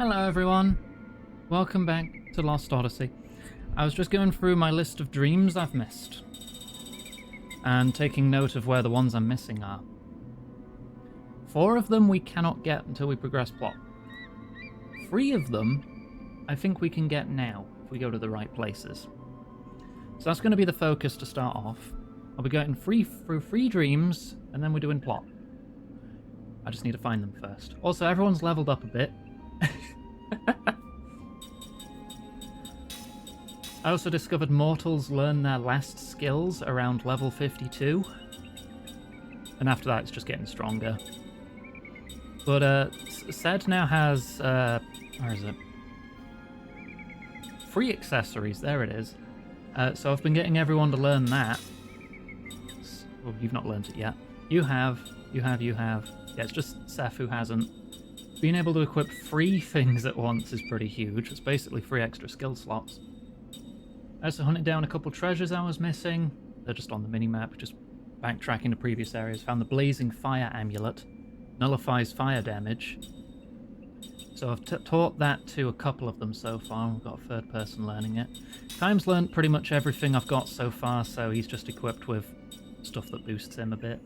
Hello everyone, welcome back to Lost Odyssey. I was just going through my list of dreams I've missed and taking note of where the ones I'm missing are. 4 of them we cannot get until we progress plot. 3 of them I think we can get now if we go to the right places. So that's going to be the focus to start off. I'll be going through 3 dreams and then we're doing plot. I just need to find them first. Also, everyone's leveled up a bit. I also discovered mortals learn their last skills around level 52. And after that, it's just getting stronger. But Sed now has, where is it? 3 accessories, there it is. So I've been getting everyone to learn that. Well, you've not learned it yet. You have. Yeah, it's just Seth who hasn't. Being able to equip 3 things at once is pretty huge. It's basically 3 extra skill slots. I also hunted down a couple treasures I was missing. They're just on the minimap, just backtracking to previous areas. Found the Blazing Fire Amulet. Nullifies fire damage. So I've taught that to a couple of them so far. We've got a 3rd person learning it. Time's learned pretty much everything I've got so far, so he's just equipped with stuff that boosts him a bit.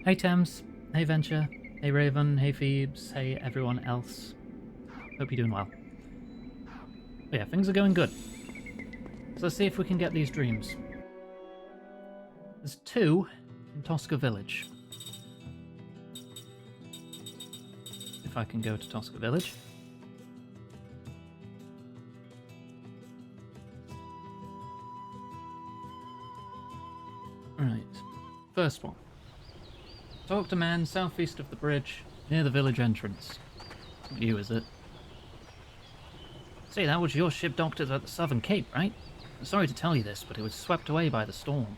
Hey Thames. Hey Venture. Hey Raven, hey Phoebes, hey everyone else. Hope you're doing well. But yeah, things are going good. So let's see if we can get these dreams. There's 2 in Tosca Village. If I can go to Tosca Village. Right, first one. Talk to man southeast of the bridge, near the village entrance. Not you, is it? Say, that was your ship docked at the Southern Cape, right? I'm sorry to tell you this, but it was swept away by the storm.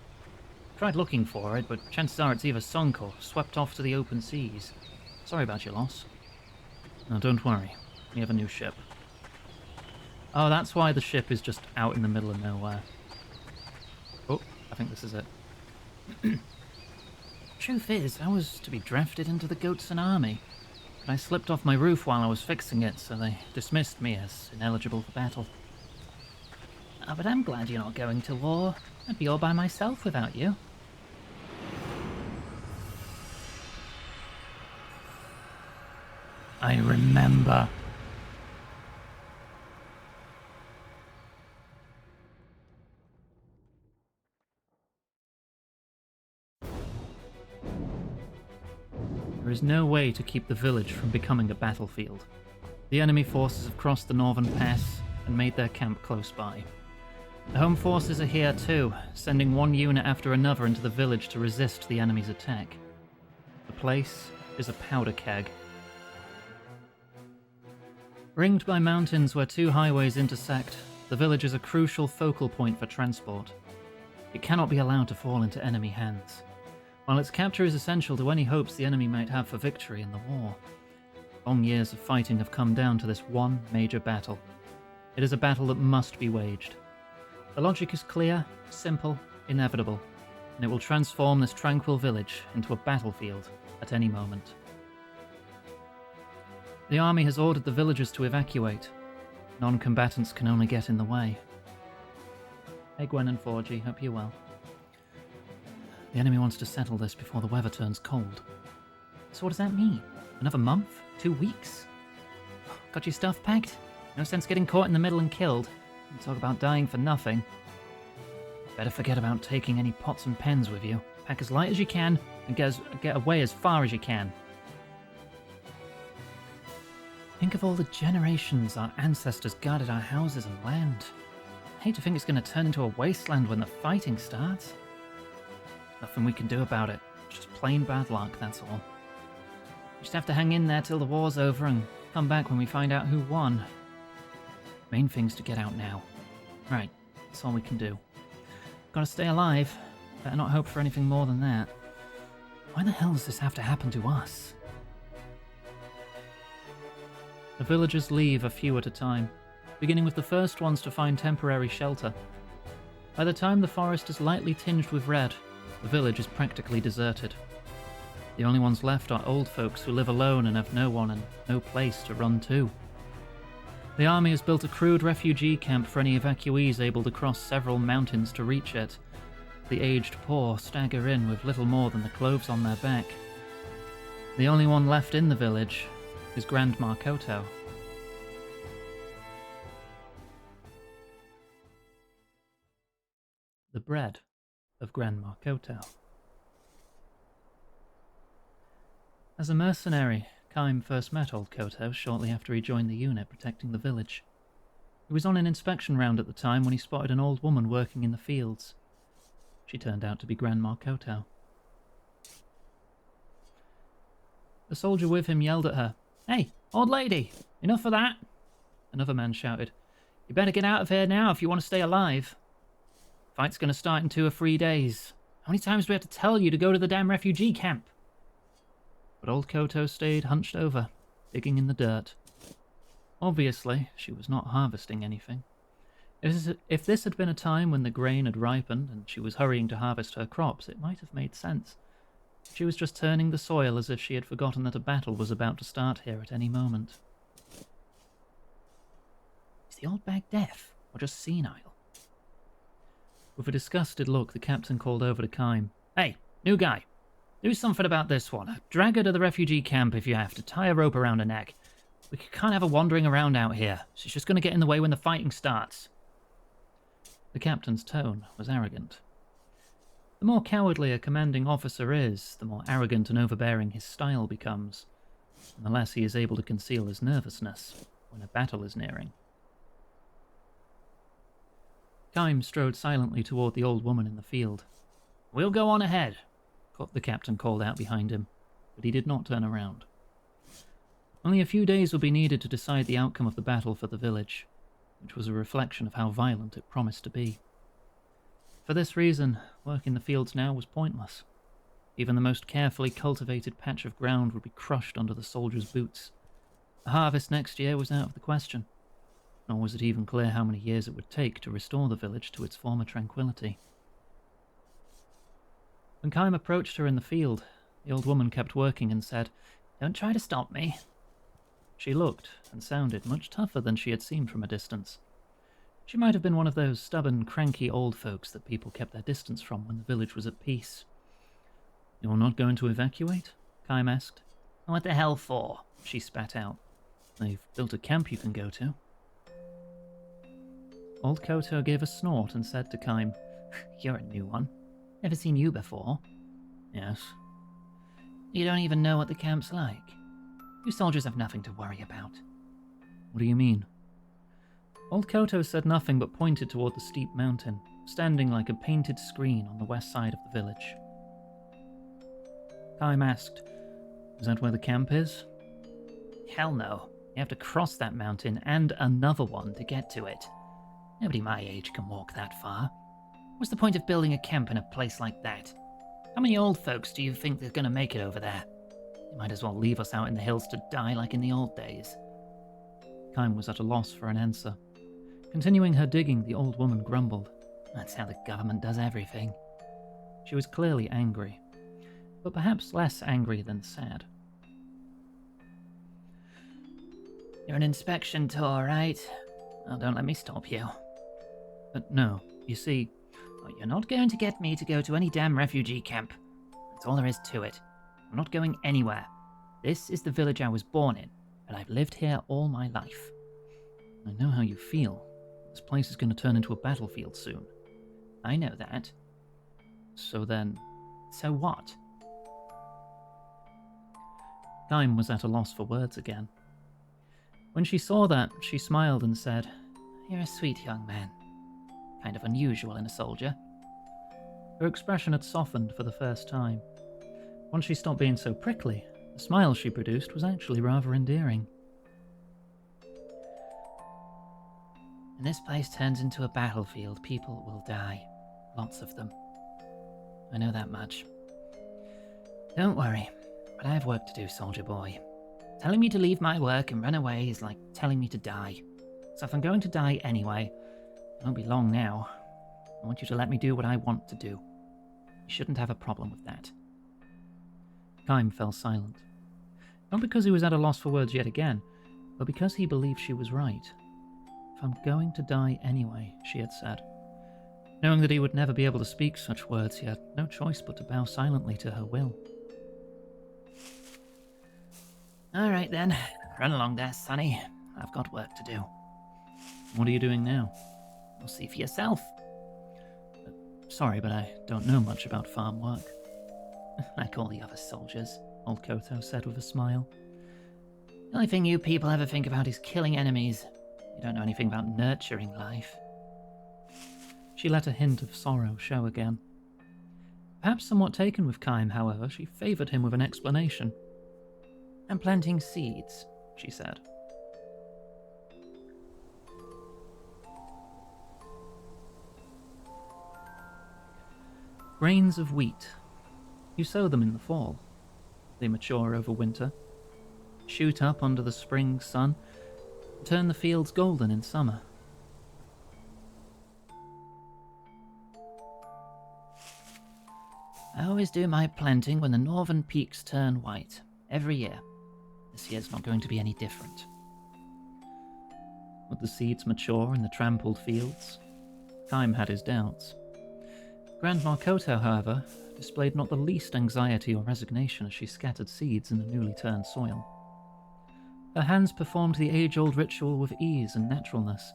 Tried looking for it, but chances are it's either sunk or swept off to the open seas. Sorry about your loss. No, don't worry. We have a new ship. Oh, that's why the ship is just out in the middle of nowhere. Oh, I think this is it. Truth is, I was to be drafted into the Goatson army, but I slipped off my roof while I was fixing it, so they dismissed me as ineligible for battle. But I'm glad you're not going to war. I'd be all by myself without you. I remember. There is no way to keep the village from becoming a battlefield. The enemy forces have crossed the northern pass and made their camp close by. The home forces are here too, sending one unit after another into the village to resist the enemy's attack. The place is a powder keg. Ringed by mountains where 2 highways intersect, the village is a crucial focal point for transport. It cannot be allowed to fall into enemy hands. While its capture is essential to any hopes the enemy might have for victory in the war, long years of fighting have come down to this one major battle. It is a battle that must be waged. The logic is clear, simple, inevitable, and it will transform this tranquil village into a battlefield at any moment. The army has ordered the villagers to evacuate. Non-combatants can only get in the way. Hey Gwen and 4G, hope you're well. The enemy wants to settle this before the weather turns cold. So what does that mean? Another month? 2 weeks? Got your stuff packed? No sense getting caught in the middle and killed. And talk about dying for nothing. Better forget about taking any pots and pans with you. Pack as light as you can, and get away as far as you can. Think of all the generations our ancestors guarded our houses and land. I hate to think it's going to turn into a wasteland when the fighting starts. Nothing we can do about it. It's just plain bad luck, that's all. We just have to hang in there till the war's over and come back when we find out who won. Main thing's to get out now. Right, that's all we can do. Gotta stay alive. Better not hope for anything more than that. Why the hell does this have to happen to us? The villagers leave a few at a time, beginning with the first ones to find temporary shelter. By the time the forest is lightly tinged with red, the village is practically deserted. The only ones left are old folks who live alone and have no one and no place to run to. The army has built a crude refugee camp for any evacuees able to cross several mountains to reach it. The aged poor stagger in with little more than the clothes on their back. The only one left in the village is Grandma Koto. The bread of Grandma Koto. As a mercenary, Kaim first met old Koto shortly after he joined the unit protecting the village. He was on an inspection round at the time when he spotted an old woman working in the fields. She turned out to be Grandma Koto. The soldier with him yelled at her, "Hey, old lady, enough of that!" Another man shouted, "You better get out of here now if you want to stay alive. Fight's going to start in 2 or 3 days. How many times do we have to tell you to go to the damn refugee camp?" But old Koto stayed hunched over, digging in the dirt. Obviously, she was not harvesting anything. If this had been a time when the grain had ripened and she was hurrying to harvest her crops, it might have made sense. She was just turning the soil as if she had forgotten that a battle was about to start here at any moment. Is the old bag deaf, or just senile? With a disgusted look, the captain called over to Kaim. "Hey, new guy, do something about this one. Drag her to the refugee camp if you have to. Tie a rope around her neck. We can't have her wandering around out here. She's just going to get in the way when the fighting starts." The captain's tone was arrogant. The more cowardly a commanding officer is, the more arrogant and overbearing his style becomes, and the less he is able to conceal his nervousness when a battle is nearing. Kaim strode silently toward the old woman in the field. "We'll go on ahead," the captain called out behind him, but he did not turn around. Only a few days would be needed to decide the outcome of the battle for the village, which was a reflection of how violent it promised to be. For this reason, work in the fields now was pointless. Even the most carefully cultivated patch of ground would be crushed under the soldiers' boots. A harvest next year was out of the question, nor was it even clear how many years it would take to restore the village to its former tranquility. When Kaim approached her in the field, the old woman kept working and said, "Don't try to stop me." She looked and sounded much tougher than she had seemed from a distance. She might have been one of those stubborn, cranky old folks that people kept their distance from when the village was at peace. "You're not going to evacuate?" Kaim asked. "What the hell for?" she spat out. "They've built a camp you can go to." Old Koto gave a snort and said to Kaim, "You're a new one. Never seen you before." "Yes." "You don't even know what the camp's like. You soldiers have nothing to worry about." "What do you mean?" Old Koto said nothing but pointed toward the steep mountain, standing like a painted screen on the west side of the village. Kaim asked, "Is that where the camp is?" "Hell no. You have to cross that mountain and another one to get to it. Nobody my age can walk that far. What's the point of building a camp in a place like that? How many old folks do you think they're going to make it over there? They might as well leave us out in the hills to die like in the old days." Kaim was at a loss for an answer. Continuing her digging, the old woman grumbled, "That's how the government does everything." She was clearly angry, but perhaps less angry than sad. "You're an inspection tour, right? Well, don't let me stop you." "But no, you see..." "Well, you're not going to get me to go to any damn refugee camp. That's all there is to it. I'm not going anywhere. This is the village I was born in, and I've lived here all my life." "I know how you feel. This place is going to turn into a battlefield soon." "I know that." "So then..." "So what?" Kaim was at a loss for words again. When she saw that, she smiled and said, "You're a sweet young man. Kind of unusual in a soldier." Her expression had softened for the first time. Once she stopped being so prickly, the smile she produced was actually rather endearing. "When this place turns into a battlefield, people will die. Lots of them. I know that much. Don't worry, but I have work to do, soldier boy. Telling me to leave my work and run away is like telling me to die. So if I'm going to die anyway, it won't be long now. I want you to let me do what I want to do. You shouldn't have a problem with that." Kime fell silent. Not because he was at a loss for words yet again, but because he believed she was right. "If I'm going to die anyway," she had said. Knowing that he would never be able to speak such words, he had no choice but to bow silently to her will. "All right then, run along there, Sonny. I've got work to do." "What are you doing now?" "You'll see for yourself." "Sorry, but I don't know much about farm work." "Like all the other soldiers," old Koto said with a smile. "The only thing you people ever think about is killing enemies. You don't know anything about nurturing life." She let a hint of sorrow show again. Perhaps somewhat taken with Kime, however, she favoured him with an explanation. "I'm planting seeds," she said. Grains of wheat. You sow them in the fall. They mature over winter, shoot up under the spring sun, and turn the fields golden in summer. "I always do my planting when the northern peaks turn white, every year. This year's not going to be any different." Would the seeds mature in the trampled fields? Kime had his doubts. Grandma Koto, however, displayed not the least anxiety or resignation as she scattered seeds in the newly turned soil. Her hands performed the age-old ritual with ease and naturalness,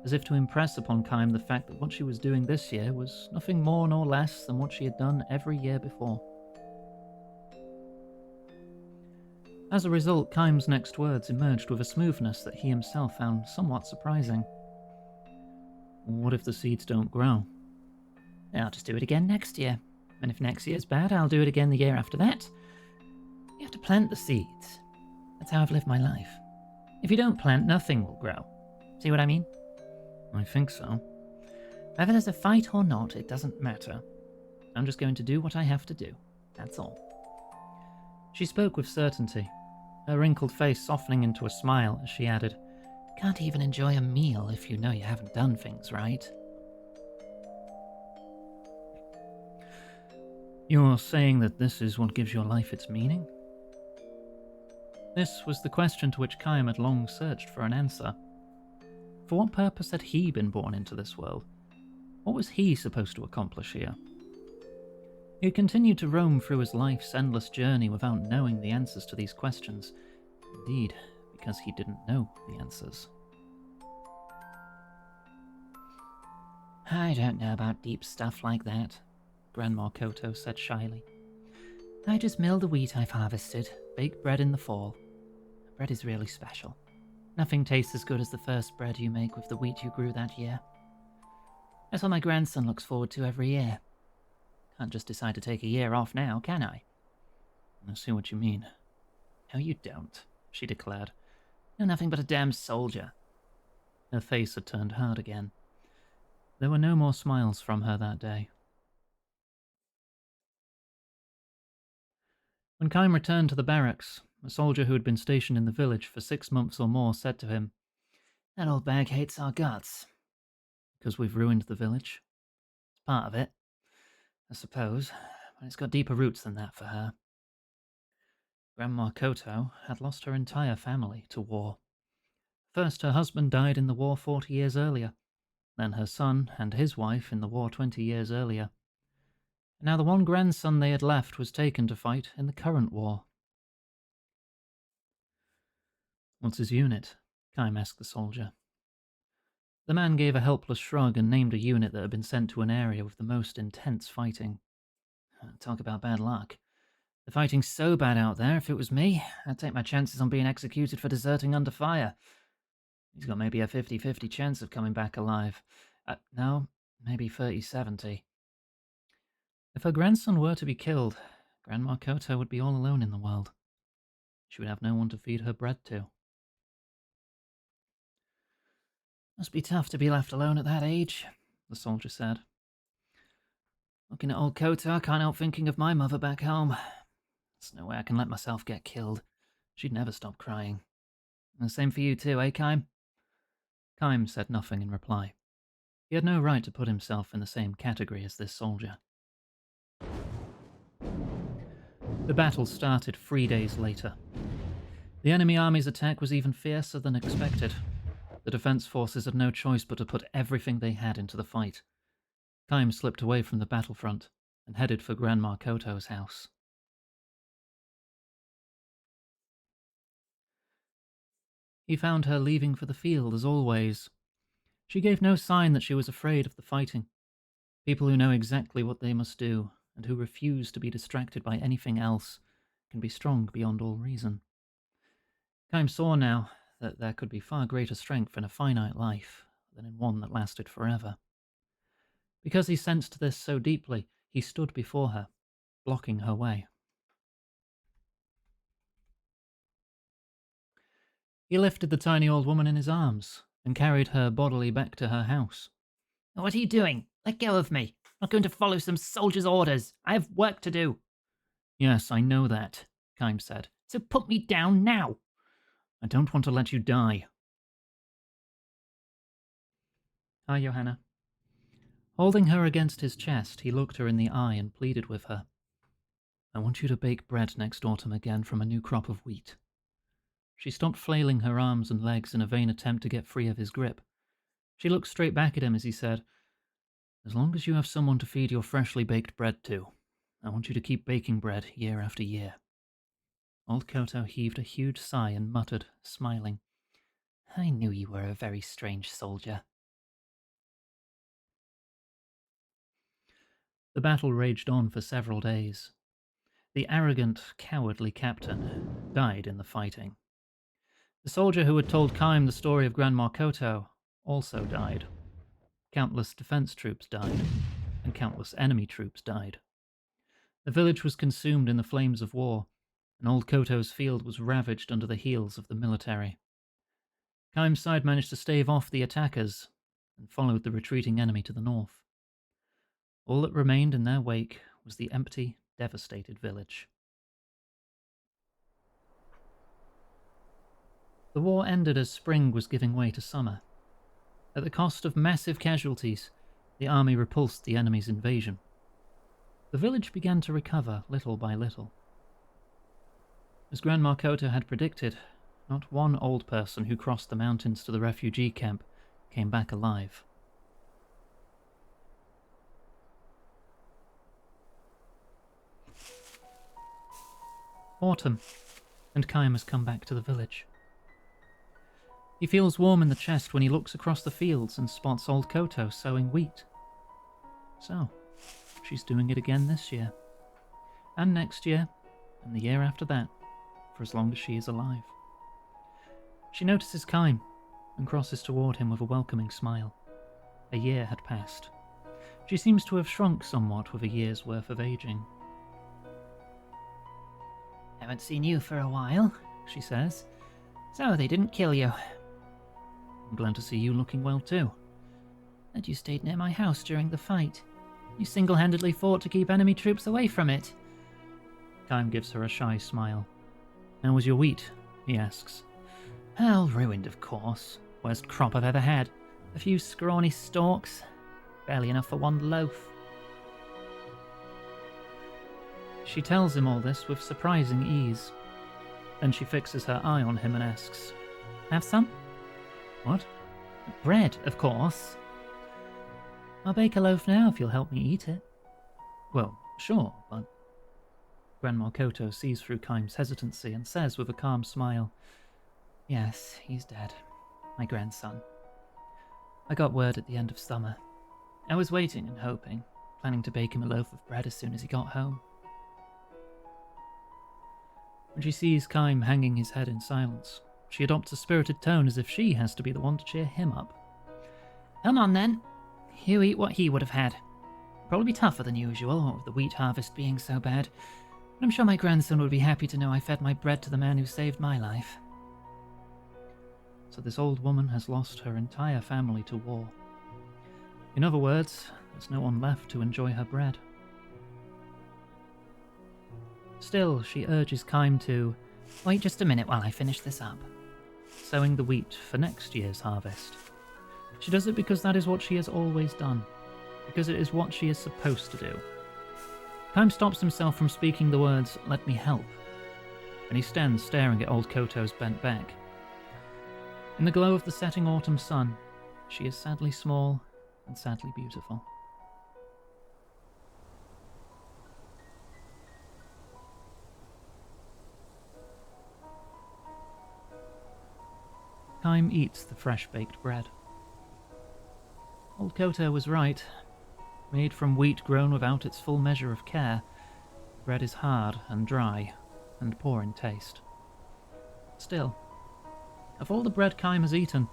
as if to impress upon Kime the fact that what she was doing this year was nothing more nor less than what she had done every year before. As a result, Kime's next words emerged with a smoothness that he himself found somewhat surprising. "What if the seeds don't grow?" "I'll just do it again next year. And if next year's bad, I'll do it again the year after that. You have to plant the seeds. That's how I've lived my life. If you don't plant, nothing will grow. See what I mean?" "I think so." "Whether there's a fight or not, it doesn't matter. I'm just going to do what I have to do. That's all." She spoke with certainty, her wrinkled face softening into a smile as she added, "Can't even enjoy a meal if you know you haven't done things right." "You're saying that this is what gives your life its meaning?" This was the question to which Kime had long searched for an answer. For what purpose had he been born into this world? What was he supposed to accomplish here? He had continued to roam through his life's endless journey without knowing the answers to these questions. Indeed, because he didn't know the answers. "I don't know about deep stuff like that," Grandma Koto said shyly. "I just mill the wheat I've harvested, bake bread in the fall. Bread is really special. Nothing tastes as good as the first bread you make with the wheat you grew that year. That's what my grandson looks forward to every year. Can't just decide to take a year off now, can I?" "I see what you mean." "No, you don't," she declared. "You're nothing but a damn soldier." Her face had turned hard again. There were no more smiles from her that day. When Kime returned to the barracks, a soldier who had been stationed in the village for 6 months or more said to him, "That old bag hates our guts." "Because we've ruined the village?" "It's part of it, I suppose, but it's got deeper roots than that for her." Grandma Koto had lost her entire family to war. First, her husband died in the war 40 years earlier, then her son and his wife in the war 20 years earlier. And now the one grandson they had left was taken to fight in the current war. "What's his unit?" Kime asked the soldier. The man gave a helpless shrug and named a unit that had been sent to an area with the most intense fighting. "Talk about bad luck. The fighting's so bad out there, if it was me, I'd take my chances on being executed for deserting under fire. He's got maybe a 50-50 chance of coming back alive. No, maybe 30-70. If her grandson were to be killed, Grandma Koto would be all alone in the world. She would have no one to feed her bread to." "Must be tough to be left alone at that age," the soldier said. "Looking at old Koto, I can't help thinking of my mother back home. There's no way I can let myself get killed. She'd never stop crying. And the same for you too, eh, Kime?" Kime said nothing in reply. He had no right to put himself in the same category as this soldier. The battle started 3 days later. The enemy army's attack was even fiercer than expected. The defense forces had no choice but to put everything they had into the fight. Kaim slipped away from the battlefront and headed for Grandma Koto's house. He found her leaving for the field as always. She gave no sign that she was afraid of the fighting. People who know exactly what they must do and who refuse to be distracted by anything else can be strong beyond all reason. Kaim saw now that there could be far greater strength in a finite life than in one that lasted forever. Because he sensed this so deeply, he stood before her, blocking her way. He lifted the tiny old woman in his arms and carried her bodily back to her house. What are you doing? Let go of me. I'm not going to follow some soldier's orders. I have work to do. Yes, I know that, Kaim said. So put me down now. I don't want to let you die. Hi, Johanna. Holding her against his chest, he looked her in the eye and pleaded with her. I want you to bake bread next autumn again from a new crop of wheat. She stopped flailing her arms and legs in a vain attempt to get free of his grip. She looked straight back at him as he said, As long as you have someone to feed your freshly baked bread to, I want you to keep baking bread year after year. Old Koto heaved a huge sigh and muttered, smiling, I knew you were a very strange soldier. The battle raged on for several days. The arrogant, cowardly captain died in the fighting. The soldier who had told Kaim the story of Grandma Koto also died. Countless defense troops died, and countless enemy troops died. The village was consumed in the flames of war, and old Koto's field was ravaged under the heels of the military. Kaim's side managed to stave off the attackers and followed the retreating enemy to the north. All that remained in their wake was the empty, devastated village. The war ended as spring was giving way to summer. At the cost of massive casualties, the army repulsed the enemy's invasion. The village began to recover little by little. As Grandma Koto had predicted, not one old person who crossed the mountains to the refugee camp came back alive. Autumn, and Kaim has come back to the village. He feels warm in the chest when he looks across the fields and spots old Koto sowing wheat. So, she's doing it again this year, and next year, and the year after that, for as long as she is alive. She notices Kaim and crosses toward him with a welcoming smile. A year had passed. She seems to have shrunk somewhat with a year's worth of aging. Haven't seen you for a while, she says. So they didn't kill you. I'm glad to see you looking well too. And you stayed near my house during the fight. You single-handedly fought to keep enemy troops away from it. Kaim gives her a shy smile. How was your wheat? He asks. All ruined, of course. Worst crop I've ever had. A few scrawny stalks. Barely enough for one loaf. She tells him all this with surprising ease. Then she fixes her eye on him and asks, Have some? What? Bread, of course. I'll bake a loaf now if you'll help me eat it. Well, sure, but... Grandma Koto sees through Kaim's hesitancy and says with a calm smile, Yes, he's dead. My grandson. I got word at the end of summer. I was waiting and hoping, planning to bake him a loaf of bread as soon as he got home. When she sees Kaim hanging his head in silence, she adopts a spirited tone as if she has to be the one to cheer him up. Come on then. You eat what he would have had. Probably tougher than usual, with the wheat harvest being so bad. But I'm sure my grandson would be happy to know I fed my bread to the man who saved my life. So this old woman has lost her entire family to war. In other words, there's no one left to enjoy her bread. Still, she urges Kaim to wait just a minute while I finish this up. Sowing the wheat for next year's harvest. She does it because that is what she has always done, because it is what she is supposed to do. Kime stops himself from speaking the words, "Let me help," and he stands staring at old Koto's bent back. In the glow of the setting autumn sun, she is sadly small and sadly beautiful. Kime eats the fresh-baked bread. Old Koto was right. Made from wheat grown without its full measure of care, bread is hard and dry and poor in taste. Still, of all the bread Kime has eaten,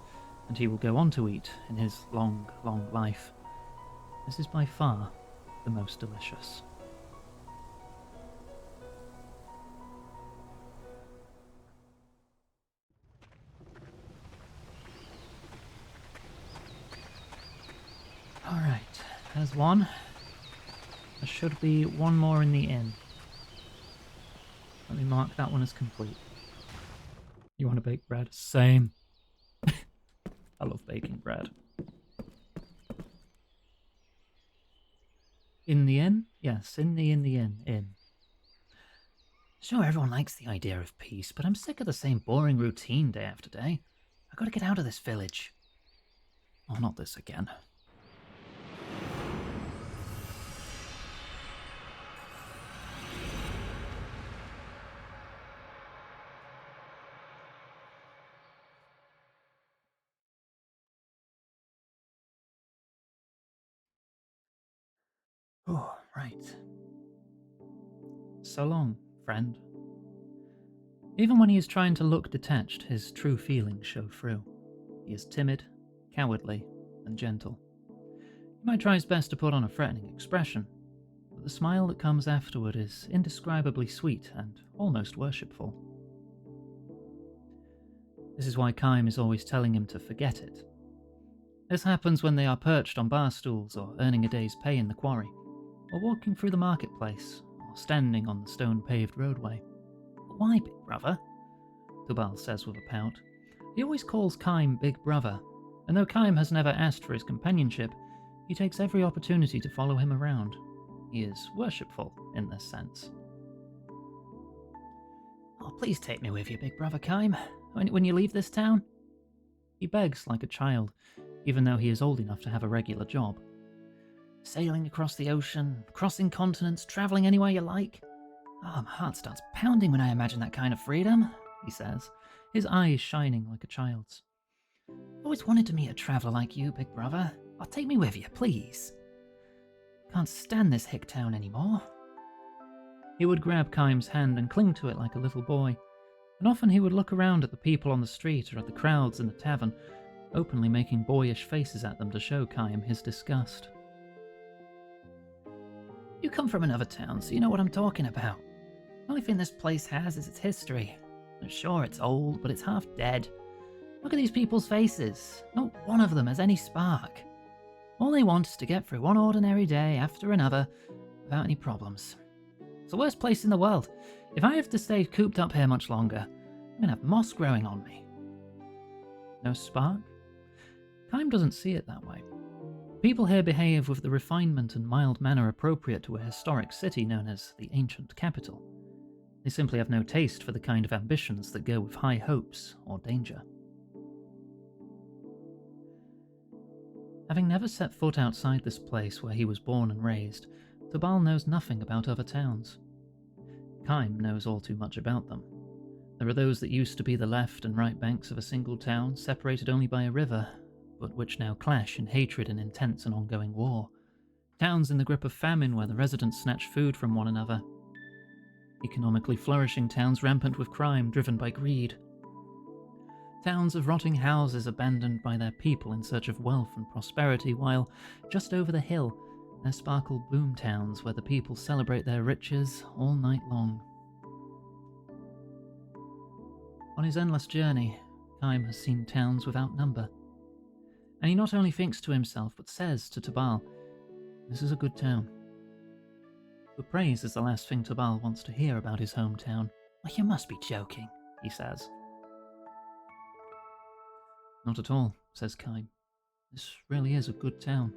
and he will go on to eat in his long, long life, this is by far the most delicious. Alright, there's one. There should be one more in the inn. Let me mark that one as complete. You want to bake bread? Same. I love baking bread. In the inn? Yes, in the inn. Sure, everyone likes the idea of peace, but I'm sick of the same boring routine day after day. I gotta get out of this village. Oh, not this again. Oh, right. So long, friend. Even when he is trying to look detached, his true feelings show through. He is timid, cowardly, and gentle. He might try his best to put on a threatening expression, but the smile that comes afterward is indescribably sweet and almost worshipful. This is why Kime is always telling him to forget it. This happens when they are perched on bar stools or earning a day's pay in the quarry, or walking through the marketplace, or standing on the stone-paved roadway. Why, big brother? Tubal says with a pout. He always calls Kime Big Brother, and though Kime has never asked for his companionship, he takes every opportunity to follow him around. He is worshipful in this sense. Oh, please take me with you, big brother Kime, when you leave this town. He begs like a child, even though he is old enough to have a regular job. Sailing across the ocean, crossing continents, travelling anywhere you like. Oh, my heart starts pounding when I imagine that kind of freedom, he says, his eyes shining like a child's. I've always wanted to meet a traveller like you, big brother. Oh, take me with you, please. Can't stand this hick town anymore. He would grab Kime's hand and cling to it like a little boy, and often he would look around at the people on the street or at the crowds in the tavern, openly making boyish faces at them to show Kime his disgust. You come from another town, so you know what I'm talking about. The only thing this place has is its history. Sure, it's old, but it's half dead. Look at these people's faces. Not one of them has any spark. All they want is to get through one ordinary day after another without any problems. It's the worst place in the world. If I have to stay cooped up here much longer, I'm gonna have moss growing on me. No spark? Kime doesn't see it that way. People here behave with the refinement and mild manner appropriate to a historic city known as the ancient capital. They simply have no taste for the kind of ambitions that go with high hopes or danger. Having never set foot outside this place where he was born and raised, Tubal knows nothing about other towns. Kime knows all too much about them. There are those that used to be the left and right banks of a single town, separated only by a river, but which now clash in hatred and intense and ongoing war. Towns in the grip of famine where the residents snatch food from one another. Economically flourishing towns rampant with crime driven by greed. Towns of rotting houses abandoned by their people in search of wealth and prosperity, while just over the hill there sparkle boom towns where the people celebrate their riches all night long. On his endless journey, Kime has seen towns without number. And he not only thinks to himself, but says to Tubal, "This is a good town." But praise is the last thing Tubal wants to hear about his hometown. Oh, you must be joking, he says. Not at all, says Kime. This really is a good town.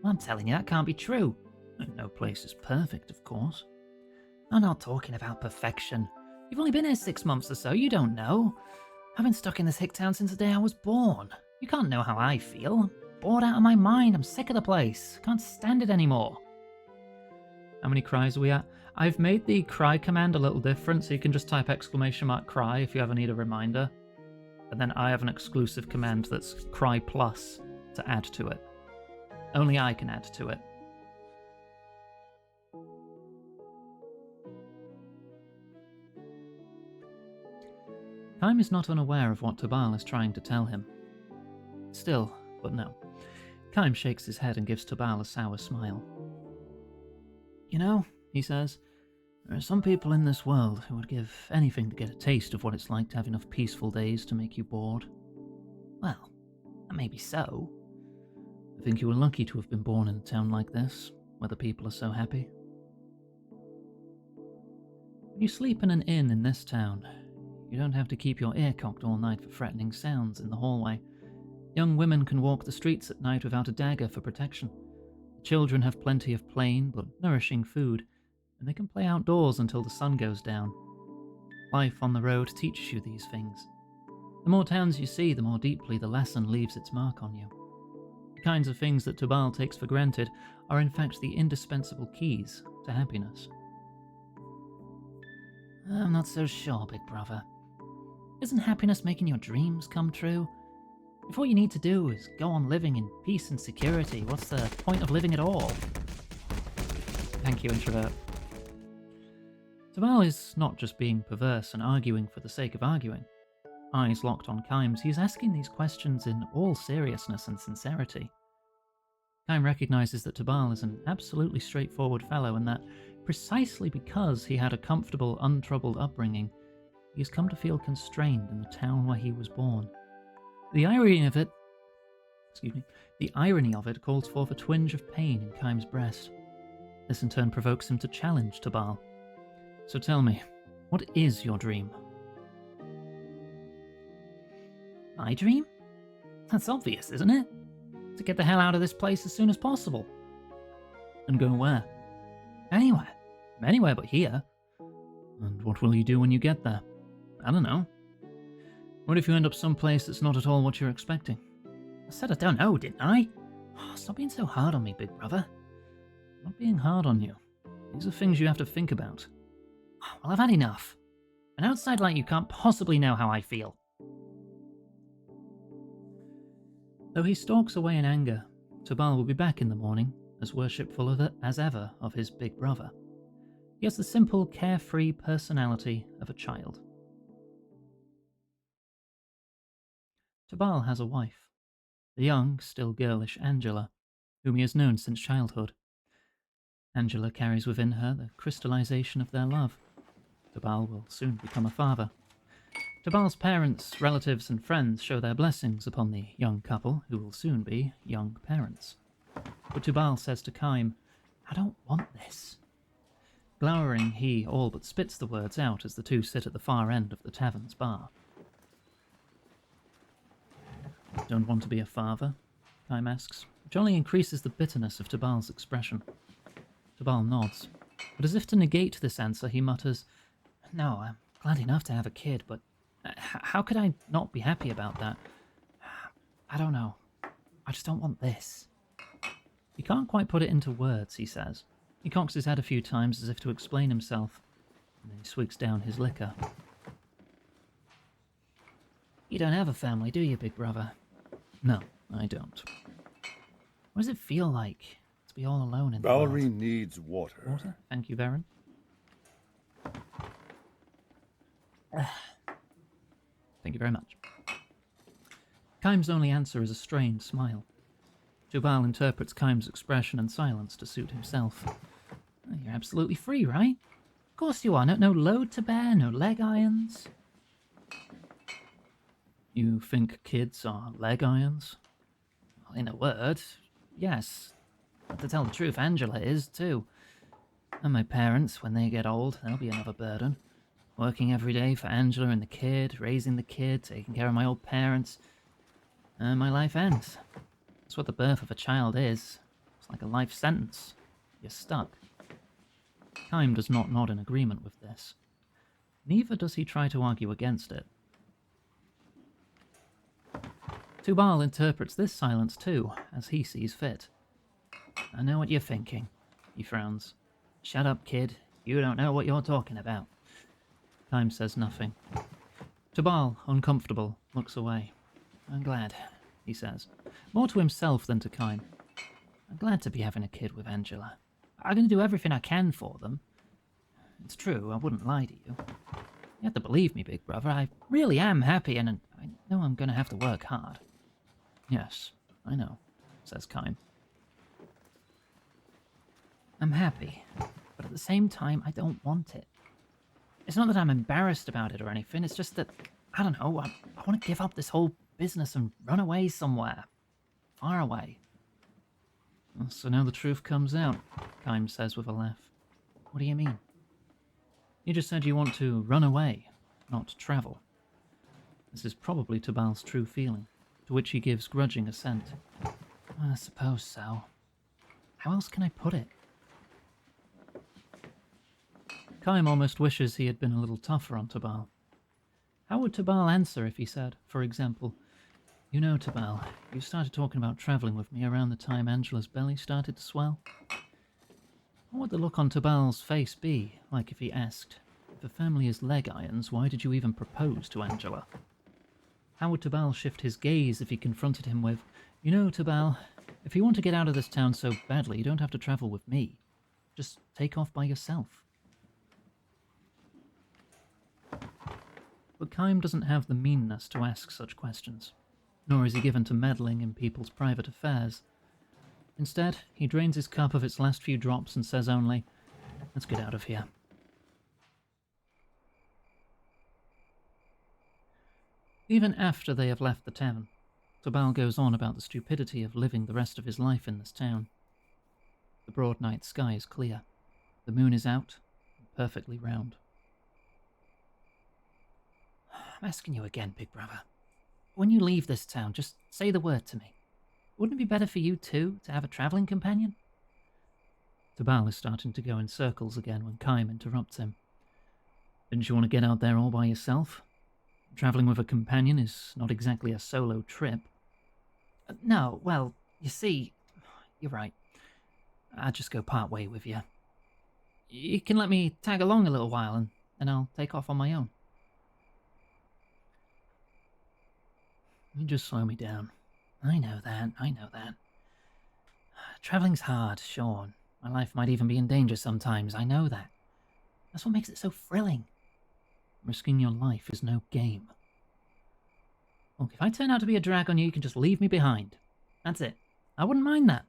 Well, I'm telling you, that can't be true. No place is perfect, of course. I'm not talking about perfection. You've only been here 6 months or so, you don't know. I've been stuck in this hick town since the day I was born. You can't know how I feel. I'm bored out of my mind, I'm sick of the place. Can't stand it anymore. How many cries are we at? I've made the cry command a little different, so you can just type !cry if you ever need a reminder. And then I have an exclusive command that's cry plus to add to it. Only I can add to it. Kaim is not unaware of what Tubal is trying to tell him. Still, but no. Kaim shakes his head and gives Tubal a sour smile. You know, he says, there are some people in this world who would give anything to get a taste of what it's like to have enough peaceful days to make you bored. Well, that may be so. I think you were lucky to have been born in a town like this, where the people are so happy. When you sleep in an inn in this town, you don't have to keep your ear cocked all night for threatening sounds in the hallway. Young women can walk the streets at night without a dagger for protection. The children have plenty of plain but nourishing food, and they can play outdoors until the sun goes down. Life on the road teaches you these things. The more towns you see, the more deeply the lesson leaves its mark on you. The kinds of things that Tubal takes for granted are in fact the indispensable keys to happiness. I'm not so sure, big brother. Isn't happiness making your dreams come true? If all you need to do is go on living in peace and security, what's the point of living at all? Thank you, introvert. Tubal is not just being perverse and arguing for the sake of arguing. Eyes locked on Kaim's, he is asking these questions in all seriousness and sincerity. Kaim recognizes that Tubal is an absolutely straightforward fellow and that precisely because he had a comfortable, untroubled upbringing, he has come to feel constrained in the town where he was born. The irony of it calls forth a twinge of pain in Kaim's breast. This in turn provokes him to challenge Tubal. So tell me, what is your dream? My dream? That's obvious, isn't it? To get the hell out of this place as soon as possible. And go where? Anywhere. Anywhere but here. And what will you do when you get there? I don't know. What if you end up someplace that's not at all what you're expecting? I said I don't know, didn't I? Oh, stop being so hard on me, big brother. I'm not being hard on you. These are things you have to think about. Well, I've had enough. An outside like you can't possibly know how I feel. Though he stalks away in anger, Tubal will be back in the morning, as worshipful as ever of his big brother. He has the simple, carefree personality of a child. Tubal has a wife, the young, still girlish Angela, whom he has known since childhood. Angela carries within her the crystallization of their love. Tubal will soon become a father. Tubal's parents, relatives, and friends show their blessings upon the young couple, who will soon be young parents. But Tubal says to Kaim, I don't want this. Glowering, he all but spits the words out as the two sit at the far end of the tavern's bar. Don't want to be a father? Kaim asks, which only increases the bitterness of Tubal's expression. Tubal nods, but as if to negate this answer, he mutters, No, I'm glad enough to have a kid, but how could I not be happy about that? I don't know. I just don't want this. He can't quite put it into words, he says. He cocks his head a few times as if to explain himself, and then he swigs down his liquor. You don't have a family, do you, big brother? No, I don't. What does it feel like to be all alone in the world? Bowery needs water. Water? Thank you, Varen. Thank you very much. Kaim's only answer is a strained smile. Tubal interprets Kaim's expression and silence to suit himself. You're absolutely free, right? Of course you are. No load to bear, no leg irons. You think kids are leg irons? Well, in a word, yes. But to tell the truth, Angela is, too. And my parents, when they get old, they'll be another burden. Working every day for Angela and the kid, raising the kid, taking care of my old parents. And my life ends. That's what the birth of a child is. It's like a life sentence. You're stuck. Kime does not nod in agreement with this. Neither does he try to argue against it. Tubal interprets this silence too, as he sees fit. I know what you're thinking, he frowns. Shut up, kid. You don't know what you're talking about. Kime says nothing. Tubal, uncomfortable, looks away. I'm glad, he says, more to himself than to Kime. I'm glad to be having a kid with Angela. I'm going to do everything I can for them. It's true, I wouldn't lie to you. You have to believe me, big brother. I really am happy, and I know I'm going to have to work hard. Yes, I know, says Kime. I'm happy, but at the same time, I don't want it. It's not that I'm embarrassed about it or anything, it's just that, I don't know, I want to give up this whole business and run away somewhere. Far away. So now the truth comes out, Kime says with a laugh. What do you mean? You just said you want to run away, not travel. This is probably Tubal's true feeling, to which he gives grudging assent. I suppose so. How else can I put it? Kime almost wishes he had been a little tougher on Tubal. How would Tubal answer if he said, for example, you know, Tubal, you started talking about travelling with me around the time Angela's belly started to swell? What would the look on Tubal's face be like if he asked, if a family is leg irons, why did you even propose to Angela? How would Tubal shift his gaze if he confronted him with, you know, Tubal, if you want to get out of this town so badly, you don't have to travel with me. Just take off by yourself. But Kime doesn't have the meanness to ask such questions, nor is he given to meddling in people's private affairs. Instead, he drains his cup of its last few drops and says only, let's get out of here. Even after they have left the town, Tubal goes on about the stupidity of living the rest of his life in this town. The broad night sky is clear. The moon is out, and perfectly round. I'm asking you again, big brother. When you leave this town, just say the word to me. Wouldn't it be better for you, too, to have a travelling companion? Tubal is starting to go in circles again when Kime interrupts him. Didn't you want to get out there all by yourself? Travelling with a companion is not exactly a solo trip. No, well, you see, you're right. I'll just go part way with you. You can let me tag along a little while, and then I'll take off on my own. You just slow me down. I know that. Travelling's hard, sure. My life might even be in danger sometimes, I know that. That's what makes it so thrilling. Risking your life is no game. Look, if I turn out to be a drag on you, you can just leave me behind. That's it. I wouldn't mind that.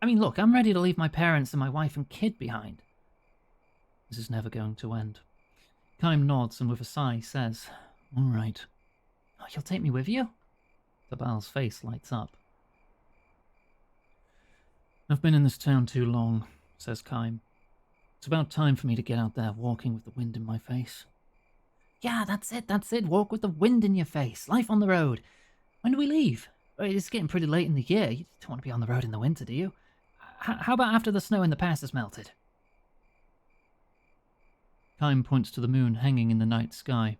I mean, look, I'm ready to leave my parents and my wife and kid behind. This is never going to end. Kime nods and with a sigh says, all right. Oh, you'll take me with you? Tubal's face lights up. I've been in this town too long, says Kime. It's about time for me to get out there walking with the wind in my face. Yeah, that's it. Walk with the wind in your face. Life on the road. When do we leave? It's getting pretty late in the year. You don't want to be on the road in the winter, do you? How about after the snow in the pass has melted? Kime points to the moon hanging in the night sky.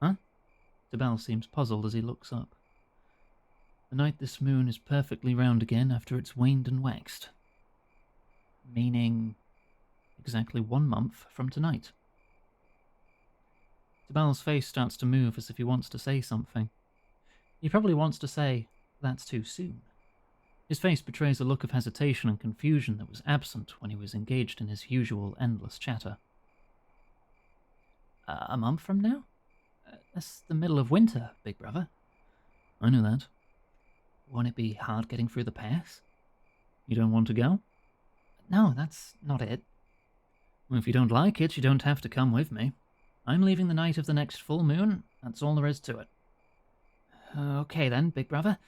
Huh? Tubal seems puzzled as he looks up. The night this moon is perfectly round again after it's waned and waxed. Meaning exactly 1 month from tonight. Tubal's face starts to move as if he wants to say something. He probably wants to say, that's too soon. His face betrays a look of hesitation and confusion that was absent when he was engaged in his usual endless chatter. A month from now? That's the middle of winter, big brother. I know that. Won't it be hard getting through the pass? You don't want to go? No, that's not it. Well, if you don't like it, you don't have to come with me. I'm leaving the night of the next full moon. That's all there is to it. Okay then, big brother.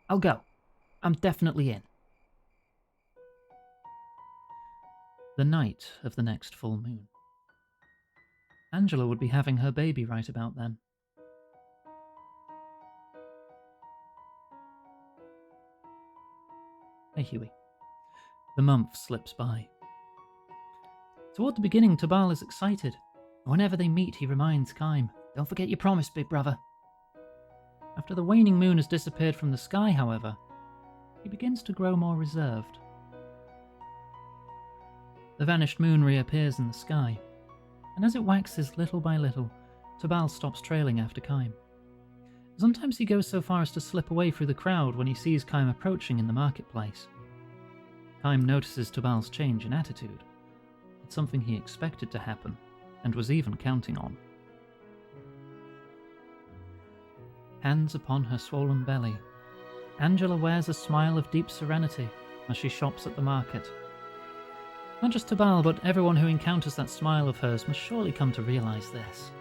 I'll go. I'm definitely in. The night of the next full moon. Angela would be having her baby right about then. Hey, Huey. The month slips by. Toward the beginning, Tabal is excited. Whenever they meet, he reminds Kaim, "Don't forget your promise, big brother." After the waning moon has disappeared from the sky, however, he begins to grow more reserved. The vanished moon reappears in the sky, and as it waxes little by little, Tabal stops trailing after Kaim. Sometimes he goes so far as to slip away through the crowd when he sees Kaim approaching in the marketplace. Kaim notices Tabal's change in attitude. It's something he expected to happen, and was even counting on. Hands upon her swollen belly, Angela wears a smile of deep serenity as she shops at the market. Not just Tabal, but everyone who encounters that smile of hers must surely come to realize this.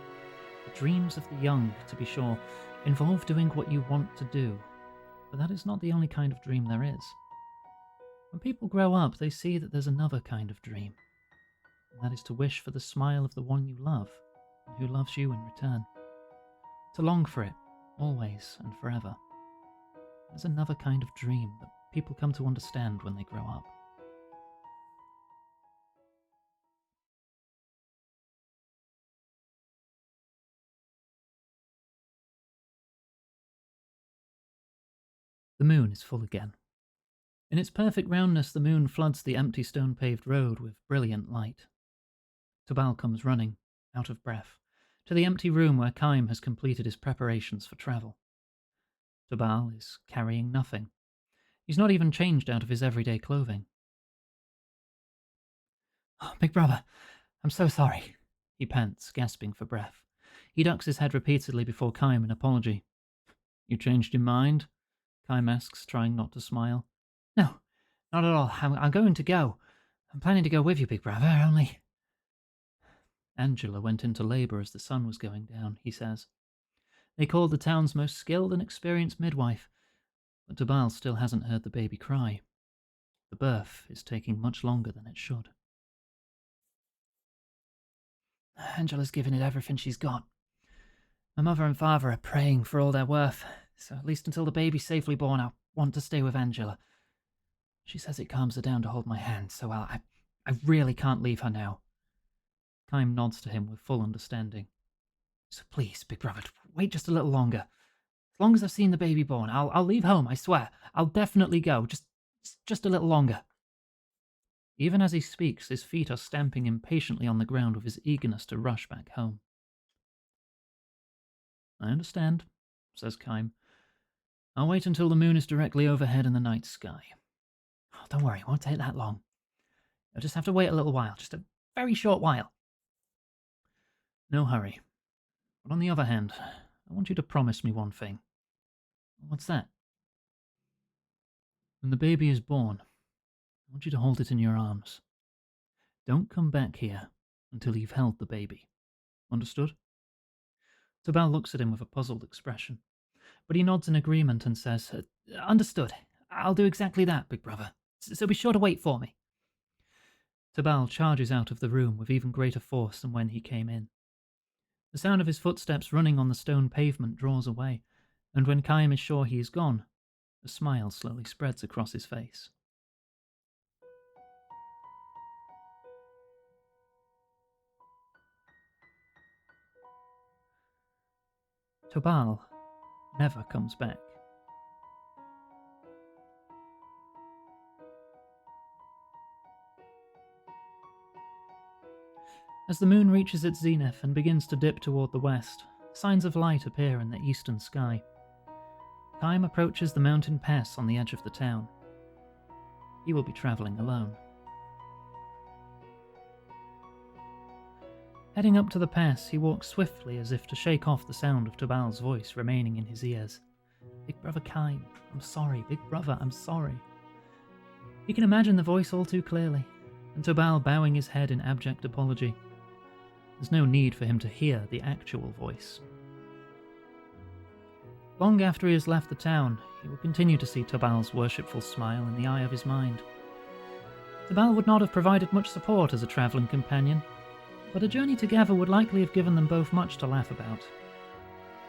The dreams of the young, to be sure, involve doing what you want to do, but that is not the only kind of dream there is. When people grow up, they see that there's another kind of dream, and that is to wish for the smile of the one you love, and who loves you in return. To long for it, always and forever. There's another kind of dream that people come to understand when they grow up. The moon is full again. In its perfect roundness, the moon floods the empty stone-paved road with brilliant light. Tabal comes running, out of breath, to the empty room where Kaim has completed his preparations for travel. Tabal is carrying nothing. He's not even changed out of his everyday clothing. "Oh, big brother, I'm so sorry," he pants, gasping for breath. He ducks his head repeatedly before Kaim in apology. "You changed your mind?" Kaim asks, trying not to smile. "No, not at all. I'm going to go. I'm planning to go with you, big brother, only..." Angela went into labour as the sun was going down, he says. They called the town's most skilled and experienced midwife, but Tabal still hasn't heard the baby cry. The birth is taking much longer than it should. "Angela's given it everything she's got. My mother and father are praying for all they're worth, so at least until the baby's safely born, I want to stay with Angela. She says it calms her down to hold my hand, so I really can't leave her now." Kaim nods to him with full understanding. "So please, big brother, wait just a little longer. As long as I've seen the baby born, I'll leave home, I swear. I'll definitely go. Just a little longer." Even as he speaks, his feet are stamping impatiently on the ground with his eagerness to rush back home. "I understand," says Kaim. "I'll wait until the moon is directly overhead in the night sky." "Oh, don't worry, it won't take that long. I'll just have to wait a little while, just a very short while." "No hurry. But on the other hand, I want you to promise me one thing." "What's that?" "When the baby is born, I want you to hold it in your arms. Don't come back here until you've held the baby. Understood?" Tabal looks at him with a puzzled expression, but he nods in agreement and says, "Understood. I'll do exactly that, big brother. So be sure to wait for me." Tabal charges out of the room with even greater force than when he came in. The sound of his footsteps running on the stone pavement draws away, and when Kaim is sure he is gone, a smile slowly spreads across his face. Tabal never comes back. As the moon reaches its zenith and begins to dip toward the west, signs of light appear in the eastern sky. Kaim approaches the mountain pass on the edge of the town. He will be traveling alone. Heading up to the pass, he walks swiftly as if to shake off the sound of Tabal's voice remaining in his ears. "Big brother Kaim, I'm sorry. Big brother, I'm sorry." He can imagine the voice all too clearly, and Tabal bowing his head in abject apology. There's no need for him to hear the actual voice. Long after he has left the town, he will continue to see Tabal's worshipful smile in the eye of his mind. Tabal would not have provided much support as a travelling companion, but a journey together would likely have given them both much to laugh about.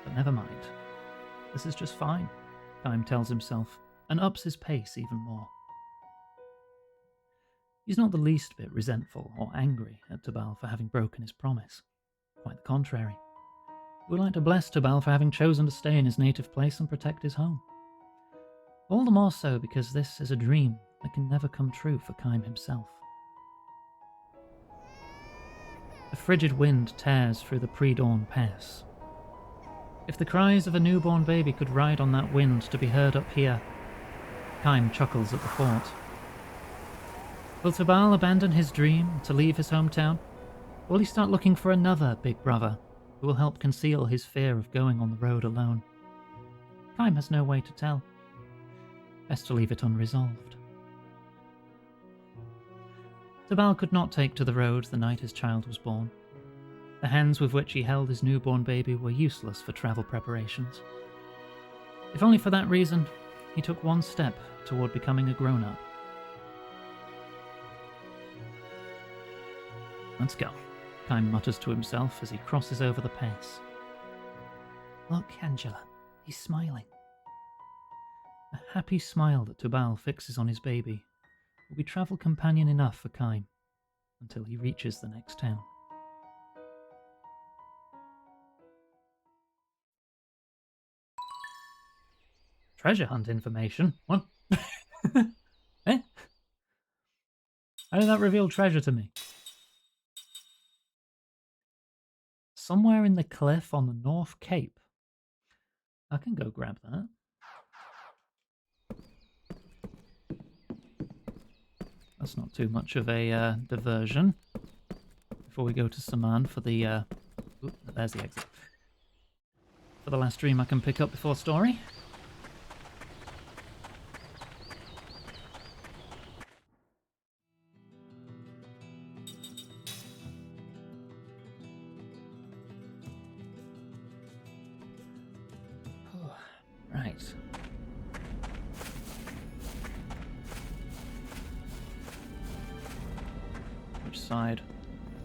But never mind. This is just fine, Kaim tells himself, and ups his pace even more. He's not the least bit resentful or angry at Tubal for having broken his promise. Quite the contrary. He would like to bless Tubal for having chosen to stay in his native place and protect his home. All the more so because this is a dream that can never come true for Kaim himself. A frigid wind tears through the pre-dawn pass. If the cries of a newborn baby could ride on that wind to be heard up here, Kaim chuckles at the thought. Will Tubal abandon his dream to leave his hometown? Or will he start looking for another big brother who will help conceal his fear of going on the road alone? Kaim has no way to tell. Best to leave it unresolved. Tubal could not take to the road the night his child was born. The hands with which he held his newborn baby were useless for travel preparations. If only for that reason, he took one step toward becoming a grown-up. Let's go, Kaim mutters to himself as he crosses over the pass. Look, Angela, he's smiling. A happy smile that Tubal fixes on his baby will be travel companion enough for Kaim until he reaches the next town. Treasure hunt information? What? Eh? How did that reveal treasure to me? Somewhere in the cliff on the North Cape. I can go grab that. That's not too much of a diversion. Before we go to Saman for the... there's the exit. For the last dream I can pick up before story. Right. Which side?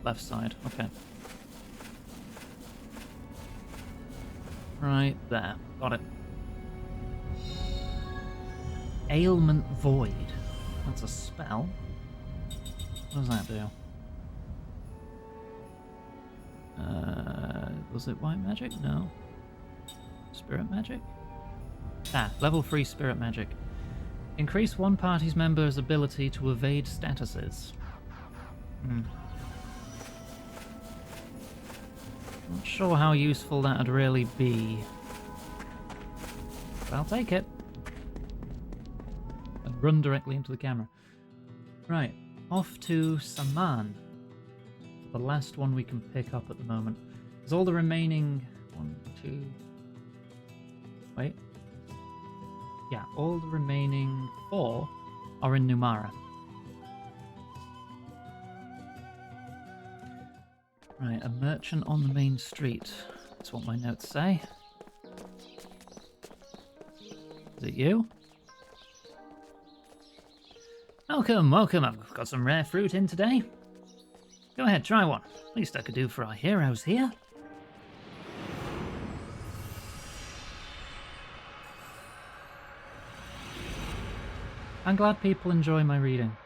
Left side, okay. Right there, got it. Ailment Void. That's a spell. What does that do? Was it white magic? No. Spirit magic? Level 3 spirit magic. Increase one party's member's ability to evade statuses. Not sure how useful that would really be. But I'll take it. And run directly into the camera. Right, off to Saman. The last one we can pick up at the moment. There's all the remaining... 1, 2... Wait. Yeah, all the remaining 4 are in Numara. Right, a merchant on the main street. That's what my notes say. Is it you? Welcome, welcome. I've got some rare fruit in today. Go ahead, try one. Least I could do for our heroes here. I'm glad people enjoy my reading.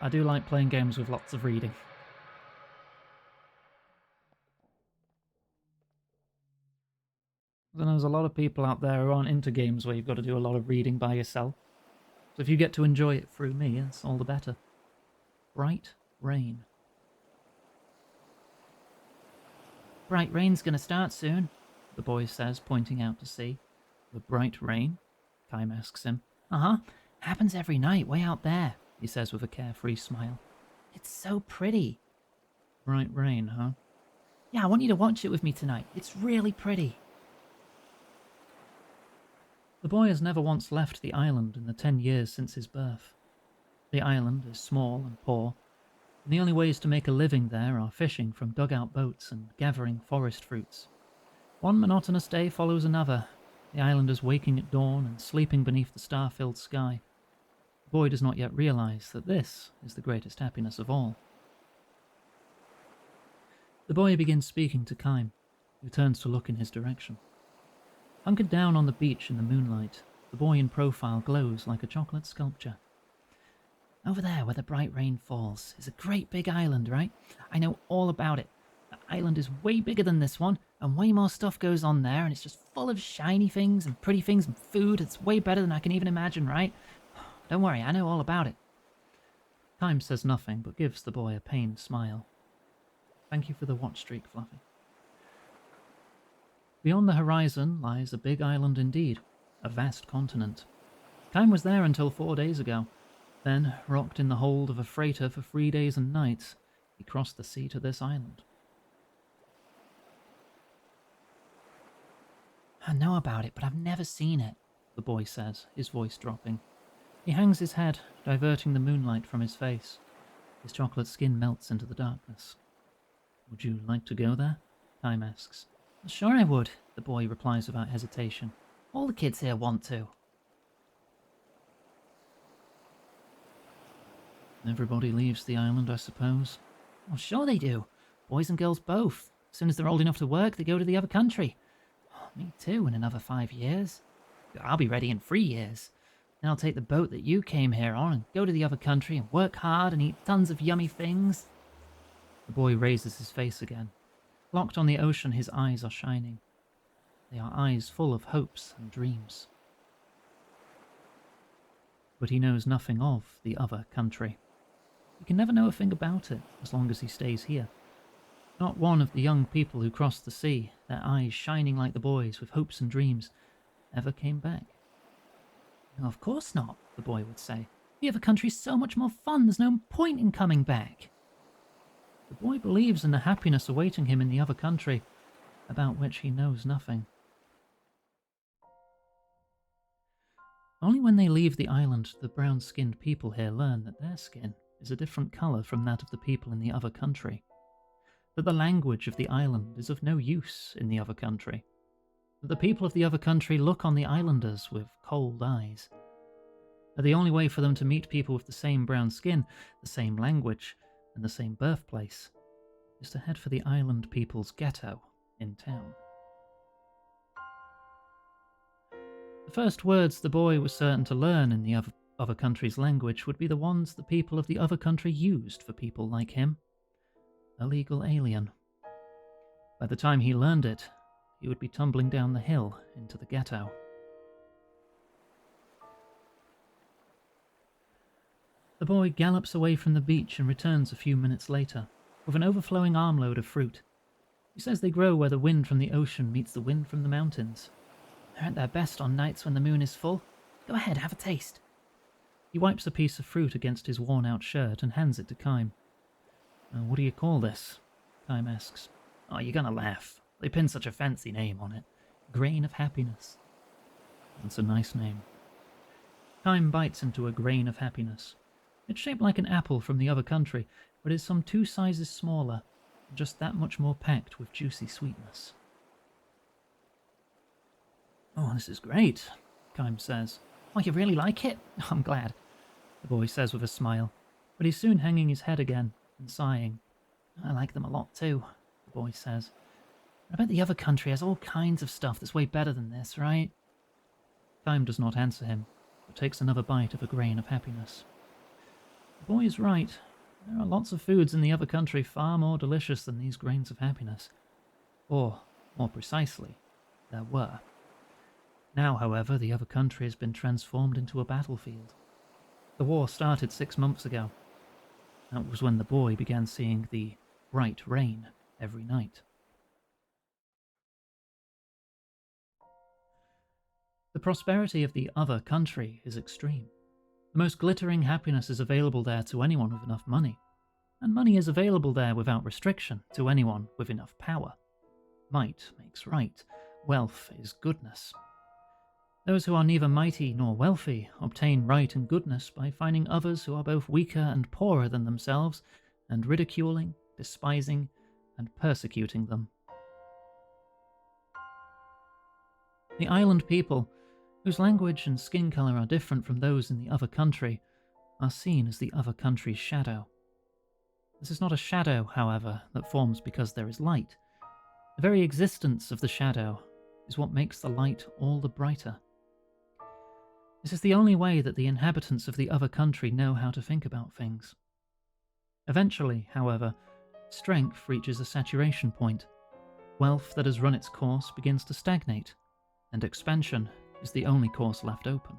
I do like playing games with lots of reading. I know there's a lot of people out there who aren't into games where you've got to do a lot of reading by yourself. So if you get to enjoy it through me, it's all the better. Bright Rain. Bright rain's gonna start soon, The boy says, pointing out to sea. The bright rain? Kaim asks him. Uh-huh. Happens every night, way out there, He says with a carefree smile. It's so pretty. Bright rain, huh? Yeah, I want you to watch it with me tonight. It's really pretty. The boy has never once left the island in the 10 years since his birth. The island is small and poor, and the only ways to make a living there are fishing from dugout boats and gathering forest fruits. One monotonous day follows another, the islanders waking at dawn and sleeping beneath the star-filled sky. The boy does not yet realize that this is the greatest happiness of all. The boy begins speaking to Kaim, who turns to look in his direction. Hunkered down on the beach in the moonlight, the boy in profile glows like a chocolate sculpture. Over there where the bright rain falls is a great big island, right? I know all about it. The island is way bigger than this one, and way more stuff goes on there, and it's just full of shiny things and pretty things and food. It's way better than I can even imagine, right? Don't worry, I know all about it. Time says nothing, but gives the boy a pained smile. Thank you for the watch streak, Fluffy. Beyond the horizon lies a big island indeed, a vast continent. Time was there until 4 days ago. Then, rocked in the hold of a freighter for 3 days and nights, he crossed the sea to this island. I know about it, but I've never seen it, The boy says, his voice dropping. He hangs his head, diverting the moonlight from his face. His chocolate skin melts into the darkness. Would you like to go there? Time asks. Sure I would, the boy replies without hesitation. All the kids here want to. Everybody leaves the island, I suppose. Well, sure they do. Boys and girls both. As soon as they're old enough to work, they go to the other country. Oh, me too, in another 5 years. I'll be ready in 3 years. Then I'll take the boat that you came here on and go to the other country and work hard and eat tons of yummy things. The boy raises his face again. Locked on the ocean, his eyes are shining. They are eyes full of hopes and dreams. But he knows nothing of the other country. He can never know a thing about it as long as he stays here. Not one of the young people who crossed the sea, their eyes shining like the boy's with hopes and dreams, ever came back. No, of course not, the boy would say. The other country's so much more fun, there's no point in coming back. The boy believes in the happiness awaiting him in the other country, about which he knows nothing. Only when they leave the island do the brown-skinned people here learn that their skin is a different colour from that of the people in the other country, that the language of the island is of no use in the other country, that the people of the other country look on the islanders with cold eyes, that the only way for them to meet people with the same brown skin, the same language, and the same birthplace is to head for the island people's ghetto in town. The first words the boy was certain to learn in the other country's language would be the ones the people of the other country used for people like him. Illegal alien. By the time he learned it, he would be tumbling down the hill into the ghetto. The boy gallops away from the beach and returns a few minutes later, with an overflowing armload of fruit. He says they grow where the wind from the ocean meets the wind from the mountains. They're at their best on nights when the moon is full. Go ahead, have a taste. He wipes a piece of fruit against his worn-out shirt and hands it to Kime. What do you call this? Kime asks. Oh, you're gonna laugh. They pinned such a fancy name on it. Grain of Happiness. That's a nice name. Kime bites into a grain of happiness. It's shaped like an apple from the other country, but is some 2 sizes smaller, and just that much more packed with juicy sweetness. Oh, this is great, Kime says. Oh, you really like it? I'm glad, the boy says with a smile, but he's soon hanging his head again and sighing. I like them a lot too, the boy says. I bet the other country has all kinds of stuff that's way better than this, right? Kime does not answer him, but takes another bite of a grain of happiness. The boy is right. There are lots of foods in the other country far more delicious than these grains of happiness. Or, more precisely, there were. Now, however, the other country has been transformed into a battlefield. The war started 6 months ago. That was when the boy began seeing the bright rain every night. The prosperity of the other country is extreme. The most glittering happiness is available there to anyone with enough money, and money is available there without restriction to anyone with enough power. Might makes right. Wealth is goodness. Those who are neither mighty nor wealthy obtain right and goodness by finding others who are both weaker and poorer than themselves, and ridiculing, despising, and persecuting them. The island people, whose language and skin colour are different from those in the other country, are seen as the other country's shadow. This is not a shadow, however, that forms because there is light. The very existence of the shadow is what makes the light all the brighter. This is the only way that the inhabitants of the other country know how to think about things. Eventually, however, strength reaches a saturation point. Wealth that has run its course begins to stagnate, and expansion is the only course left open.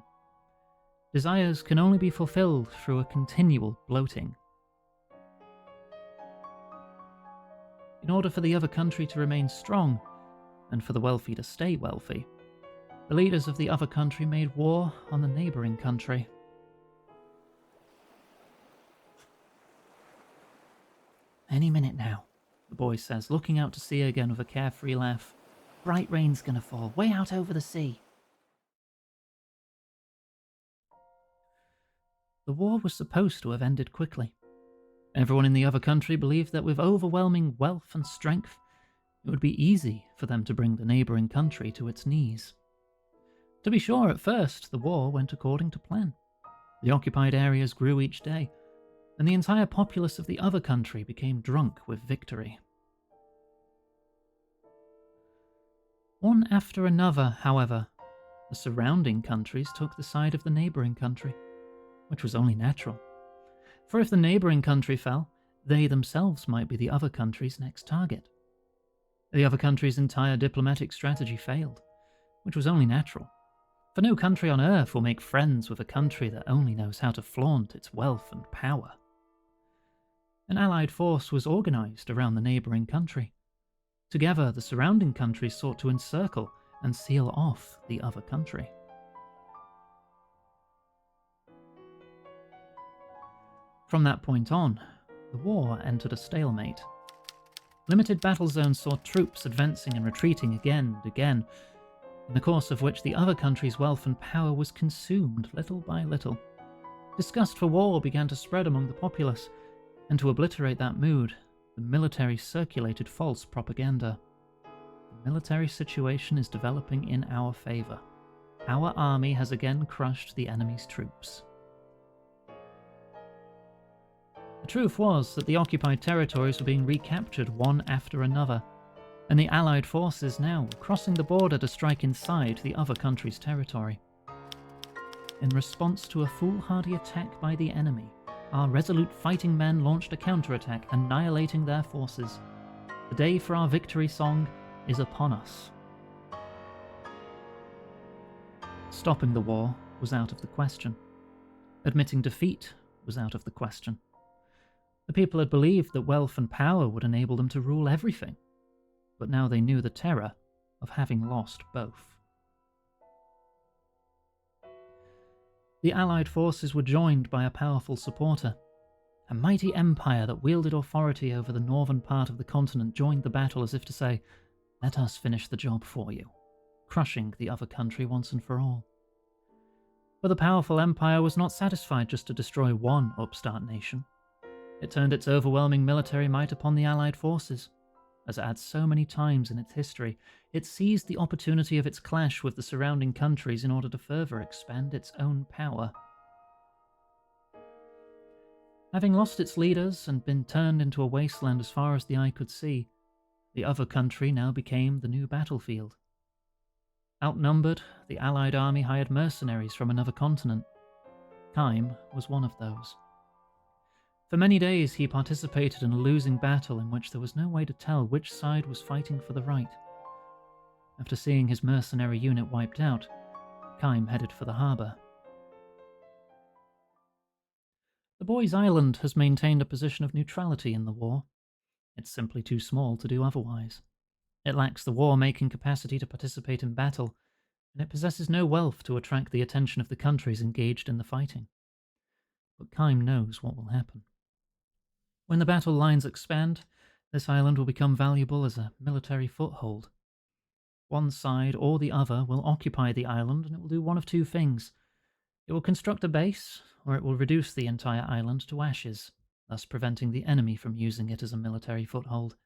Desires can only be fulfilled through a continual bloating. In order for the other country to remain strong, and for the wealthy to stay wealthy, the leaders of the other country made war on the neighbouring country. Any minute now, the boy says, looking out to sea again with a carefree laugh. Bright rain's gonna fall, way out over the sea. The war was supposed to have ended quickly. Everyone in the other country believed that with overwhelming wealth and strength, it would be easy for them to bring the neighbouring country to its knees. To be sure, at first, the war went according to plan. The occupied areas grew each day, and the entire populace of the other country became drunk with victory. One after another, however, the surrounding countries took the side of the neighbouring country, which was only natural. For if the neighbouring country fell, they themselves might be the other country's next target. The other country's entire diplomatic strategy failed, which was only natural. For no country on earth will make friends with a country that only knows how to flaunt its wealth and power. An allied force was organised around the neighbouring country. Together, the surrounding countries sought to encircle and seal off the other country. From that point on, the war entered a stalemate. Limited battle zones saw troops advancing and retreating again and again, in the course of which the other country's wealth and power was consumed little by little. Disgust for war began to spread among the populace, and to obliterate that mood, the military circulated false propaganda. The military situation is developing in our favour. Our army has again crushed the enemy's troops. The truth was that the occupied territories were being recaptured one after another, and the Allied forces now were crossing the border to strike inside the other country's territory. In response to a foolhardy attack by the enemy, our resolute fighting men launched a counterattack, annihilating their forces. The day for our victory song is upon us. Stopping the war was out of the question. Admitting defeat was out of the question. The people had believed that wealth and power would enable them to rule everything, but now they knew the terror of having lost both. The Allied forces were joined by a powerful supporter. A mighty empire that wielded authority over the northern part of the continent joined the battle as if to say, "Let us finish the job for you," crushing the other country once and for all. But the powerful empire was not satisfied just to destroy one upstart nation. It turned its overwhelming military might upon the Allied forces. As it had so many times in its history, it seized the opportunity of its clash with the surrounding countries in order to further expand its own power. Having lost its leaders and been turned into a wasteland as far as the eye could see, the other country now became the new battlefield. Outnumbered, the Allied army hired mercenaries from another continent. Kime was one of those. For many days he participated in a losing battle in which there was no way to tell which side was fighting for the right. After seeing his mercenary unit wiped out, Kime headed for the harbour. The boy's island has maintained a position of neutrality in the war. It's simply too small to do otherwise. It lacks the war-making capacity to participate in battle, and it possesses no wealth to attract the attention of the countries engaged in the fighting. But Kime knows what will happen. When the battle lines expand, this island will become valuable as a military foothold. One side or the other will occupy the island, and it will do one of two things. It will construct a base, or it will reduce the entire island to ashes, thus preventing the enemy from using it as a military foothold.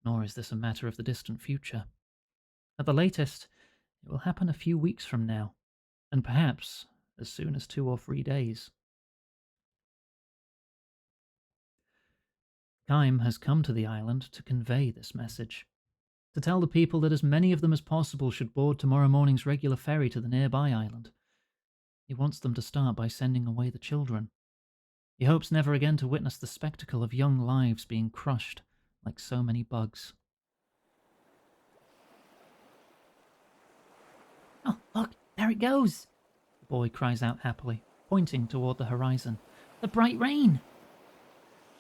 Nor is this a matter of the distant future. At the latest, it will happen a few weeks from now, and perhaps as soon as 2 or 3 days. Kime has come to the island to convey this message, to tell the people that as many of them as possible should board tomorrow morning's regular ferry to the nearby island, He wants them to start by sending away the children. He hopes never again to witness the spectacle of young lives being crushed like so many bugs. Oh, look, there it goes. The boy cries out happily, pointing toward the horizon. The bright rain.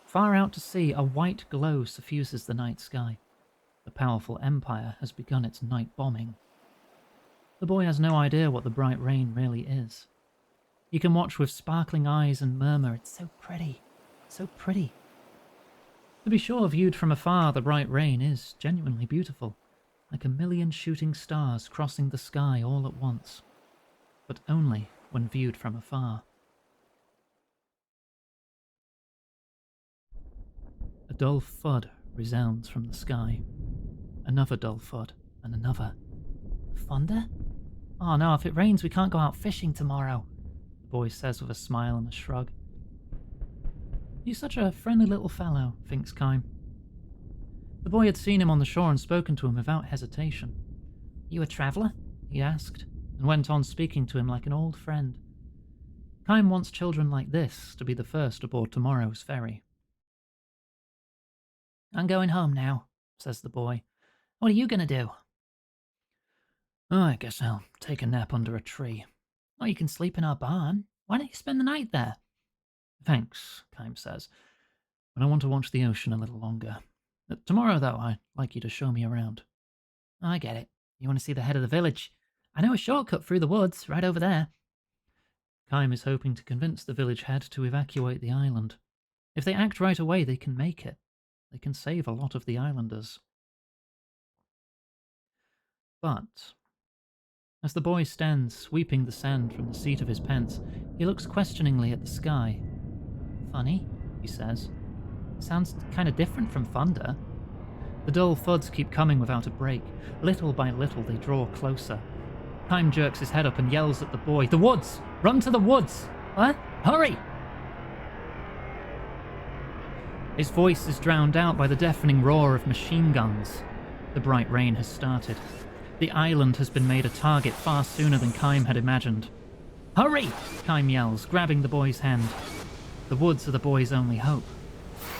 Far out to sea, a white glow suffuses the night sky. The powerful empire has begun its night bombing. The boy has no idea what the bright rain really is. He can watch with sparkling eyes and murmur, "It's so pretty, so pretty." To be sure, viewed from afar, the bright rain is genuinely beautiful, like a million shooting stars crossing the sky all at once, but only when viewed from afar. A dull thud resounds from the sky. Another dull thud, and another. Thunder? Oh no, if it rains we can't go out fishing tomorrow, the boy says with a smile and a shrug. He's such a friendly little fellow, thinks Kime. The boy had seen him on the shore and spoken to him without hesitation. You a traveller? He asked, and went on speaking to him like an old friend. Kime wants children like this to be the first aboard tomorrow's ferry. I'm going home now, says the boy. What are you going to do? Oh, I guess I'll take a nap under a tree. Oh, you can sleep in our barn. Why don't you spend the night there? Thanks, Kime says, but I want to watch the ocean a little longer. Tomorrow, though, I'd like you to show me around. I get it. You want to see the head of the village? I know a shortcut through the woods, right over there. Kime is hoping to convince the village head to evacuate the island. If they act right away, they can make it. They can save a lot of the islanders. But as the boy stands sweeping the sand from the seat of his pants, he looks questioningly at the sky. Funny, he says. Sounds kind of different from thunder. The dull thuds keep coming without a break. Little by little they draw closer. Kime jerks his head up and yells at the boy, "The woods! Run to the woods!" What? Hurry! His voice is drowned out by the deafening roar of machine guns. The bright rain has started. The island has been made a target far sooner than Kime had imagined. Hurry! Kime yells, grabbing the boy's hand. The woods are the boy's only hope.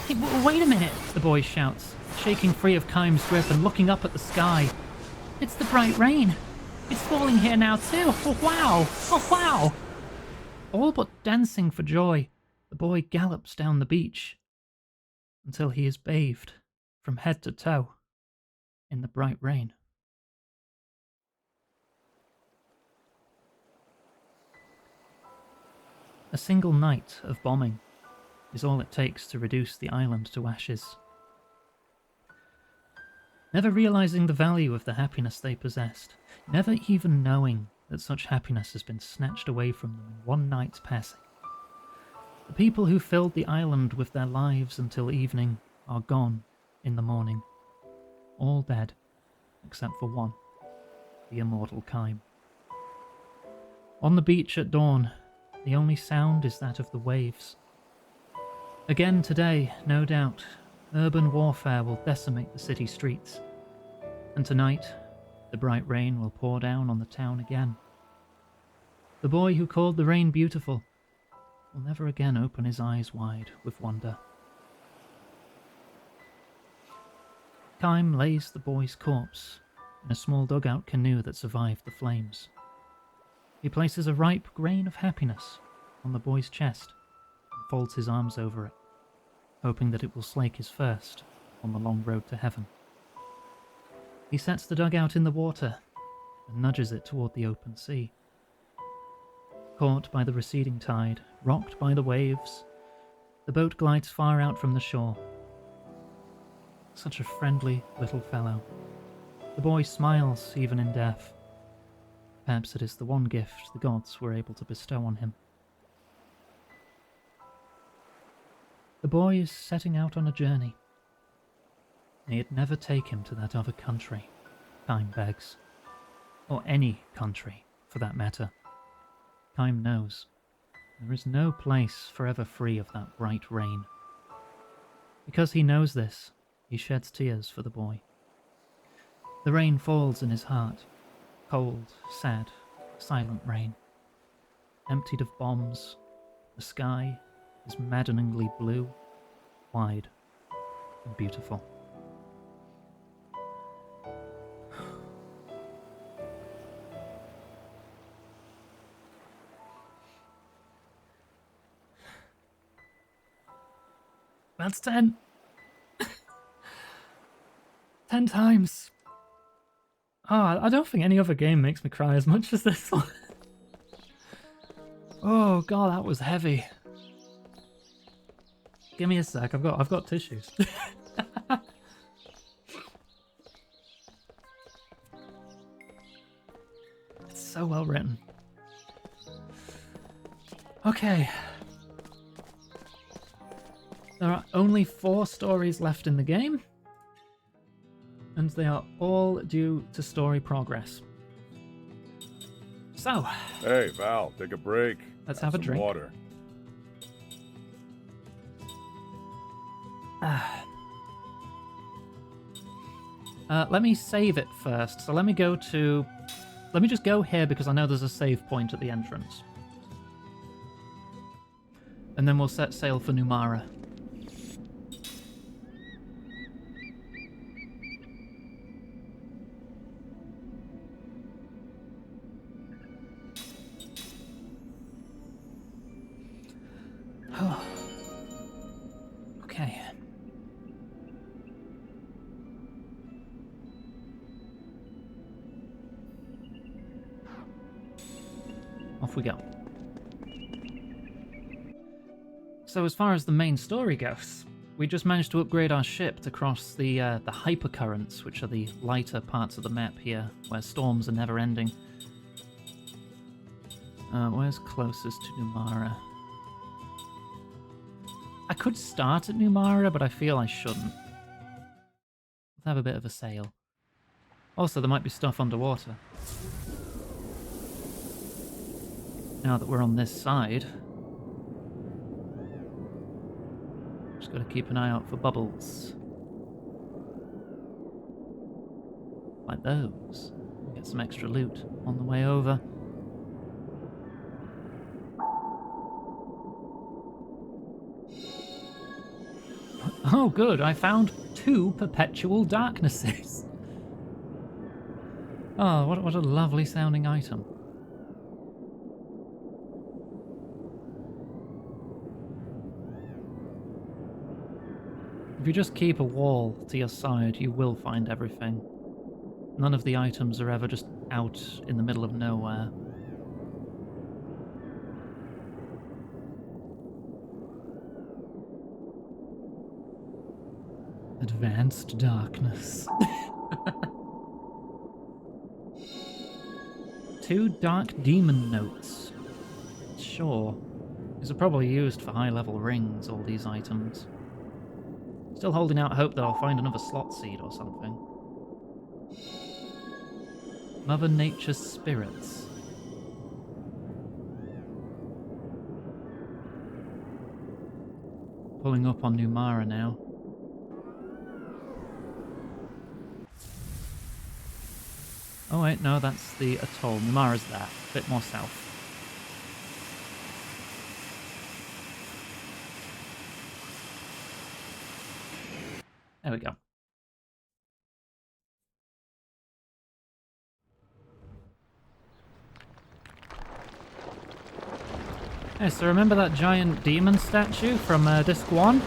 Hey, wait a minute, the boy shouts, shaking free of Kime's grip and looking up at the sky. It's the bright rain. It's falling here now too. Oh wow! Oh wow! All but dancing for joy, the boy gallops down the beach until he is bathed from head to toe in the bright rain. A single night of bombing is all it takes to reduce the island to ashes. Never realizing the value of the happiness they possessed, never even knowing that such happiness has been snatched away from them in one night's passing. The people who filled the island with their lives until evening are gone in the morning. All dead, except for one, the immortal Kime. On the beach at dawn, the only sound is that of the waves. Again today, no doubt, urban warfare will decimate the city streets. And tonight, the bright rain will pour down on the town again. The boy who called the rain beautiful will never again open his eyes wide with wonder. Kime lays the boy's corpse in a small dugout canoe that survived the flames. He places a ripe grain of happiness on the boy's chest and folds his arms over it, hoping that it will slake his thirst on the long road to heaven. He sets the dugout in the water and nudges it toward the open sea. Caught by the receding tide, rocked by the waves, the boat glides far out from the shore. Such a friendly little fellow. The boy smiles even in death. Perhaps it is the one gift the gods were able to bestow on him. The boy is setting out on a journey. May it never take him to that other country, Kime begs. Or any country, for that matter. Kime knows. There is no place forever free of that bright rain. Because he knows this, he sheds tears for the boy. The rain falls in his heart. Cold, sad, silent rain. emptied of bombs. The sky is maddeningly blue, wide, and beautiful. That's 10. 10 times. Oh, I don't think any other game makes me cry as much as this one. Oh god, that was heavy. Give me a sec. I've got tissues. It's so well written. Okay. There are only 4 stories left in the game, and they are all due to story progress. So, Hey, Val, take a break. Let's have a some drink. Water. Let me save it first. So let me just go here because I know there's a save point at the entrance. And then we'll set sail for Numara. Okay. Off we go. So as far as the main story goes, we just managed to upgrade our ship to cross the hypercurrents, which are the lighter parts of the map here, where storms are never ending. Where's closest to Numara? I could start at Numara, but I feel I shouldn't. Let's have a bit of a sail. Also, there might be stuff underwater. Now that we're on this side, just gotta keep an eye out for bubbles. Like those. Get some extra loot on the way over. Oh good, I found 2 perpetual darknesses. Oh, what a lovely sounding item. If you just keep a wall to your side, you will find everything. None of the items are ever just out in the middle of nowhere. Advanced darkness. 2 dark demon notes. Sure. These are probably used for high-level rings, all these items. Still holding out hope that I'll find another slot seed or something. Mother Nature's spirits. Pulling up on Numara now. Oh wait, no, that's the atoll. Numara's that. A bit more south. There we go. Hey, so remember that giant demon statue from Disc 1?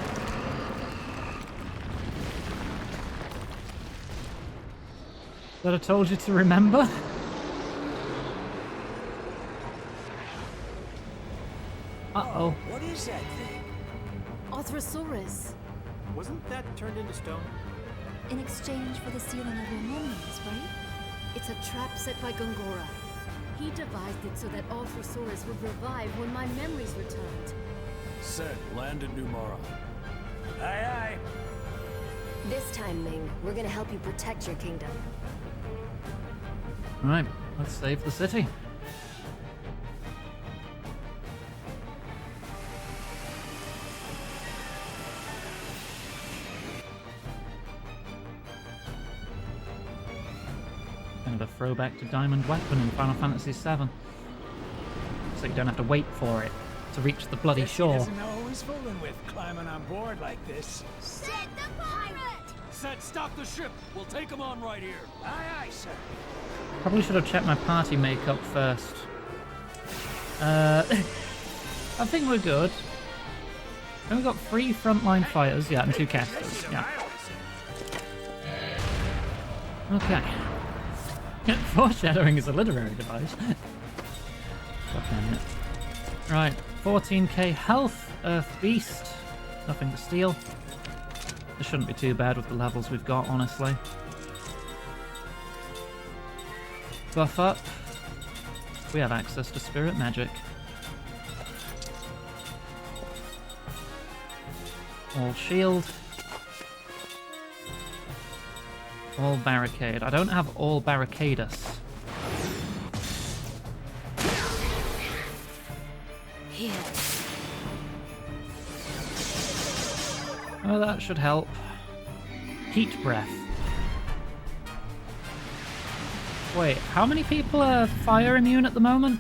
That I told you to remember? Uh-oh. What is that thing? Arthrosaurus. Wasn't that turned into stone? In exchange for the sealing of your memories, right? It's a trap set by Gongora. He devised it so that Arthrosaurus would revive when my memories returned. Said land at Numara. Aye, aye. This time, Ming, we're gonna help you protect your kingdom. Right, let's save the city. Kind of a throwback to Diamond Weapon in Final Fantasy VII. so you don't have to wait for it to reach the bloody Guess he shore. doesn't know who he's fooling with climbing on board like this. Set the pirate! Set, stop the ship. We'll take him on right here. Aye, aye, sir. Probably should have checked my party makeup first. I think we're good. And we've got 3 frontline fighters, yeah, and 2 casters, yeah. Okay. Foreshadowing is a literary device. Right, 14k health, Earth Beast. Nothing to steal. This shouldn't be too bad with the levels we've got, honestly. Buff up. We have access to spirit magic. All shield. All barricade. I don't have all barricadus. Here. Oh, that should help. Heat breath. Wait, how many people are fire immune at the moment?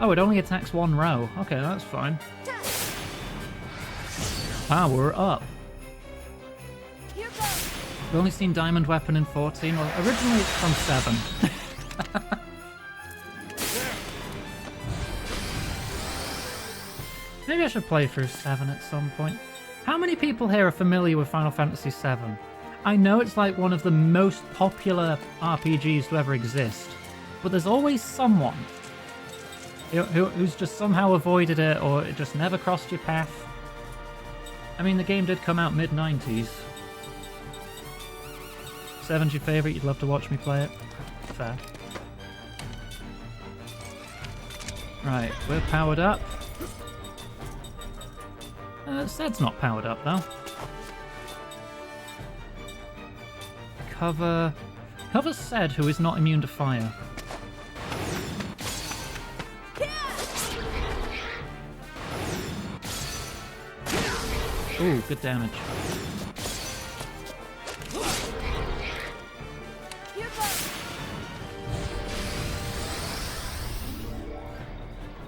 Oh, it only attacks 1 row. Okay, that's fine. Power up. We've only seen Diamond Weapon in 14. Well, originally it's from 7. Maybe I should play through 7 at some point. How many people here are familiar with Final Fantasy 7? I know it's like one of the most popular RPGs to ever exist, but there's always someone who's just somehow avoided it, or it just never crossed your path. I mean, the game did come out mid-90s. 7's your favourite, you'd love to watch me play it? Fair. Right, we're powered up. Sed's not powered up, though. Cover Sed, who is not immune to fire. Ooh, good damage.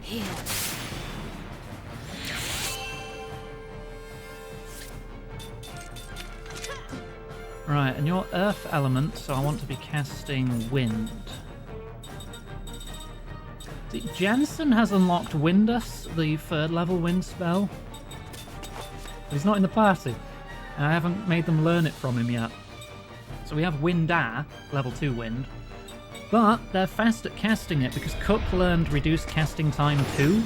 Here. Right, and you're Earth element, so I want to be casting Wind. See, Jansen has unlocked Windus, the 3rd level Wind spell. But he's not in the party, and I haven't made them learn it from him yet. So we have Windar, level 2 Wind, but they're fast at casting it because Cook learned reduced casting time too,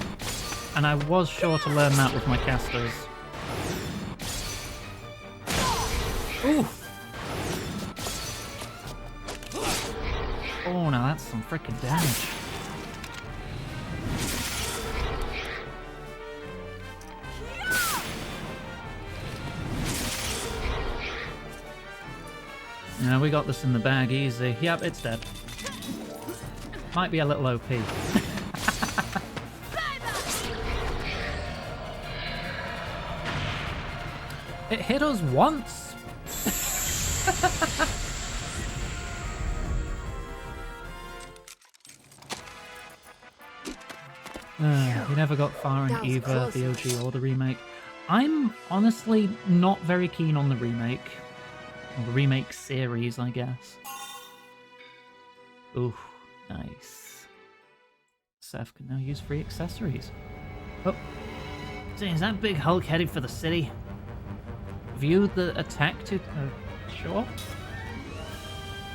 and I was sure to learn that with my casters. Ooh! Oh, now that's some freaking damage. Yeah, we got this in the bag easy. Yep, it's dead. Might be a little OP. It hit us once? We never got far in either the OG or the remake. I'm honestly not very keen on the remake. Or the remake series, I guess. Ooh, nice. Seth can now use free accessories. Oh. So is that big Hulk headed for the city? View the attack to... sure.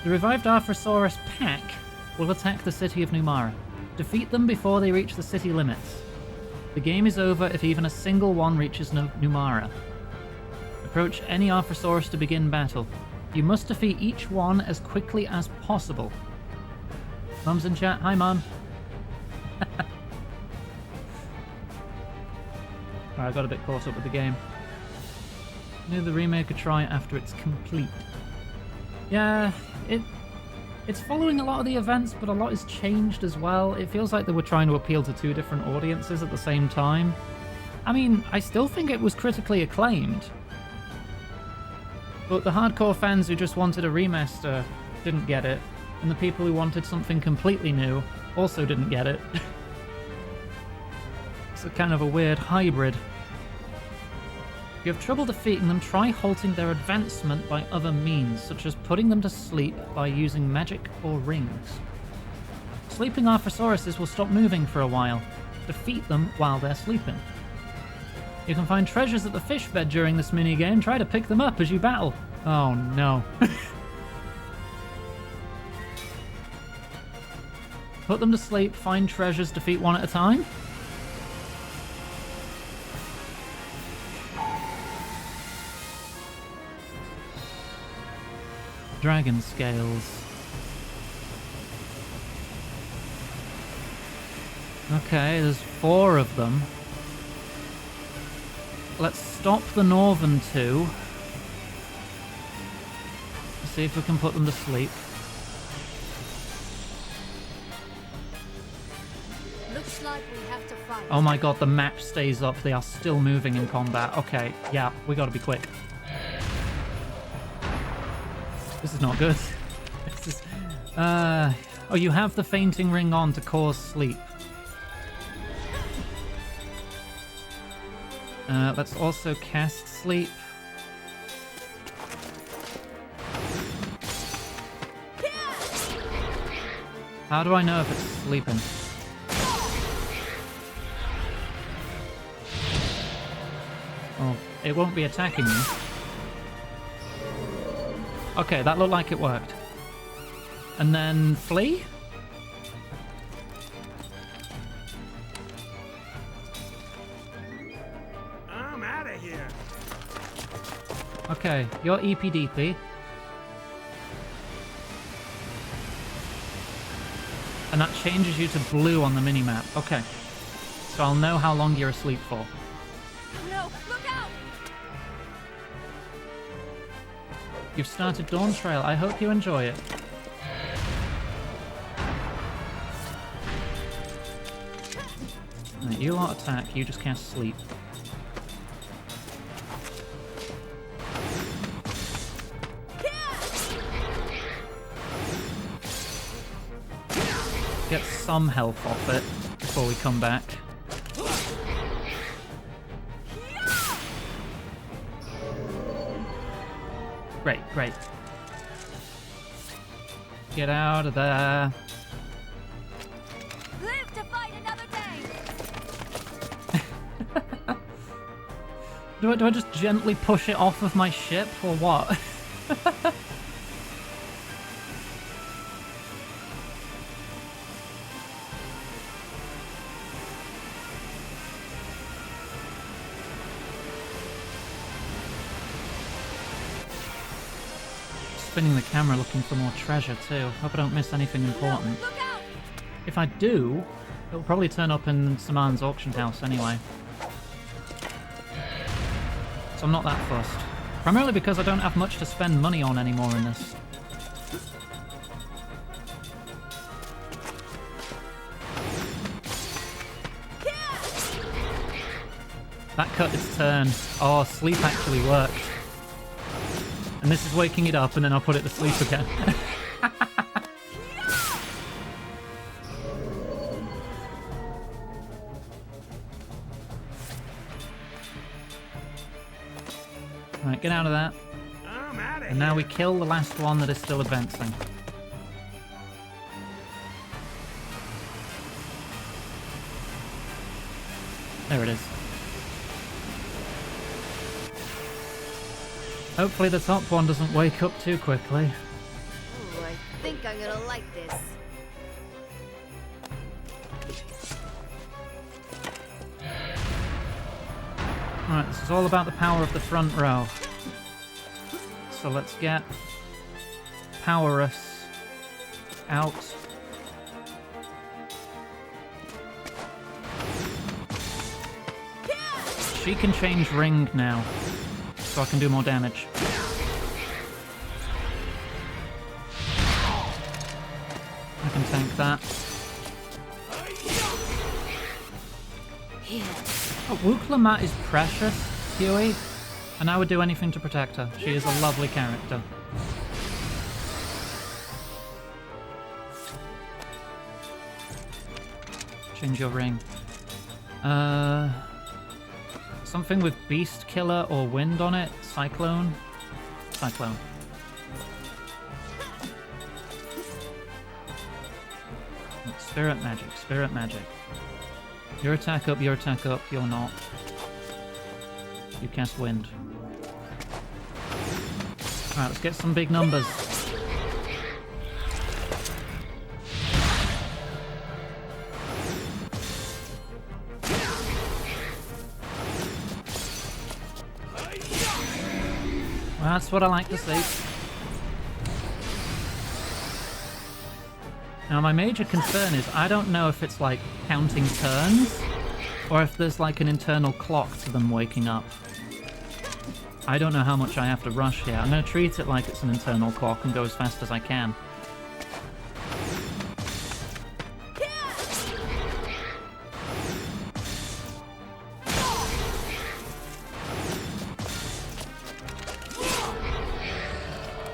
The revived Arthrosaurus pack will attack the city of Numara. Defeat them before they reach the city limits. The game is over if even a single one reaches Numara. Approach any Arthrosaurus to begin battle. You must defeat each one as quickly as possible. Mum's in chat. Hi, Mum. I got a bit caught up with the game. Give the remake a try after it's complete. Yeah, it's following a lot of the events, but a lot has changed as well. It feels like they were trying to appeal to 2 different audiences at the same time. I mean, I still think it was critically acclaimed. But the hardcore fans who just wanted a remaster didn't get it. and the people who wanted something completely new also didn't get it. It's a kind of a weird hybrid. If you have trouble defeating them, try halting their advancement by other means, such as putting them to sleep by using magic or rings. Sleeping Arthosauruses will stop moving for a while. Defeat them while they're sleeping. You can find treasures at the fish bed during this minigame. Try to pick them up as you battle. Oh no. Put them to sleep, find treasures, defeat one at a time? Dragon scales. Okay, there's 4 of them. Let's stop the northern 2. See if we can put them to sleep. Looks like we have to fight. Oh my god, the map stays up. They are still moving in combat. Okay, yeah, we gotta be quick. This is not good. This is... Oh, you have the fainting ring on to cause sleep. Let's also cast sleep. How do I know if it's sleeping? Oh, it won't be attacking me. Okay, that looked like it worked. And then flee? I'm out of here. Okay, you're EPDP. And that changes you to blue on the minimap. Okay. So I'll know how long you're asleep for. No, look out! You've started Dawn Trail. I hope you enjoy it. Right, you won't attack, you just cast sleep. Get some health off it before we come back. Great, great. Get out of there. Live to fight another day! Do I just gently push it off of my ship, or what? Spinning the camera looking for more treasure too. Hope I don't miss anything important. Look out! If I do, it'll probably turn up in Saman's auction house anyway. So I'm not that fussed. Primarily because I don't have much to spend money on anymore in this. That cut its turn. Oh, sleep actually worked. And this is waking it up, and then I'll put it to sleep again. Right, get out of that. I'm out of And now we kill the last one that is still advancing. There it is. Hopefully the top one doesn't wake up too quickly. Ooh, I think I'm gonna like this. Alright, this is all about the power of the front row. So let's get Powerus out. She can change ring now, so I can do more damage. I can tank that. Oh, Wukla is precious, Huey, and I would do anything to protect her. She is a lovely character. Change your ring. Something with Beast Killer or Wind on it. Cyclone. Cyclone. Spirit magic. Spirit magic. Your attack up. Your attack up. You're not. You cast Wind. Alright, let's get some big numbers. That's what I like to see. Now my major concern is I don't know if it's like counting turns or if there's like an internal clock to them waking up. I don't know how much I have to rush here. I'm going to treat it like it's an internal clock and go as fast as I can.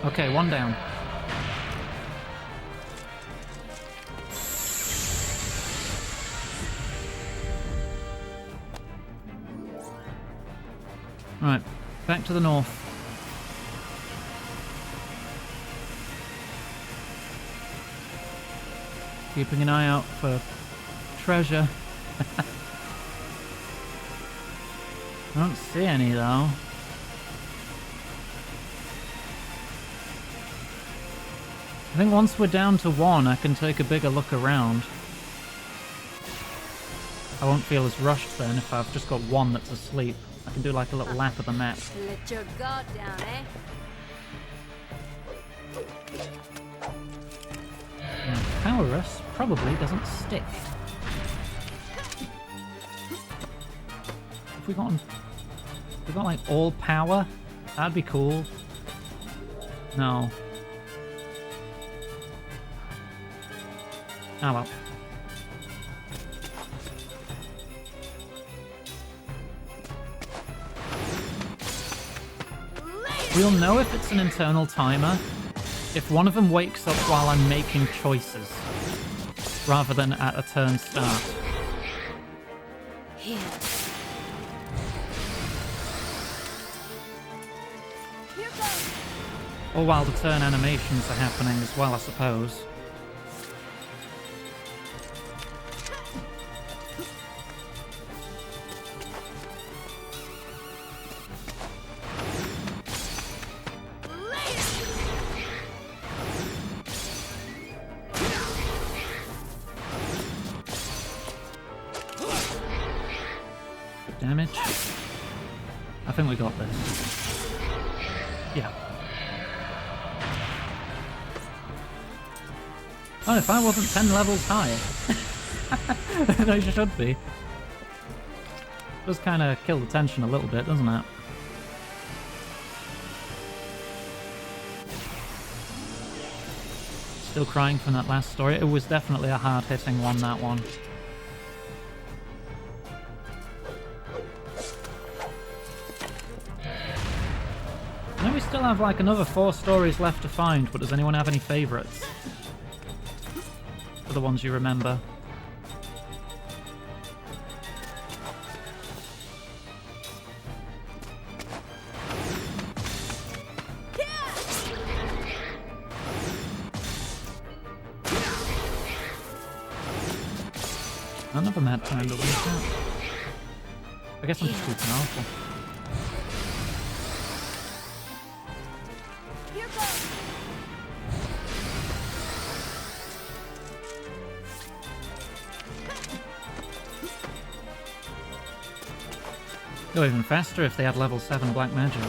Okay, one down. Right, back to the north. Keeping an eye out for treasure. I don't see any though. I think once we're down to one, I can take a bigger look around. I won't feel as rushed then if I've just got one that's asleep. I can do like a little lap of the map. Let your guard down, eh? Yeah, Powerus probably doesn't stick. If we got like all power, that'd be cool. No. Oh well. We'll know if it's an internal timer if one of them wakes up while I'm making choices, rather than at a turn start. Here. Here goes. Or while the turn animations are happening as well, I suppose. Damage. I think we got this. Yeah. Oh, if I wasn't 10 levels higher. Then I should be. Does kind of kill the tension a little bit, doesn't it? Still crying from that last story. It was definitely a hard-hitting one, that one. I know we still have like another 4 stories left to find, but does anyone have any favourites? For the ones you remember. None of them had time to wake up. I guess I'm just too powerful. Here goes. Go even faster if they had level 7 black magic.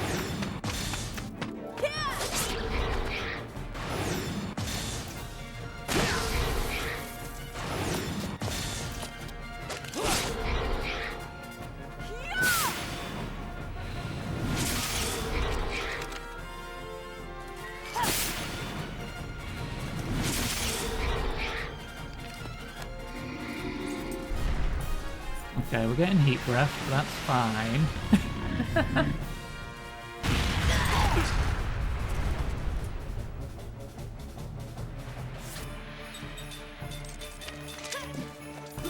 Okay, we're getting heat breath, but that's fine.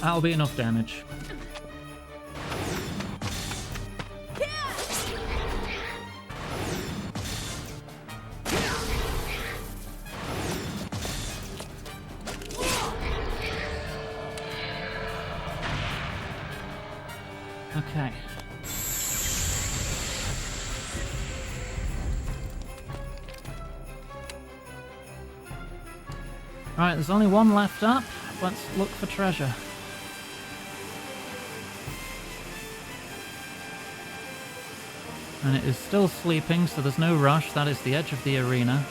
That'll be enough damage. Okay. Alright, there's only one left up. Let's look for treasure. And it is still sleeping, so there's no rush. That is the edge of the arena.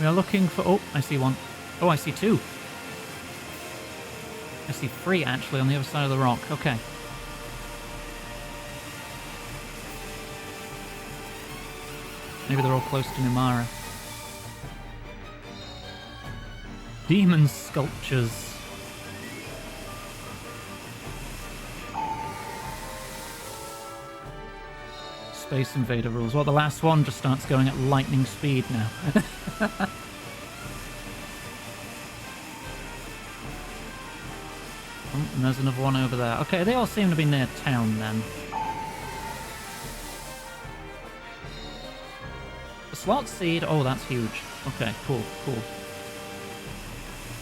We are looking for... Oh, I see one. Oh, I see two. I see three, actually, on the other side of the rock. Okay. Maybe they're all close to Numara. Demon sculptures. Space Invader rules. Well, the last one just starts going at lightning speed now. Oh, and there's another one over there. Okay, they all seem to be near town then. The slot seed. Oh, that's huge. Okay, cool, cool.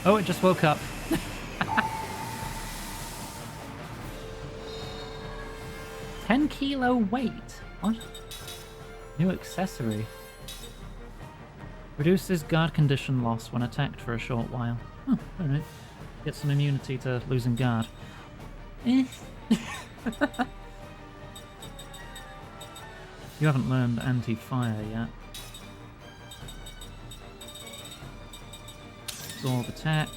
Oh, it just woke up. $10-kilo weight. What? New accessory. Reduces guard condition loss when attacked for a short while. Oh, alright. Get some immunity to losing guard. You haven't learned anti-fire yet. Absorb attack.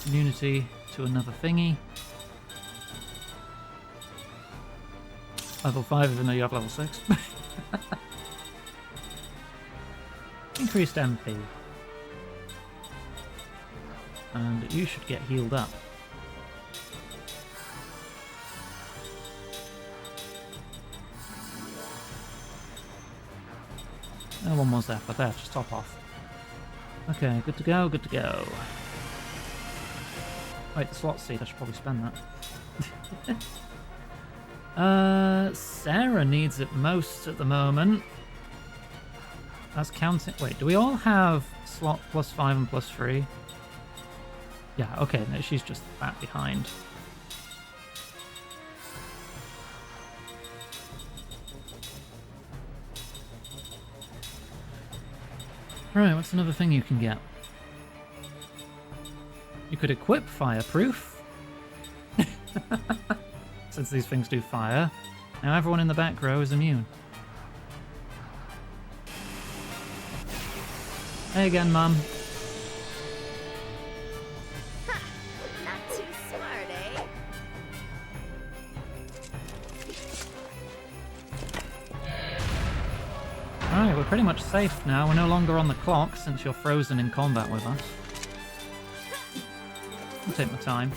Immunity to another thingy. Level 5 even though you have level 6. Increased MP. And you should get healed up. No one was there, but there, just top off. Okay, good to go, good to go. Wait, the slot seed, I should probably spend that. Sarah needs it most at the moment. That's counting. Wait, do we all have slot +5 and +3? Yeah, okay, no, she's just that behind. Right, what's another thing you can get? You could equip Fireproof. Since these things do fire. Now everyone in the back row is immune. Hey again, Mum. Not too smart, eh? Alright, we're pretty much safe now. We're no longer on the clock since you're frozen in combat with us. I'll take my time.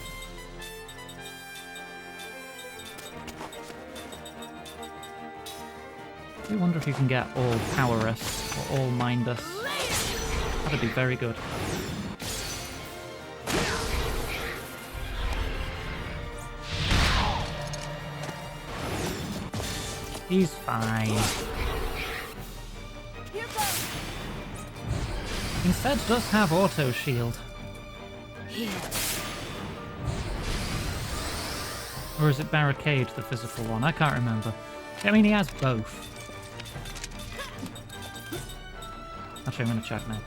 I do wonder if you can get all power us or all mind us. That'd be very good. He's fine. Instead does have auto shield. Or is it barricade, the physical one? I can't remember. I mean, he has both. Actually, I'm going to check now.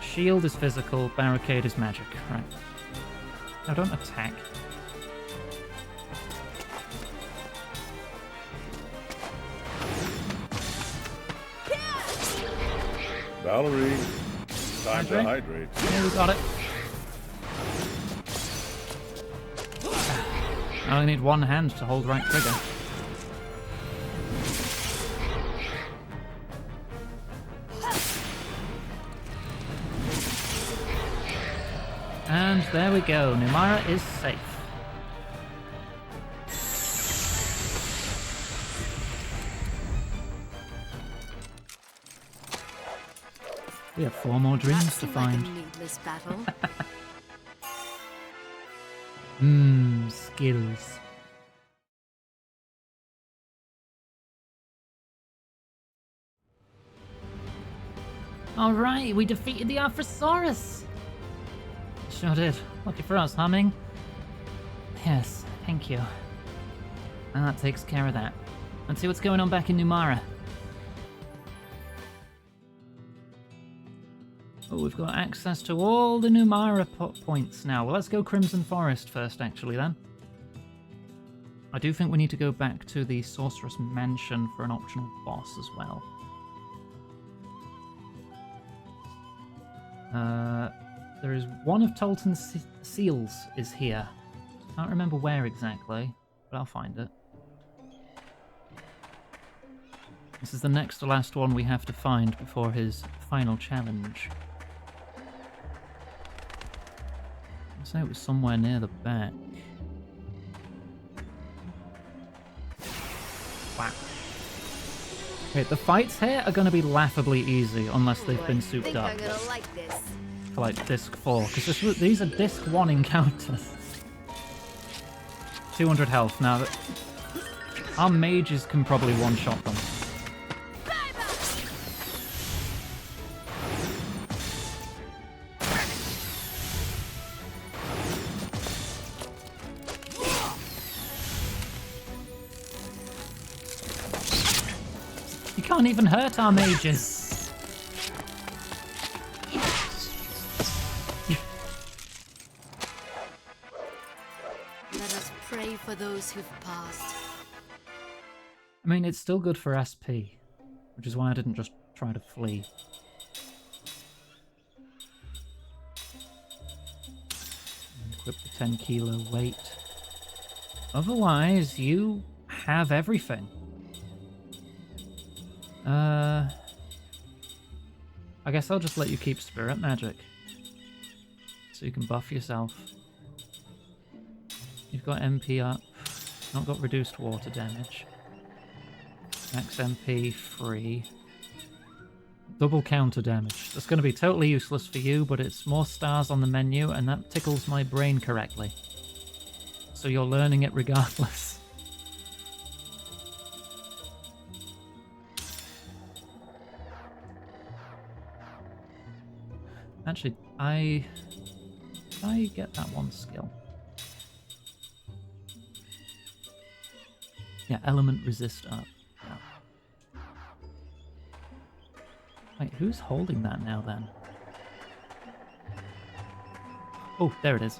Shield is physical, barricade is magic. Right. Now don't attack. Valerie, time to hydrate. Yeah, we got it. I only need one hand to hold right trigger. And there we go, Numara is safe. We have 4 more dreams That to seemed like a find. needless battle. Skills. Alright, we defeated the Arthrosaurus! Sure did. Lucky for us, humming. Yes, thank you. And that takes care of that. Let's see what's going on back in Numara. Oh, we've got access to all the Numara points now. Well, let's go Crimson Forest first, actually, then. I do think we need to go back to the Sorceress Mansion for an optional boss as well. There is one of Tolton's seals is here. Can't remember where exactly, but I'll find it. This is the next to last one we have to find before his final challenge. I'd say it was somewhere near the back. Wow. Wait, the fights here are going to be laughably easy unless they've been souped up. I'm gonna like this. For like disc 4, because these are disc 1 encounters. 200 health now. That our mages can probably one-shot them. You can't even hurt our mages. Let us pray for those who've passed. I mean, it's still good for SP, which is why I didn't just try to flee. Equip the 10 kilo weight. Otherwise, you have everything. I guess I'll just let you keep spirit magic. So you can buff yourself. You've got MP up. Not got reduced water damage. Max MP free. Double counter damage. That's going to be totally useless for you, but it's more stars on the menu, and that tickles my brain correctly. So you're learning it regardless. Actually, did I get that one skill? Yeah, element resist up. Yeah. Wait, who's holding that now then? Oh, there it is.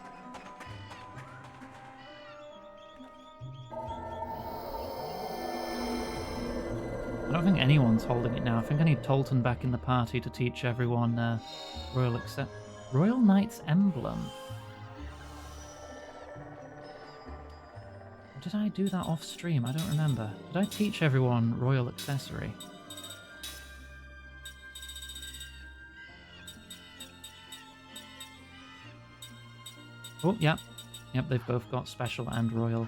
I don't think anyone's holding it now. I think I need Tolton back in the party to teach everyone Royal Knight's Emblem. Or did I do that off stream? I don't remember. Did I teach everyone Royal Accessory? Oh, yep. Yep, they've both got special and royal.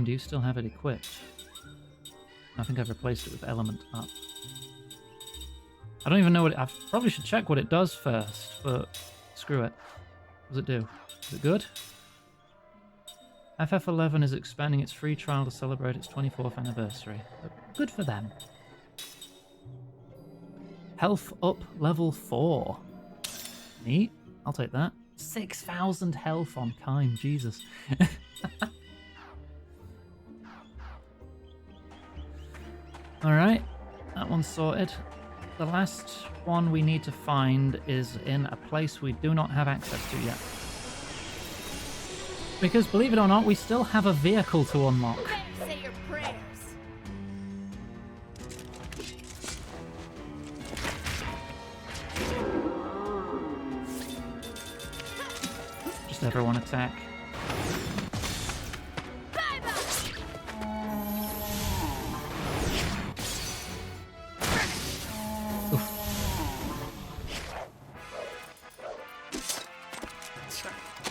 Do you still have it equipped? I think I've replaced it with element up. I don't even know what I probably should check what it does first, but screw it. What does it do? Is it good? FF11 is expanding its free trial to celebrate its 24th anniversary. Good for them. Health up level 4. Neat. I'll take that. 6,000 health on Kime. Jesus. Alright, that one's sorted. The last one we need to find is in a place we do not have access to yet. Because, believe it or not, we still have a vehicle to unlock. Say your prayers. Just everyone attack.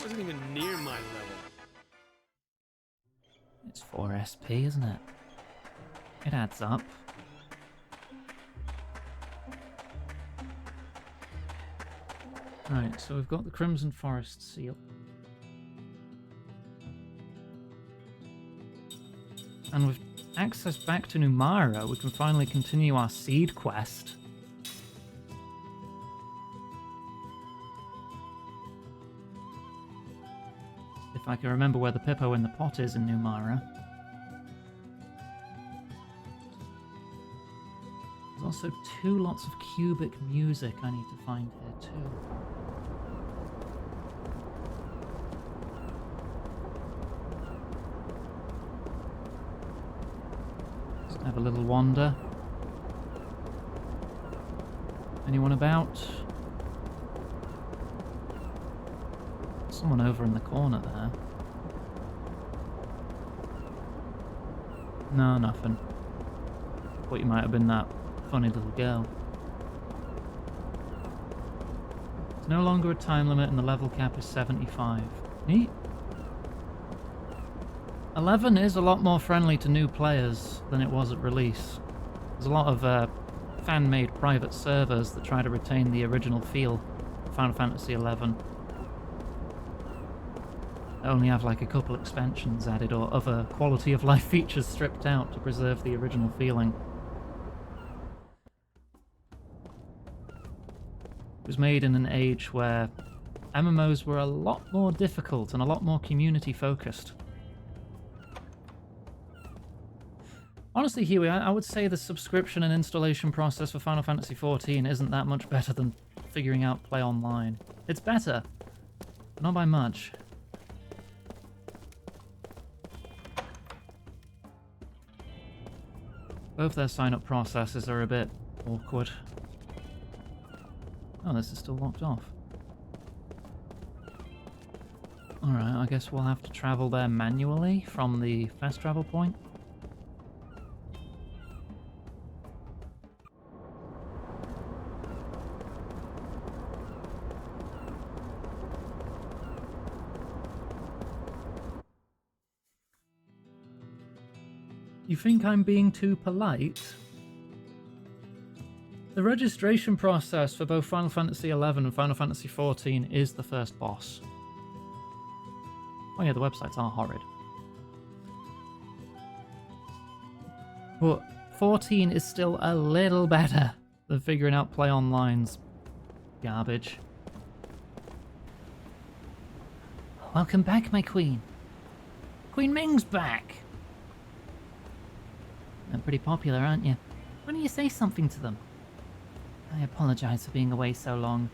Wasn't even near my level. It's 4 SP, isn't it? It adds up. Right, so we've got the Crimson Forest seal. And with access back to Numara, we can finally continue our seed quest. If I can remember where the Pippo in the pot is in Numara. There's also 2 lots of cubic music I need to find here too. Just have a little wander. Anyone about? Someone over in the corner there. No, nothing. Thought you might have been that funny little girl. There's no longer a time limit and the level cap is 75. Neat. 11 is a lot more friendly to new players than it was at release. There's a lot of fan-made private servers that try to retain the original feel of Final Fantasy 11. They only have like a couple expansions added or other quality of life features stripped out to preserve the original feeling. It was made in an age where MMOs were a lot more difficult and a lot more community focused. Honestly, Huey, I would say the subscription and installation process for Final Fantasy XIV isn't that much better than figuring out play online. It's better, but not by much. Both their sign-up processes are a bit awkward. Oh, this is still locked off. Alright, I guess we'll have to travel there manually from the fast travel point. You think I'm being too polite? The registration process for both Final Fantasy XI and Final Fantasy XIV is the first boss. Oh yeah, the websites are horrid. But 14 is still a little better than figuring out play online's garbage. Welcome back, my queen. Queen Ming's back. You're pretty popular, aren't you? Why don't you say something to them? I apologize for being away so long.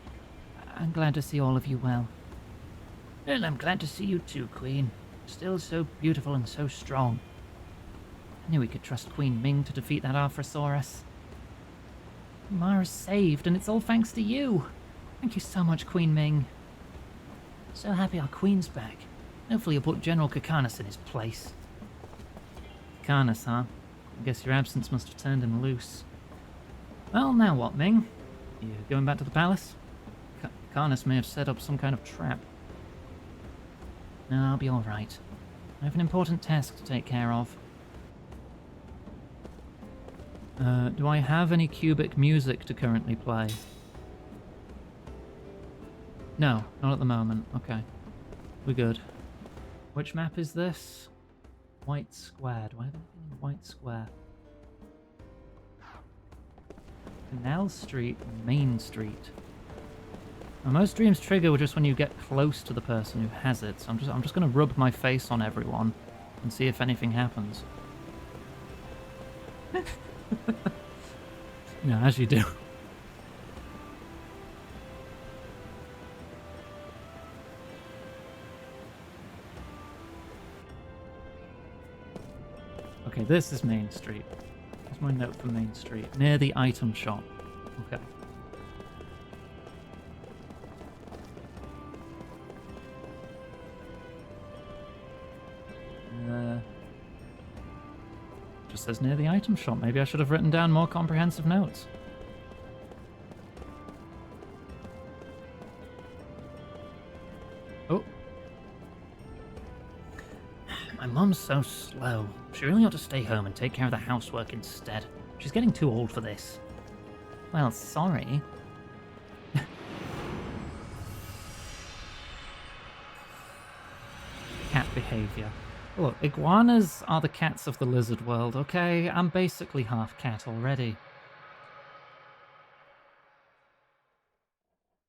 I'm glad to see all of you well. Well, I'm glad to see you too, Queen. Still so beautiful and so strong. I knew we could trust Queen Ming to defeat that Arthrosaurus. Mara's saved, and it's all thanks to you. Thank you so much, Queen Ming. So happy our Queen's back. Hopefully you'll put General Kakarnas in his place. Kakarnas, huh? I guess your absence must have turned him loose. Well, now what, Ming? You going back to the palace? Kakarnas may have set up some kind of trap. No, I'll be alright. I have an important task to take care of. Do I have any cubic music to currently play? No, not at the moment. Okay. We're good. Which map is this? White Square. Do I have anything in White Square? Canal Street, Main Street. Now, most dreams trigger just when you get close to the person who has it. So I'm just going to rub my face on everyone and see if anything happens. You know, as you do. Okay, this is Main Street. Here's my note for Main Street. Near the item shop. Okay. Just says near the item shop. Maybe I should have written down more comprehensive notes. Oh. My mum's so slow. She really ought to stay home and take care of the housework instead. She's getting too old for this. Well, sorry. behavior. Look, iguanas are the cats of the lizard world, okay? I'm basically half cat already.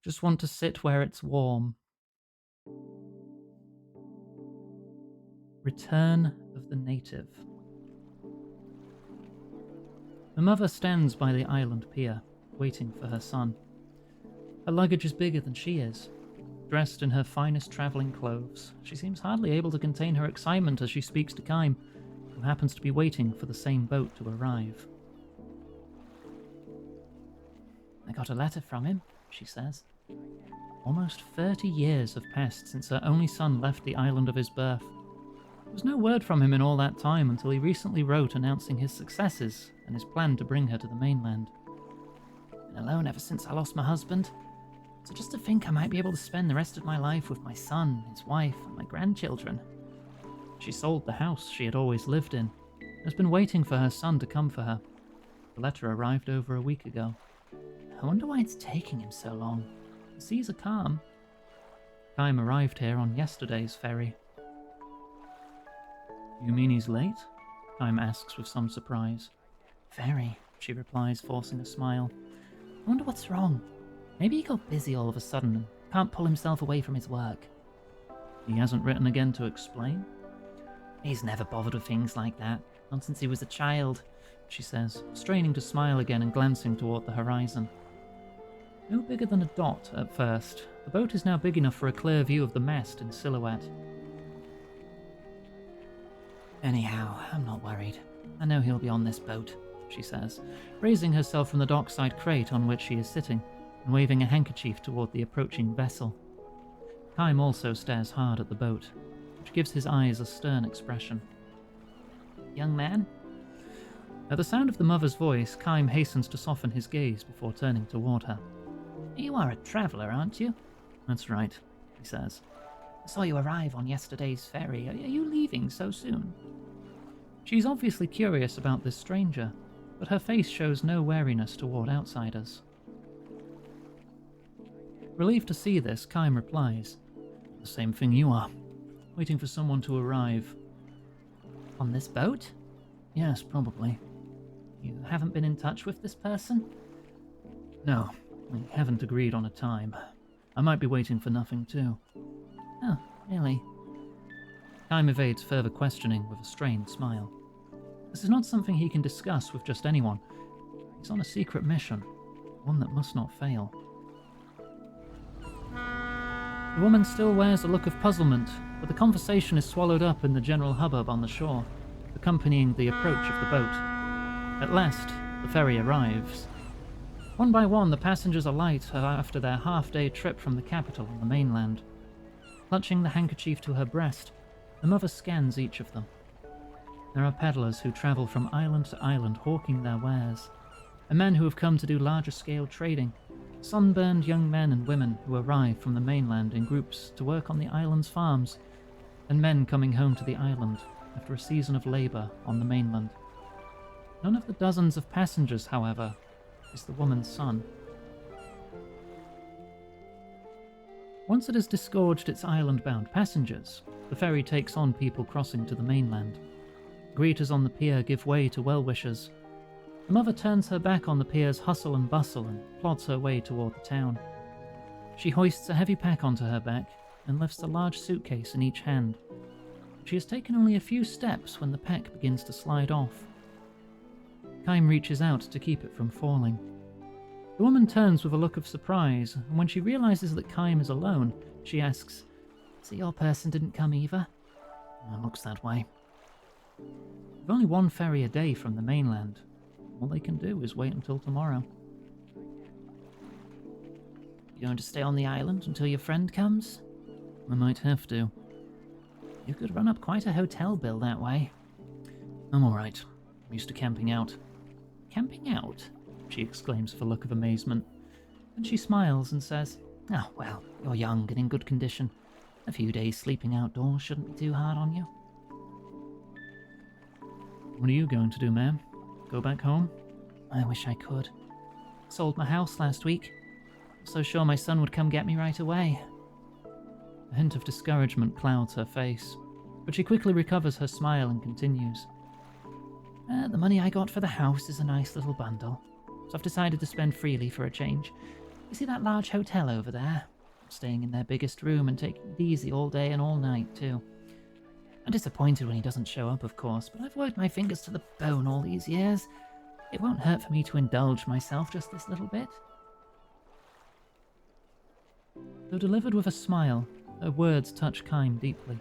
Just want to sit where it's warm. Return of the native. The mother stands by the island pier, waiting for her son. Her luggage is bigger than she is. Dressed in her finest travelling clothes, she seems hardly able to contain her excitement as she speaks to Kaim, who happens to be waiting for the same boat to arrive. I got a letter from him, she says. Almost 30 years have passed since her only son left the island of his birth. There was no word from him in all that time until he recently wrote announcing his successes and his plan to bring her to the mainland. Been alone ever since I lost my husband. So just to think I might be able to spend the rest of my life with my son, his wife, and my grandchildren. She sold the house she had always lived in and has been waiting for her son to come for her. The letter arrived over a week ago. I wonder why it's taking him so long. The seas are calm. Kaim arrived here on yesterday's ferry. You mean he's late? Kaim asks with some surprise. Very, she replies, forcing a smile. I wonder what's wrong. Maybe he got busy all of a sudden and can't pull himself away from his work. He hasn't written again to explain? He's never bothered with things like that, not since he was a child, she says, straining to smile again and glancing toward the horizon. No bigger than a dot at first, the boat is now big enough for a clear view of the mast in silhouette. Anyhow, I'm not worried. I know he'll be on this boat, she says, raising herself from the dockside crate on which she is sitting and waving a handkerchief toward the approaching vessel. Kaim also stares hard at the boat, which gives his eyes a stern expression. Young man? At the sound of the mother's voice, Kaim hastens to soften his gaze before turning toward her. You are a traveller, aren't you? That's right, he says. I saw you arrive on yesterday's ferry. Are you leaving so soon? She's obviously curious about this stranger, but her face shows no wariness toward outsiders. Relieved to see this, Kaim replies, The same thing you are, waiting for someone to arrive. On this boat? Yes, probably. You haven't been in touch with this person? No, we haven't agreed on a time. I might be waiting for nothing too. Oh, really? Kaim evades further questioning with a strained smile. This is not something he can discuss with just anyone. He's on a secret mission, one that must not fail. The woman still wears a look of puzzlement, but the conversation is swallowed up in the general hubbub on the shore, accompanying the approach of the boat. At last, the ferry arrives. One by one, the passengers alight after their half-day trip from the capital on the mainland. Clutching the handkerchief to her breast, the mother scans each of them. There are peddlers who travel from island to island hawking their wares, and men who have come to do larger-scale trading, sunburned young men and women who arrive from the mainland in groups to work on the island's farms, and men coming home to the island after a season of labour on the mainland. None of the dozens of passengers, however, is the woman's son. Once it has disgorged its island-bound passengers, the ferry takes on people crossing to the mainland. Greeters on the pier give way to well-wishers. The mother turns her back on the pier's hustle and bustle and plods her way toward the town. She hoists a heavy pack onto her back and lifts a large suitcase in each hand. She has taken only a few steps when the pack begins to slide off. Kaim reaches out to keep it from falling. The woman turns with a look of surprise, and when she realizes that Kaim is alone, she asks, So your person didn't come either? It looks that way. With only one ferry a day from the mainland, all they can do is wait until tomorrow. You going to stay on the island until your friend comes? I might have to. You could run up quite a hotel bill that way. I'm alright. I'm used to camping out. Camping out? She exclaims with a look of amazement. Then she smiles and says, Oh, well, you're young and in good condition. A few days sleeping outdoors shouldn't be too hard on you. What are you going to do, ma'am? Go back home? I wish I could. Sold my house last week. So sure my son would come get me right away. A hint of discouragement clouds her face. but she quickly recovers her smile and continues. The money I got for the house is a nice little bundle, so I've decided to spend freely for a change. You see that large hotel over there? I'm staying in their biggest room and taking it easy all day and all night, too. I'm disappointed when he doesn't show up, of course, but I've worked my fingers to the bone all these years. It won't hurt for me to indulge myself just this little bit. Though delivered with a smile, her words touch Kime deeply.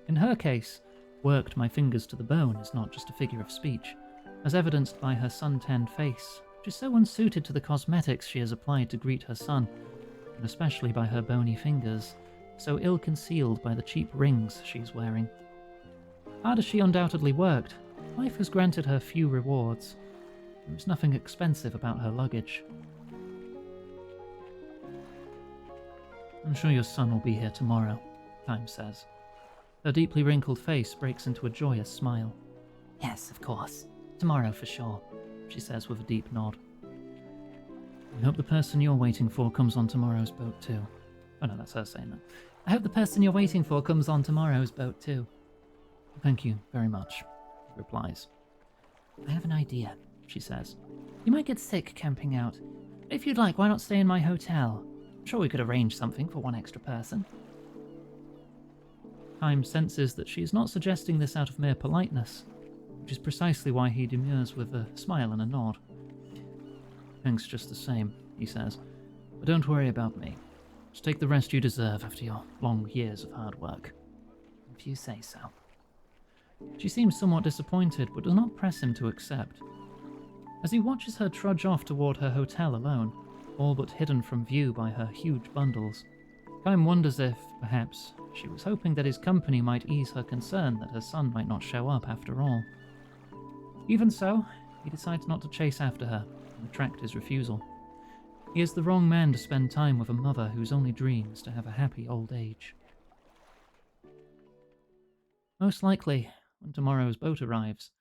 In her case, worked my fingers to the bone is not just a figure of speech, as evidenced by her sun-tanned face, which is so unsuited to the cosmetics she has applied to greet her son, and especially by her bony fingers, so ill-concealed by the cheap rings she's wearing. Hard as she undoubtedly worked, life has granted her few rewards. There was nothing expensive about her luggage. I'm sure your son will be here tomorrow, Kime says. Her deeply wrinkled face breaks into a joyous smile. Yes, of course. Tomorrow for sure, she says with a deep nod. I hope the person you're waiting for comes on tomorrow's boat too. Oh no, that's her saying that. I hope the person you're waiting for comes on tomorrow's boat too. Thank you very much, he replies. I have an idea, she says. You might get sick camping out. If you'd like, why not stay in my hotel? I'm sure we could arrange something for one extra person. Kime senses that she is not suggesting this out of mere politeness, which is precisely why he demurs with a smile and a nod. Thanks just the same, he says, but don't worry about me. Just take the rest you deserve after your long years of hard work. If you say so. She seems somewhat disappointed, but does not press him to accept. As he watches her trudge off toward her hotel alone, all but hidden from view by her huge bundles, Kime wonders if, perhaps, she was hoping that his company might ease her concern that her son might not show up after all. Even so, he decides not to chase after her and retract his refusal. He is the wrong man to spend time with a mother whose only dream is to have a happy old age. Most likely, when tomorrow's boat arrives,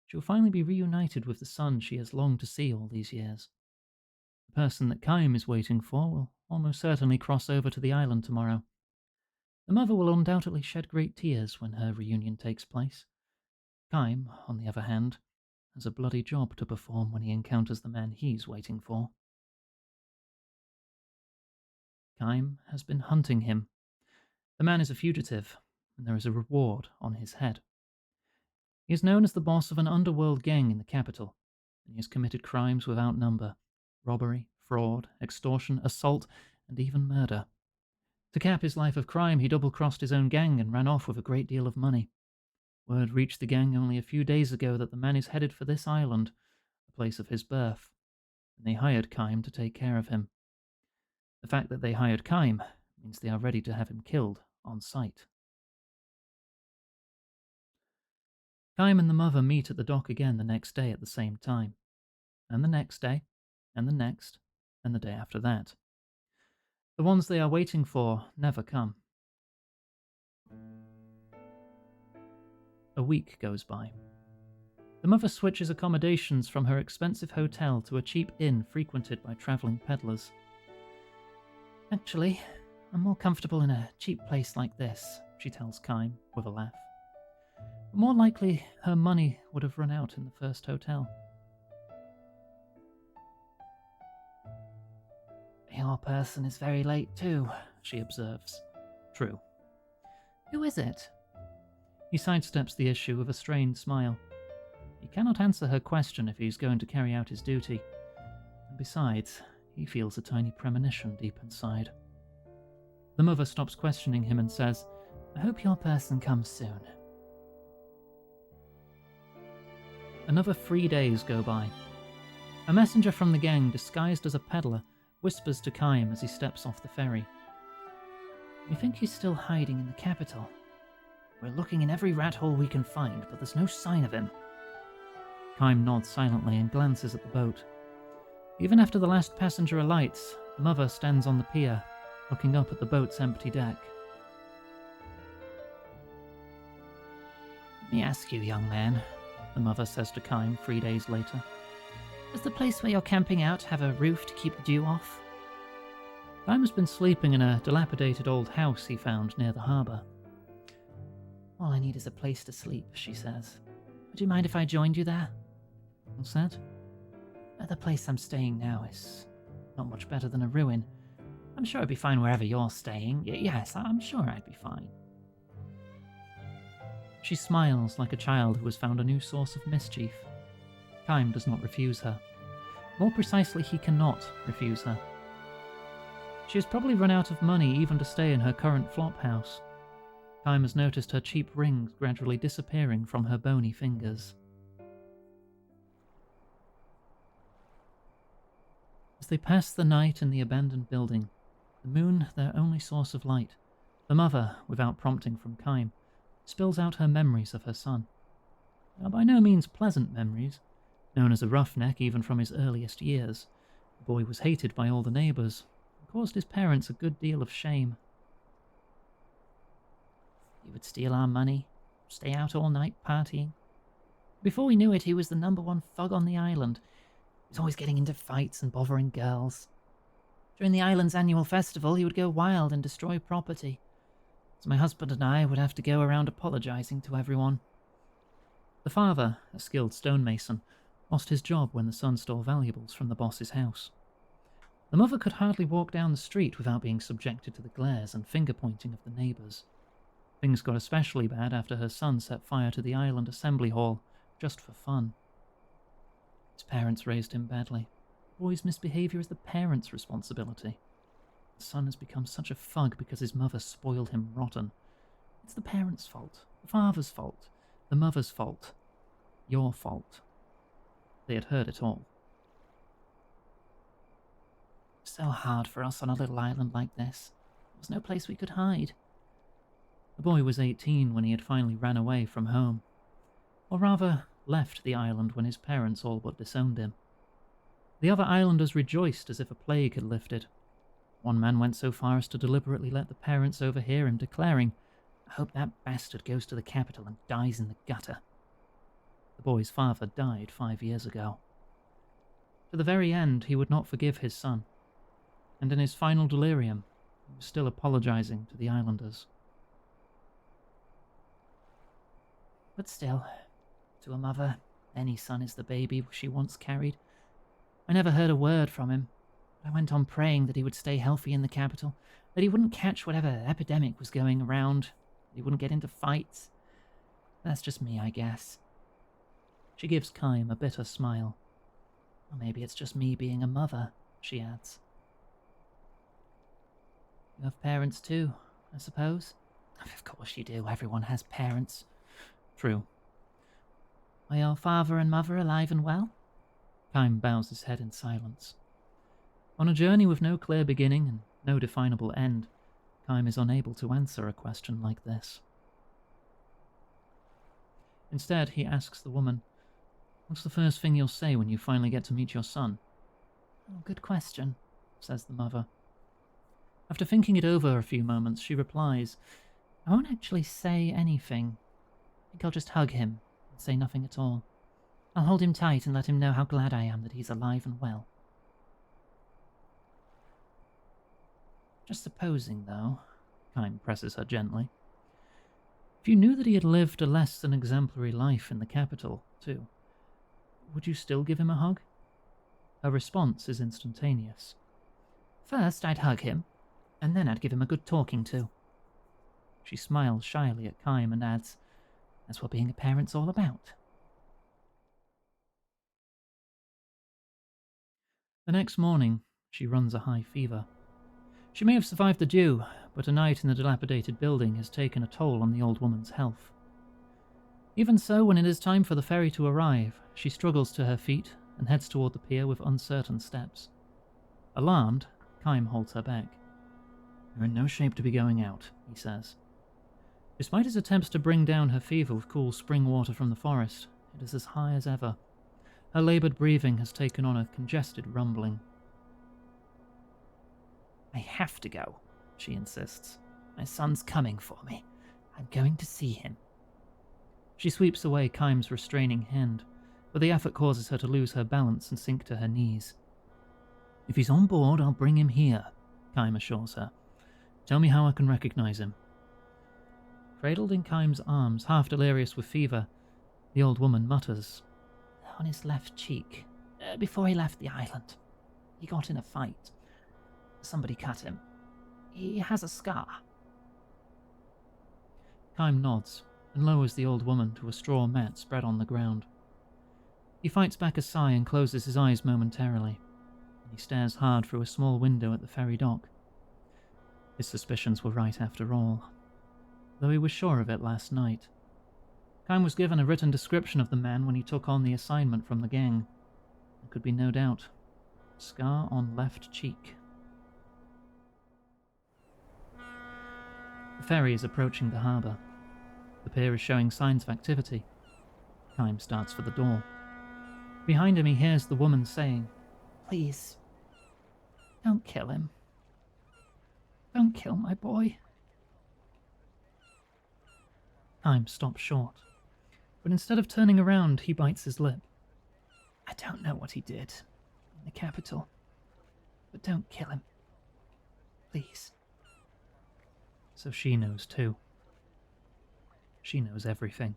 she will finally be reunited with the son she has longed to see all these years. The person that Kime is waiting for will almost certainly cross over to the island tomorrow. The mother will undoubtedly shed great tears when her reunion takes place. Kime, on the other hand, has a bloody job to perform when he encounters the man he's waiting for. Kime has been hunting him. The man is a fugitive, and there is a reward on his head. He is known as the boss of an underworld gang in the capital, and he has committed crimes without number: robbery, fraud, extortion, assault, and even murder. To cap his life of crime, he double-crossed his own gang and ran off with a great deal of money. Word reached the gang only a few days ago that the man is headed for this island, the place of his birth, and they hired Kime to take care of him. The fact that they hired Kime means they are ready to have him killed on sight. Kime and the mother meet at the dock again the next day at the same time, and the next day, and the next, and the day after that. The ones they are waiting for never come. A week goes by. The mother switches accommodations from her expensive hotel to a cheap inn frequented by travelling peddlers. Actually, I'm more comfortable in a cheap place like this, she tells Kime with a laugh. But more likely, her money would have run out in the first hotel. Your person is very late too, she observes. True. Who is it? He sidesteps the issue with a strained smile. He cannot answer her question if he is going to carry out his duty. And besides, he feels a tiny premonition deep inside. The mother stops questioning him and says, I hope your person comes soon. Another 3 days go by. A messenger from the gang, disguised as a peddler, whispers to Kime as he steps off the ferry. We think he's still hiding in the capital. We're looking in every rat hole we can find, but there's no sign of him. Kime nods silently and glances at the boat. Even after the last passenger alights, the mother stands on the pier, looking up at the boat's empty deck. Let me ask you, young man, the mother says to Kime 3 days later. Does the place where you're camping out have a roof to keep the dew off? Kime has been sleeping in a dilapidated old house he found near the harbour. All I need is a place to sleep, she says. Would you mind if I joined you there? What's that? The place I'm staying now is not much better than a ruin. I'm sure I'd be fine wherever you're staying. Yes, I'm sure I'd be fine. She smiles like a child who has found a new source of mischief. Kime does not refuse her. More precisely, he cannot refuse her. She has probably run out of money even to stay in her current flop house. Kime has noticed her cheap rings gradually disappearing from her bony fingers. As they pass the night in the abandoned building, the moon, their only source of light, the mother, without prompting from Kime, spills out her memories of her son. They are by no means pleasant memories. Known as a roughneck even from his earliest years, the boy was hated by all the neighbours and caused his parents a good deal of shame. He would steal our money, stay out all night partying. Before we knew it, he was the #1 thug on the island. He was always getting into fights and bothering girls. During the island's annual festival, he would go wild and destroy property. So my husband and I would have to go around apologising to everyone. The father, a skilled stonemason, lost his job when the son stole valuables from the boss's house. The mother could hardly walk down the street without being subjected to the glares and finger-pointing of the neighbours. Things got especially bad after her son set fire to the island assembly hall, just for fun. His parents raised him badly. The boy's misbehaviour is the parents' responsibility. The son has become such a thug because his mother spoiled him rotten. It's the parents' fault, the father's fault, the mother's fault, your fault. They had heard it all. So hard for us on a little island like this. There was no place we could hide. The boy was 18 when he had finally ran away from home. Or rather, left the island when his parents all but disowned him. The other islanders rejoiced as if a plague had lifted. One man went so far as to deliberately let the parents overhear him declaring, "I hope that bastard goes to the capital and dies in the gutter." The boy's father died 5 years ago. To the very end, he would not forgive his son, and in his final delirium, he was still apologising to the islanders. But still, to a mother, any son is the baby she once carried. I never heard a word from him. I went on praying that he would stay healthy in the capital, that he wouldn't catch whatever epidemic was going around, that he wouldn't get into fights. That's just me, I guess. She gives Kime a bitter smile. Or maybe it's just me being a mother, she adds. You have parents too, I suppose? Of course you do, everyone has parents. True. Are your father and mother alive and well? Kime bows his head in silence. On a journey with no clear beginning and no definable end, Kime is unable to answer a question like this. Instead, he asks the woman, "What's the first thing you'll say when you finally get to meet your son?" Oh, good question, says the mother. After thinking it over a few moments, she replies, I won't actually say anything. I think I'll just hug him and say nothing at all. I'll hold him tight and let him know how glad I am that he's alive and well. Just supposing, though, Kime presses her gently, if you knew that he had lived a less than exemplary life in the capital, too, would you still give him a hug? Her response is instantaneous. First, I'd hug him, and then I'd give him a good talking to. She smiles shyly at Kime and adds, That's what being a parent's all about. The next morning, she runs a high fever. She may have survived the dew, but a night in the dilapidated building has taken a toll on the old woman's health. Even so, when it is time for the ferry to arrive, she struggles to her feet and heads toward the pier with uncertain steps. Alarmed, Kime holds her back. "You're in no shape to be going out," he says. Despite his attempts to bring down her fever with cool spring water from the forest, it is as high as ever. Her laboured breathing has taken on a congested rumbling. I have to go, she insists. My son's coming for me. I'm going to see him. She sweeps away Kime's restraining hand, but the effort causes her to lose her balance and sink to her knees. "If he's on board, I'll bring him here," Kime assures her. "Tell me how I can recognize him." Cradled in Kym's arms, half delirious with fever, the old woman mutters. On his left cheek, before he left the island. He got in a fight. Somebody cut him. He has a scar. Kym nods and lowers the old woman to a straw mat spread on the ground. He fights back a sigh and closes his eyes momentarily. He stares hard through a small window at the ferry dock. His suspicions were right after all, though he was sure of it last night. Kym was given a written description of the man when he took on the assignment from the gang. There could be no doubt. Scar on left cheek. The ferry is approaching the harbour. The pier is showing signs of activity. Kym starts for the door. Behind him he hears the woman saying, Please, don't kill him. Don't kill my boy. Kym stops short, but instead of turning around, he bites his lip. I don't know what he did in the capital, but don't kill him. Please. So she knows too. She knows everything.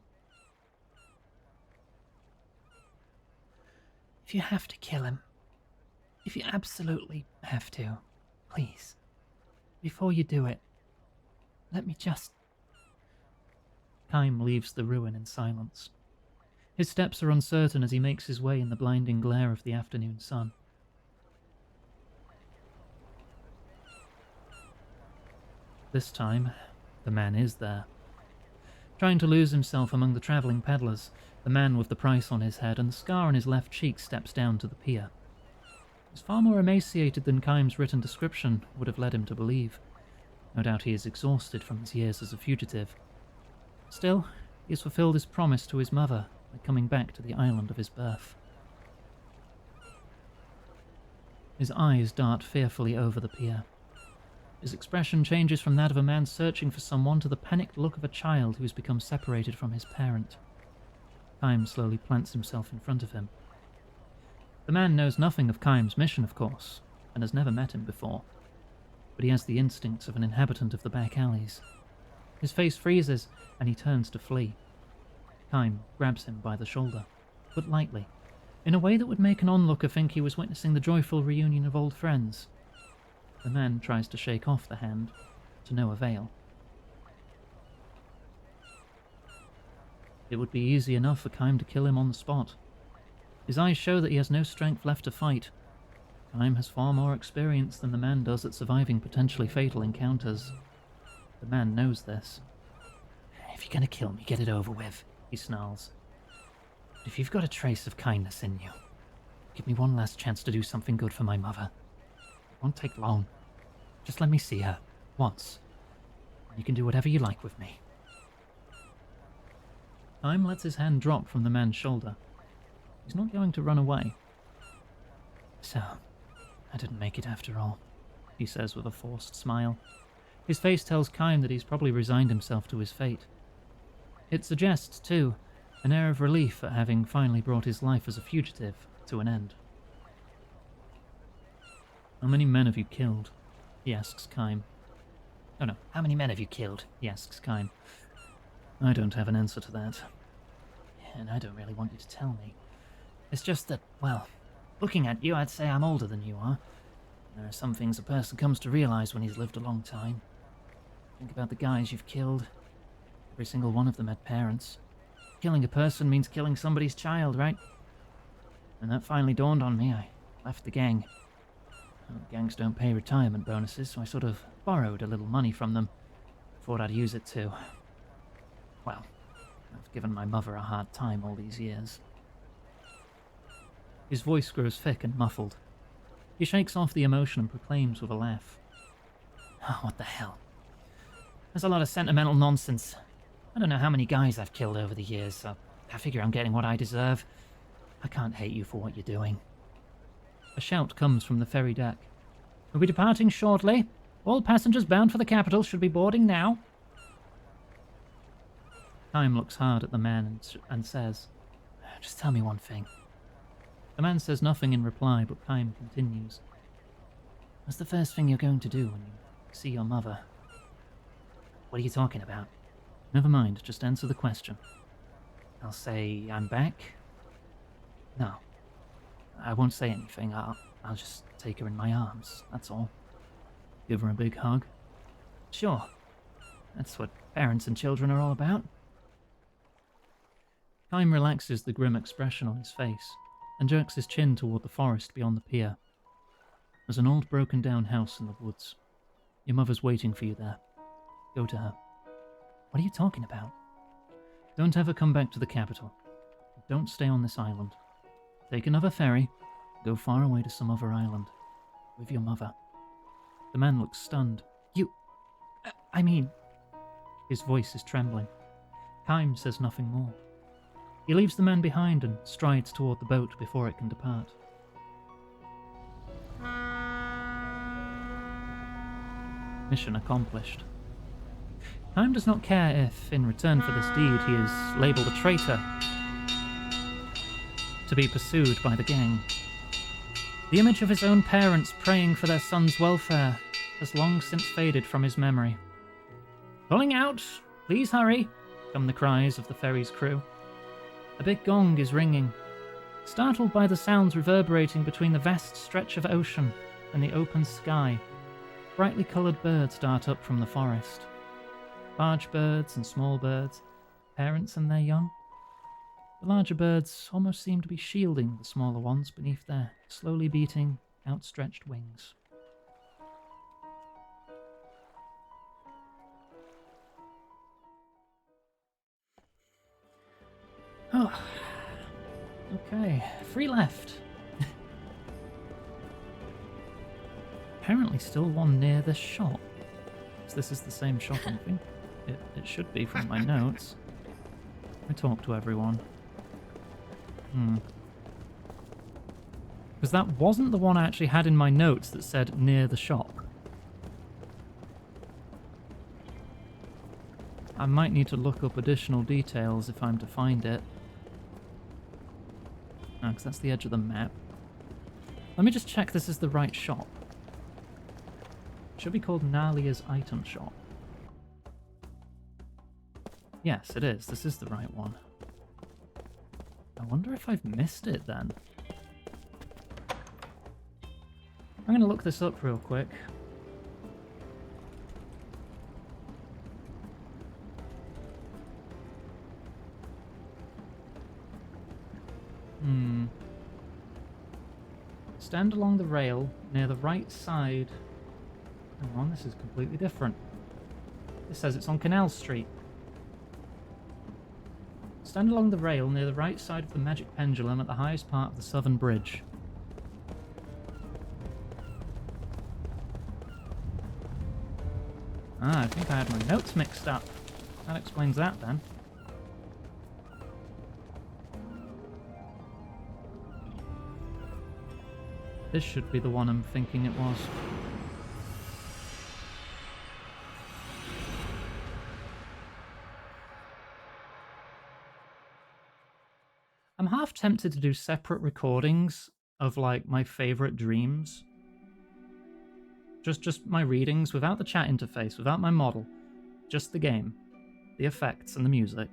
If you have to kill him, if you absolutely have to, please, before you do it, let me just... Kym leaves the ruin in silence. His steps are uncertain as he makes his way in the blinding glare of the afternoon sun. This time, the man is there. Trying to lose himself among the travelling peddlers, the man with the price on his head and the scar on his left cheek steps down to the pier. He's far more emaciated than Kym's written description would have led him to believe. No doubt he is exhausted from his years as a fugitive. Still, he has fulfilled his promise to his mother by coming back to the island of his birth. His eyes dart fearfully over the pier. His expression changes from that of a man searching for someone to the panicked look of a child who has become separated from his parent. Kym slowly plants himself in front of him. The man knows nothing of Kym's mission, of course, and has never met him before, but he has the instincts of an inhabitant of the back alleys. His face freezes, and he turns to flee. Kym grabs him by the shoulder, but lightly, in a way that would make an onlooker think he was witnessing the joyful reunion of old friends. The man tries to shake off the hand, to no avail. It would be easy enough for Kym to kill him on the spot. His eyes show that he has no strength left to fight. Kym has far more experience than the man does at surviving potentially fatal encounters. The man knows this. If you're gonna kill me, get it over with, he snarls. But if you've got a trace of kindness in you, give me one last chance to do something good for my mother. It won't take long. Just let me see her, once. And you can do whatever you like with me. Kym lets his hand drop from the man's shoulder. He's not going to run away. So, I didn't make it after all, he says with a forced smile. His face tells Kym that he's probably resigned himself to his fate. It suggests, too, an air of relief at having finally brought his life as a fugitive to an end. How many men have you killed? He asks Kym. Oh no, how many men have you killed? He asks Kym. I don't have an answer to that. And I don't really want you to tell me. It's just that, well, looking at you, I'd say I'm older than you are. There are some things a person comes to realize when he's lived a long time. Think about the guys you've killed. Every single one of them had parents. Killing a person means killing somebody's child, right? And that finally dawned on me. I left the gang. Well, gangs don't pay retirement bonuses, so I sort of borrowed a little money from them. Thought I'd use it to... well, I've given my mother a hard time all these years. His voice grows thick and muffled. He shakes off the emotion and proclaims with a laugh. Oh, what the hell? There's a lot of sentimental nonsense. I don't know how many guys I've killed over the years, so I figure I'm getting what I deserve. I can't hate you for what you're doing. A shout comes from the ferry deck. We'll be departing shortly. All passengers bound for the capital should be boarding now. Kym looks hard at the man and says, Just tell me one thing. The man says nothing in reply, but Kym continues. What's the first thing you're going to do when you see your mother? What are you talking about? Never mind, just answer the question. I'll say I'm back. No, I won't say anything. I'll just take her in my arms, that's all. Give her a big hug. Sure. That's what parents and children are all about. Kime relaxes the grim expression on his face and jerks his chin toward the forest beyond the pier. There's an old broken-down house in the woods. Your mother's waiting for you there. Go to her. What are you talking about? Don't ever come back to the capital. Don't stay on this island. Take another ferry. Go far away to some other island. With your mother. The man looks stunned. I mean... His voice is trembling. Kime says nothing more. He leaves the man behind and strides toward the boat before it can depart. Mission accomplished. Kime does not care if, in return for this deed, he is labelled a traitor, to be pursued by the gang. The image of his own parents praying for their son's welfare has long since faded from his memory. Pulling out! Please hurry! Come the cries of the ferry's crew. A big gong is ringing. Startled by the sounds reverberating between the vast stretch of ocean and the open sky, brightly coloured birds dart up from the forest. Large birds and small birds, parents and their young. The larger birds almost seem to be shielding the smaller ones beneath their slowly beating, outstretched wings. Oh, okay, 3 left. Apparently still one near the shop. So this is the same shop, I think. It should be from my notes. I talked to everyone. Because that wasn't the one I actually had in my notes that said near the shop. I might need to look up additional details if I'm to find it. No, because that's the edge of the map. Let me just check this is the right shop. It should be called Nalia's Item Shop. Yes, it is. This is the right one. I wonder if I've missed it then. I'm going to look this up real quick. Stand along the rail near the right side. Hang on, this is completely different. It says it's on Canal Street. Stand along the rail near the right side of the magic pendulum at the highest part of the southern bridge. Ah, I think I had my notes mixed up. That explains that then. This should be the one I'm thinking it was. I'm half tempted to do separate recordings of like my favorite dreams. Just my readings without the chat interface, without my model. Just the game, the effects and the music.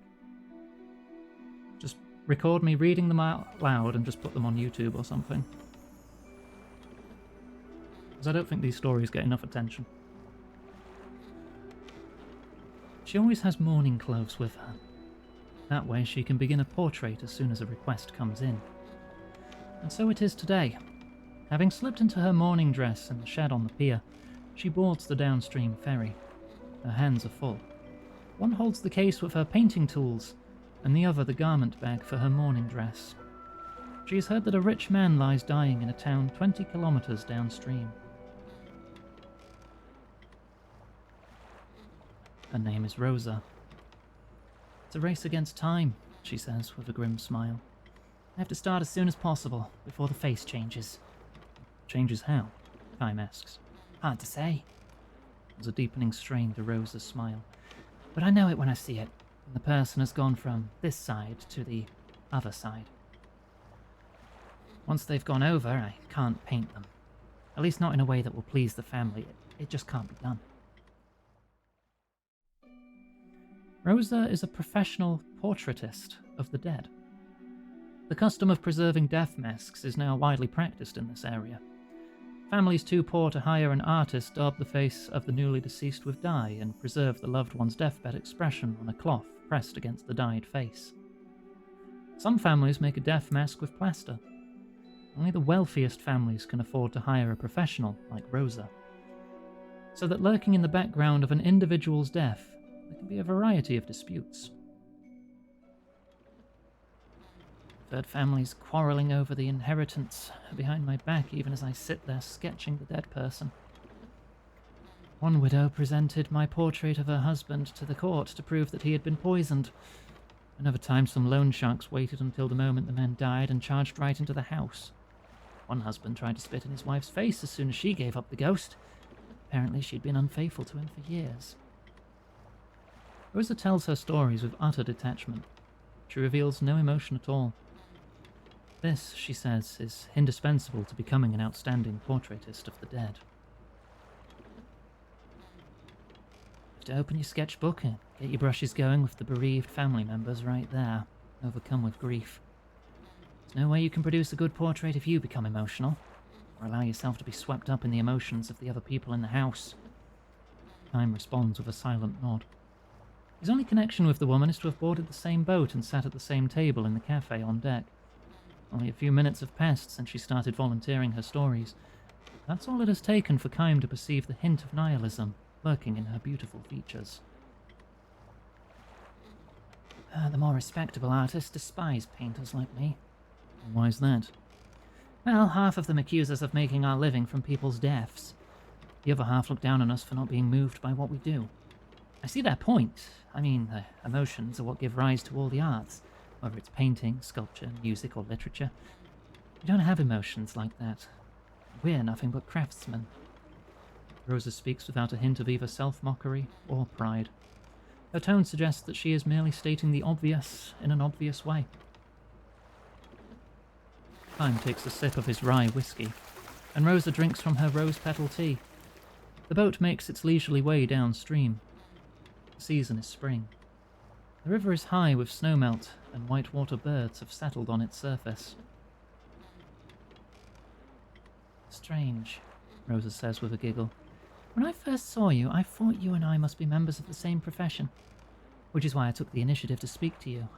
Just record me reading them out loud and just put them on YouTube or something. Because I don't think these stories get enough attention. She always has mourning clothes with her. That way she can begin a portrait as soon as a request comes in. And so it is today. Having slipped into her mourning dress in the shed on the pier, she boards the downstream ferry. Her hands are full. One holds the case with her painting tools, and the other the garment bag for her mourning dress. She has heard that a rich man lies dying in a town 20 kilometers downstream. Her name is Rosa. It's a race against time, she says with a grim smile. I have to start as soon as possible, before the face changes. Changes how? Kime asks. Hard to say. There's a deepening strain to Rosa's smile. But I know it when I see it, and the person has gone from this side to the other side. Once they've gone over, I can't paint them. At least not in a way that will please the family. It just can't be done. Rosa is a professional portraitist of the dead. The custom of preserving death masks is now widely practiced in this area. Families too poor to hire an artist daub the face of the newly deceased with dye and preserve the loved one's deathbed expression on a cloth pressed against the dyed face. Some families make a death mask with plaster. Only the wealthiest families can afford to hire a professional like Rosa. So that lurking in the background of an individual's death, there can be a variety of disputes. I've heard families quarrelling over the inheritance behind my back even as I sit there sketching the dead person. One widow presented my portrait of her husband to the court to prove that he had been poisoned. Another time some loan sharks waited until the moment the man died and charged right into the house. One husband tried to spit in his wife's face as soon as she gave up the ghost. Apparently she'd been unfaithful to him for years. Rosa tells her stories with utter detachment. She reveals no emotion at all. This, she says, is indispensable to becoming an outstanding portraitist of the dead. You have to open your sketchbook and get your brushes going with the bereaved family members right there, overcome with grief. There's no way you can produce a good portrait if you become emotional, or allow yourself to be swept up in the emotions of the other people in the house. Time responds with a silent nod. His only connection with the woman is to have boarded the same boat and sat at the same table in the cafe on deck. Only a few minutes have passed since she started volunteering her stories. That's all it has taken for Kym to perceive the hint of nihilism lurking in her beautiful features. The more respectable artists despise painters like me. Why's that? Well, half of them accuse us of making our living from people's deaths. The other half look down on us for not being moved by what we do. I see their point. I mean, the emotions are what give rise to all the arts, whether it's painting, sculpture, music, or literature. We don't have emotions like that. We're nothing but craftsmen. Rosa speaks without a hint of either self-mockery or pride. Her tone suggests that she is merely stating the obvious in an obvious way. Kym takes a sip of his rye whiskey, and Rosa drinks from her rose-petal tea. The boat makes its leisurely way downstream. The season is spring. The river is high with snowmelt, and whitewater birds have settled on its surface. Strange, Rosa says with a giggle. When I first saw you, I thought you and I must be members of the same profession, which is why I took the initiative to speak to you.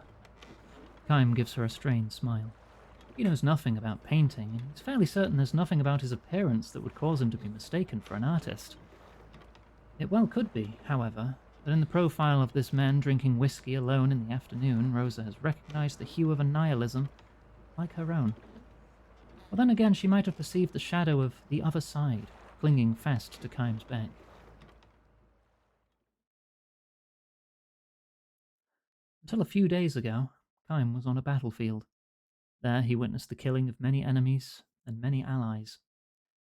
Kym gives her a strained smile. He knows nothing about painting, and he's fairly certain there's nothing about his appearance that would cause him to be mistaken for an artist. It well could be, however, that in the profile of this man drinking whiskey alone in the afternoon, Rosa has recognized the hue of a nihilism like her own. Or then again, she might have perceived the shadow of the other side clinging fast to Kym's back. Until a few days ago, Kym was on a battlefield. There he witnessed the killing of many enemies and many allies,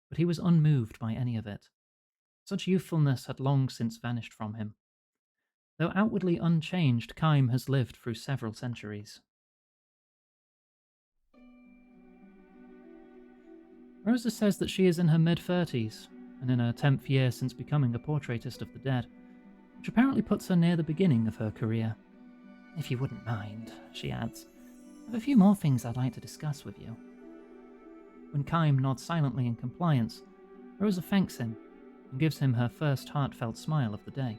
but he was unmoved by any of it. Such youthfulness had long since vanished from him. Though outwardly unchanged, Kym has lived through several centuries. Rosa says that she is in her mid-30s, and in her 10th year since becoming a portraitist of the dead, which apparently puts her near the beginning of her career. If you wouldn't mind, she adds, I have a few more things I'd like to discuss with you. When Kym nods silently in compliance, Rosa thanks him and gives him her first heartfelt smile of the day.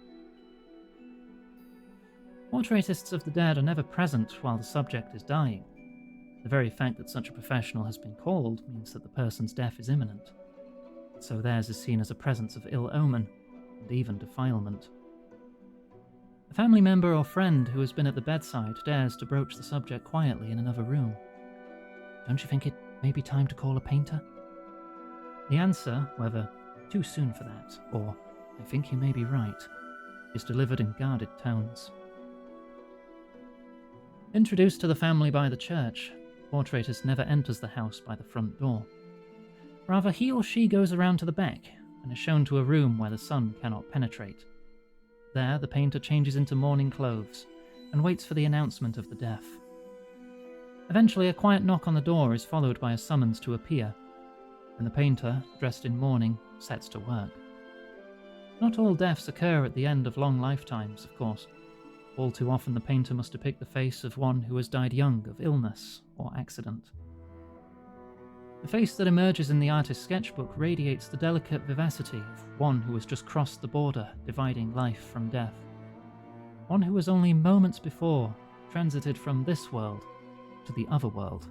Portraitists of the dead are never present while the subject is dying. The very fact that such a professional has been called means that the person's death is imminent. So theirs is seen as a presence of ill omen, and even defilement. A family member or friend who has been at the bedside dares to broach the subject quietly in another room. Don't you think it may be time to call a painter? The answer, whether too soon for that, or I think you may be right, is delivered in guarded tones. Introduced to the family by the church, portraitist never enters the house by the front door. Rather, he or she goes around to the back and is shown to a room where the sun cannot penetrate. There, the painter changes into mourning clothes and waits for the announcement of the death. Eventually, a quiet knock on the door is followed by a summons to appear, and the painter, dressed in mourning, sets to work. Not all deaths occur at the end of long lifetimes, of course. All too often the painter must depict the face of one who has died young of illness or accident. The face that emerges in the artist's sketchbook radiates the delicate vivacity of one who has just crossed the border dividing life from death. One who has only moments before transited from this world to the other world.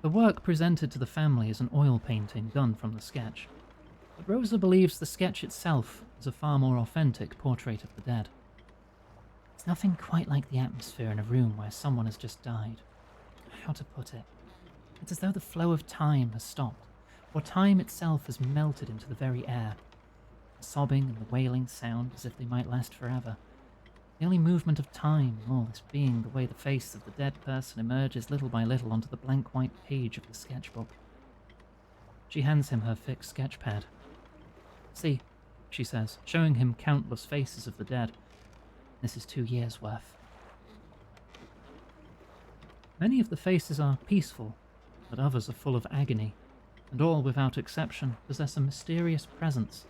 The work presented to the family is an oil painting done from the sketch, but Rosa believes the sketch itself is a far more authentic portrait of the dead. It's nothing quite like the atmosphere in a room where someone has just died. How to put it? It's as though the flow of time has stopped, or time itself has melted into the very air. The sobbing and the wailing sound as if they might last forever. The only movement of time in all this being the way the face of the dead person emerges little by little onto the blank white page of the sketchbook. She hands him her fixed sketch pad. "See," she says, showing him countless faces of the dead. "This is 2 years' worth." Many of the faces are peaceful, but others are full of agony, and all, without exception, possess a mysterious presence.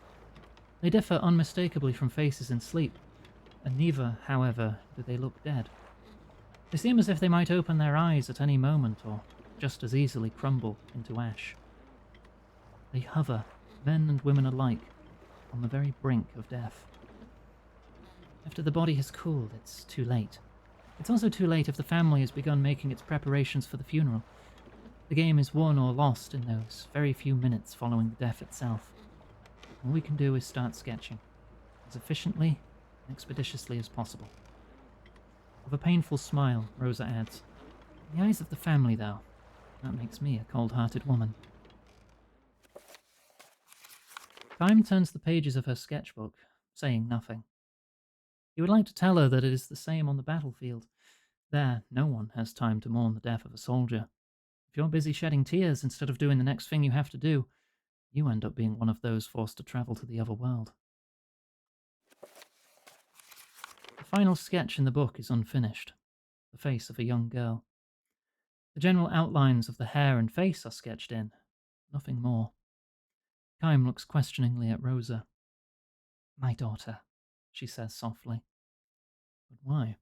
They differ unmistakably from faces in sleep, and neither, however, do they look dead. They seem as if they might open their eyes at any moment, or just as easily crumble into ash. They hover, men and women alike, on the very brink of death. After the body has cooled, it's too late. It's also too late if the family has begun making its preparations for the funeral. The game is won or lost in those very few minutes following the death itself. All we can do is start sketching, as efficiently and expeditiously as possible. With a painful smile, Rosa adds, "In the eyes of the family, though, that makes me a cold-hearted woman." Time turns the pages of her sketchbook, saying nothing. He would like to tell her that it is the same on the battlefield. There, no one has time to mourn the death of a soldier. If you're busy shedding tears instead of doing the next thing you have to do, you end up being one of those forced to travel to the other world. The final sketch in the book is unfinished, the face of a young girl. The general outlines of the hair and face are sketched in, nothing more. Kaim looks questioningly at Rosa. "My daughter," she says softly. "But why?"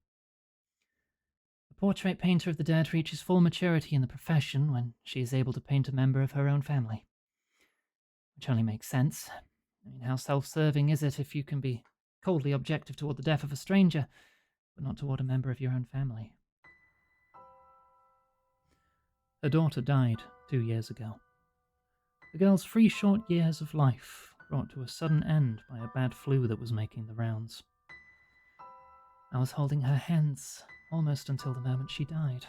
"A portrait painter of the dead reaches full maturity in the profession when she is able to paint a member of her own family. Which only makes sense. I mean, how self-serving is it if you can be coldly objective toward the death of a stranger, but not toward a member of your own family?" Her daughter died 2 years ago. The girl's 3 short years of life brought to a sudden end by a bad flu that was making the rounds. "I was holding her hands almost until the moment she died,"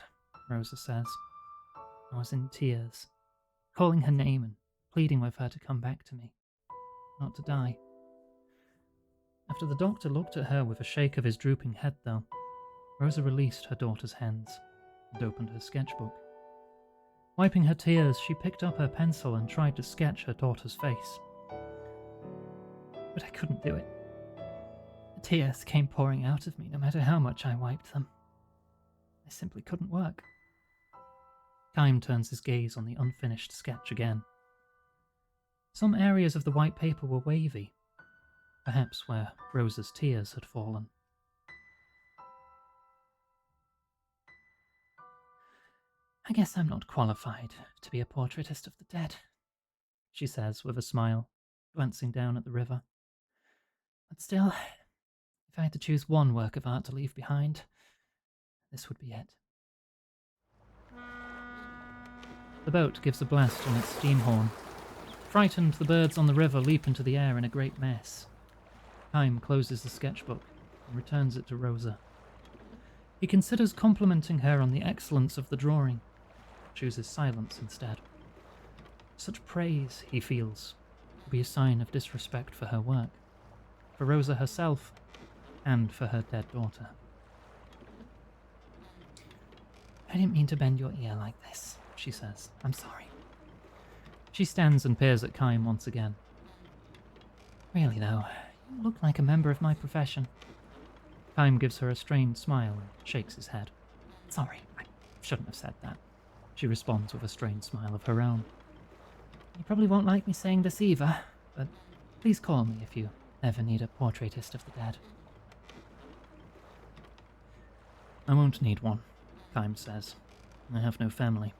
Rosa says. "I was in tears, calling her name and pleading with her to come back to me, not to die." After the doctor looked at her with a shake of his drooping head, though, Rosa released her daughter's hands and opened her sketchbook. Wiping her tears, she picked up her pencil and tried to sketch her daughter's face. But I couldn't do it. The tears came pouring out of me no matter how much I wiped them. They simply couldn't work. Kaim turns his gaze on the unfinished sketch again. Some areas of the white paper were wavy, perhaps where Rosa's tears had fallen. "I guess I'm not qualified to be a portraitist of the dead," she says with a smile, glancing down at the river. "But still, if I had to choose one work of art to leave behind, this would be it." The boat gives a blast on its steam horn. Frightened, the birds on the river leap into the air in a great mess. Kaim closes the sketchbook and returns it to Rosa. He considers complimenting her on the excellence of the drawing, chooses silence instead. Such praise, he feels, would be a sign of disrespect for her work, for Rosa herself, and for her dead daughter. "I didn't mean to bend your ear like this," she says. "I'm sorry." She stands and peers at Kaim once again. "Really, though, you look like a member of my profession." Kaim gives her a strained smile and shakes his head. "Sorry, I shouldn't have said that," she responds with a strained smile of her own. "You probably won't like me saying this either, but Please call me if you ever need a portraitist of the dead. I won't need one, Kime says. I have no family.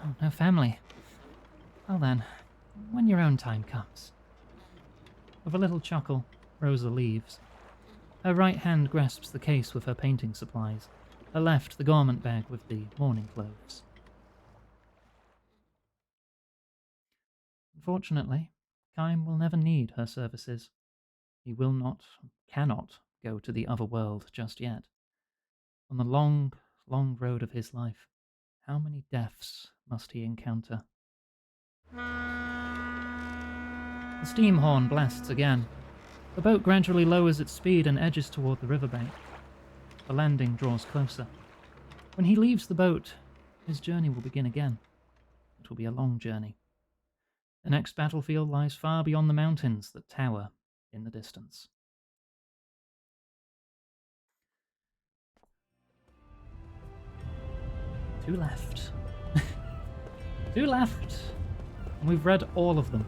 Oh, no family. Well then, when your own time comes. With a little chuckle, Rosa leaves. Her right hand grasps the case with her painting supplies, her left the garment bag with the mourning clothes. Unfortunately, Kime will never need her services. He will not, cannot, go to the other world just yet. On the long, long road of his life, how many deaths must he encounter? The steam horn blasts again. The boat gradually lowers its speed and edges toward the riverbank. The landing draws closer. When he leaves the boat, his journey will begin again. It will be a long journey. The next battlefield lies far beyond the mountains that tower in the distance. Two left. Two left. And we've read all of them.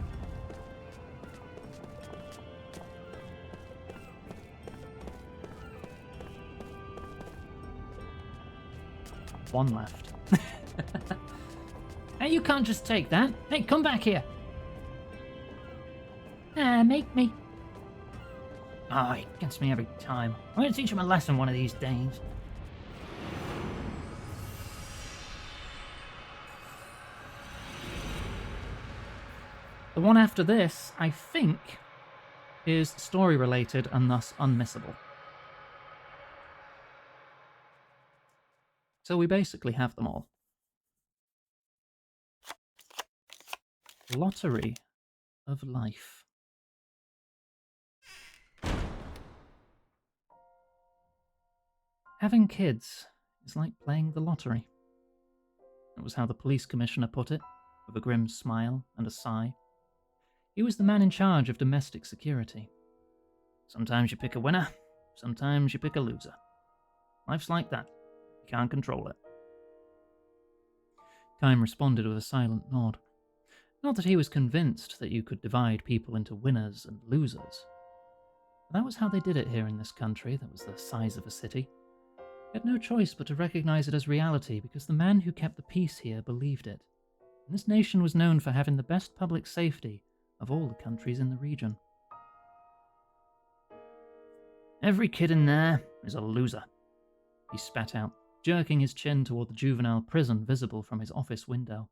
One left. Hey, you can't just take that. Hey, come back here. Make me. Ah, he gets me every time. I'm going to teach him a lesson one of these days. The one after this, I think, is story-related and thus unmissable. So we basically have them all. Lottery of Life. Having kids is like playing the lottery. That was how the police commissioner put it, with a grim smile and a sigh. He was the man in charge of domestic security. Sometimes you pick a winner, sometimes you pick a loser. Life's like that. You can't control it. Kime responded with a silent nod. Not that he was convinced that you could divide people into winners and losers. But that was how they did it here in this country that was the size of a city. He had no choice but to recognize it as reality because the man who kept the peace here believed it. And this nation was known for having the best public safety of all the countries in the region. Every kid in there is a loser, he spat out, jerking his chin toward the juvenile prison visible from his office window.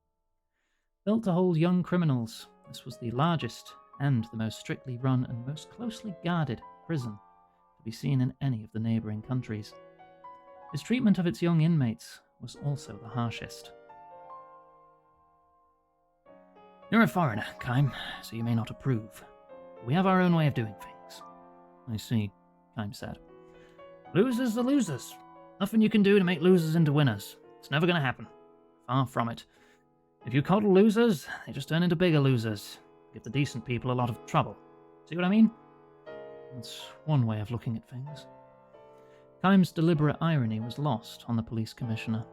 Built to hold young criminals, this was the largest and the most strictly run and most closely guarded prison to be seen in any of the neighbouring countries. His treatment of its young inmates was also the harshest. You're a foreigner, Kime, so you may not approve. We have our own way of doing things. I see, Kime said. Losers are losers. Nothing you can do to make losers into winners. It's never going to happen. Far from it. If you coddle losers, they just turn into bigger losers. Give the decent people a lot of trouble. See what I mean? That's one way of looking at things. Kime's deliberate irony was lost on the police commissioner.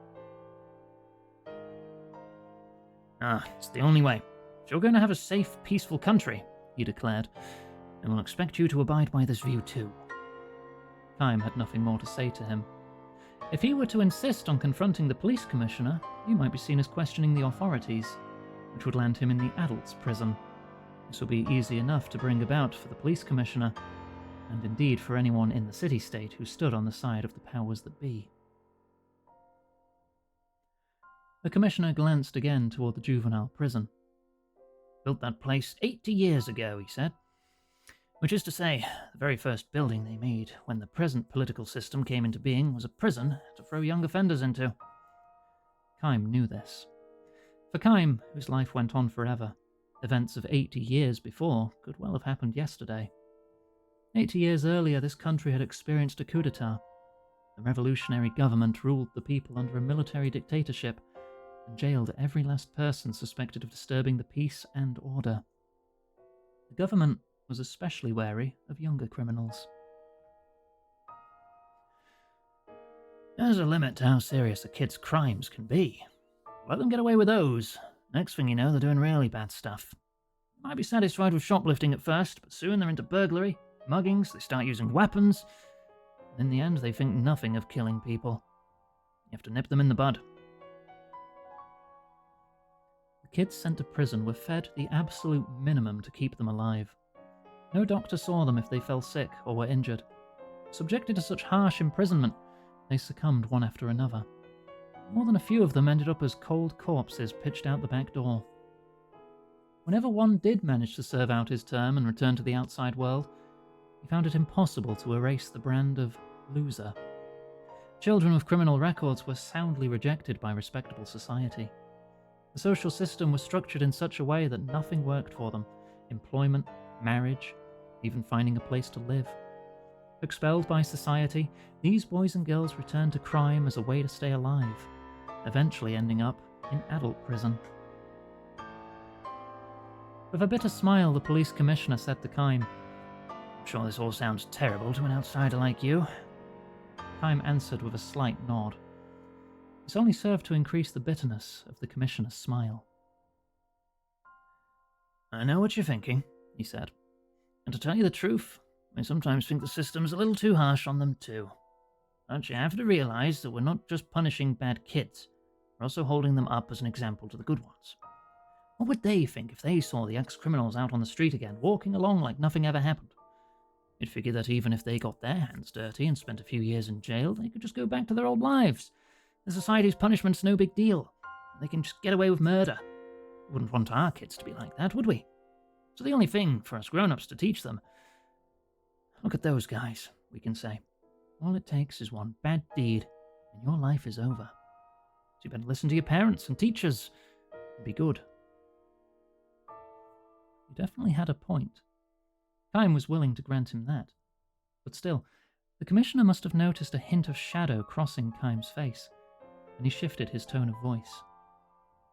It's the only way. If you're going to have a safe, peaceful country, he declared, then we'll expect you to abide by this view too. Kime had nothing more to say to him. If he were to insist on confronting the police commissioner, he might be seen as questioning the authorities, which would land him in the adults' prison. This would be easy enough to bring about for the police commissioner, and indeed for anyone in the city-state who stood on the side of the powers that be. The commissioner glanced again toward the juvenile prison. Built that place 80 years ago, he said. Which is to say, the very first building they made when the present political system came into being was a prison to throw young offenders into. Kime knew this. For Kime, whose life went on forever, events of 80 years before could well have happened yesterday. 80 years earlier, this country had experienced a coup d'etat. The revolutionary government ruled the people under a military dictatorship and jailed every last person suspected of disturbing the peace and order. The government was especially wary of younger criminals. There's a limit to how serious a kid's crimes can be. Let them get away with those. Next thing you know, they're doing really bad stuff. Might be satisfied with shoplifting at first, but soon they're into burglary, muggings, they start using weapons. And in the end, they think nothing of killing people. You have to nip them in the bud. The kids sent to prison were fed the absolute minimum to keep them alive. No doctor saw them if they fell sick or were injured. Subjected to such harsh imprisonment, they succumbed one after another. More than a few of them ended up as cold corpses pitched out the back door. Whenever one did manage to serve out his term and return to the outside world, he found it impossible to erase the brand of loser. Children with criminal records were soundly rejected by respectable society. The social system was structured in such a way that nothing worked for them: employment, marriage, even finding a place to live. Expelled by society, these boys and girls returned to crime as a way to stay alive, eventually ending up in adult prison. With a bitter smile, the police commissioner said to Kime, "I'm sure this all sounds terrible to an outsider like you." Kime answered with a slight nod. This only served to increase the bitterness of the commissioner's smile. "I know what you're thinking," he said. "And to tell you the truth, I sometimes think the system's a little too harsh on them too. But you have to realize that we're not just punishing bad kids, we're also holding them up as an example to the good ones. What would they think if they saw the ex-criminals out on the street again, walking along like nothing ever happened? You'd figure that even if they got their hands dirty and spent a few years in jail, they could just go back to their old lives. The society's punishment's no big deal. They can just get away with murder. We wouldn't want our kids to be like that, would we? So the only thing for us grown-ups to teach them, look at those guys, we can say. All it takes is one bad deed, and your life is over. So you better listen to your parents and teachers, and be good." He definitely had a point. Kime was willing to grant him that. But still, the commissioner must have noticed a hint of shadow crossing Kime's face, and he shifted his tone of voice.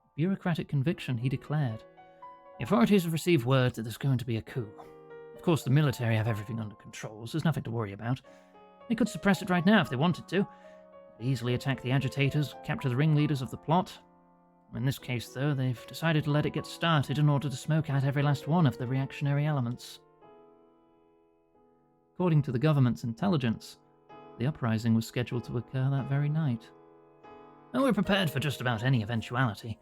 With bureaucratic conviction, he declared, "The authorities have received word that there's going to be a coup. Of course, the military have everything under control, so there's nothing to worry about. They could suppress it right now if they wanted to. They could easily attack the agitators, capture the ringleaders of the plot. In this case, though, they've decided to let it get started in order to smoke out every last one of the reactionary elements." According to the government's intelligence, the uprising was scheduled to occur that very night. "Well, we're prepared for just about any eventuality.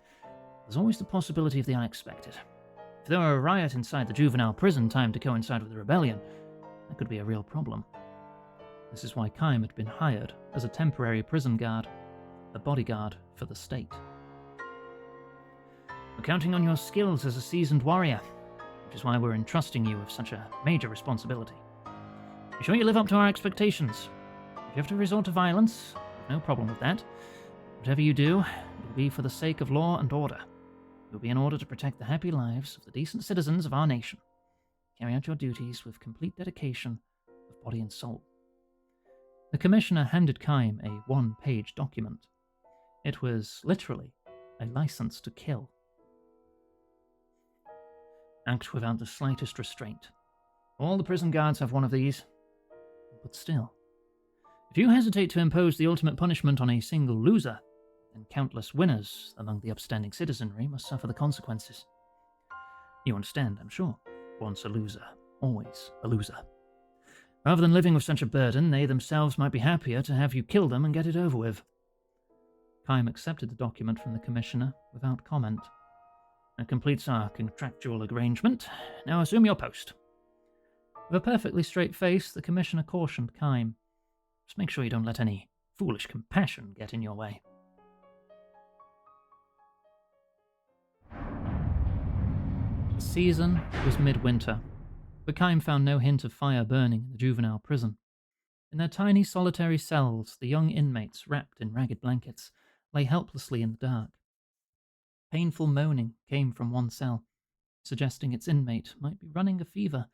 There's always the possibility of the unexpected. If there were a riot inside the juvenile prison timed to coincide with the rebellion, that could be a real problem." This is why Kime had been hired as a temporary prison guard, a bodyguard for the state. "We're counting on your skills as a seasoned warrior, which is why we're entrusting you with such a major responsibility. Be sure you live up to our expectations. If you have to resort to violence, no problem with that. Whatever you do, it will be for the sake of law and order. It will be in order to protect the happy lives of the decent citizens of our nation. Carry out your duties with complete dedication of body and soul." The commissioner handed Kime a one-page document. It was literally a license to kill. "Act without the slightest restraint. All the prison guards have one of these. But still, if you hesitate to impose the ultimate punishment on a single loser, then countless winners among the upstanding citizenry must suffer the consequences. You understand, I'm sure. Once a loser, always a loser. Rather than living with such a burden, they themselves might be happier to have you kill them and get it over with." Kime accepted the document from the commissioner without comment. "That completes our contractual arrangement. Now assume your post." With a perfectly straight face, the commissioner cautioned Kime, "Just make sure you don't let any foolish compassion get in your way." The season was midwinter, but Kime found no hint of fire burning in the juvenile prison. In their tiny solitary cells, the young inmates, wrapped in ragged blankets, lay helplessly in the dark. Painful moaning came from one cell, suggesting its inmate might be running a fever.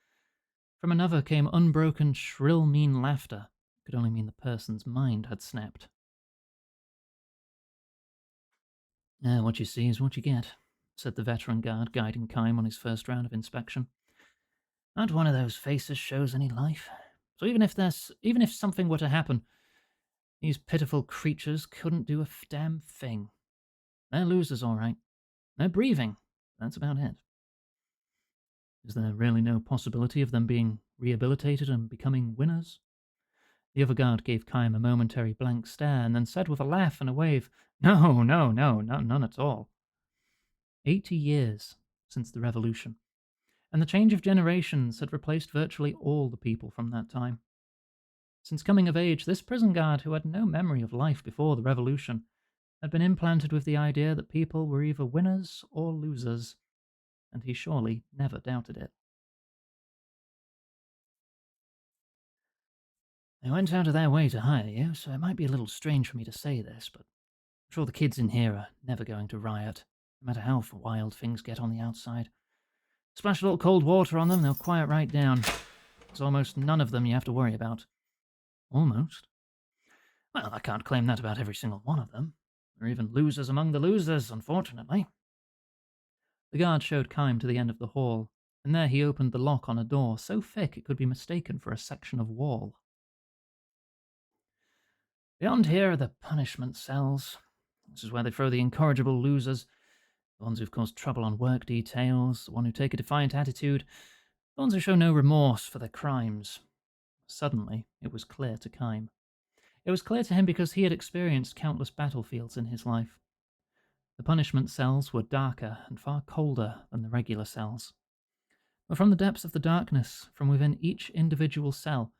From another came unbroken, shrill, mean laughter. It could only mean the person's mind had snapped. What you see is what you get," said the veteran guard, guiding Kime on his first round of inspection. "Not one of those faces shows any life. So even if something were to happen, these pitiful creatures couldn't do a damn thing. They're losers, all right. They're breathing. That's about it." Is there really no possibility of them being rehabilitated and becoming winners? The other guard gave Chaim a momentary blank stare and then said with a laugh and a wave, No, no, no, none at all. 80 years since the revolution, and the change of generations had replaced virtually all the people from that time. Since coming of age, this prison guard, who had no memory of life before the revolution, had been implanted with the idea that people were either winners or losers, and he surely never doubted it. They went out of their way to hire you, so it might be a little strange for me to say this, but I'm sure the kids in here are never going to riot, no matter how wild things get on the outside. Splash a little cold water on them, they'll quiet right down. There's almost none of them you have to worry about. Almost. Well, I can't claim that about every single one of them. There are even losers among the losers, unfortunately. The guard showed Chaim to the end of the hall, and there he opened the lock on a door so thick it could be mistaken for a section of wall. Beyond here are the punishment cells. This is where they throw the incorrigible losers, the ones who've caused trouble on work details, the ones who take a defiant attitude, the ones who show no remorse for their crimes. Suddenly, it was clear to Chaim. It was clear to him because he had experienced countless battlefields in his life. The punishment cells were darker and far colder than the regular cells. But from the depths of the darkness, from within each individual cell,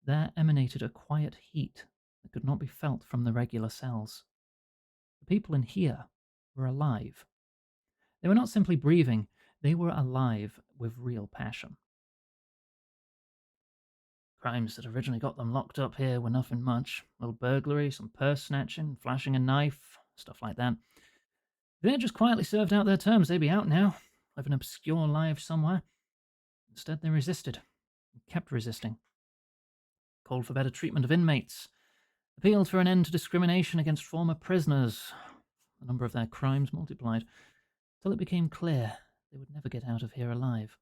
there emanated a quiet heat that could not be felt from the regular cells. The people in here were alive. They were not simply breathing, they were alive with real passion. Crimes that originally got them locked up here were nothing much. A little burglary, some purse snatching, flashing a knife, stuff like that. If they had just quietly served out their terms, they'd be out now, living obscure lives somewhere. Instead, they resisted, and kept resisting. Called for better treatment of inmates, appealed for an end to discrimination against former prisoners. The number of their crimes multiplied, till it became clear they would never get out of here alive.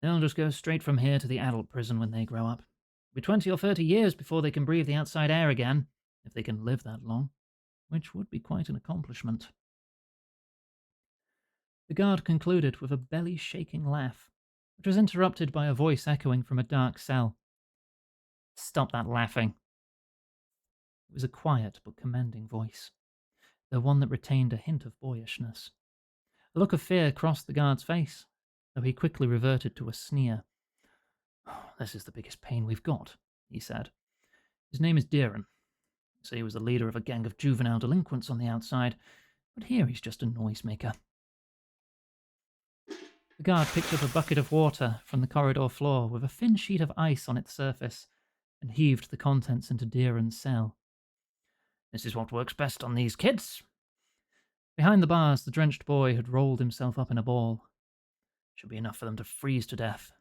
They'll just go straight from here to the adult prison when they grow up. It'll be 20 or 30 years before they can breathe the outside air again, if they can live that long, which would be quite an accomplishment. The guard concluded with a belly-shaking laugh, which was interrupted by a voice echoing from a dark cell. Stop that laughing. It was a quiet but commanding voice, though one that retained a hint of boyishness. A look of fear crossed the guard's face, though he quickly reverted to a sneer. Oh, this is the biggest pain we've got, he said. His name is Deeren. So he was the leader of a gang of juvenile delinquents on the outside, but here he's just a noisemaker. The guard picked up a bucket of water from the corridor floor with a thin sheet of ice on its surface and heaved the contents into Deeren's cell. This is what works best on these kids. Behind the bars, the drenched boy had rolled himself up in a ball. Should be enough for them to freeze to death.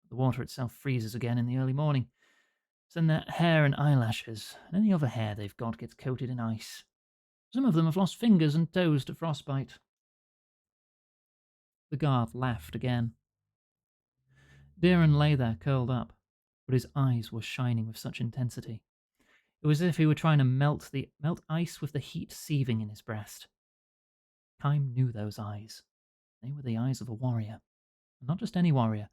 The water itself freezes again in the early morning. Then their hair and eyelashes, and any other hair they've got gets coated in ice. Some of them have lost fingers and toes to frostbite. The guard laughed again. Deeren lay there curled up, but his eyes were shining with such intensity. It was as if he were trying to melt ice with the heat seething in his breast. Chaim knew those eyes. They were the eyes of a warrior. And not just any warrior,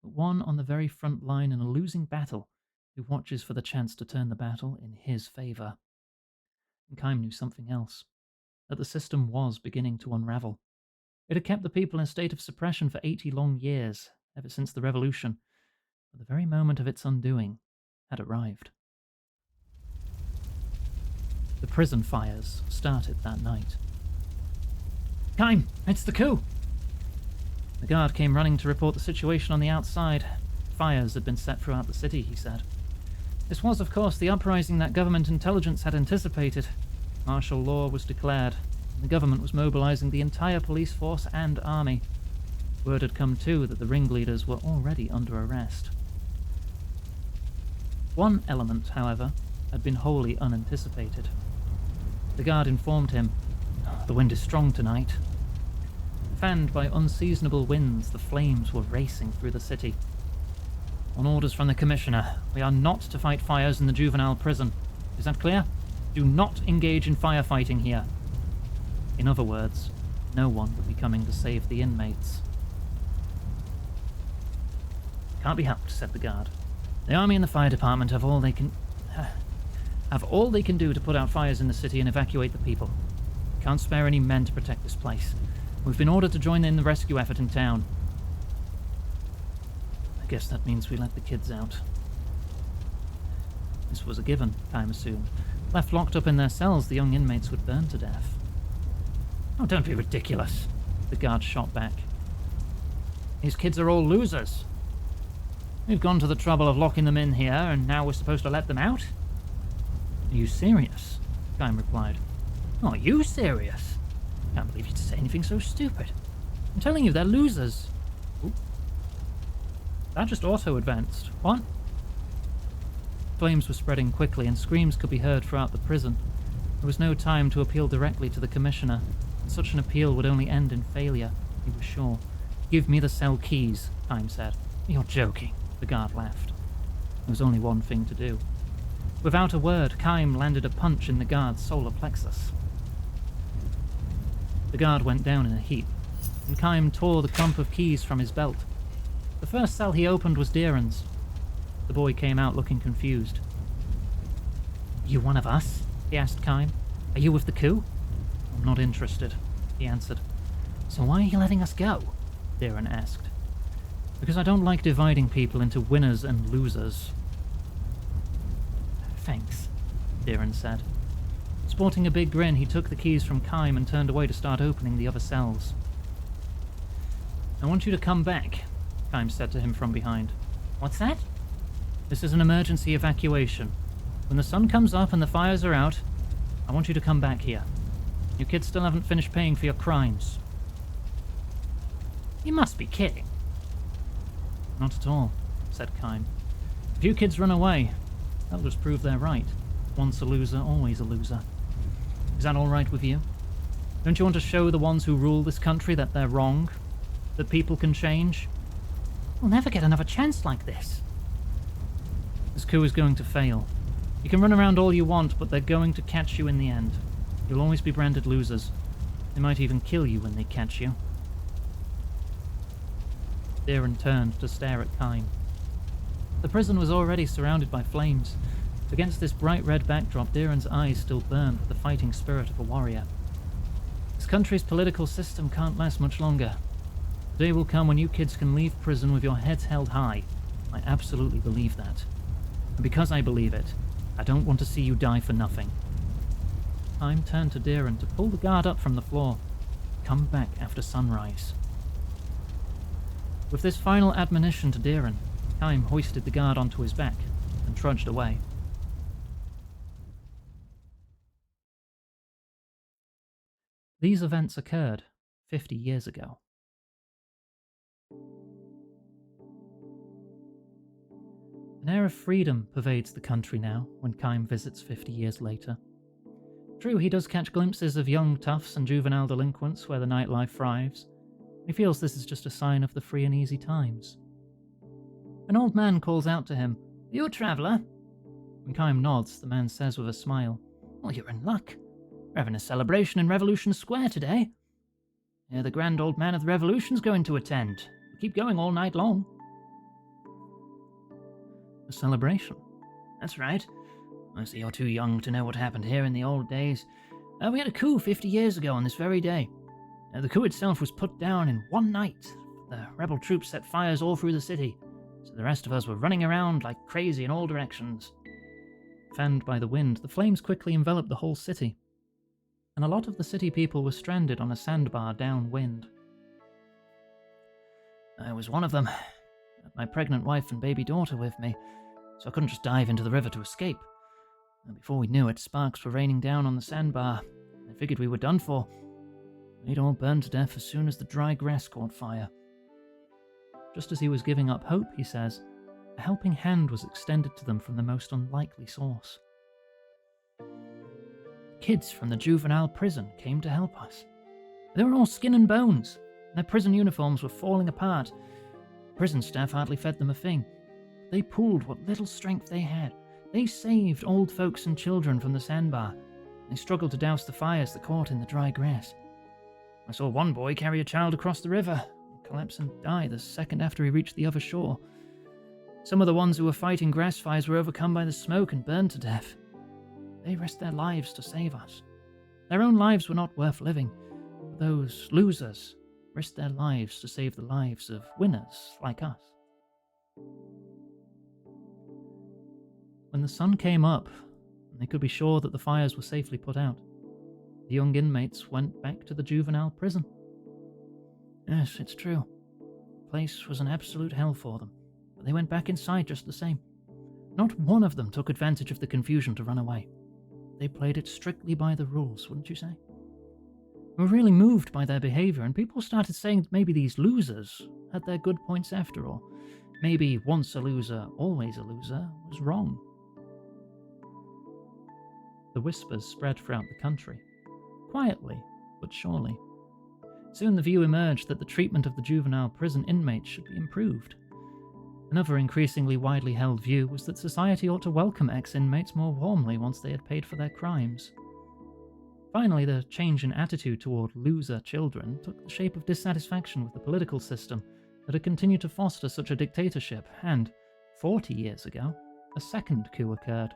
but one on the very front line in a losing battle who watches for the chance to turn the battle in his favour. And Chaim knew something else, that the system was beginning to unravel. It had kept the people in a state of suppression for 80 long years, ever since the revolution, but the very moment of its undoing had arrived. The prison fires started that night. Chaim, it's the coup! The guard came running to report the situation on the outside. Fires had been set throughout the city, he said. This was, of course, the uprising that government intelligence had anticipated. Martial law was declared, and the government was mobilizing the entire police force and army. Word had come, too, that the ringleaders were already under arrest. One element, however, had been wholly unanticipated. The guard informed him, "The wind is strong tonight." Fanned by unseasonable winds, the flames were racing through the city. On orders from the commissioner, we are not to fight fires in the juvenile prison. Is that clear? Do not engage in firefighting here. In other words, no one would be coming to save the inmates. Can't be helped, said the guard. The army and the fire department have all they can do to put out fires in the city and evacuate the people. Can't spare any men to protect this place. We've been ordered to join in the rescue effort in town. I guess that means we let the kids out. This was a given, Kime assumed. Left locked up in their cells, the young inmates would burn to death. Oh, don't be ridiculous, the guard shot back. These kids are all losers. We've gone to the trouble of locking them in here, and now we're supposed to let them out? Are you serious? Kime replied. Oh, are you serious? Can't believe you'd say anything so stupid. I'm telling you, they're losers. Ooh. That just auto-advanced. What? Flames were spreading quickly, and screams could be heard throughout the prison. There was no time to appeal directly to the commissioner, and such an appeal would only end in failure, he was sure. Give me the cell keys, Kime said. You're joking, the guard laughed. There was only one thing to do. Without a word, Kime landed a punch in the guard's solar plexus. The guard went down in a heap, and Kime tore the clump of keys from his belt. The first cell he opened was Deeran's. The boy came out looking confused. You one of us? He asked Kime. Are you with the coup? I'm not interested, he answered. So why are you letting us go? Deeran asked. Because I don't like dividing people into winners and losers. Thanks, Deeran said. Sporting a big grin, he took the keys from Kime and turned away to start opening the other cells. I want you to come back, Kime said to him from behind. What's that? This is an emergency evacuation. When the sun comes up and the fires are out, I want you to come back here. You kids still haven't finished paying for your crimes. You must be kidding. Not at all, said Kime. If you kids run away, that'll just prove they're right. Once a loser, always a loser. Is that all right with you? Don't you want to show the ones who rule this country that they're wrong? That people can change? We'll never get another chance like this. This coup is going to fail. You can run around all you want, but they're going to catch you in the end. You'll always be branded losers. They might even kill you when they catch you. Deeran turned to stare at Kime. The prison was already surrounded by flames. Against this bright red backdrop, Deeran's eyes still burned with the fighting spirit of a warrior. This country's political system can't last much longer. The day will come when you kids can leave prison with your heads held high. I absolutely believe that. And because I believe it, I don't want to see you die for nothing. Kime turned to Deeran to pull the guard up from the floor. Come back after sunrise. With this final admonition to Deeran, Kime hoisted the guard onto his back and trudged away. These events occurred 50 years ago. An air of freedom pervades the country now when Kime visits 50 years later. True, he does catch glimpses of young toughs and juvenile delinquents where the nightlife thrives. He feels this is just a sign of the free and easy times. An old man calls out to him, "Are you a traveller?" When Kime nods, the man says with a smile, "Well, you're in luck. We're having a celebration in Revolution Square today. The grand old man of the Revolution's going to attend. We'll keep going all night long." A celebration? That's right. Mostly you're too young to know what happened here in the old days. We had a coup 50 years ago on this very day. The coup itself was put down in one night. The rebel troops set fires all through the city, so the rest of us were running around like crazy in all directions. Fanned by the wind, the flames quickly enveloped the whole city, and a lot of the city people were stranded on a sandbar downwind. I was one of them. I had my pregnant wife and baby daughter with me, so I couldn't just dive into the river to escape. And before we knew it, sparks were raining down on the sandbar. I figured we were done for. We'd all burned to death as soon as the dry grass caught fire. Just as he was giving up hope, he says, a helping hand was extended to them from the most unlikely source. Kids from the juvenile prison came to help us. They were all skin and bones. Their prison uniforms were falling apart. Prison staff hardly fed them a thing. They pooled what little strength they had. They saved old folks and children from the sandbar. They struggled to douse the fires that caught in the dry grass. I saw one boy carry a child across the river, collapse and die the second after he reached the other shore. Some of the ones who were fighting grass fires were overcome by the smoke and burned to death. They risked their lives to save us. Their own lives were not worth living. Those losers risked their lives to save the lives of winners like us. When the sun came up, and they could be sure that the fires were safely put out, the young inmates went back to the juvenile prison. Yes, it's true. The place was an absolute hell for them, but they went back inside just the same. Not one of them took advantage of the confusion to run away. They played it strictly by the rules, wouldn't you say? We were really moved by their behavior, and people started saying that maybe these losers had their good points after all. Maybe once a loser, always a loser was wrong. The whispers spread throughout the country, quietly but surely. Soon the view emerged that the treatment of the juvenile prison inmates should be improved. Another increasingly widely held view was that society ought to welcome ex-inmates more warmly once they had paid for their crimes. Finally, the change in attitude toward loser children took the shape of dissatisfaction with the political system that had continued to foster such a dictatorship, and, 40 years ago, a second coup occurred.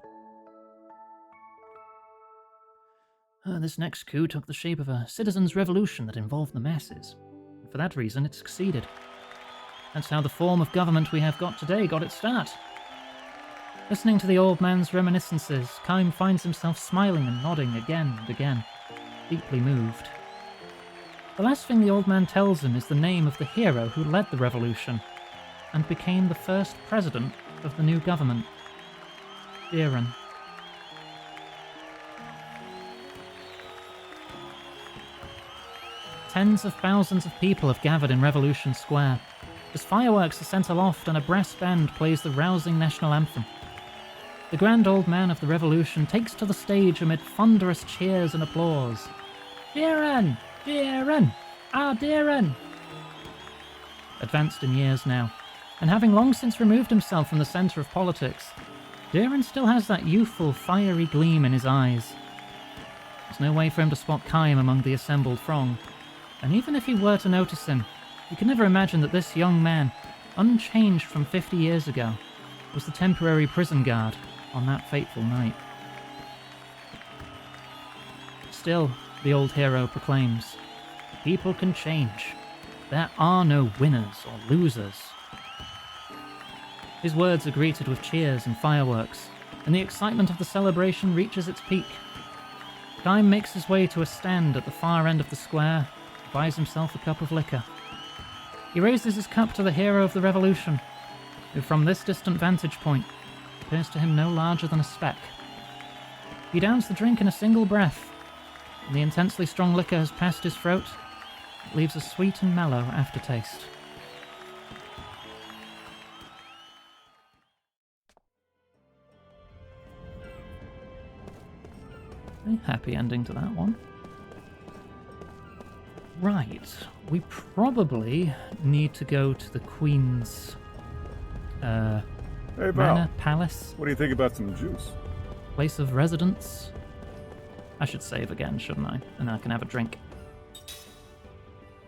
This next coup took the shape of a citizens' revolution that involved the masses. And for that reason, it succeeded. That's how the form of government we have got today got its start. Listening to the old man's reminiscences, Kaim finds himself smiling and nodding again and again, deeply moved. The last thing the old man tells him is the name of the hero who led the revolution and became the first president of the new government, Diran. Tens of thousands of people have gathered in Revolution Square, as fireworks are sent aloft and a brass band plays the rousing national anthem. The grand old man of the revolution takes to the stage amid thunderous cheers and applause. Diran! Diran! Ah, Diran! Advanced in years now, and having long since removed himself from the centre of politics, Diran still has that youthful, fiery gleam in his eyes. There's no way for him to spot Kaim among the assembled throng, and even if he were to notice him, he could never imagine that this young man, unchanged from 50 years ago, was the temporary prison guard on that fateful night. Still, the old hero proclaims, people can change. There are no winners or losers. His words are greeted with cheers and fireworks, and the excitement of the celebration reaches its peak. Kaim makes his way to a stand at the far end of the square, buys himself a cup of liquor. He raises his cup to the hero of the revolution, who from this distant vantage point appears to him no larger than a speck. He downs the drink in a single breath, and the intensely strong liquor has passed his throat. It leaves a sweet and mellow aftertaste. A happy ending to that one. Right, we probably need to go to the Queen's Hey, Val. manor, palace, What do you think about some juice? place of residence. I should save again, shouldn't I? And then I can have a drink.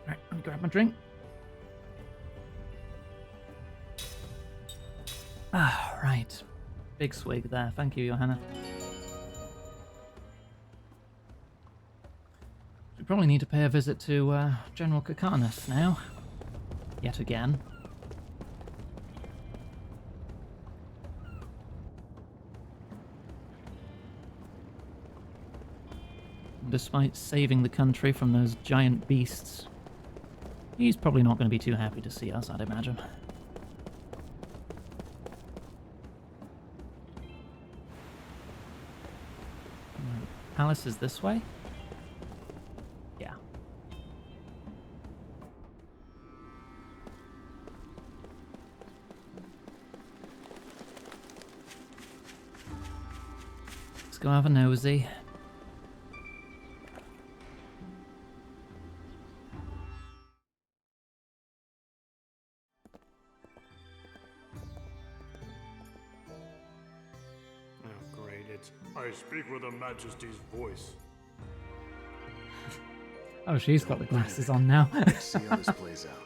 Right, let me grab my drink. Ah, right. Big swig there. Thank you, Johanna. We probably need to pay a visit to General Kakarnas now. Yet again. Despite saving the country from those giant beasts, he's probably not going to be too happy to see us, I'd imagine. Palace is this way? Yeah. Let's go have a nosy. Oh, great. It's I speak with Her Majesty's voice. Oh, she's got the glasses on now. Let's see how this plays out.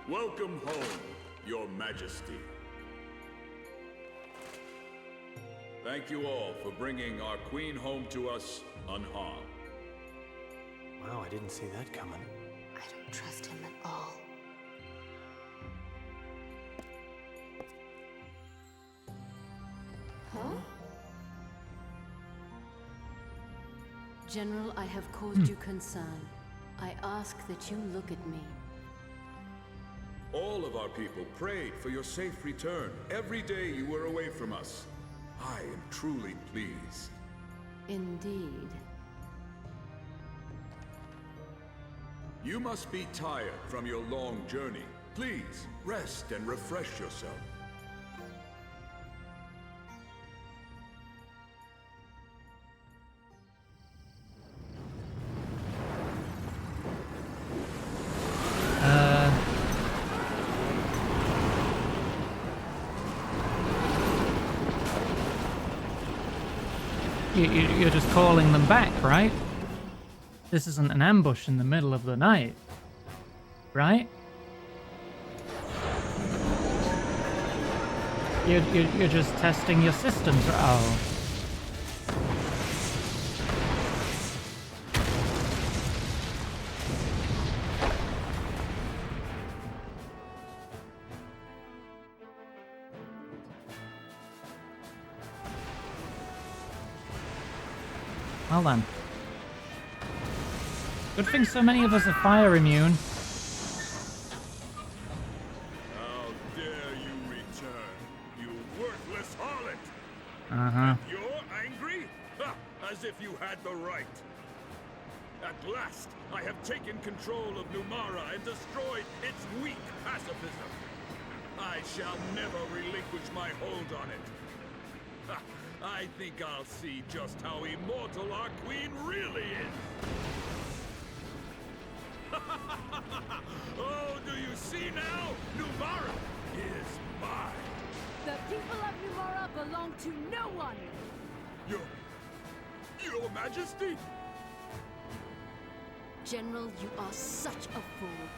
Welcome home, Your Majesty. Thank you all for bringing our queen home to us unharmed. Wow, I didn't see that coming. I don't trust him at all. Huh? General, I have caused you concern. I ask that you look at me. All of our people prayed for your safe return every day you were away from us. I am truly pleased. Indeed. You must be tired from your long journey. Please, rest and refresh yourself. You're just calling them back, right? This isn't an ambush in the middle of the night, right? You're just testing your systems. Oh. Well then. Good thing so many of us are fire immune. How dare you return, you worthless harlot! Uh-huh. You're angry? Ha! As if you had the right. At last, I have taken control of Numara and destroyed its weak pacifism. I shall never relinquish my hold on it. Ha! I think I'll see just how immortal our queen really is. Oh, do you see now? Numara is mine. The people of Numara belong to no one! Your Majesty? General, you are such a fool.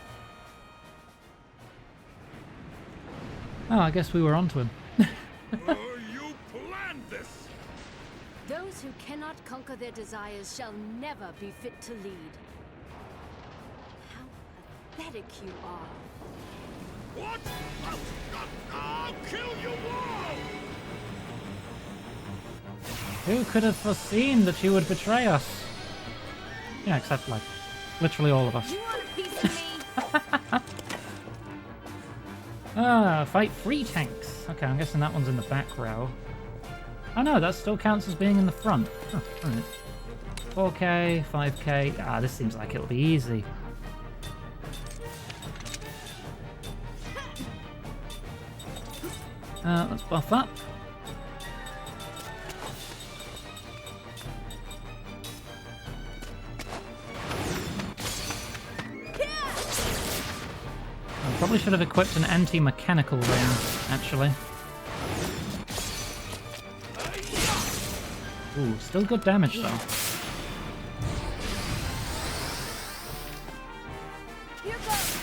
Oh, I guess we were onto him. You planned this! Those who cannot conquer their desires shall never be fit to lead. How pathetic you are. What? I'll kill you all! Who could have foreseen that you would betray us? Yeah, except, like, literally all of us. You want a piece of me? Fight 3 tanks. Okay, I'm guessing that one's in the back row. Oh no, that still counts as being in the front. Huh, alright. 4k, 5k. Ah, this seems like it'll be easy. Let's buff up. I probably should have equipped an anti-mechanical ring, actually. Ooh, still good damage though. Here goes.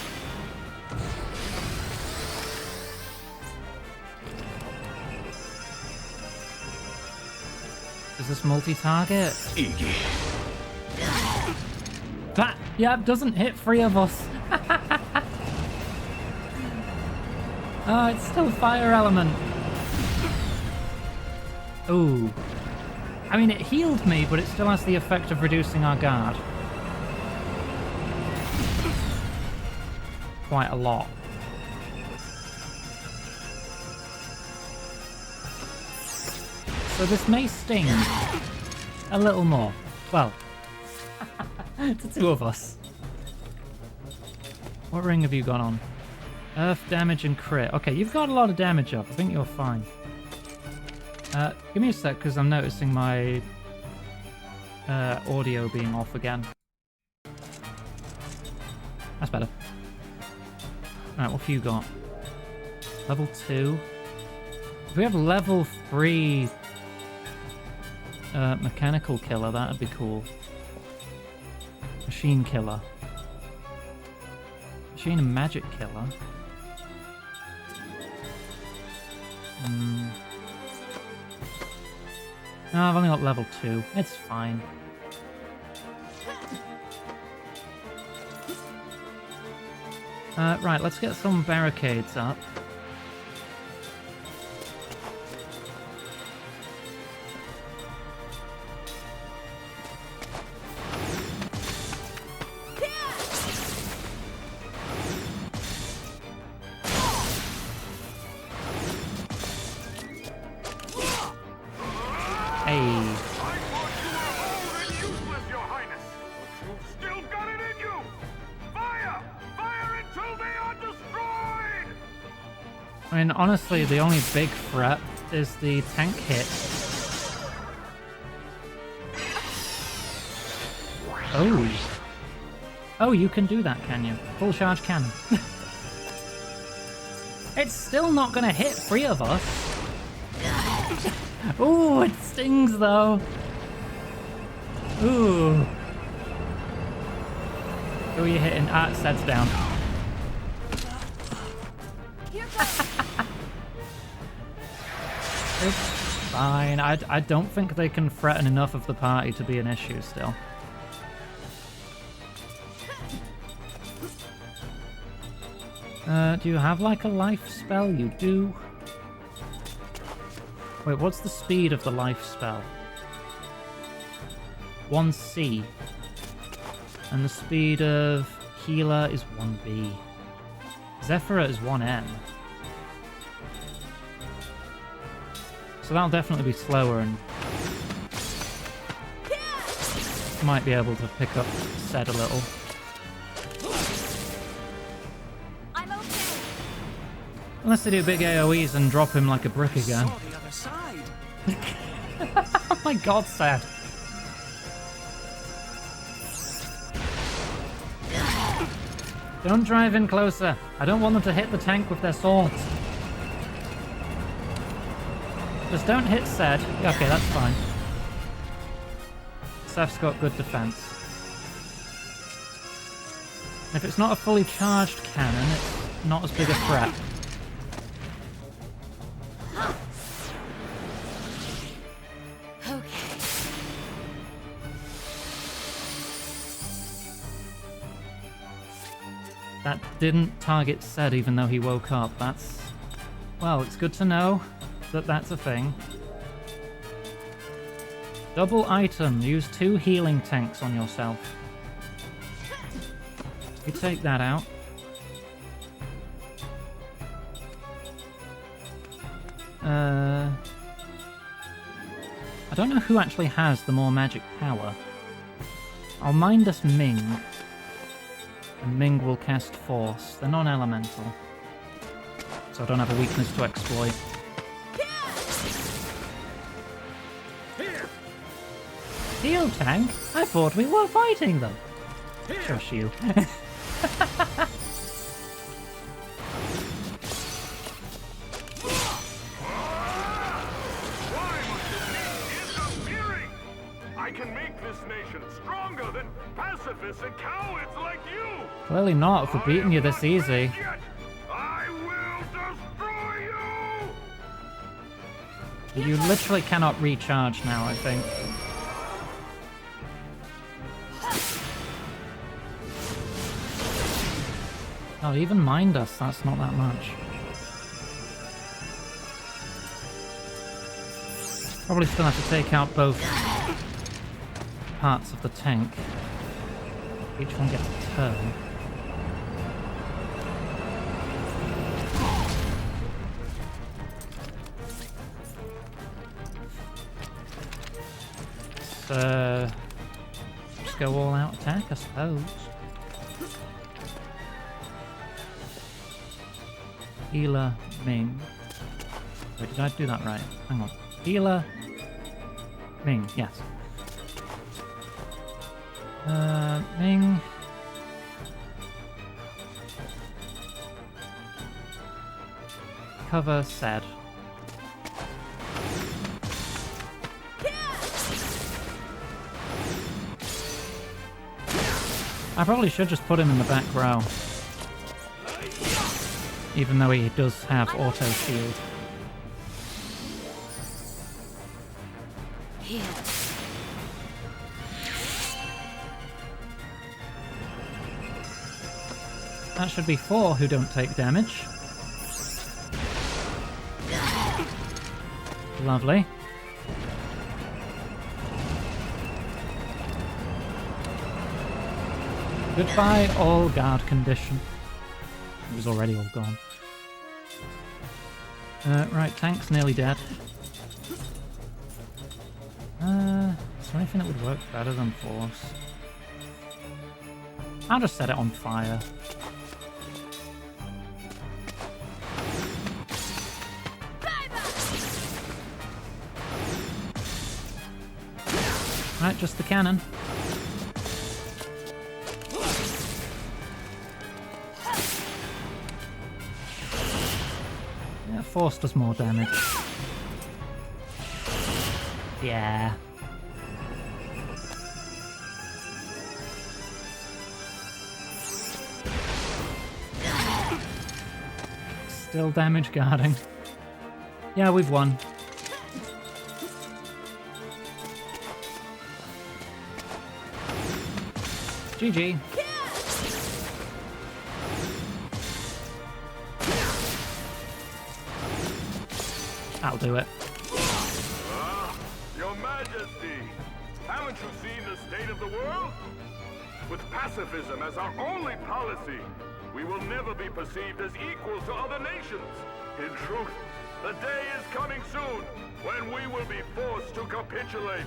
Is this multi-target? That, yeah, doesn't hit 3 of us. Oh, it's still fire element. Ooh. I mean, it healed me, but it still has the effect of reducing our guard. Quite a lot. So this may sting a little more. Well, to 2 of us. What ring have you got on? Earth damage and crit. Okay, you've got a lot of damage up. I think you're fine. Give me a sec, because I'm noticing my audio being off again. That's better. Alright, what have you got? Level 2. If we have level 3 mechanical killer, that'd be cool. Machine killer. Chain of Magic Killer. No, I've only got level 2. It's fine. Right, let's get some barricades up. I mean, honestly, the only big threat is the tank hit. Oh. Oh, you can do that, can you? Full charge cannon. It's still not gonna hit 3 of us. Ooh, it stings though. Ooh. Who are you hitting? Ah, it sets down. It's fine. I don't think they can threaten enough of the party to be an issue still. Do you have like a life spell? You do. Wait, what's the speed of the life spell? 1C. And the speed of healer is 1B. Zephyra is 1M. So that'll definitely be slower and might be able to pick up Zed a little. I'm okay. Unless they do big AoEs and drop him like a brick again. The other side. Oh my god, Zed. Don't drive in closer. I don't want them to hit the tank with their swords. Just don't hit Zed. Okay, that's fine. Seth's got good defense. If it's not a fully charged cannon, it's not as big a threat. Okay. That didn't target Zed even though he woke up. That's... well, it's good to know that that's a thing. Double item. Use 2 healing tanks on yourself. You take that out. I don't know who actually has the more magic power. I'll mind us Ming. And Ming will cast Force. They're non-elemental. So I don't have a weakness to exploit. Heal tank? I thought we were fighting them. Shush you. I can make this nation stronger than pacifists and cowards like you! Clearly not, for beating you this easy. I will destroy you! You literally cannot recharge now, I think. Oh, even mind us, that's not that much. Probably still have to take out both parts of the tank. Each one gets a turn. So, just go all out attack, I suppose. Healer, Ming. Wait, did I do that right? Hang on. Healer, Ming, yes. Ming. Cover Zed. I probably should just put him in the back row. Even though he does have auto shield. Here. That should be 4 who don't take damage. Lovely. Goodbye, all guard condition. It was already all gone. Right, tank's nearly dead. Is there anything that would work better than force? I'll just set it on fire. Right, just the cannon. Yeah, force does more damage. Yeah. Still damage guarding. Yeah, we've won. GG. That'll do it. Your Majesty, haven't you seen the state of the world? With pacifism as our only policy, we will never be perceived as equal to other nations. In truth, the day is coming soon when we will be forced to capitulate.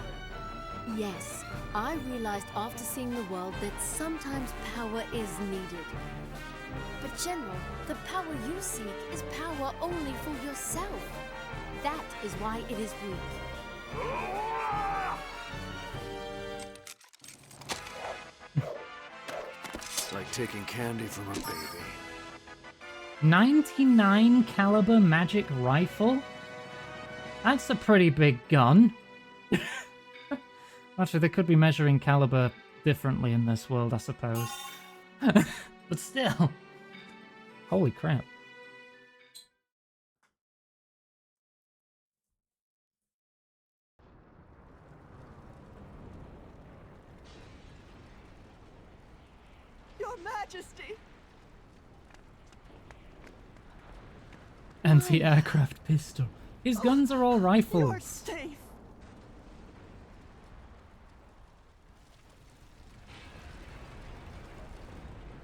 Yes, I realized after seeing the world that sometimes power is needed. But General, the power you seek is power only for yourself. That is why it is weak. It's like taking candy from a baby. 99 caliber magic rifle? That's a pretty big gun. Actually, they could be measuring caliber differently in this world, I suppose. But still. Holy crap. Your Majesty! Anti-aircraft pistol. His guns are all rifles. You're safe!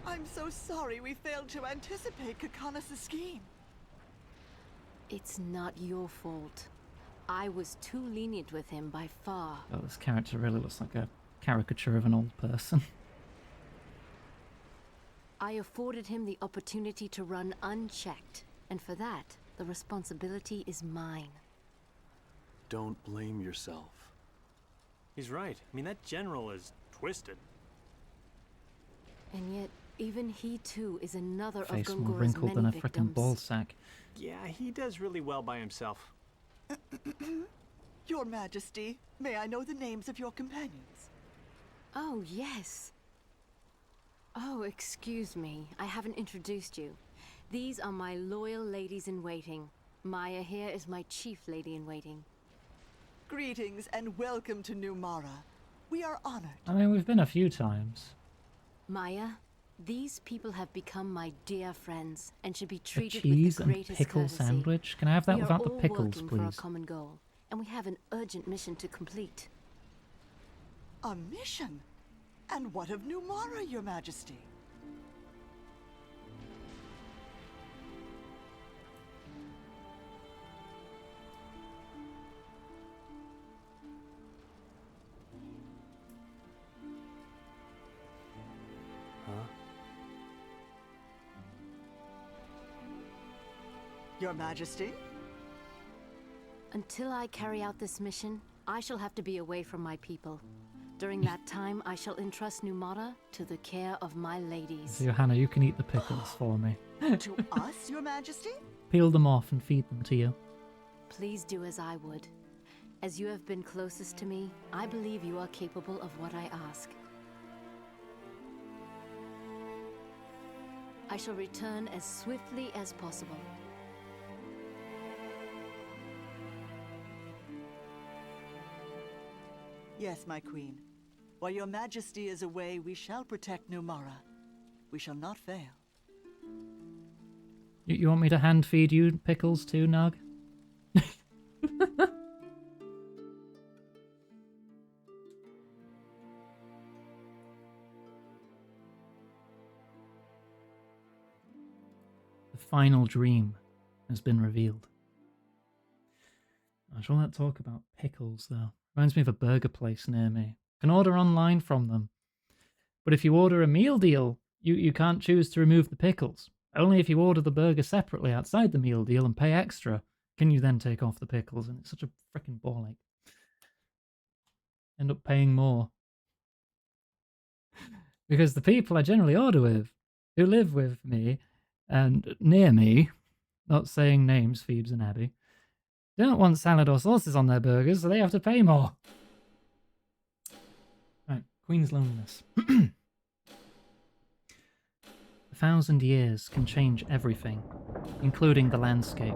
I'm so sorry we failed to anticipate Kakanas' scheme. It's not your fault. I was too lenient with him by far. Oh, this character really looks like a caricature of an old person. I afforded him the opportunity to run unchecked, and for that, the responsibility is mine. Don't blame yourself. He's right. I mean, that general is twisted. And yet, even he too is another Face of more Gongora's wrinkled than many a frickin' victims. ball sack. Yeah, he does really well by himself. Your Majesty, may I know the names of your companions? Oh, yes. Oh, excuse me. I haven't introduced you. These are my loyal ladies-in-waiting. Maya here is my chief lady-in-waiting. Greetings and welcome to New Mara. We are honored. I mean, we've been a few times. Maya, these people have become my dear friends and should be A treated cheese with the and greatest pickle courtesy. sandwich? Can I have that We are without the all pickles, working for a please? common goal, and we have an urgent mission to complete. A mission? And what of New Mara, Your Majesty? Your Majesty? Until I carry out this mission, I shall have to be away from my people. During that time, I shall entrust Numara to the care of my ladies. So, Johanna, you can eat the pickles for me. To us, Your Majesty? Peel them off and feed them to you. Please do as I would. As you have been closest to me, I believe you are capable of what I ask. I shall return as swiftly as possible. Yes, my queen. While your majesty is away, we shall protect Numara. We shall not fail. You want me to hand feed you pickles too, Nug? The final dream has been revealed. I shall not talk about pickles, though. Reminds me of a burger place near me. Can order online from them. But if you order a meal deal, you can't choose to remove the pickles. Only if you order the burger separately outside the meal deal and pay extra, can you then take off the pickles. And it's such a freaking ball ache. End up paying more. Because the people I generally order with, who live with me and near me, not saying names, Phoebes and Abby, don't want salad or sauces on their burgers, so they have to pay more. Right, Queen's loneliness. 1,000 years can change everything, including the landscape.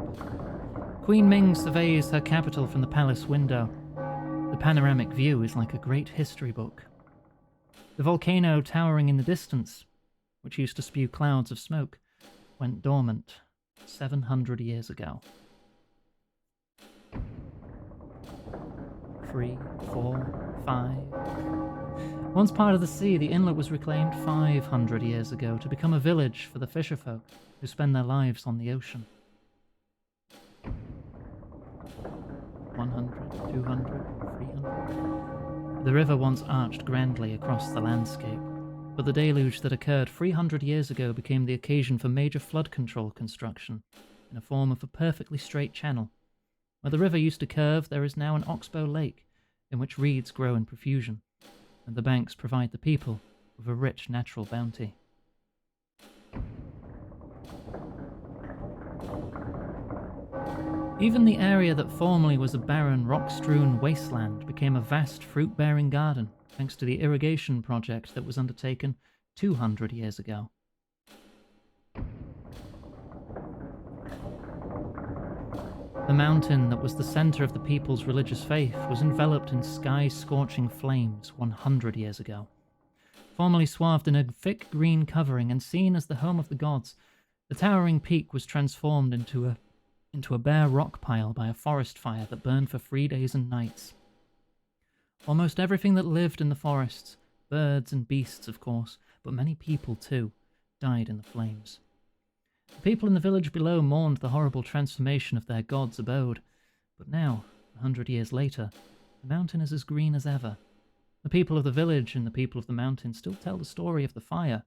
Queen Ming surveys her capital from the palace window. The panoramic view is like a great history book. The volcano towering in the distance, which used to spew clouds of smoke, went dormant 700 years ago. 3, 4, 5. Once part of the sea, the inlet was reclaimed 500 years ago to become a village for the fisherfolk who spend their lives on the ocean. 100, 200, 300. The river once arched grandly across the landscape, but the deluge that occurred 300 years ago became the occasion for major flood control construction in the form of a perfectly straight channel. Where the river used to curve, there is now an oxbow lake in which reeds grow in profusion, and the banks provide the people with a rich natural bounty. Even the area that formerly was a barren, rock-strewn wasteland became a vast fruit-bearing garden thanks to the irrigation project that was undertaken 200 years ago. The mountain that was the center of the people's religious faith was enveloped in sky-scorching flames 100 years ago. Formerly swathed in a thick green covering and seen as the home of the gods, the towering peak was transformed into a bare rock pile by a forest fire that burned for 3 days and nights. Almost everything that lived in the forests, birds and beasts of course, but many people too, died in the flames. The people in the village below mourned the horrible transformation of their god's abode, but now, 100 years later, the mountain is as green as ever. The people of the village and the people of the mountain still tell the story of the fire,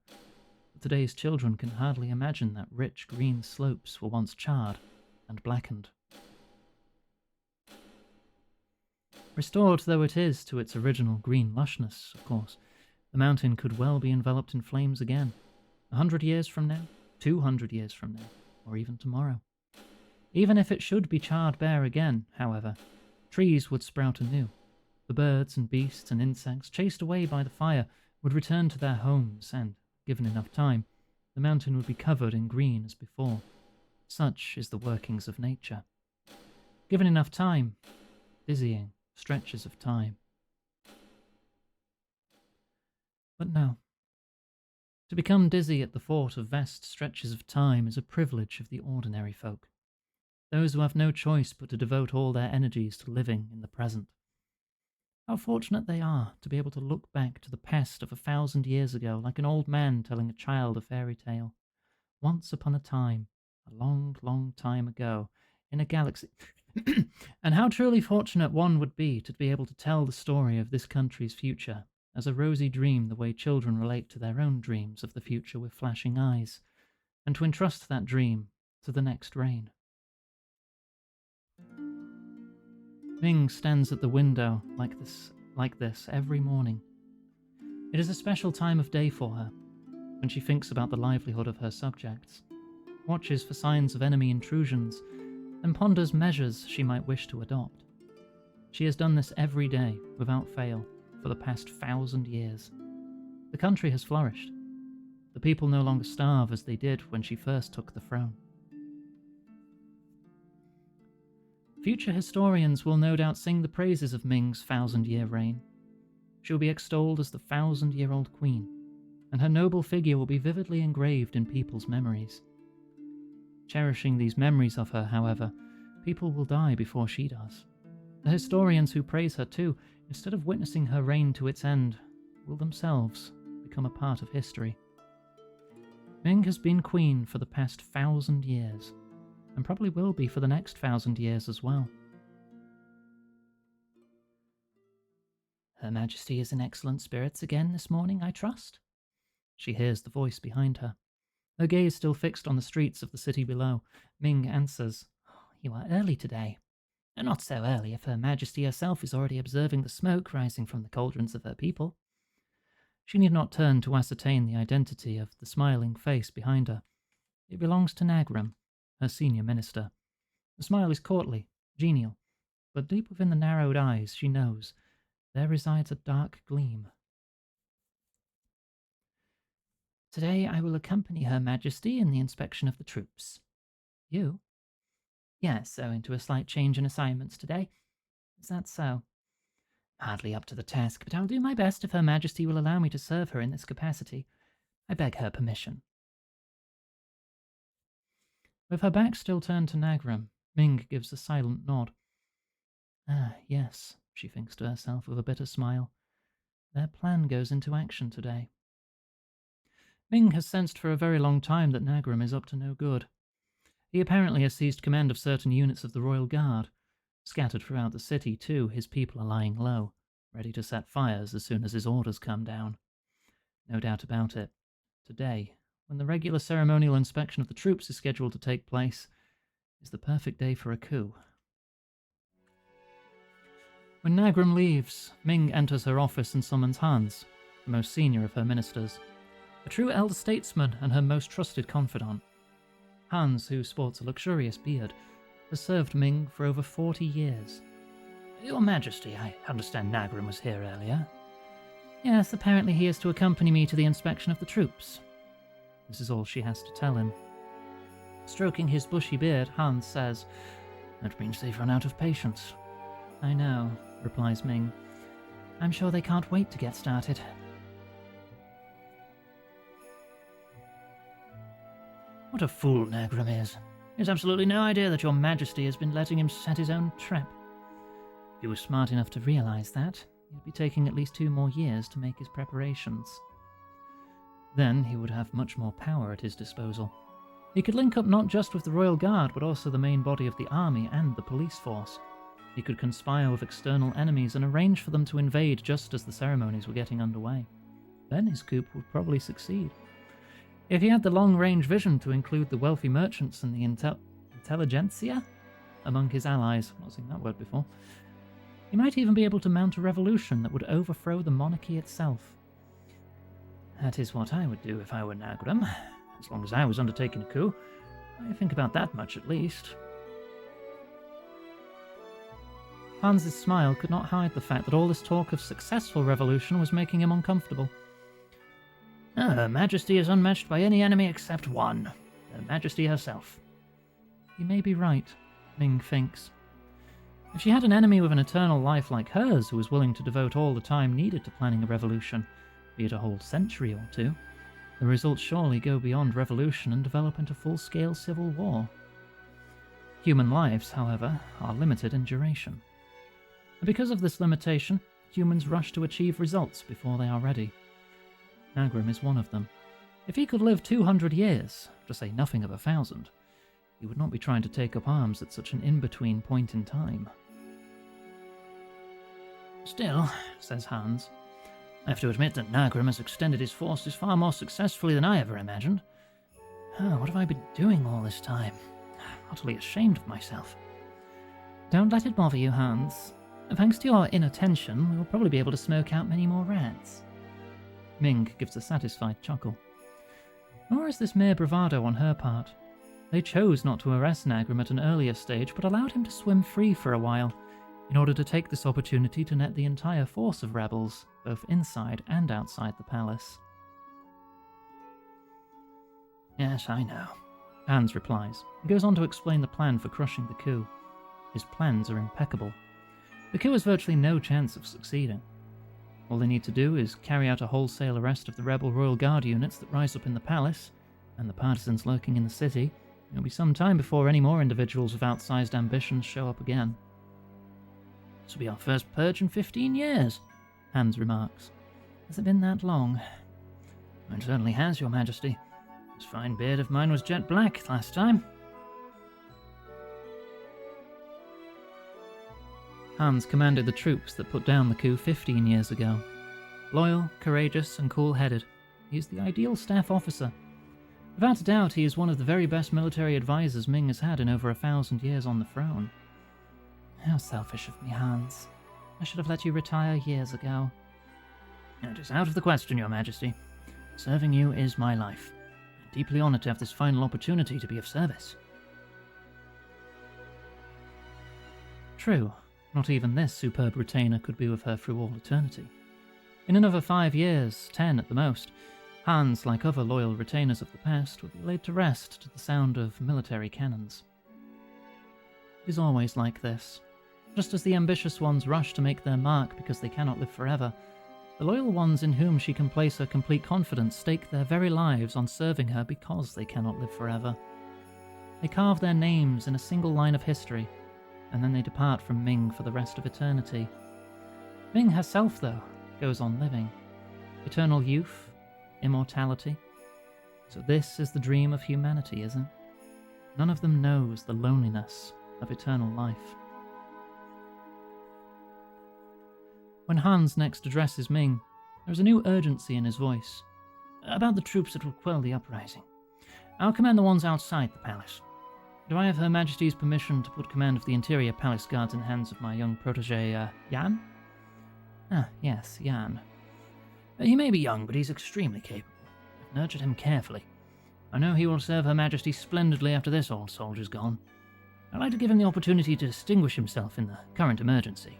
but today's children can hardly imagine that rich green slopes were once charred and blackened. Restored though it is to its original green lushness, of course, the mountain could well be enveloped in flames again, 100 years from now, 200 years from now, or even tomorrow. Even if it should be charred bare again, however, trees would sprout anew. The birds and beasts and insects, chased away by the fire, would return to their homes and, given enough time, the mountain would be covered in green as before. Such is the workings of nature. Given enough time, dizzying stretches of time. But no. To become dizzy at the thought of vast stretches of time is a privilege of the ordinary folk, those who have no choice but to devote all their energies to living in the present. How fortunate they are to be able to look back to the past of 1,000 years ago like an old man telling a child a fairy tale. Once upon a time, a long, long time ago, in a galaxy. And how truly fortunate one would be to be able to tell the story of this country's future as a rosy dream the way children relate to their own dreams of the future with flashing eyes, and to entrust that dream to the next reign. Ming stands at the window like this every morning. It is a special time of day for her, when she thinks about the livelihood of her subjects, watches for signs of enemy intrusions, and ponders measures she might wish to adopt. She has done this every day, without fail, for the past 1,000 years. The country has flourished. The people no longer starve as they did when she first took the throne. Future historians will no doubt sing the praises of Ming's 1,000-year reign. She will be extolled as the 1,000-year-old queen, and her noble figure will be vividly engraved in people's memories. Cherishing these memories of her, however, people will die before she does. The historians who praise her too, instead of witnessing her reign to its end, will themselves become a part of history. Ming has been queen for the past 1,000 years, and probably will be for the next 1,000 years as well. Her Majesty is in excellent spirits again this morning, I trust? She hears the voice behind her. Her gaze still fixed on the streets of the city below, Ming answers, You are early today. Not so early if Her Majesty herself is already observing the smoke rising from the cauldrons of her people. She need not turn to ascertain the identity of the smiling face behind her. It belongs to Nagram, her senior minister. The smile is courtly, genial, but deep within the narrowed eyes she knows there resides a dark gleam. Today I will accompany Her Majesty in the inspection of the troops. You? Yes, owing to a slight change in assignments today. Is that so? Hardly up to the task, but I'll do my best if Her Majesty will allow me to serve her in this capacity. I beg her permission. With her back still turned to Nagram, Ming gives a silent nod. Ah, yes, she thinks to herself with a bitter smile. Their plan goes into action today. Ming has sensed for a very long time that Nagram is up to no good. He apparently has seized command of certain units of the Royal Guard. Scattered throughout the city, too, his people are lying low, ready to set fires as soon as his orders come down. No doubt about it. Today, when the regular ceremonial inspection of the troops is scheduled to take place, is the perfect day for a coup. When Nagram leaves, Ming enters her office and summons Hans, the most senior of her ministers, a true elder statesman and her most trusted confidant. Hans, who sports a luxurious beard, has served Ming for over 40 years. Your Majesty, I understand Nagram was here earlier. Yes, apparently he is to accompany me to the inspection of the troops. This is all she has to tell him. Stroking his bushy beard, Hans says, That means they've run out of patience. I know, replies Ming. I'm sure they can't wait to get started. What a fool Nagram is. He has absolutely no idea that your Majesty has been letting him set his own trap. If he was smart enough to realize that, he'd be taking at least 2 more years to make his preparations. Then he would have much more power at his disposal. He could link up not just with the Royal Guard, but also the main body of the army and the police force. He could conspire with external enemies and arrange for them to invade just as the ceremonies were getting underway. Then his coup would probably succeed. If he had the long-range vision to include the wealthy merchants and the intelligentsia among his allies, I've not seen that word before, he might even be able to mount a revolution that would overthrow the monarchy itself. That is what I would do if I were Nagram, as long as I was undertaking a coup. I think about that much at least. Hans's smile could not hide the fact that all this talk of successful revolution was making him uncomfortable. Her Majesty is unmatched by any enemy except one, Her Majesty herself. He may be right, Ming thinks. If she had an enemy with an eternal life like hers who was willing to devote all the time needed to planning a revolution, be it a whole century or 2, the results surely go beyond revolution and develop into full-scale civil war. Human lives, however, are limited in duration. And because of this limitation, humans rush to achieve results before they are ready. Nagram is one of them. If he could live 200 years, to say nothing of 1,000, he would not be trying to take up arms at such an in-between point in time. Still, says Hans, I have to admit that Nagram has extended his forces far more successfully than I ever imagined. What have I been doing all this time? Utterly ashamed of myself. Don't let it bother you, Hans. Thanks to your inattention, we will probably be able to smoke out many more rats. Ming gives a satisfied chuckle. Nor is this mere bravado on her part. They chose not to arrest Nagram at an earlier stage, but allowed him to swim free for a while, in order to take this opportunity to net the entire force of rebels, both inside and outside the palace. Yes, I know. Hans replies, and goes on to explain the plan for crushing the coup. His plans are impeccable. The coup has virtually no chance of succeeding. All they need to do is carry out a wholesale arrest of the rebel Royal Guard units that rise up in the palace, and the partisans lurking in the city. It'll be some time before any more individuals with outsized ambitions show up again. This will be our first purge in 15 years, Hans remarks. Has it been that long? It certainly has, Your Majesty. This fine beard of mine was jet black last time. Hans commanded the troops that put down the coup 15 years ago. Loyal, courageous, and cool-headed, he is the ideal staff officer. Without a doubt, he is one of the very best military advisors Ming has had in over 1,000 years on the throne. How selfish of me, Hans. I should have let you retire years ago. It is out of the question, Your Majesty. Serving you is my life. I'm deeply honored to have this final opportunity to be of service. True. Not even this superb retainer could be with her through all eternity. In another 5 years, 10 at the most, Hans, like other loyal retainers of the past, would be laid to rest to the sound of military cannons. It is always like this. Just as the ambitious ones rush to make their mark because they cannot live forever, the loyal ones in whom she can place her complete confidence stake their very lives on serving her because they cannot live forever. They carve their names in a single line of history, and then they depart from Ming for the rest of eternity. Ming herself, though, goes on living. Eternal youth, immortality. So this is the dream of humanity, is it? None of them knows the loneliness of eternal life. When Hans next addresses Ming, there is a new urgency in his voice. About the troops that will quell the uprising. I'll command the ones outside the palace. Do I have Her Majesty's permission to put command of the interior palace guards in the hands of my young protege, Jan? Ah, yes, Jan. He may be young, but he's extremely capable. I've nurtured him carefully. I know he will serve Her Majesty splendidly after this old soldier's gone. I'd like to give him the opportunity to distinguish himself in the current emergency.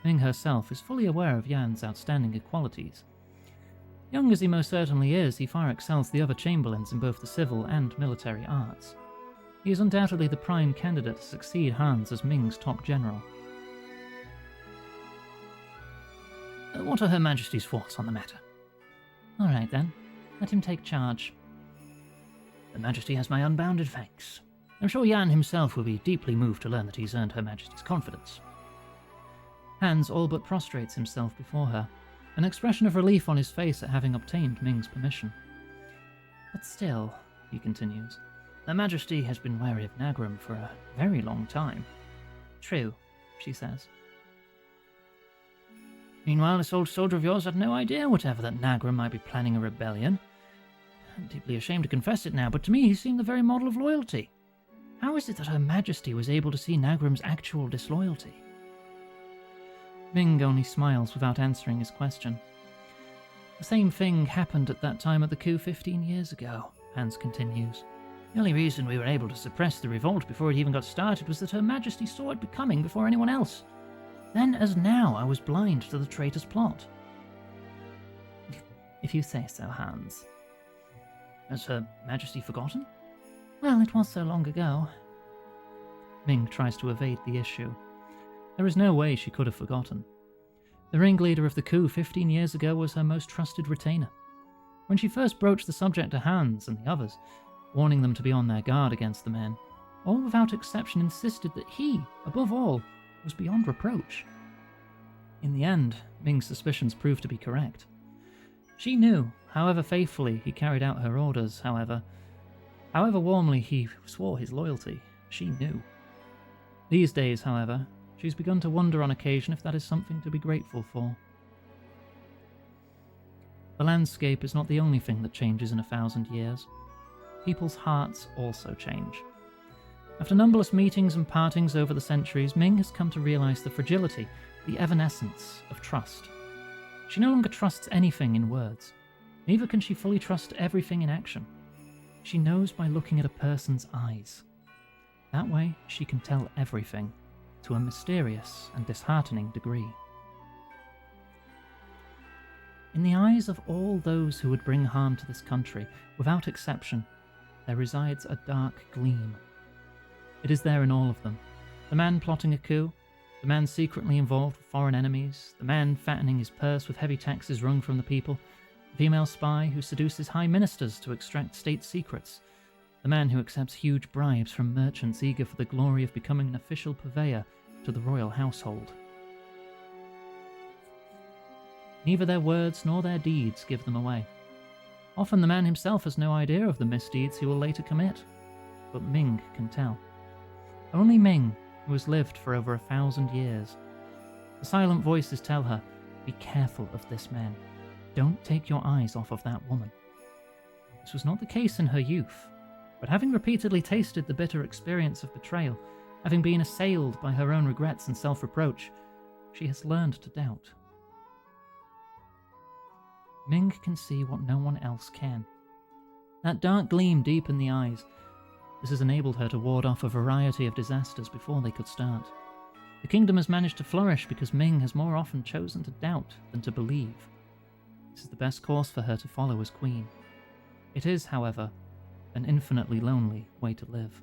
Ming herself is fully aware of Jan's outstanding qualities. Young as he most certainly is, he far excels the other chamberlains in both the civil and military arts. He is undoubtedly the prime candidate to succeed Hans as Ming's top general. What are Her Majesty's thoughts on the matter? All right then, let him take charge. Her Majesty has my unbounded thanks. I'm sure Jan himself will be deeply moved to learn that he's earned Her Majesty's confidence. Hans all but prostrates himself before her, an expression of relief on his face at having obtained Ming's permission. But still, he continues, Her Majesty has been wary of Nagram for a very long time. True, she says. Meanwhile, this old soldier of yours had no idea whatever that Nagram might be planning a rebellion. I'm deeply ashamed to confess it now, but to me he seemed the very model of loyalty. How is it that Her Majesty was able to see Nagram's actual disloyalty? Ming only smiles without answering his question. The same thing happened at that time of the coup 15 years ago, Hans continues. The only reason we were able to suppress the revolt before it even got started was that Her Majesty saw it becoming before anyone else. Then as now, I was blind to the traitor's plot. If you say so, Hans. Has Her Majesty forgotten? Well, it was so long ago. Ming tries to evade the issue. There is no way she could have forgotten. The ringleader of the coup 15 years ago was her most trusted retainer. When she first broached the subject to Hans and the others, warning them to be on their guard against the men, all without exception insisted that he, above all, was beyond reproach. In the end, Ming's suspicions proved to be correct. She knew, however faithfully he carried out her orders, however warmly he swore his loyalty, she knew. These days, however, she's begun to wonder on occasion if that is something to be grateful for. The landscape is not the only thing that changes in 1,000 years. People's hearts also change. After numberless meetings and partings over the centuries, Ming has come to realize the fragility, the evanescence of trust. She no longer trusts anything in words. Neither can she fully trust everything in action. She knows by looking at a person's eyes. That way, she can tell everything, to a mysterious and disheartening degree. In the eyes of all those who would bring harm to this country, without exception, there resides a dark gleam. It is there in all of them. The man plotting a coup, the man secretly involved with foreign enemies, the man fattening his purse with heavy taxes wrung from the people, the female spy who seduces high ministers to extract state secrets, the man who accepts huge bribes from merchants eager for the glory of becoming an official purveyor to the royal household. Neither their words nor their deeds give them away. Often the man himself has no idea of the misdeeds he will later commit, but Ming can tell. Only Ming, who has lived for over 1,000 years. The silent voices tell her, be careful of this man. Don't take your eyes off of that woman. This was not the case in her youth, but having repeatedly tasted the bitter experience of betrayal, having been assailed by her own regrets and self-reproach, she has learned to doubt. Ming can see what no one else can. That dark gleam deep in the eyes. This has enabled her to ward off a variety of disasters before they could start. The kingdom has managed to flourish because Ming has more often chosen to doubt than to believe. This is the best course for her to follow as queen. It is, however, an infinitely lonely way to live.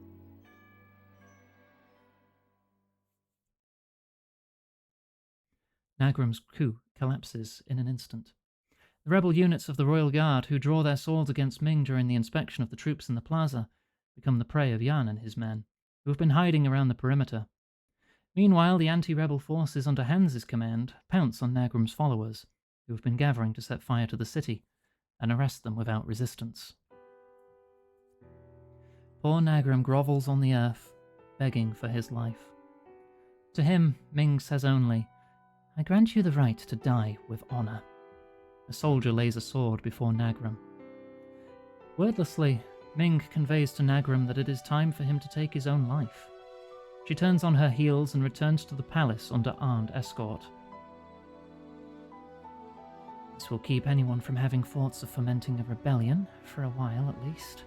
Nagram's coup collapses in an instant. The rebel units of the Royal Guard who draw their swords against Ming during the inspection of the troops in the plaza become the prey of Yan and his men, who have been hiding around the perimeter. Meanwhile, the anti-rebel forces under Hans's command pounce on Nagram's followers, who have been gathering to set fire to the city, and arrest them without resistance. Poor Nagram grovels on the earth, begging for his life. To him, Ming says only, I grant you the right to die with honor. A soldier lays a sword before Nagram. Wordlessly, Ming conveys to Nagram that it is time for him to take his own life. She turns on her heels and returns to the palace under armed escort. This will keep anyone from having thoughts of fomenting a rebellion, for a while at least.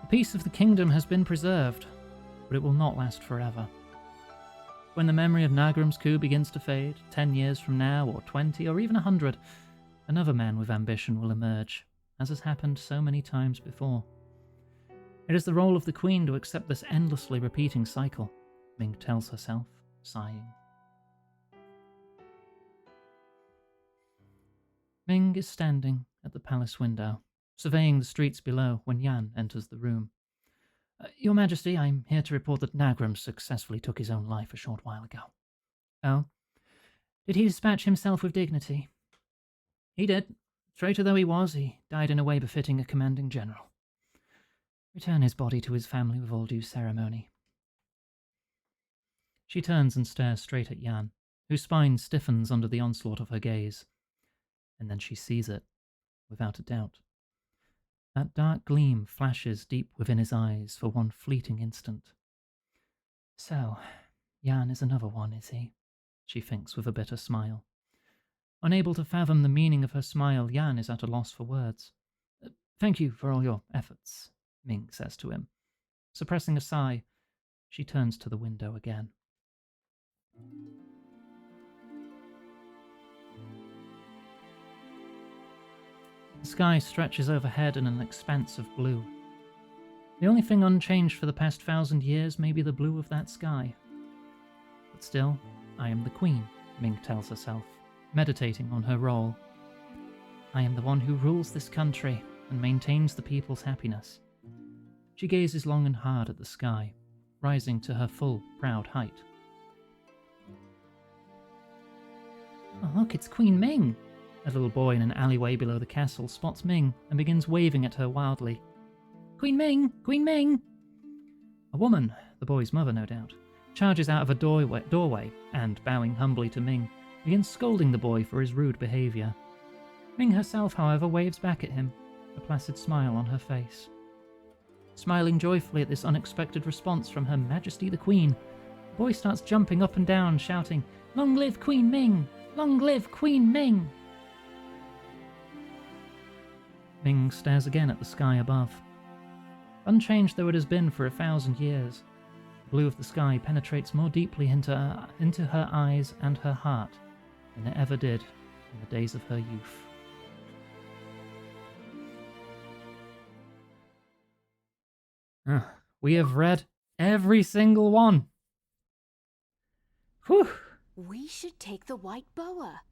The peace of the kingdom has been preserved, but it will not last forever. When the memory of Nagram's coup begins to fade, 10 years from now, or 20, or even 100, another man with ambition will emerge, as has happened so many times before. It is the role of the queen to accept this endlessly repeating cycle, Ming tells herself, sighing. Ming is standing at the palace window, surveying the streets below when Yan enters the room. Your Majesty, I'm here to report that Nagram successfully took his own life a short while ago. Oh? Did he dispatch himself with dignity? He did. Traitor though he was, he died in a way befitting a commanding general. Return his body to his family with all due ceremony. She turns and stares straight at Yan, whose spine stiffens under the onslaught of her gaze. And then she sees it, without a doubt. That dark gleam flashes deep within his eyes for one fleeting instant. So, Yan is another one, is he? She thinks with a bitter smile. Unable to fathom the meaning of her smile, Yan is at a loss for words. Thank you for all your efforts, Ming says to him. Suppressing a sigh, she turns to the window again. The sky stretches overhead in an expanse of blue. The only thing unchanged for the past 1,000 years may be the blue of that sky. But still, I am the queen, Ming tells herself, meditating on her role. I am the one who rules this country and maintains the people's happiness. She gazes long and hard at the sky, rising to her full, proud height. Oh, look, it's Queen Ming! A little boy in an alleyway below the castle spots Ming and begins waving at her wildly. Queen Ming! Queen Ming! A woman, the boy's mother no doubt, charges out of a doorway and, bowing humbly to Ming, begins scolding the boy for his rude behaviour. Ming herself, however, waves back at him, a placid smile on her face. Smiling joyfully at this unexpected response from Her Majesty the Queen, the boy starts jumping up and down, shouting, Long live Queen Ming! Long live Queen Ming! Ming stares again at the sky above. Unchanged though it has been for 1,000 years, the blue of the sky penetrates more deeply into her eyes and her heart than it ever did in the days of her youth. We have read every single one. Whew. We should take the white boa.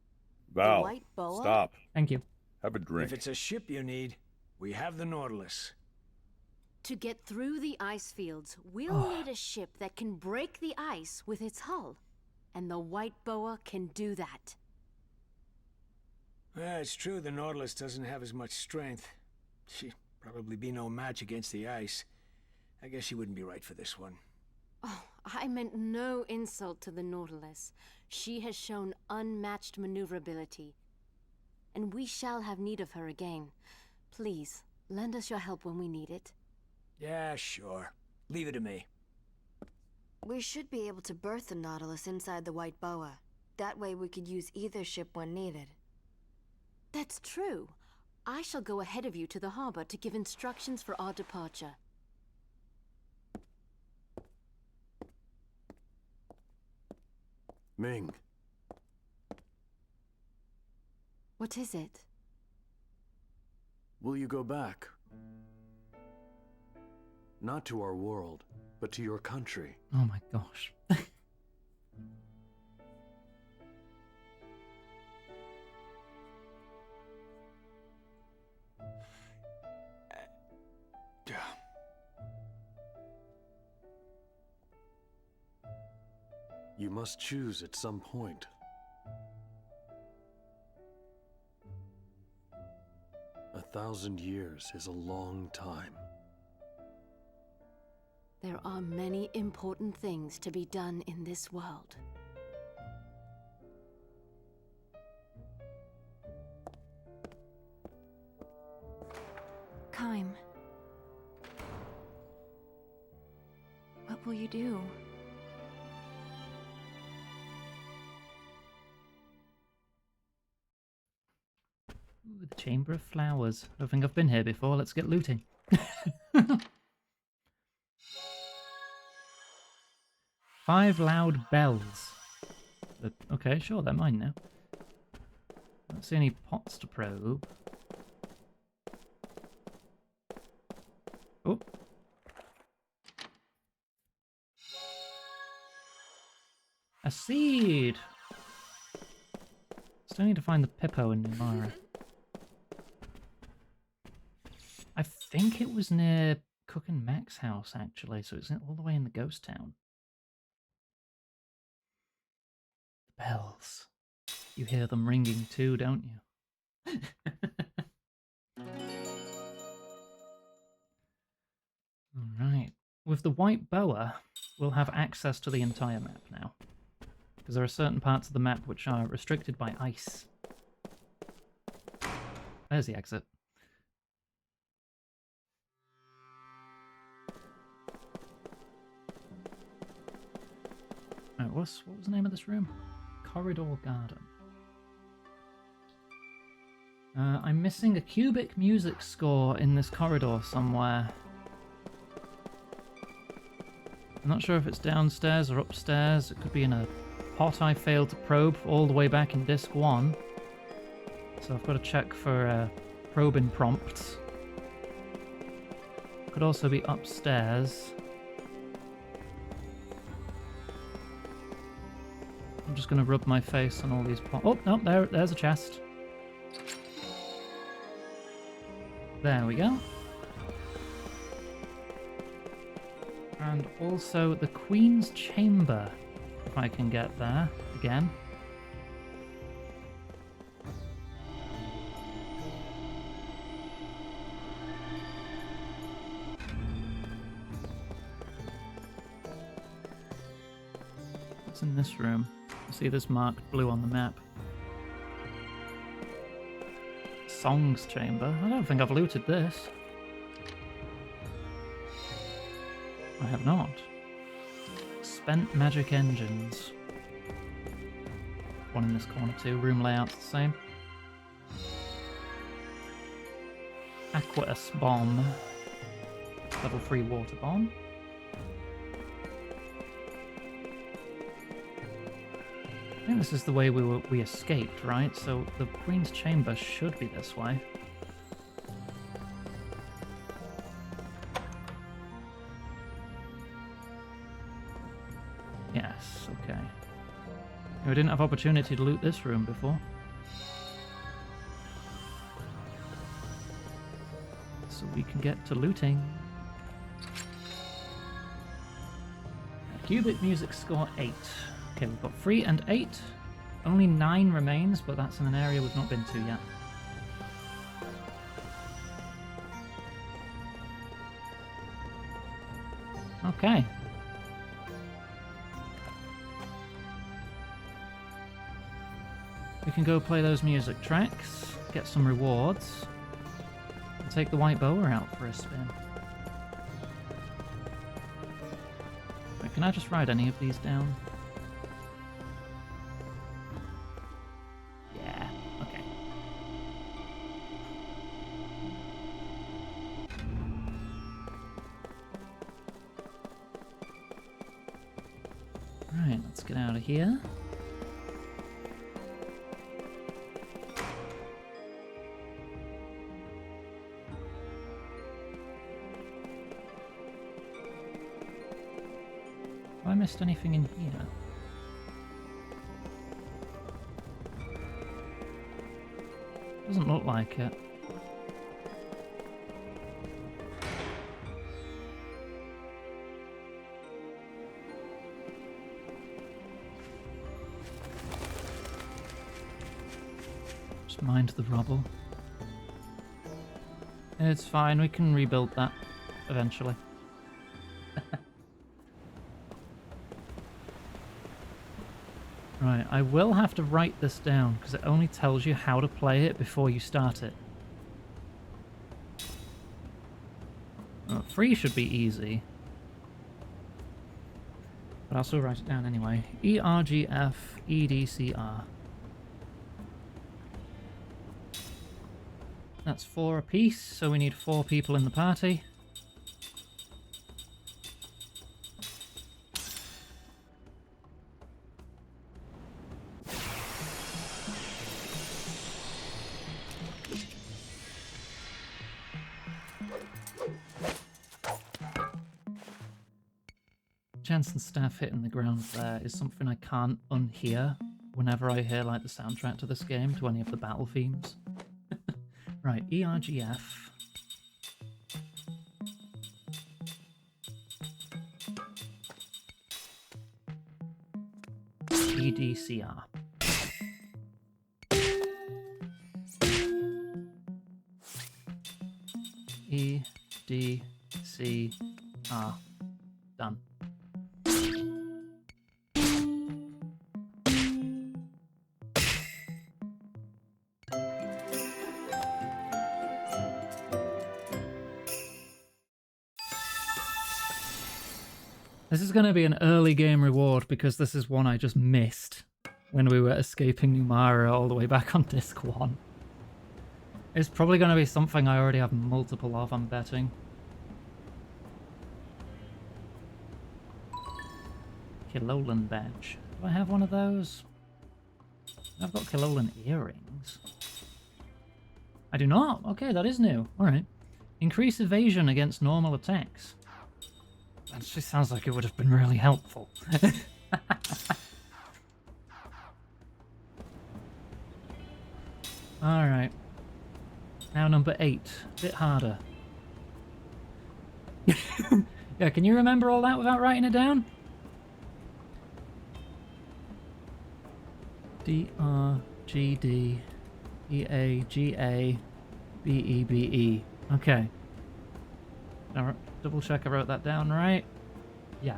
Val, white boa? stop. Thank you. Have a drink. If it's a ship you need, we have the Nautilus. To get through the ice fields, we'll need a ship that can break the ice with its hull. And the white boa can do that. Well, it's true the Nautilus doesn't have as much strength. She'd probably be no match against the ice. I guess she wouldn't be right for this one. Oh, I meant no insult to the Nautilus. She has shown unmatched maneuverability. And we shall have need of her again. Please, lend us your help when we need it. Yeah, sure. Leave it to me. We should be able to berth the Nautilus inside the white boa. That way we could use either ship when needed. That's true. I shall go ahead of you to the harbor to give instructions for our departure. Ming, What is it? will you go back? Not to our world, but to your country. Oh my gosh. You must choose at some point. A 1,000 years is a long time. There are many important things to be done in this world. Kaim. What will you do? Ooh, the Chamber of Flowers. I don't think I've been here before. Let's get looting. 5 loud bells. Okay, sure, they're mine now. Don't see any pots to probe. Oh. A seed! Still need to find the Pippo in Numara. I think it was near Cook and Mac's house, actually, so it's all the way in the ghost town. The bells. You hear them ringing too, don't you? Alright. With the white boa, we'll have access to the entire map now. Because there are certain parts of the map which are restricted by ice. There's the exit. Oh, what was the name of this room? Corridor Garden. I'm missing a cubic music score in this corridor somewhere. I'm not sure if it's downstairs or upstairs. It could be in a pot I failed to probe all the way back in Disc 1. So I've got to check for probing prompts. Could also be upstairs. I'm just going to rub my face on all these pots. Oh, no, there's a chest. There we go. And also the Queen's Chamber, if I can get there again. What's in this room? You see this marked blue on the map. Song's Chamber. I don't think I've looted this. I have not. Spent magic engines. One in this corner too. Room layout's the same. Aqueous bomb. Level 3 water bomb. I think this is the way we escaped, right? So the Queen's Chamber should be this way. Yes, okay. We didn't have opportunity to loot this room before. So we can get to looting. Cubic music score 8. Okay, we've got 3 and 8. Only 9 remains, but that's in an area we've not been to yet. Okay. We can go play those music tracks, get some rewards, and take the white boa out for a spin. Wait, can I just ride any of these down? Yeah, okay. Right, let's get out of here. Have I missed anything in here? Doesn't look like it. Just mind the rubble. It's fine, we can rebuild that eventually. Right, I will have to write this down because it only tells you how to play it before you start it. 3 should be easy. But I'll still write it down anyway. ERGF EDCR. That's 4 apiece, so we need 4 people in the party. Jensen's staff hitting the ground there is something I can't unhear whenever I hear like the soundtrack to this game, to any of the battle themes. Right, ERGF. EDCR. EDCR. Done. This is going to be an early game reward because this is one I just missed when we were escaping Numara all the way back on disc 1. It's probably going to be something I already have multiple of, I'm betting. Kilolan badge. Do I have one of those? I've got Kilolan earrings. I do not. Okay, that is new. Alright. Increase evasion against normal attacks. That just sounds like it would have been really helpful. Alright. Now number 8. A bit harder. Yeah, can you remember all that without writing it down? DRGD EAGABEBE. Okay. Now, double check I wrote that down right. Yeah.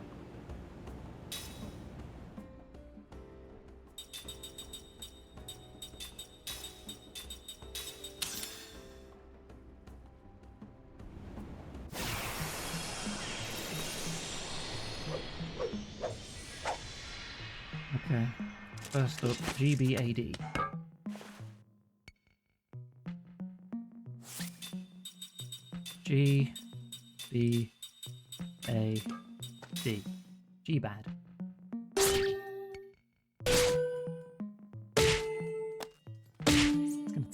Okay. First up, GBAD. GBAD. G-bad.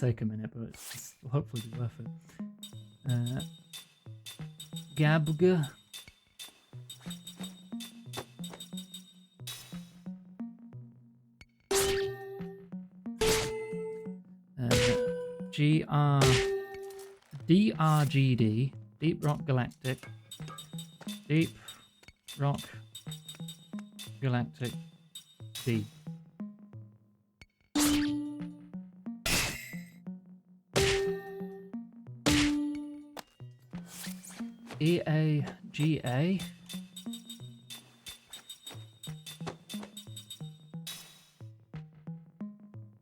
take a minute, but it'll hopefully be worth it. Gabga. DRGD, Deep Rock Galactic, Deep Rock Galactic D. EAGA.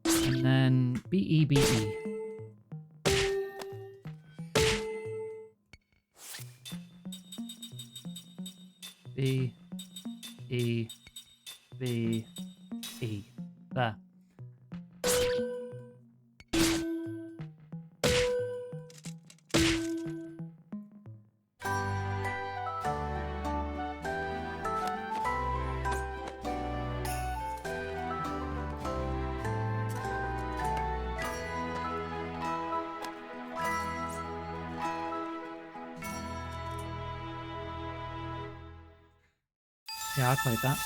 And then BEBE. B E B E. There. Yeah, I played that.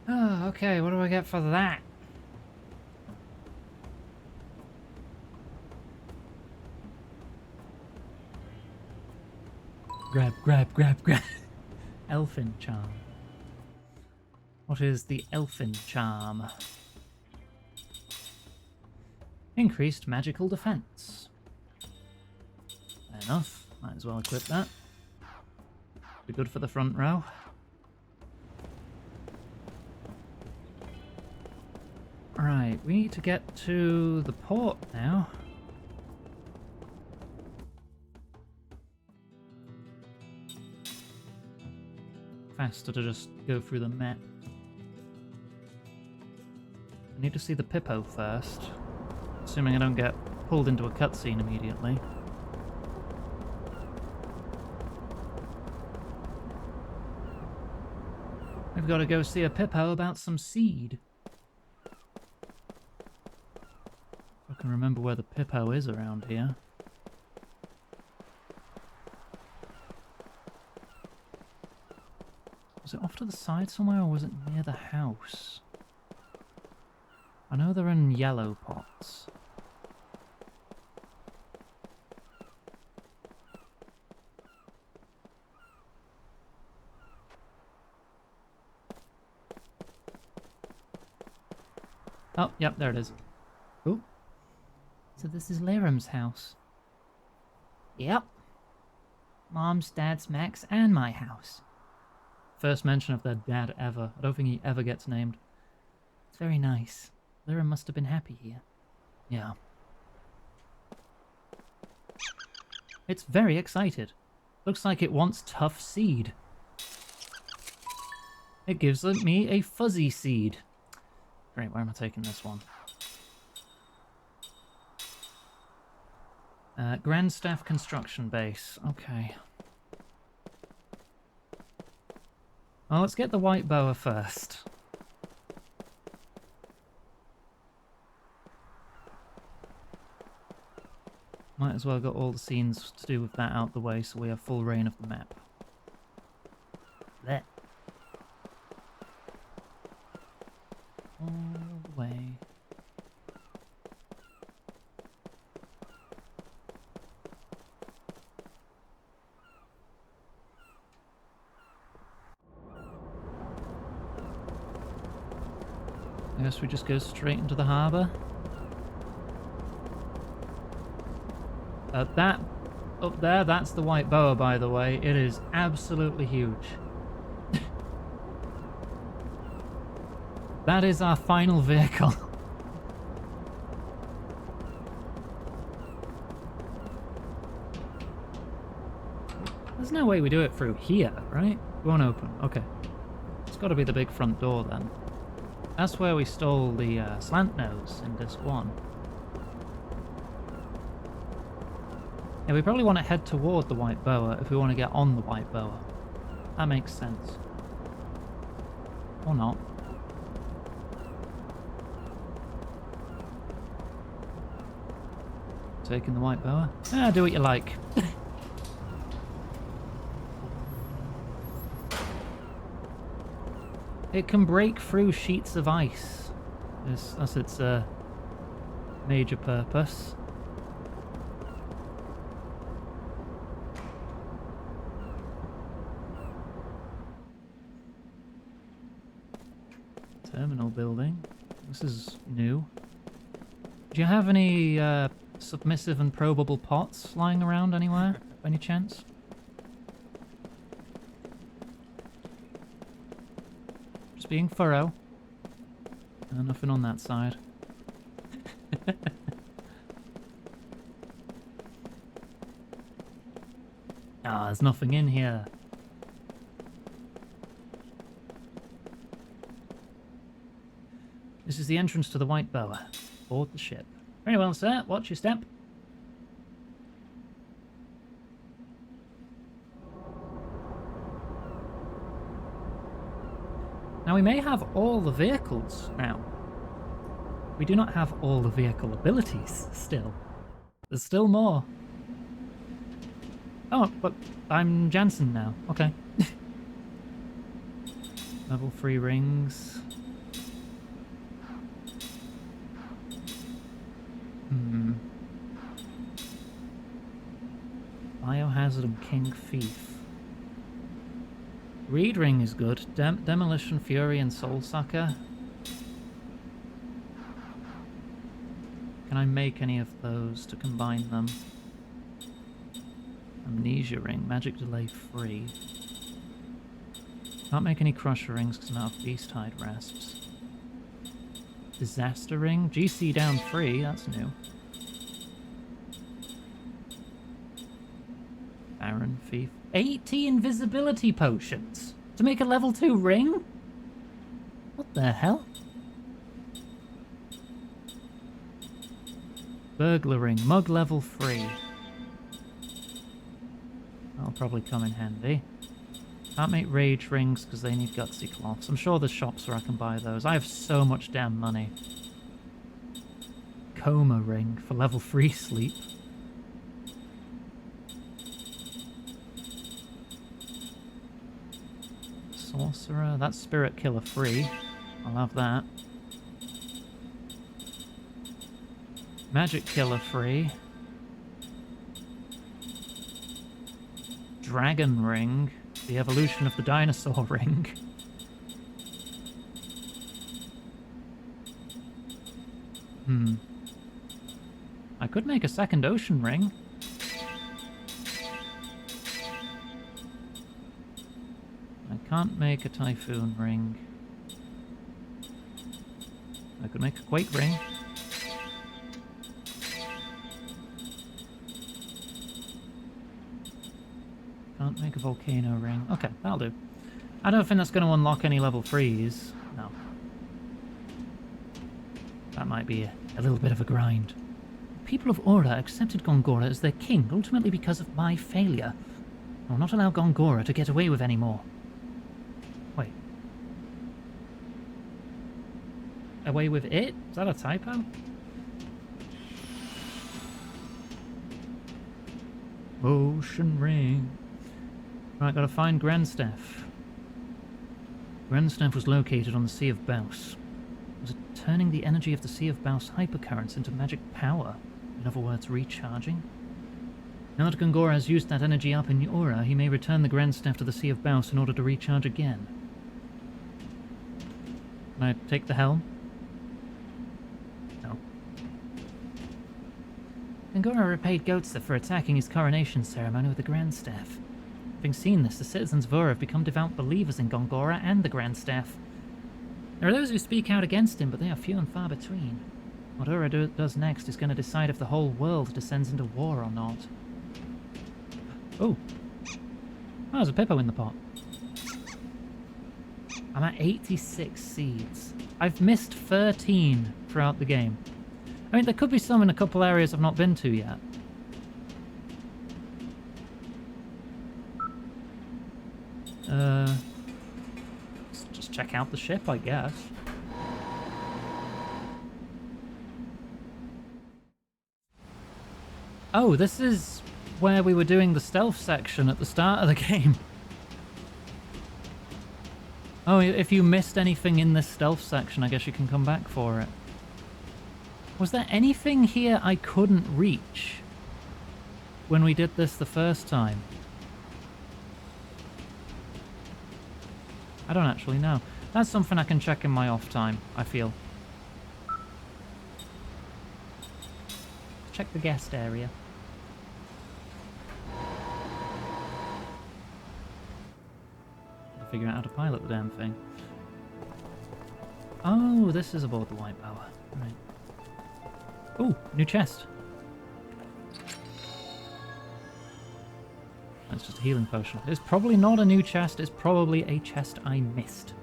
Oh, okay, what do I get for that? Grab, grab, grab, grab. Elfin charm. What is the elfin charm? Increased magical defense. Fair enough. Might as well equip that. Be good for the front row. Right, we need to get to the port now. Faster to just go through the map. I need to see the Pippo first. Assuming I don't get pulled into a cutscene immediately. We've got to go see a Pippo about some seed. If I can remember where the Pippo is around here. Was it off to the side somewhere, or was it near the house? I know they're in yellow pots. Oh, yep, there it is. Ooh. So this is Liram's house. Yep. Mom's, Dad's, Max, and my house. First mention of their dad ever. I don't think he ever gets named. It's very nice. Liram must have been happy here. Yeah. It's very excited. Looks like it wants tough seed. It gives me a fuzzy seed. Great, where am I taking this one? Grand Staff Construction Base. Okay. Well, let's get the white boa first. Might as well get all the scenes to do with that out the way so we have full reign of the map. There. All the way. I guess we just go straight into the harbour. That up there, that's the white boa, by the way. It is absolutely huge. That is our final vehicle. There's no way we do it through here, right? It won't open. Okay. It's got to be the big front door then. That's where we stole the slant nose in disc 1. Yeah, we probably want to head toward the white boa if we want to get on the white boa. That makes sense. Or not. Taking the white boa? Ah, do what you like. It can break through sheets of ice. That's its major purpose. Terminal building. This is new. Do you have any submissive and probable pots lying around anywhere, by any chance? Just being thorough. Nothing on that side. Ah, there's nothing in here. This is the entrance to the White Boa. Board the ship. Very well, sir. Watch your step. Now, we may have all the vehicles now. We do not have all the vehicle abilities still. There's still more. Oh, but I'm Jansen now. Okay. Level 3 rings. Biohazard and King Thief. Reed Ring is good. Demolition Fury and Soul Sucker. Can I make any of those to combine them? Amnesia Ring. Magic Delay 3. Can't make any Crusher Rings because I'm out of Beast Hide Rasps. Disaster Ring. GC down 3. That's new. Baron Thief. 80 invisibility potions to make a level 2 ring? What the hell? Burglar Ring. Mug level 3. That'll probably come in handy. Can't make Rage Rings because they need Gutsy Cloths. I'm sure there's shops where I can buy those. I have so much damn money. Coma Ring for level 3 sleep. Sorcerer. That's Spirit Killer free. I'll have that. Magic Killer free. Dragon Ring. The evolution of the dinosaur ring. I could make a second ocean ring. I can't make a typhoon ring. I could make a quake ring. Can't make a volcano ring. Okay, that'll do. I don't think that's going to unlock any level 3s. No. That might be a little bit of a grind. The people of Aura accepted Gongora as their king, ultimately because of my failure. I will not allow Gongora to get away with any more. Wait. Away with it? Is that a typo? Ocean ring. Right, gotta find Grandstaff. Grandstaff was located on the Sea of Baus. Was it turning the energy of the Sea of Baus hypercurrents into magic power? In other words, recharging? Now that Gongora has used that energy up in Aura, he may return the Grandstaff to the Sea of Baus in order to recharge again. Can I take the helm? No. Gongora repaid Goatsa for attacking his coronation ceremony with the Grandstaff. Having seen this, the citizens of Aura have become devout believers in Gongora and the Grandstaff. There are those who speak out against him, but they are few and far between. What Aura does next is going to decide if the whole world descends into war or not. Oh, there's a Pippo in the pot. I'm at 86 seeds. I've missed 13 throughout the game. I mean, there could be some in a couple areas I've not been to yet. Let's just check out the ship, I guess. Oh, this is where we were doing the stealth section at the start of the game. Oh, if you missed anything in this stealth section, I guess you can come back for it. Was there anything here I couldn't reach when we did this the first time? I don't actually know. That's something I can check in my off time, I feel. Check the guest area. Figure out how to pilot the damn thing. Oh, this is aboard the White Bower. Right. Oh, new chest. That's just a healing potion. It's probably not a new chest. It's probably a chest I missed.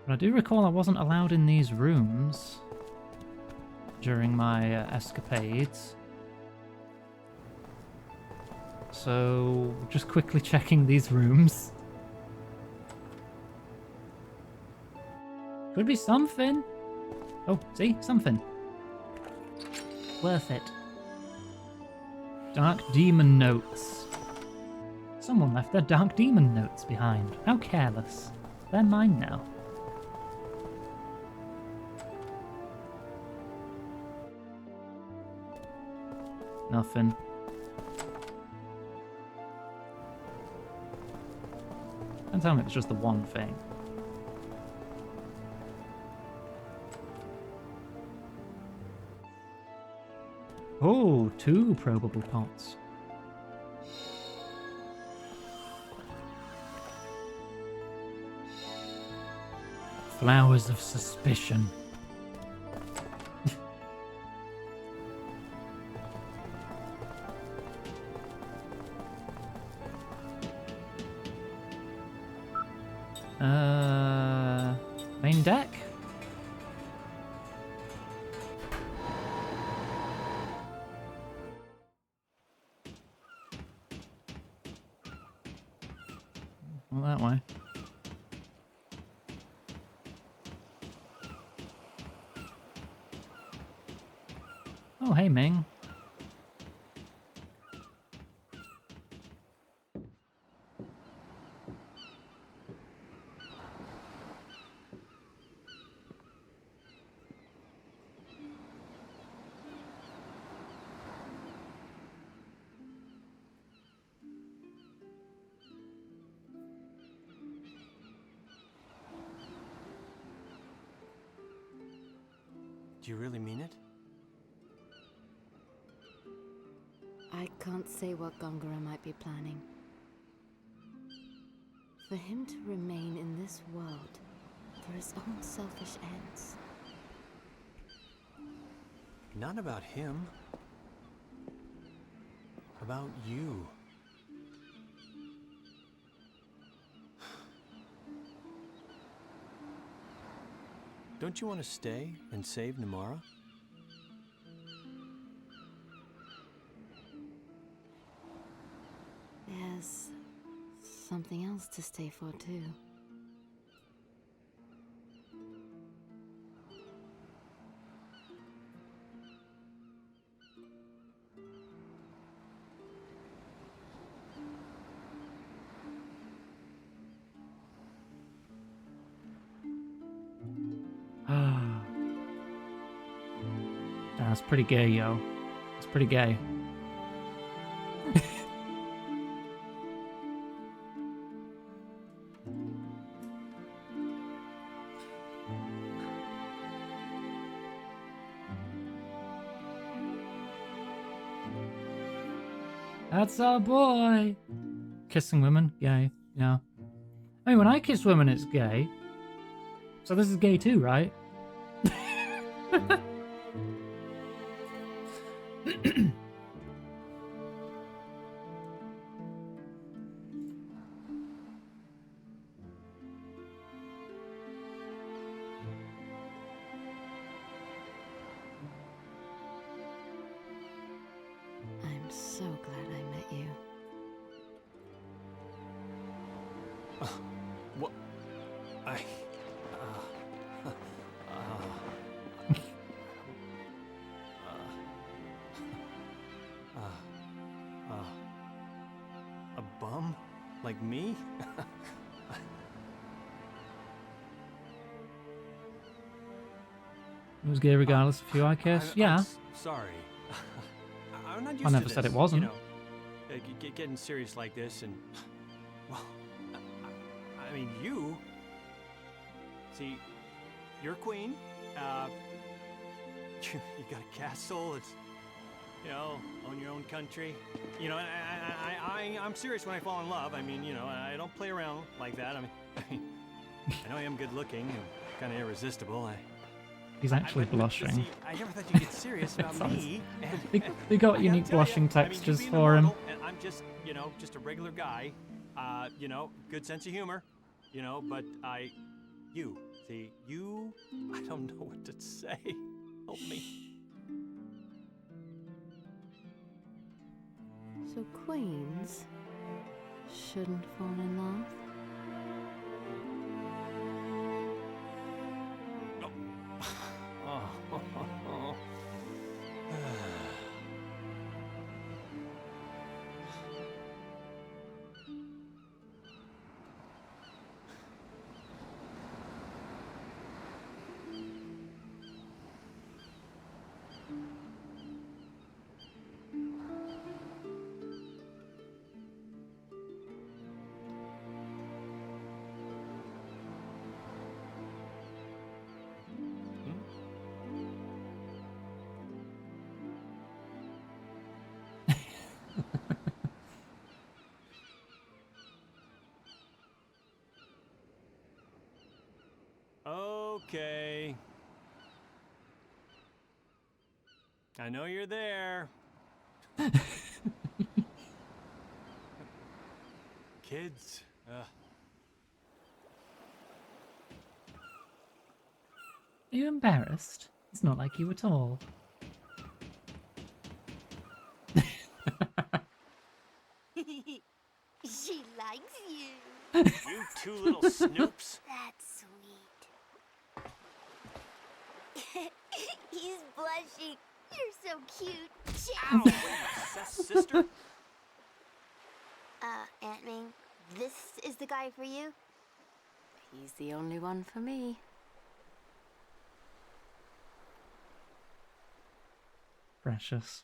But I do recall I wasn't allowed in these rooms during my escapades. So, just quickly checking these rooms. Could be something. Oh, see? Something. Worth it. Dark Demon Notes. Someone left their Dark Demon Notes behind. How careless. They're mine now. Nothing. Don't tell me it's just the one thing. Oh, 2 probable pots. Flowers of suspicion. Main deck? Well, that way. Oh, hey, Ming. Do you really mean it? I can't say what Gongora might be planning. For him to remain in this world for his own selfish ends. Not about him. About you. Don't you want to stay and save Numara? There's something else to stay for, too. That's pretty gay, yo. It's pretty gay. That's our boy! Kissing women, gay, yeah. I mean, when I kiss women, it's gay. So this is gay too, right? I'm so glad I met you. What? A bum? Like me? It was gay regardless of you, I guess. Yeah. Sorry. I'm not used I never to said this, it wasn't. You know, getting serious like this, and well, I mean, you. See, you're queen. You got a castle. It's, you know, own your own country. You know, I'm serious when I fall in love. I mean, you know, I don't play around like that. I mean, I know I am good looking and kind of irresistible. He's actually blushing. See, I never thought you'd get serious about me. They got unique blushing textures for him. And I'm just, you know, just a regular guy. You know, good sense of humor. You know, but I don't know what to say. Help me. So queens shouldn't fall in love? Okay. I know you're there. Kids. Are you embarrassed? It's not like you at all. She likes you. You two little snoops. That's sweet. He's blushing. You're so cute. Ow, what are you, Seth's sister? Aunt Ming, this is the guy for you? He's the only one for me. Precious.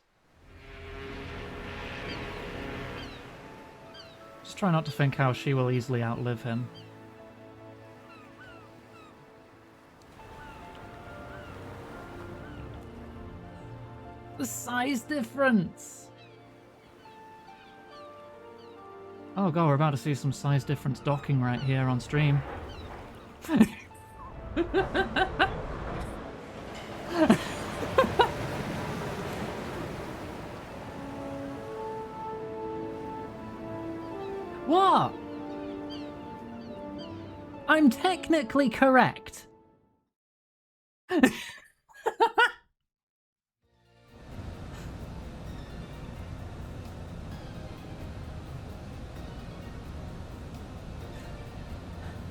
Just try not to think how she will easily outlive him. The size difference! Oh god, we're about to see some size difference docking right here on stream. What? I'm technically correct.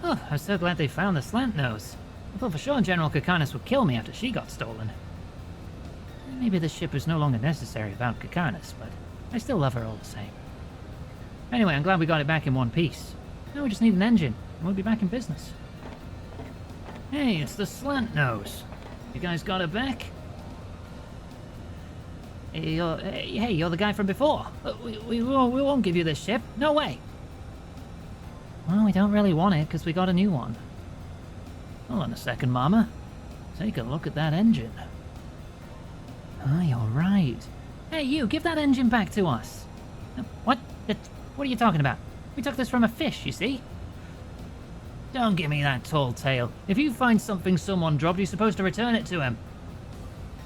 Oh, I'm so glad they found the slant nose. I thought for sure General Kakarnas would kill me after she got stolen. Maybe the ship is no longer necessary without Kakarnas, but I still love her all the same. Anyway, I'm glad we got it back in one piece. Now we just need an engine, and we'll be back in business. Hey, it's the slant nose. You guys got it back? Hey, you're the guy from before. We won't give you this ship. No way. Well, we don't really want it, because we got a new one. Hold on a second, Mama. Take a look at that engine. Ah, you're right. Hey, you, give that engine back to us. What? What are you talking about? We took this from a fish, you see? Don't give me that tall tale. If you find something someone dropped, you're supposed to return it to him.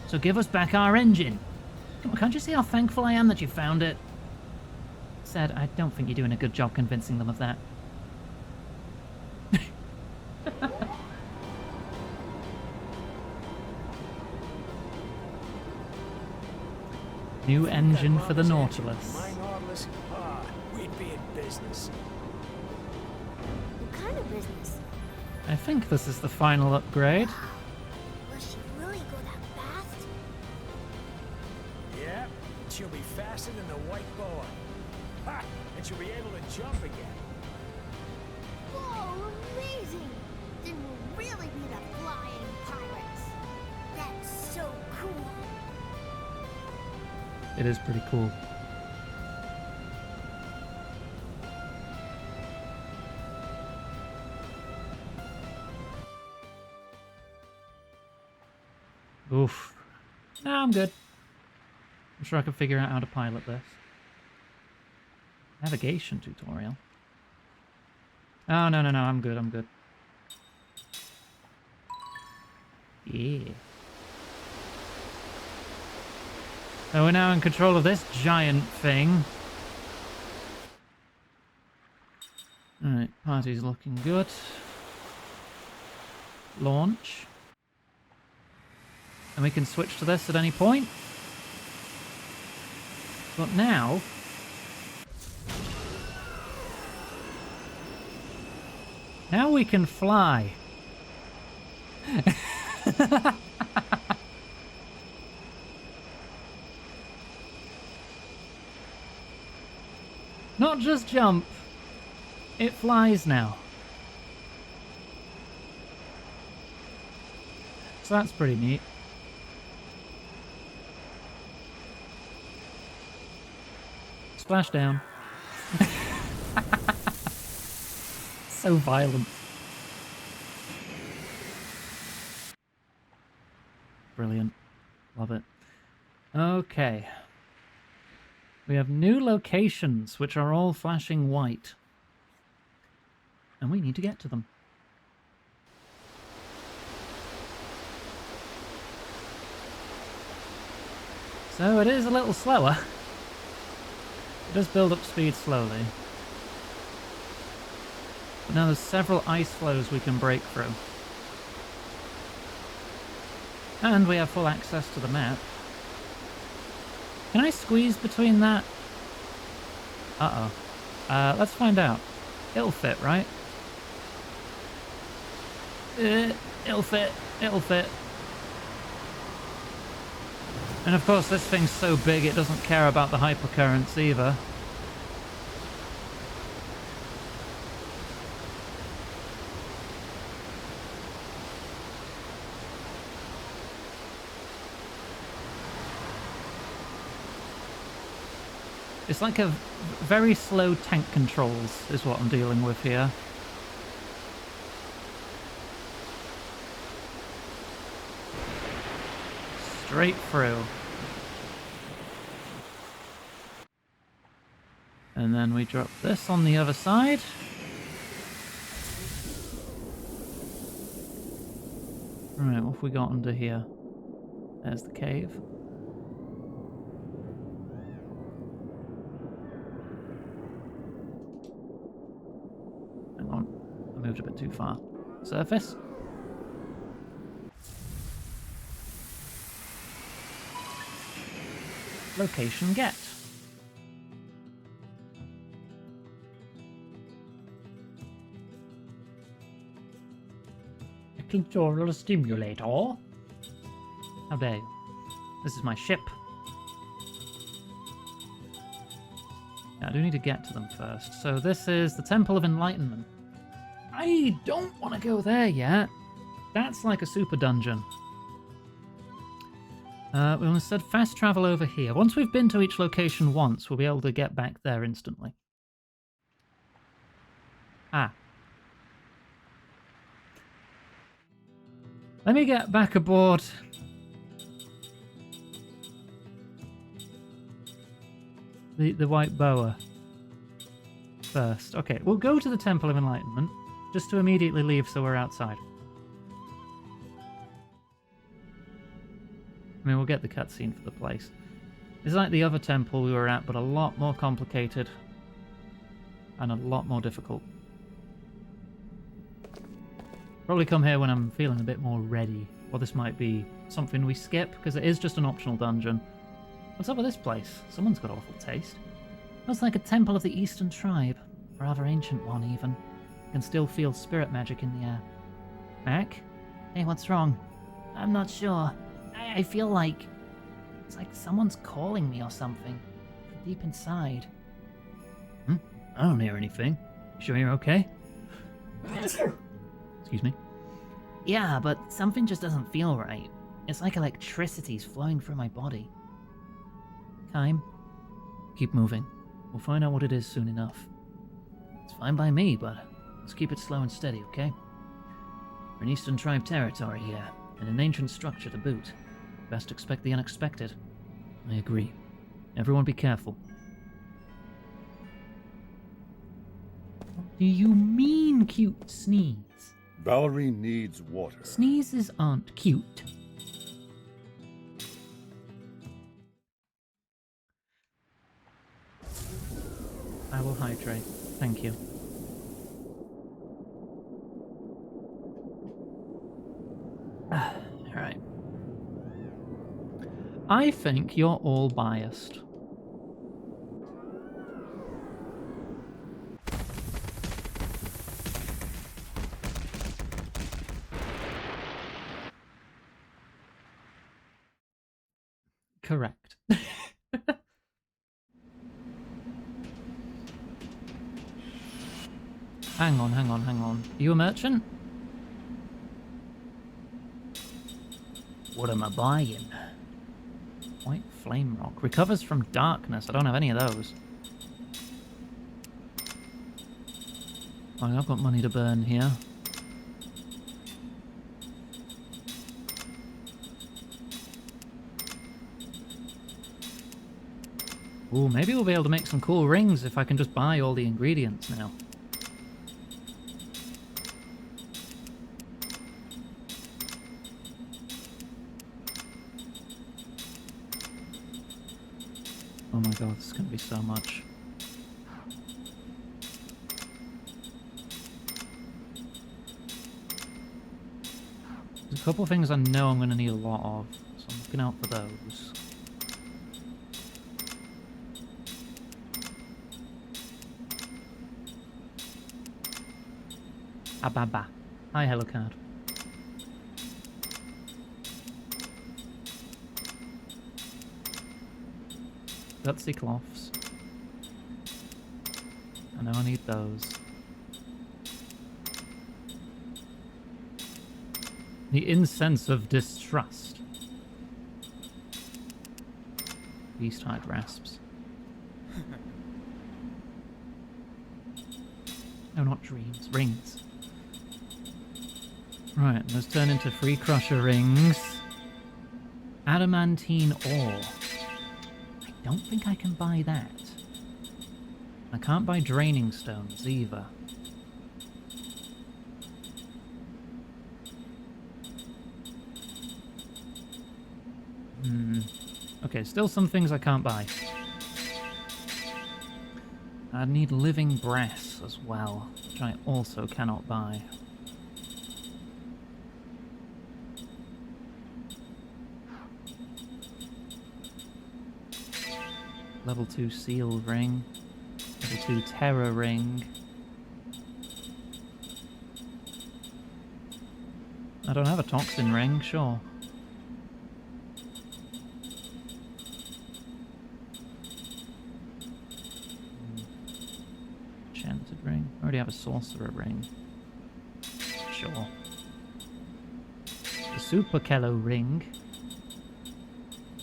So give us back our engine. Come on, can't you see how thankful I am that you found it? Said, I don't think you're doing a good job convincing them of that. New engine for the Nautilus. My Nautilus? We'd be in business. What kind of business? I think this is the final upgrade. Will she really go that fast? Yeah, she'll be faster than the white boa. Ha! And she'll be able to jump again. Whoa, amazing! Then we'll really be the flying pirates. That's so cool. It is pretty cool. Oof. No, I'm good. I'm sure I can figure out how to pilot this. Navigation tutorial. Oh, no, I'm good, I'm good. Yeah. So we're now in control of this giant thing. Alright, party's looking good. Launch. And we can switch to this at any point. But now... now we can fly. Not just jump. It flies now. So that's pretty neat. Splashdown. So violent. Brilliant. Love it. Okay. We have new locations, which are all flashing white. And we need to get to them. So it is a little slower. It does build up speed slowly. But now there's several ice flows we can break through. And we have full access to the map. Can I squeeze between that? Uh-oh. Let's find out. It'll fit, right? It'll fit. It'll fit. And of course this thing's so big it doesn't care about the hypercurrents either. It's like a very slow tank controls is what I'm dealing with here. Straight through. And then we drop this on the other side. Alright, what have we got under here? There's the cave. Hang on, I moved a bit too far. Surface. Location get. A tutorial stimulator. How dare you? This is my ship. Now, I do need to get to them first. So this is the Temple of Enlightenment. I don't want to go there yet. That's like a super dungeon. We'll instead fast travel over here. Once we've been to each location once, we'll be able to get back there instantly. Ah. Let me get back aboard. The white boa first. Okay, we'll go to the Temple of Enlightenment just to immediately leave so we're outside. I mean, we'll get the cutscene for the place. It's like the other temple we were at, but a lot more complicated. And a lot more difficult. Probably come here when I'm feeling a bit more ready. Or this might be something we skip, because it is just an optional dungeon. What's up with this place? Someone's got awful taste. Looks like a temple of the Eastern tribe. A rather ancient one, even. You can still feel spirit magic in the air. Mac? Hey, what's wrong? I'm not sure. I feel like... It's like someone's calling me or something. From deep inside. I don't hear anything. You sure you're okay? Excuse me. Yeah, but something just doesn't feel right. It's like electricity's flowing through my body. Kime? Keep moving. We'll find out what it is soon enough. It's fine by me, but let's keep it slow and steady, okay? We're in Eastern Tribe territory here, and an ancient structure to boot. Best expect the unexpected. I agree. Everyone be careful. Do you mean cute sneeze? Valerie needs water. Sneezes aren't cute. I will hydrate. Thank you. Alright. I think you're all biased. Correct. Hang on. Are you a merchant? What am I buying? White flame rock. Recovers from darkness. I don't have any of those. Right, I've got money to burn here. Ooh, maybe we'll be able to make some cool rings if I can just buy all the ingredients now. Oh my god, this is going to be so much. There's a couple of things I know I'm going to need a lot of, so I'm looking out for those. Ababa. Hi, hello card. Gutsy cloths. I know I need those. The incense of distrust. Beast-hide rasps. No, not dreams. Rings. Right, let's turn into free crusher rings. Adamantine ore. I don't think I can buy that. I can't buy draining stones either. Okay, still some things I can't buy. I need living brass as well, which I also cannot buy. Level 2 seal ring. Level 2 terror ring. I don't have a toxin ring, sure. Enchanted ring. I already have a sorcerer ring. Sure. The super Kello ring.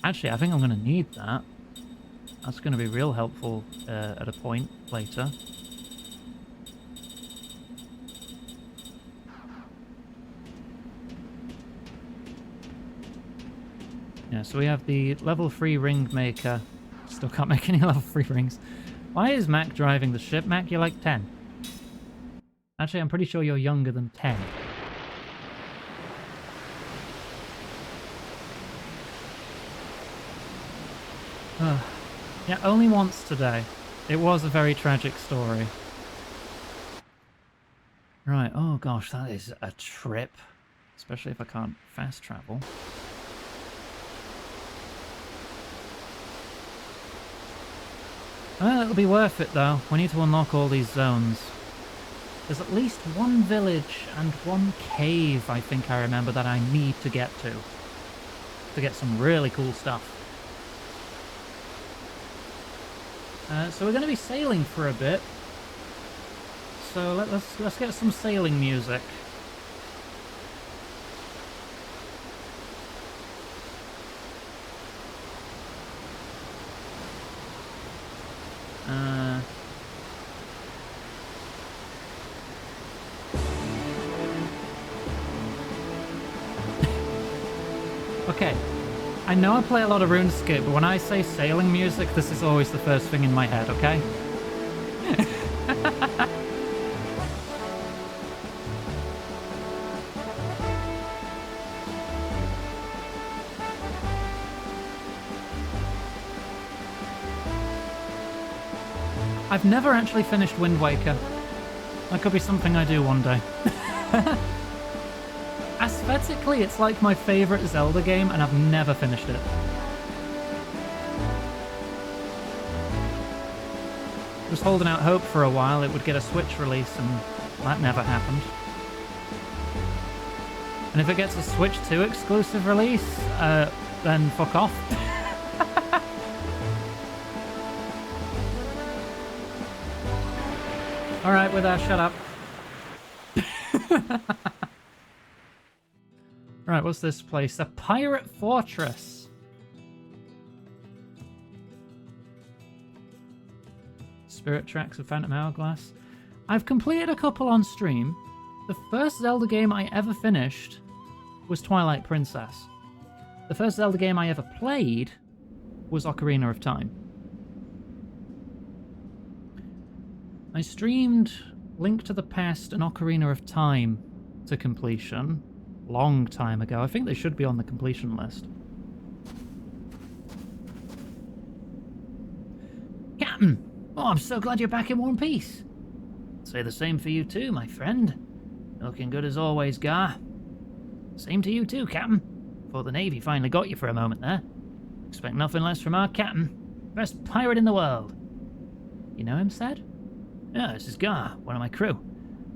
Actually, I think I'm going to need that. That's going to be real helpful at a point later. Yeah, so we have the level 3 ring maker. Still can't make any level 3 rings. Why is Mac driving the ship? Mac, you're like 10. Actually, I'm pretty sure you're younger than 10. Yeah, only once today. It was a very tragic story. Right, oh gosh, that is a trip. Especially if I can't fast travel. Well, it'll be worth it though. We need to unlock all these zones. There's at least one village and one cave, I think I remember, that I need to get to get some really cool stuff. So we're going to be sailing for a bit. So let's get some sailing music. Okay, I know I play a lot of RuneScape, but when I say sailing music, this is always the first thing in my head, okay? I've never actually finished Wind Waker. That could be something I do one day. Aesthetically, it's like my favourite Zelda game, and I've never finished it. Was holding out hope for a while it would get a Switch release, and that never happened. And if it gets a Switch 2 exclusive release, then fuck off. Alright, with that, shut up. Right, what's this place? A pirate fortress. Spirit Tracks of Phantom Hourglass. I've completed a couple on stream. The first Zelda game I ever finished was Twilight Princess. The first Zelda game I ever played was Ocarina of Time. I streamed Link to the Past and Ocarina of Time to completion long time ago. I think they should be on the completion list. Captain! Oh, I'm so glad you're back in one piece. Say the same for you too, my friend. Looking good as always, Gar. Same to you too, Captain. Thought the Navy finally got you for a moment there. Expect nothing less from our Captain. Best pirate in the world. You know him, Sad? Yeah, this is Gar, one of my crew.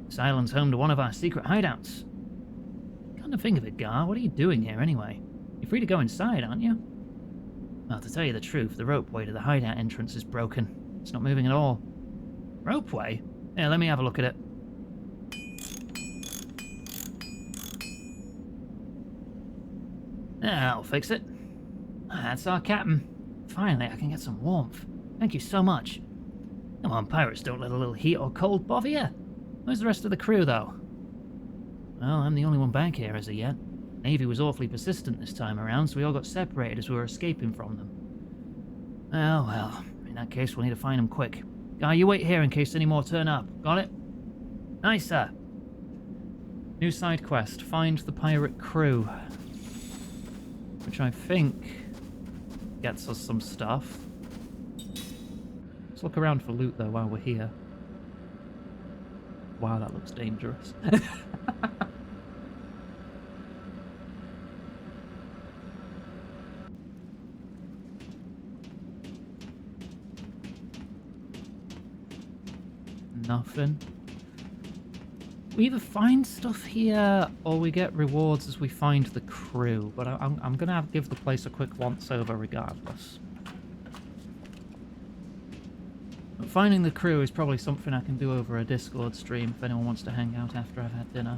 This island's home to one of our secret hideouts. Come to think of it, Gar, what are you doing here anyway? You're free to go inside, aren't you? Well, to tell you the truth, the ropeway to the hideout entrance is broken. It's not moving at all. Ropeway? Yeah, let me have a look at it. Yeah, I'll fix it. That's our captain. Finally, I can get some warmth. Thank you so much. Come on, pirates don't let a little heat or cold bother you. Where's the rest of the crew, though? Well, I'm the only one back here as of yet. Navy was awfully persistent this time around, so we all got separated as we were escaping from them. Oh, well, in that case, we'll need to find them quick. Guy, you wait here in case any more turn up. Got it? Nice, sir. New side quest. Find the pirate crew. Which I think gets us some stuff. Let's look around for loot, though, while we're here. Wow, that looks dangerous. Nothing. We either find stuff here or we get rewards as we find the crew, but I'm gonna have to give the place a quick once over regardless. But finding the crew is probably something I can do over a Discord stream if anyone wants to hang out after I've had dinner.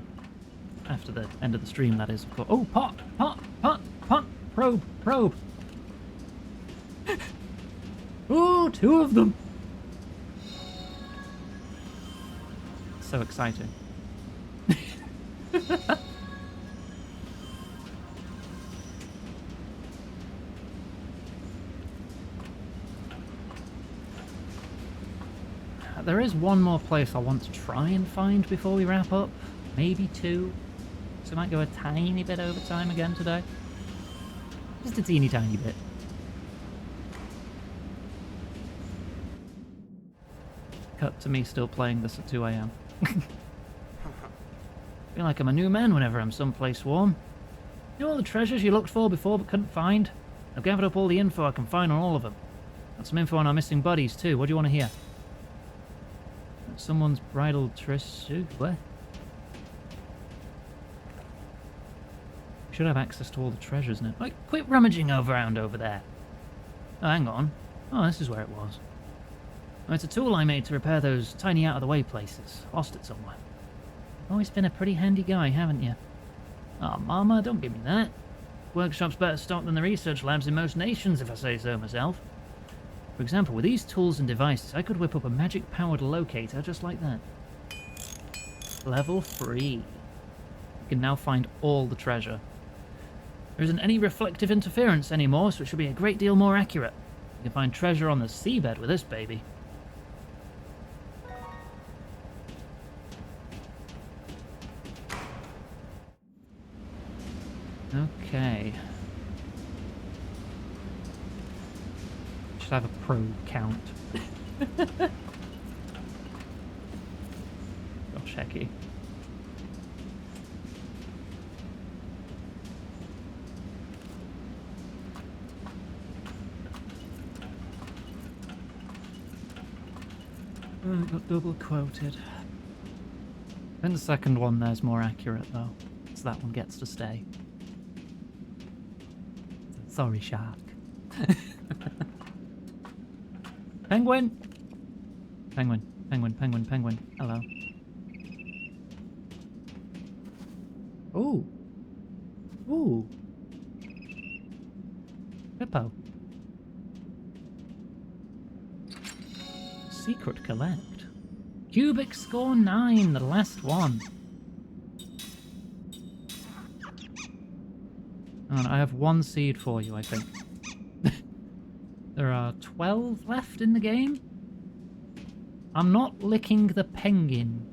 After the end of the stream, that is, of course. Oh, pot! Probe! Ooh, 2 of them! So exciting. There is one more place I want to try and find before we wrap up. Maybe 2. So I might go a tiny bit over time again today. Just a teeny tiny bit. Cut to me still playing this at 2 AM. Feel like I'm a new man whenever I'm someplace warm. You know all the treasures you looked for before but couldn't find? I've gathered up all the info I can find on all of them. Got some info on our missing buddies too. What do you want to hear? Someone's bridal treasure. What? We should have access to all the treasures now. Like, quit rummaging around over there. Oh, hang on. Oh, this is where it was. Oh, it's a tool I made to repair those tiny out-of-the-way places. Lost it somewhere. You've always been a pretty handy guy, haven't you? Oh, Mama, don't give me that. Workshop's better stocked than the research labs in most nations, if I say so myself. For example, with these tools and devices, I could whip up a magic-powered locator just like that. Level 3. You can now find all the treasure. There isn't any reflective interference anymore, so it should be a great deal more accurate. You can find treasure on the seabed with this baby. Okay. Should have a probe count. Gosh, hecky. Got double quoted. I think the second one there's more accurate though, so that one gets to stay. Sorry, shark. Penguin! Penguin, penguin, penguin, penguin. Hello. Ooh. Ooh. Hippo. Secret collect. Cubic score 9, the last one. And I have one seed for you, I think. There are 12 left in the game. I'm not licking the penguin.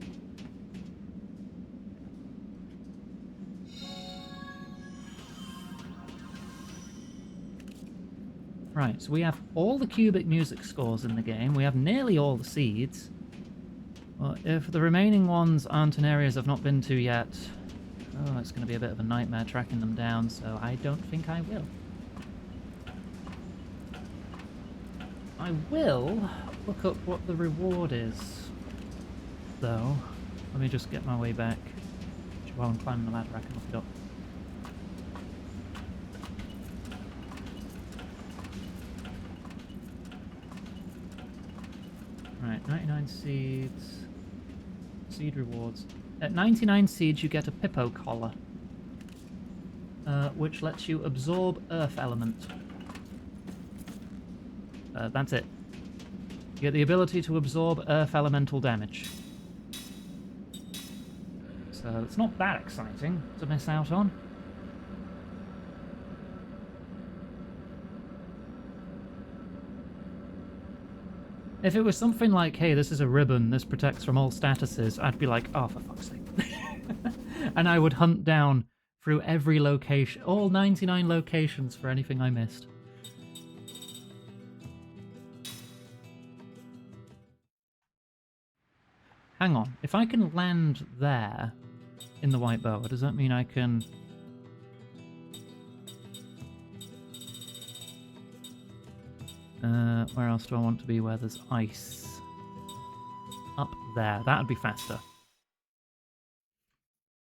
Right, so we have all the cubic music scores in the game. We have nearly all the seeds. Well, if the remaining ones aren't in areas I've not been to yet, oh, it's going to be a bit of a nightmare tracking them down, so I don't think I will. I will look up what the reward is, though. Let me just get my way back. While I'm climbing the ladder, I can look it up. Right, 99 seeds. Seed rewards. At 99 seeds, you get a Pippo collar, which lets you absorb Earth element. That's it. You get the ability to absorb Earth elemental damage. So it's not that exciting to miss out on. If it was something like, hey, this is a ribbon, this protects from all statuses, I'd be like, oh, for fuck's sake. And I would hunt down through every location, all 99 locations for anything I missed. Hang on, if I can land there in the white boa, does that mean I can... where else do I want to be where there's ice? Up there. That would be faster.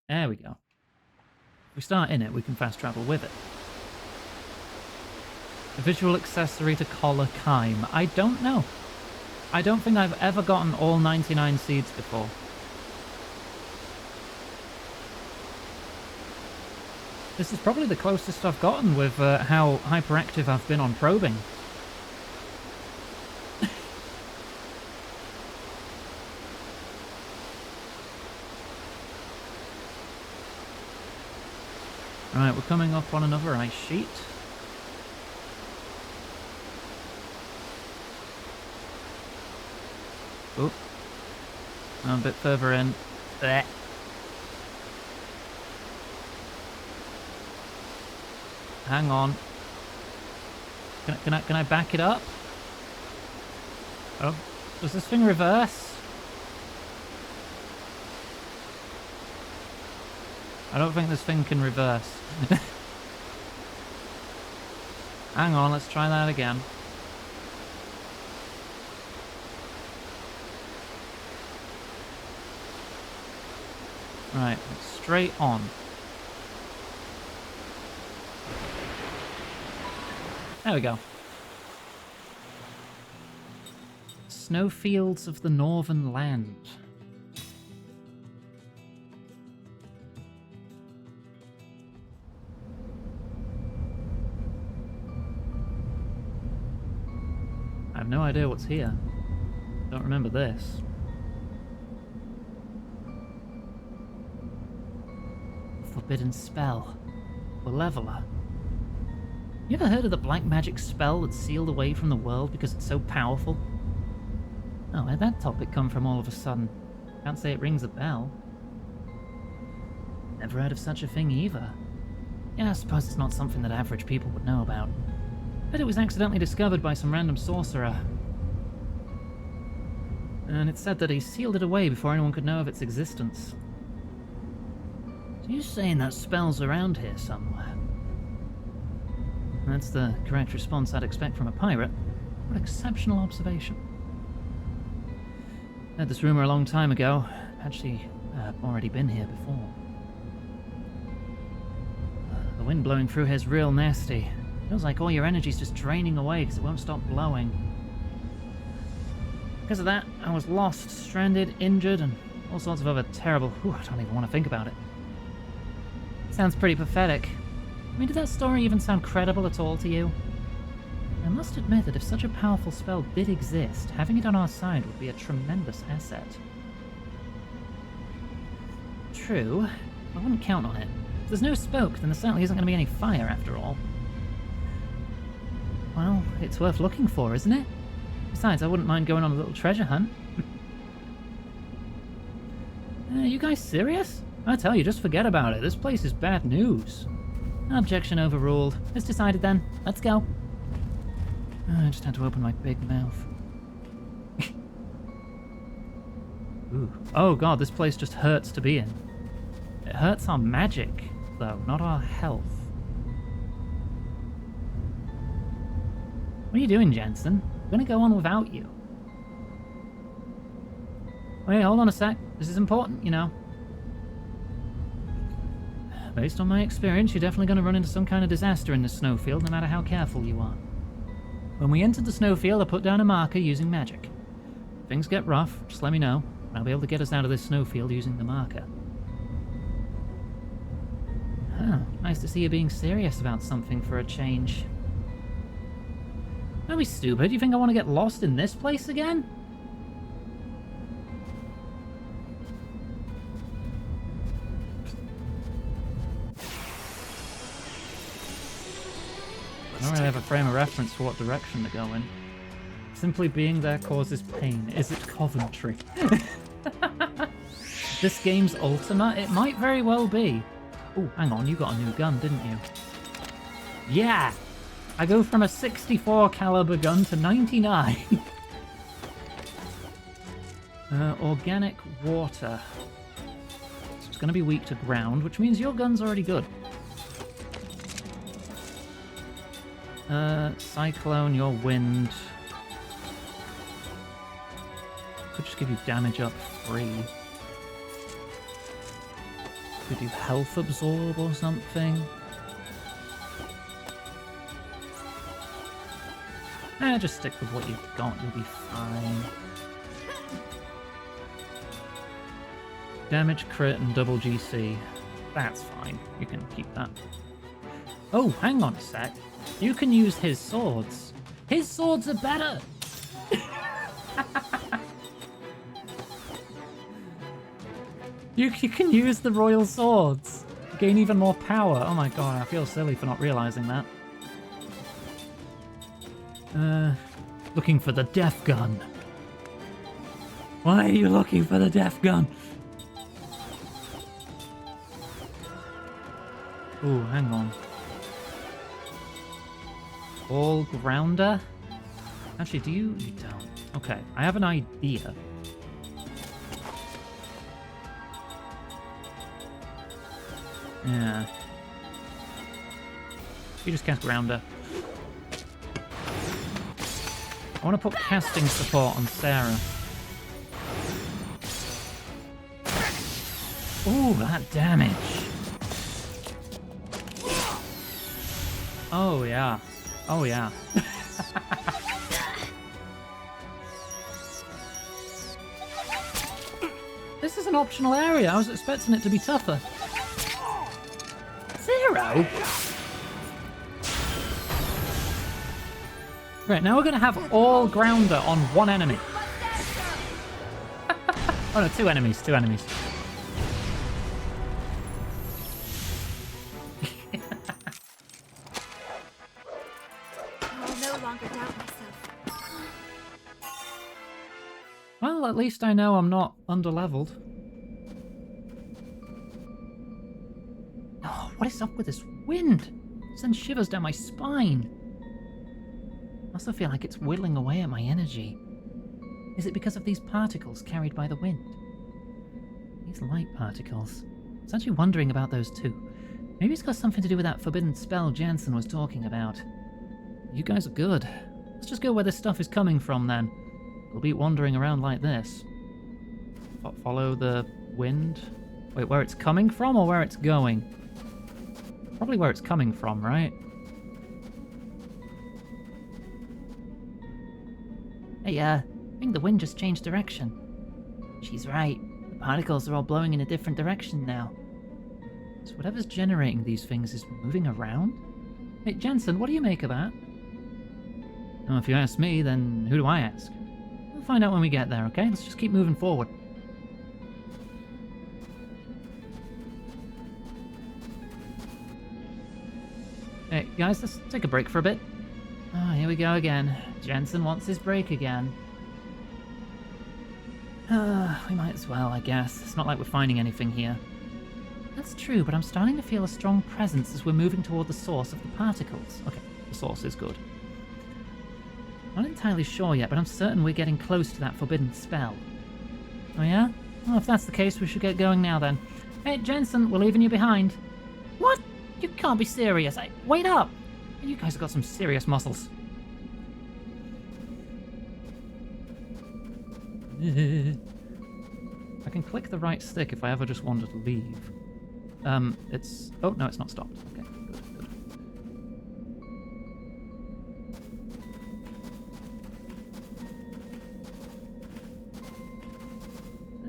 There we go. If we start in it, we can fast travel with it. A visual accessory to collar Kime. I don't know. I don't think I've ever gotten all 99 seeds before. This is probably the closest I've gotten with how hyperactive I've been on probing. Right, we're coming up on another ice sheet. Oh, I'm a bit further in. Blech. Hang on. Can I back it up? Oh, does this thing reverse? I don't think this thing can reverse. Hang on, let's try that again. Right, straight on. There we go. Snowfields of the Northern Land. I have no idea what's here. Don't remember this. Forbidden spell. Malevola. You ever heard of the black magic spell that's sealed away from the world because it's so powerful? Oh, where'd that topic come from all of a sudden? Can't say it rings a bell. Never heard of such a thing either. Yeah, I suppose it's not something that average people would know about. But it was accidentally discovered by some random sorcerer. And it's said that he sealed it away before anyone could know of its existence. So you're saying that spell's around here somewhere? That's the correct response I'd expect from a pirate. What exceptional observation. Heard this rumor a long time ago. Actually, I've already been here before. The wind blowing through here's real nasty. Feels like all your energy's just draining away because it won't stop blowing. Because of that, I was lost, stranded, injured, and all sorts of other terrible... I don't even want to think about it. Sounds pretty pathetic. I mean, did that story even sound credible at all to you? I must admit that if such a powerful spell did exist, having it on our side would be a tremendous asset. True. I wouldn't count on it. If there's no smoke, then there certainly isn't going to be any fire after all. Well, it's worth looking for, isn't it? Besides, I wouldn't mind going on a little treasure hunt. Are you guys serious? I tell you, just forget about it. This place is bad news. Objection overruled. It's decided then. Let's go. I just had to open my big mouth. Ooh. Oh god, this place just hurts to be in. It hurts our magic, though, not our health. What are you doing, Jensen? I'm gonna go on without you. Wait, hold on a sec. This is important, you know. Based on my experience, you're definitely gonna run into some kind of disaster in this snowfield, no matter how careful you are. When we entered the snowfield, I put down a marker using magic. If things get rough, just let me know, and I'll be able to get us out of this snowfield using the marker. Huh, nice to see you being serious about something for a change. Don't be stupid, you think I want to get lost in this place again? I don't really have a frame of reference for what direction to go in. Simply being there causes pain. Is it Coventry? This game's Ultima? It might very well be. Oh, hang on, you got a new gun, didn't you? Yeah! I go from a 64 caliber gun to 99. Organic water. So it's going to be weak to ground, which means your gun's already good. Cyclone, your wind. Could just give you damage up free. Could do health absorb or something. Just stick with what you've got, you'll be fine. Damage, crit, and double GC. That's fine. You can keep that. Oh, hang on a sec. You can use his swords. His swords are better! You can use the royal swords. Gain even more power. Oh my god, I feel silly for not realizing that. Looking for the death gun. Why are you looking for the death gun? Ooh, hang on. All grounder? Actually, do you? You don't. Okay, I have an idea. Yeah. You just cast grounder. I want to put casting support on Sarah. Ooh, that damage. Oh, yeah. Oh, yeah. This is an optional area. I was expecting it to be tougher. 0? Right, now we're going to have all grounder on one enemy. Oh no, two enemies. I'll no longer doubt myself. Well, at least I know I'm not underleveled. Oh, what is up with this wind? It sends shivers down my spine. I also feel like it's whittling away at my energy. Is it because of these particles carried by the wind? These light particles. I was actually wondering about those too. Maybe it's got something to do with that forbidden spell Jansen was talking about. You guys are good. Let's just go where this stuff is coming from then. We'll be wandering around like this. Follow the wind? Wait, where it's coming from or where it's going? Probably where it's coming from, right? Hey, I think the wind just changed direction. She's right. The particles are all blowing in a different direction now. So whatever's generating these things is moving around? Hey, Jensen, what do you make of that? Well, if you ask me, then who do I ask? We'll find out when we get there, okay? Let's just keep moving forward. Hey, guys, let's take a break for a bit. Oh, here we go again. Jensen wants his break again. We might as well, I guess. It's not like we're finding anything here. That's true, but I'm starting to feel a strong presence as we're moving toward the source of the particles. Okay, the source is good. Not entirely sure yet, but I'm certain we're getting close to that forbidden spell. Oh yeah? Well, if that's the case, we should get going now then. Hey, Jensen, we're leaving you behind. What? You can't be serious. Wait up! You guys have got some serious muscles. I can click the right stick if I ever just wanted to leave. It's... Oh, no, it's not stopped. Okay, good.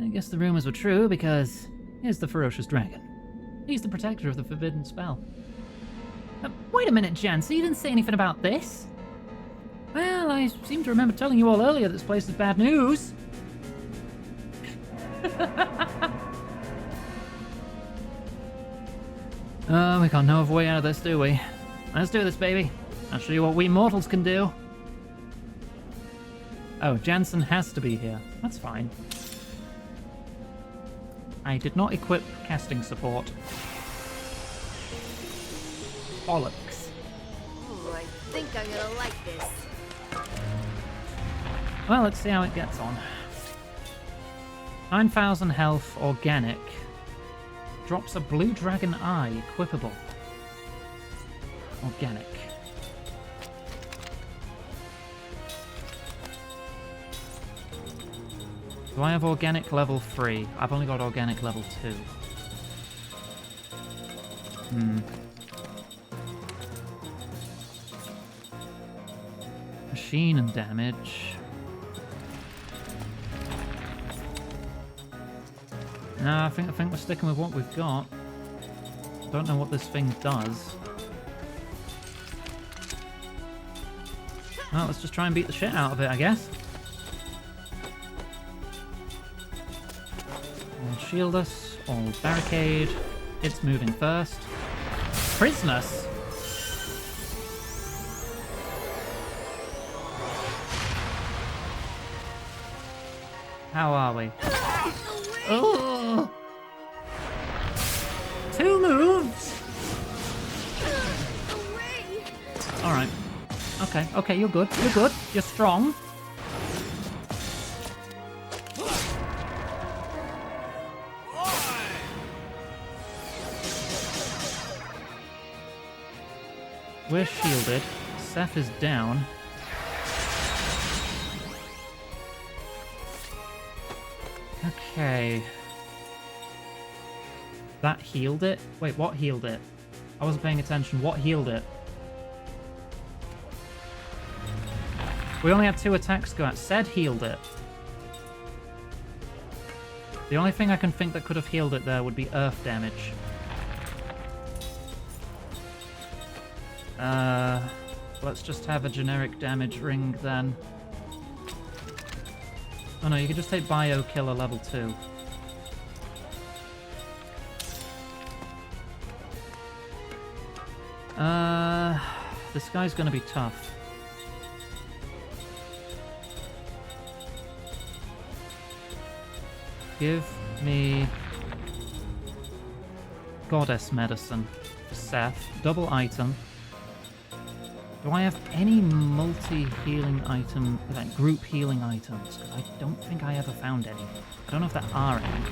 I guess the rumors were true, because here's the ferocious dragon. He's the protector of the forbidden spell. Wait a minute, Jan, so you didn't say anything about this? Well, I seem to remember telling you all earlier that this place is bad news. We got no other way out of this, do we? Let's do this, baby. I'll show you what we mortals can do. Oh, Jansen has to be here. That's fine. I did not equip casting support. Bollocks. Ooh, I think I'm gonna like this. Well, let's see how it gets on. 9,000 health, organic. Drops a blue dragon eye, equipable. Organic. Do I have organic level 3? I've only got organic level 2. Machine and damage. No, I think we're sticking with what we've got. Don't know what this thing does. Well, let's just try and beat the shit out of it, I guess. All shield us, all barricade. It's moving first. Prismus! How are we? Oh! 2 moves! Alright. Okay, you're good. You're strong. We're shielded. Seth is down. Okay. That healed it? Wait, what healed it? I wasn't paying attention. What healed it? We only had 2 attacks go out. Said healed it. The only thing I can think that could have healed it there would be earth damage. Let's just have a generic damage ring then. Oh no, you can just take Bio Killer level 2. This guy's gonna be tough. Give me Goddess Medicine for Seth. Double item. Do I have any multi-healing item, like group healing items? Because I don't think I ever found any. I don't know if there are any.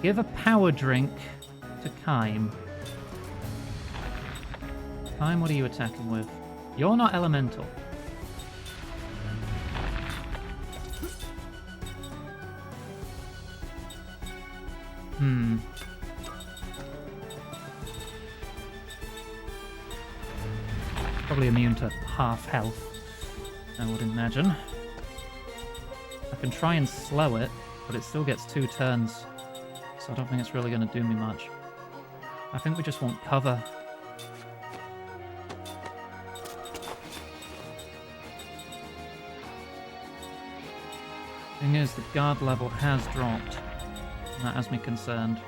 Give a power drink to Kaim. Kaim, what are you attacking with? You're not elemental. Probably immune to half health, I would imagine. I can try and slow it, but it still gets 2 turns, so I don't think it's really going to do me much. I think we just want cover. Thing is, the guard level has dropped, and that has me concerned.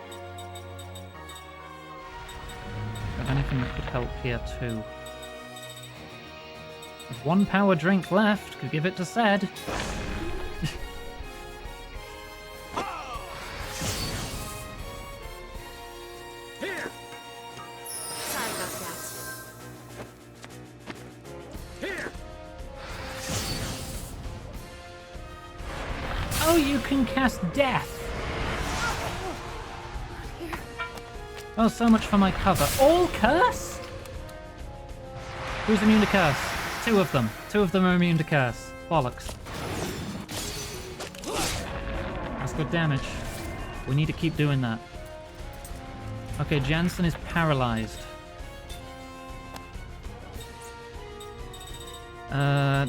Have anything that could help here too? With 1 power drink left, could give it to Sed. Here. Sorry about that. Here. Oh, you can cast Death! Oh, so much for my cover. All curse? Who's immune to curse? 2 of them. 2 of them are immune to curse. Bollocks. That's good damage. We need to keep doing that. Okay, Jansen is paralyzed.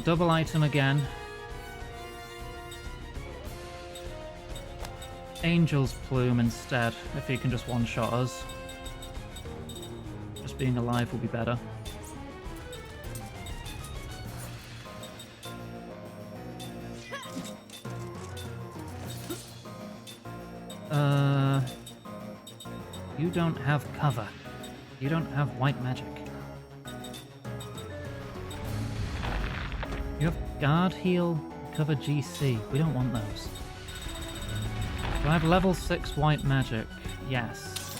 Double item again. Angel's Plume instead, if he can just one-shot us. Just being alive will be better. You don't have cover. You don't have white magic. You have guard, heal, cover, GC. We don't want those. Do I have level 6 white magic? Yes.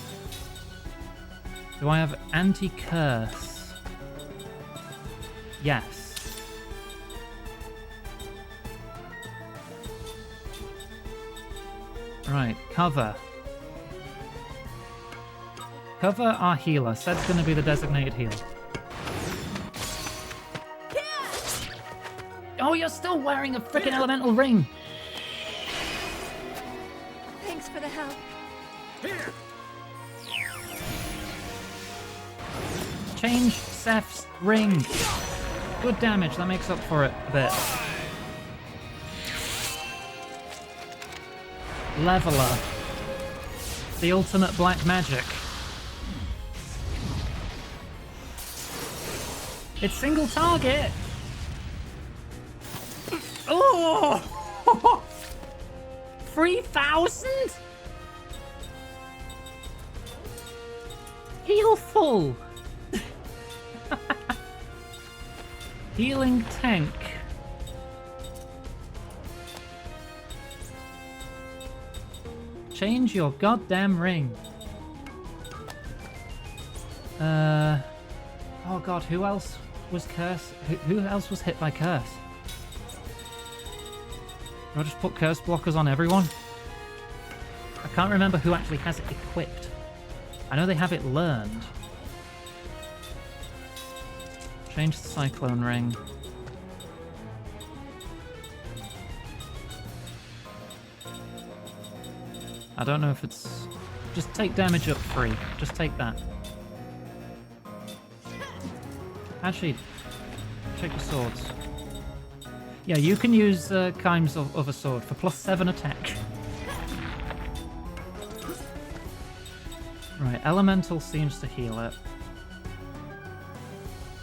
Do I have anti-curse? Yes. Right, cover. Cover our healer. Sed's gonna be the designated healer. Oh, you're still wearing a freaking elemental ring! Thanks for the help. Here. Change Seth's ring. Good damage, that makes up for it a bit. Leveler. The ultimate black magic. It's single target! Oh! 3,000? Heal full! Healing tank. Change your goddamn ring. Oh god, who else was curse? Who else was hit by curse? Do I just put curse blockers on everyone? I can't remember who actually has it equipped. I know they have it learned. Change the cyclone ring. I don't know if it's Just take damage up free. Just take that. Actually, check your swords. Yeah, you can use Kaim's other sword for +7 attack. Right, Elemental seems to heal it.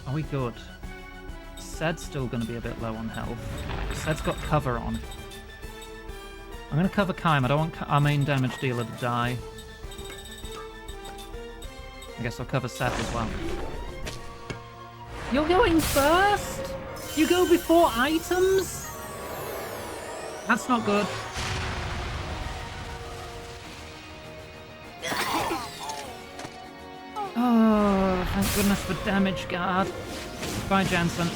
Are we good? Sed's still going to be a bit low on health. Sed's got cover on. I'm going to cover Kaim. I don't want our main damage dealer to die. I guess I'll cover Seth as well. You're going first? You go before items? That's not good. Oh, thank goodness for damage guard. Bye, Jansen.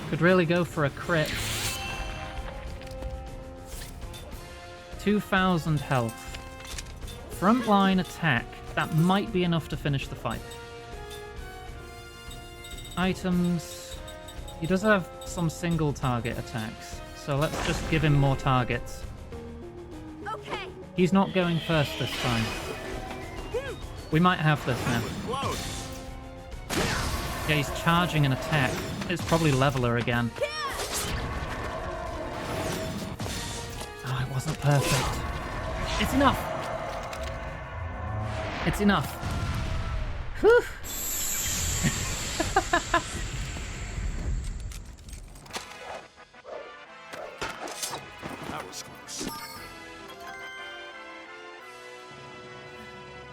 Could really go for a crit. 2,000 health. Frontline attack. That might be enough to finish the fight. Items. He does have some single target attacks, so let's just give him more targets. Okay. He's not going first this time. We might have this now. Yeah, he's charging an attack. It's probably leveler again. Oh, it wasn't perfect. It's enough. It's enough. Whew. That was close.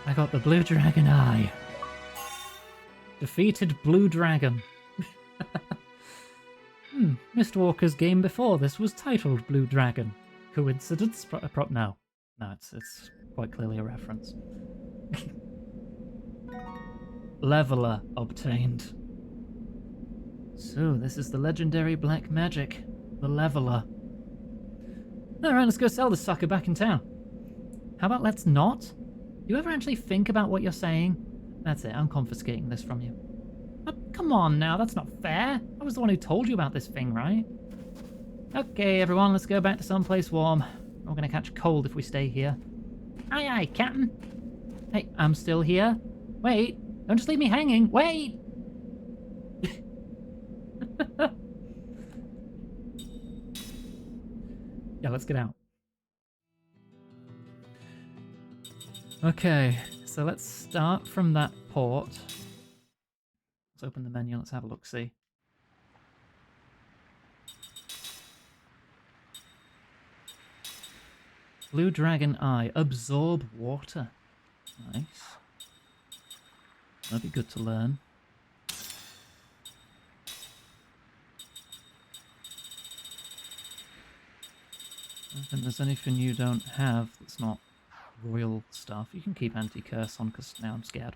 I got the Blue Dragon Eye. Defeated Blue Dragon. Mistwalker's game before this was titled Blue Dragon. Coincidence? No. No, it's quite clearly a reference. Leveler obtained. So, this is the legendary black magic. The Leveler. Alright, let's go sell this sucker back in town. How about let's not? Do you ever actually think about what you're saying? That's it, I'm confiscating this from you. Oh, come on now, that's not fair. I was the one who told you about this thing, right? Okay, everyone, let's go back to someplace warm. We're gonna catch cold if we stay here. Aye, aye, Captain. Hey, I'm still here. Wait, don't just leave me hanging. Wait! Yeah, let's get out. Okay, so let's start from that port. Let's open the menu, let's have a look-see. Blue Dragon Eye. Absorb water. Nice. That'd be good to learn. I don't think there's anything you don't have that's not royal stuff. You can keep anti-curse on because now I'm scared.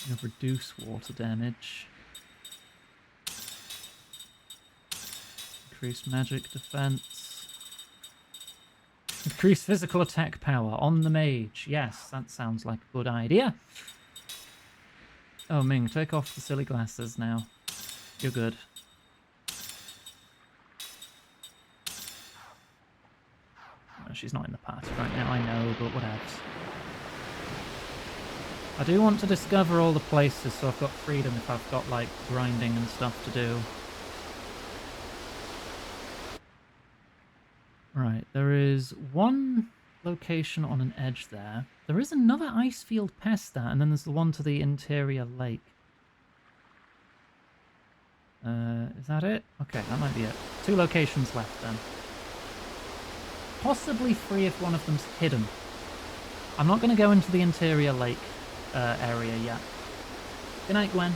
You have reduce water damage. Increase magic defense. Increase physical attack power on the mage. Yes, that sounds like a good idea. Oh, Ming, take off the silly glasses now. You're good. Oh, she's not in the party right now, I know, but whatevs. I do want to discover all the places so I've got freedom if I've got, like, grinding and stuff to do. Right, there is one location on an edge there. There is another ice field past that, and then there's the one to the interior lake. Is that it? Okay, that might be it. 2 locations left then. Possibly 3 if one of them's hidden. I'm not going to go into the interior lake area yet. Good night, Gwen.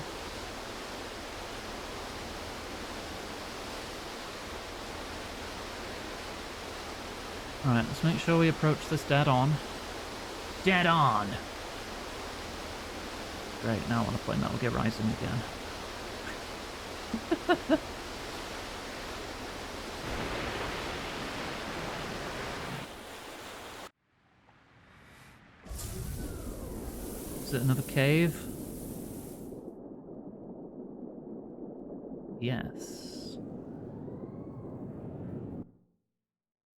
Alright, let's make sure we approach this dead on. Dead on! Great, now I want to play Metal Gear Rising again. Is it another cave? Yes.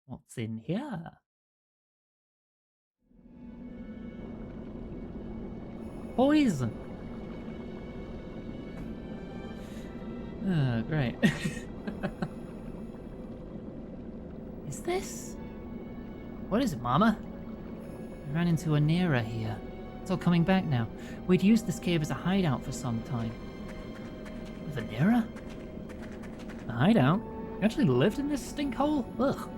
What's in here? Poison. Oh, great. Is this? What is it, Mama? I ran into a Nera here. It's all coming back now. We'd used this cave as a hideout for some time. Vanera? A hideout? You actually lived in this stinkhole? Ugh.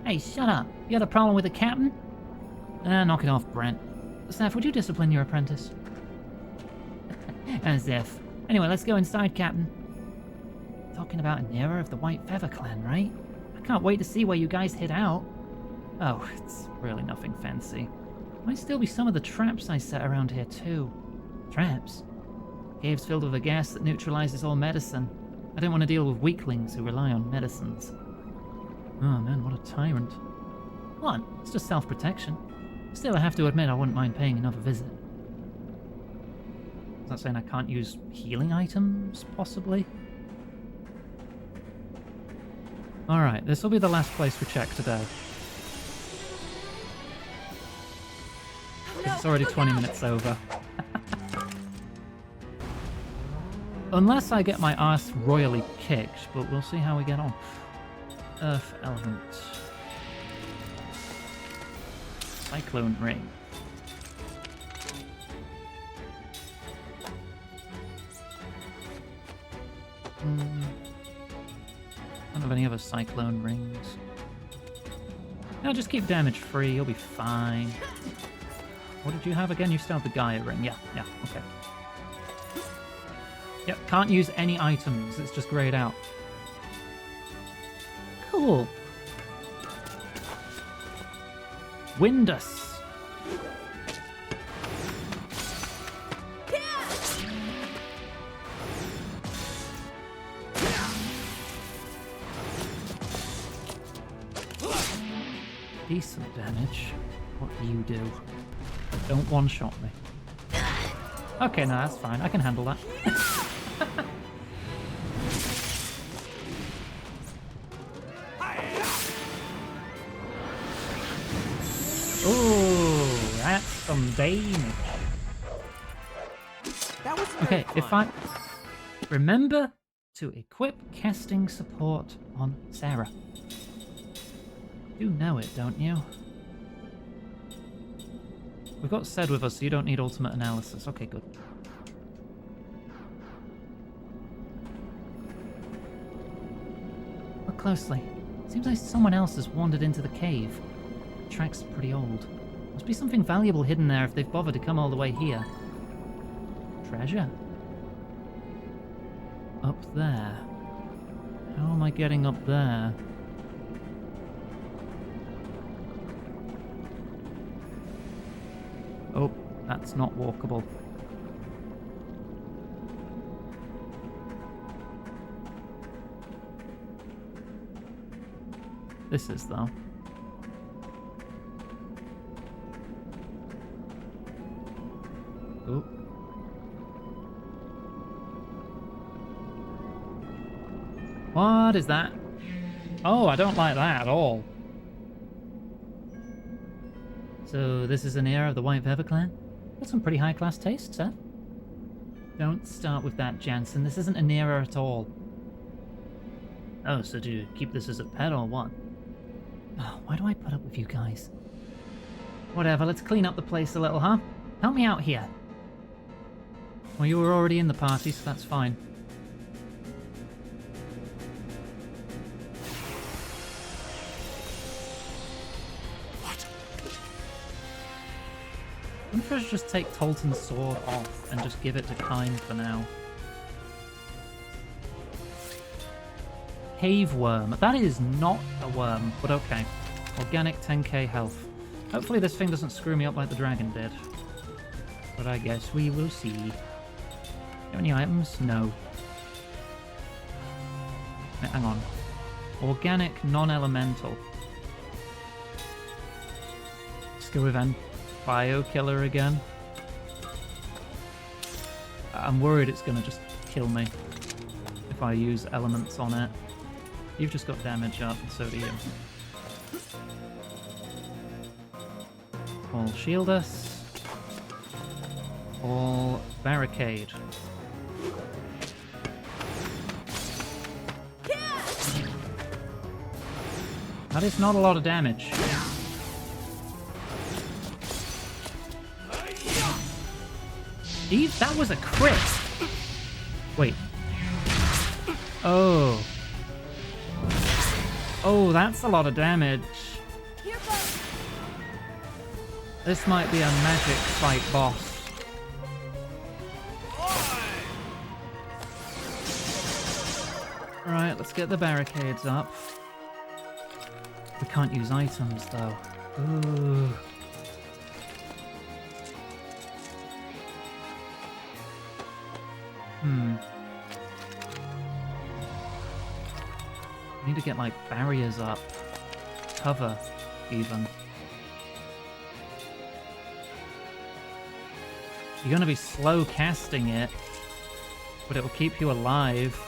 Hey, shut up. You had a problem with the captain? Knock it off, Brent. Staff, would you discipline your apprentice? As if. Anyway, let's go inside, Captain. Talking about an era of the White Feather Clan, right? I can't wait to see where you guys hid out. Oh, it's really nothing fancy. Might still be some of the traps I set around here, too. Traps? Cave's filled with a gas that neutralizes all medicine. I don't want to deal with weaklings who rely on medicines. Oh man, what a tyrant. What? It's just self-protection. Still, I have to admit I wouldn't mind paying another visit. Is that saying I can't use healing items, possibly? Alright, this will be the last place we check today. It's already 20 minutes over. Unless I get my ass royally kicked, but we'll see how we get on. Earth element. Cyclone ring. Don't have any other cyclone rings. No, just keep damage free, you'll be fine. What did you have again? You still have the Gaia ring. Yeah, okay. Yep, can't use any items, it's just grayed out. Cool. Windus. Decent damage. What do you do? Don't one-shot me. Okay, no, that's fine. I can handle that. Oh, that's some damage. Okay, if I remember to equip casting support on Sarah. You know it, don't you? We've got Sed with us, so you don't need ultimate analysis. Okay, good. Look closely. Seems like someone else has wandered into the cave. The track's pretty old. Must be something valuable hidden there if they've bothered to come all the way here. Treasure? Up there. How am I getting up there? Oh, that's not walkable. This is, though. Oh. What is that? Oh, I don't like that at all. So this is an heir of the White Feather Clan? Got some pretty high-class taste, Seth. Don't start with that, Jansen. This isn't an era at all. Oh, so do you keep this as a pet or what? Oh, why do I put up with you guys? Whatever, let's clean up the place a little, huh? Help me out here. Well, you were already in the party, so that's fine. I wonder if I should just take Tolton's sword off and just give it to Kyne for now. Cave worm. That is not a worm, but okay. Organic 10k health. Hopefully this thing doesn't screw me up like the dragon did. But I guess we will see. Have any items? No. Wait, hang on. Organic non-elemental. Let's go with Bio Killer again. I'm worried it's going to just kill me if I use elements on it. You've just got damage up, and so do you. All shield us. All barricade. That is not a lot of damage. Eve, that was a crit! Wait. Oh. Oh, that's a lot of damage. This might be a magic fight boss. Alright, let's get the barricades up. We can't use items, though. Ooh. I need to get, like, barriers up. Cover, even. You're gonna be slow casting it, but it will keep you alive.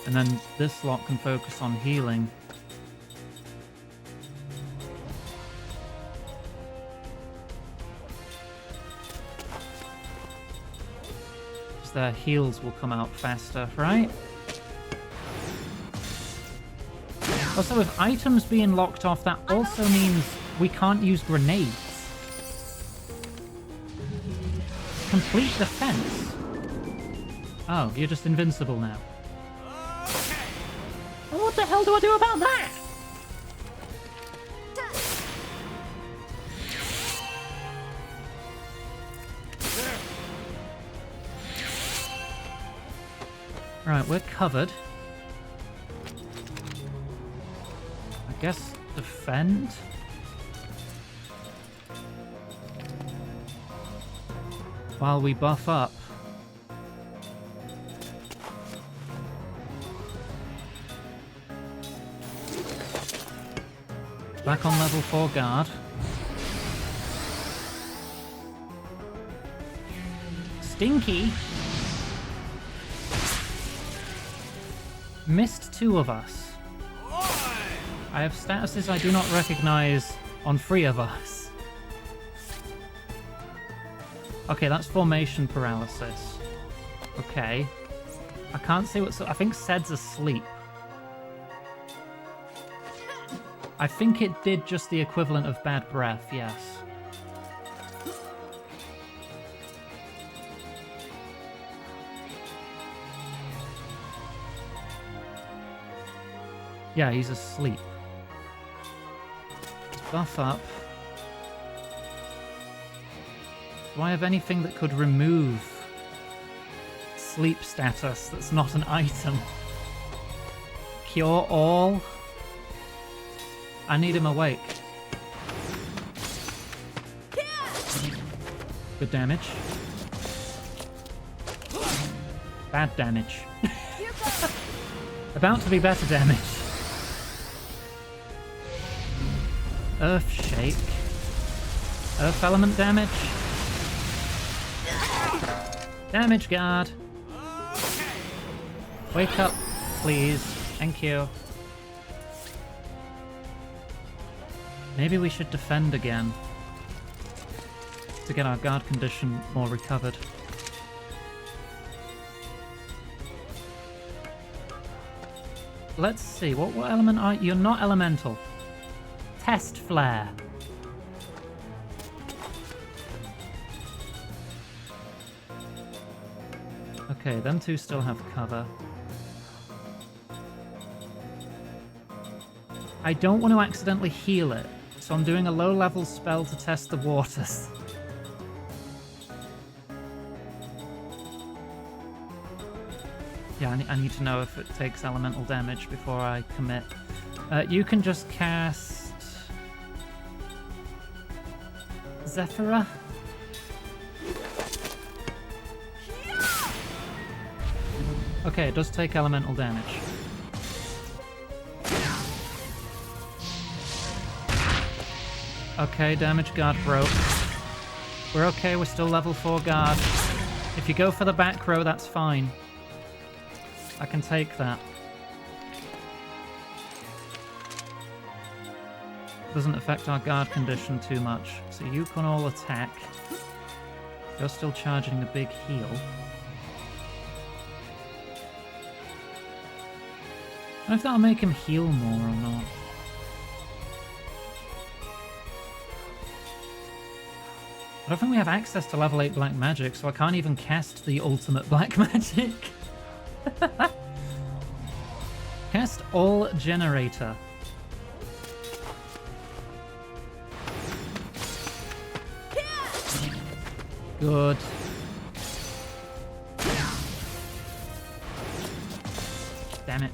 And then this lot can focus on healing. Just their heals will come out faster, right? Also, with items being locked off, that also means we can't use grenades. Complete defense. Oh, you're just invincible now. Well, what the hell do I do about that? Right, we're covered. I guess defend? While we buff up. Back on level 4 guard. Stinky! Missed 2 of us. I have statuses I do not recognize on 3 of us. Okay, that's formation paralysis. Okay. I can't see what's... I think Ced's asleep. I think it did just the equivalent of bad breath, yes. Yeah, he's asleep. Let's buff up. Do I have anything that could remove sleep status that's not an item? Cure all? I need him awake. Good damage. Bad damage. About to be better damage. Earth shake. Earth element damage. Damage guard. Wake up, please. Thank you. Maybe we should defend again to get our guard condition more recovered. Let's see, what element are you? You're not elemental. Test flare. Okay, them two still have cover. I don't want to accidentally heal it, so I'm doing a low-level spell to test the waters. Yeah, I need to know if it takes elemental damage before I commit. You can just cast... Zephyra? Okay, it does take elemental damage. Okay, damage guard broke. We're okay, we're still level 4 guard. If you go for the back row, that's fine. I can take that. Doesn't affect our guard condition too much. So you can all attack. You're still charging the big heal. I don't know if that'll make him heal more or not. I don't think we have access to level 8 black magic, so I can't even cast the ultimate black magic. Cast all generator. Good. Damn it.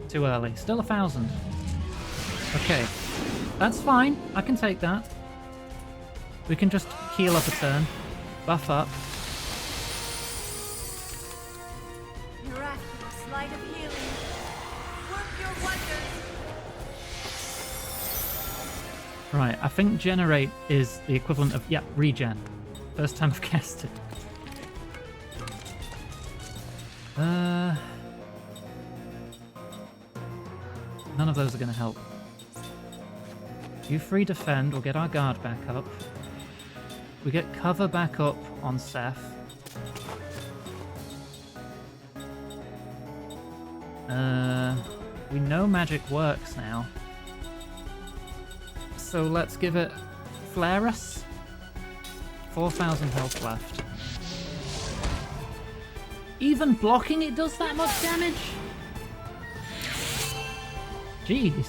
Too early. Still 1,000. Okay. That's fine. I can take that. We can just heal up a turn. Buff up. Miraculous light of healing. Work your wonders. Right, I think generate is the equivalent of, yeah, regen. First time I've cast it. None of those are going to help. You free defend, we'll get our guard back up. We get cover back up on Seth. We know magic works now. So let's give it Flare Us. 4,000 health left. Even blocking it does that much damage? Jeez.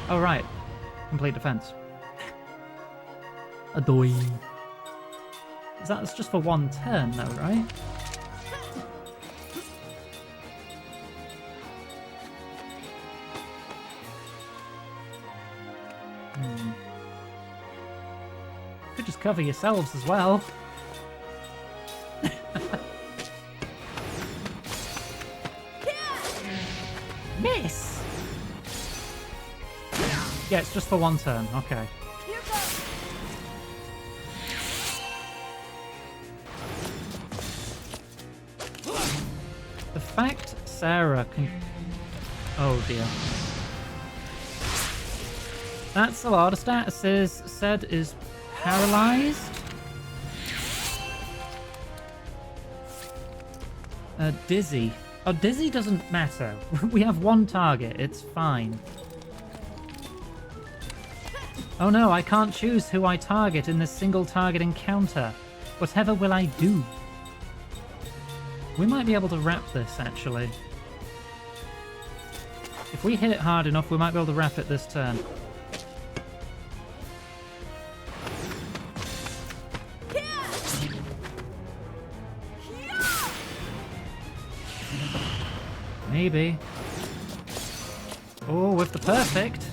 Oh right. Complete defense. Adoy. That's just for one turn though, right? Could just cover yourselves as well. Miss! Yeah, it's just for one turn, okay. The fact Sarah can... Oh dear. That's a lot of statuses. Said is paralyzed. Dizzy. Oh, dizzy doesn't matter. We have one target. It's fine. Oh no, I can't choose who I target in this single target encounter. Whatever will I do? We might be able to wrap this, actually. If we hit it hard enough, we might be able to wrap it this turn. Maybe. Oh, with the perfect.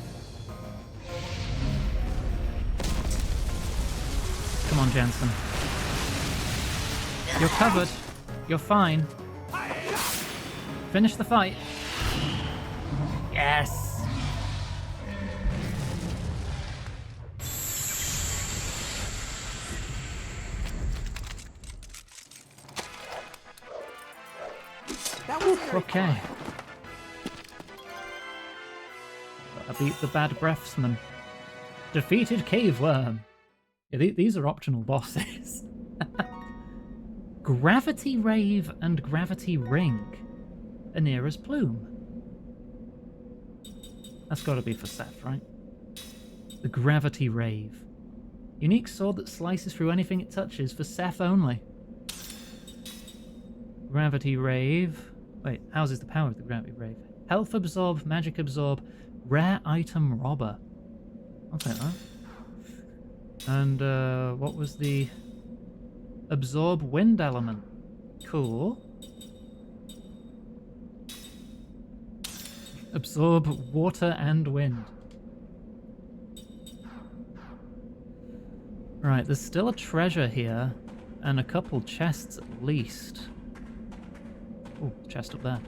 Come on, Jensen. You're covered. You're fine. Finish the fight. Yes! Okay. I beat the bad breathsman. Defeated cave worm. Yeah, these are optional bosses. Gravity Rave and Gravity Ring. Anira's Plume. That's got to be for Seth, right? The Gravity Rave. Unique sword that slices through anything it touches for Seth only. Gravity Rave. Wait, how's the power of the Gravity Rave? Health Absorb, Magic Absorb, Rare Item Robber. I'll take that. And what was the... Absorb Wind Element. Cool. Absorb water and wind. Right, there's still a treasure here, and a couple chests at least. Oh, chest up there.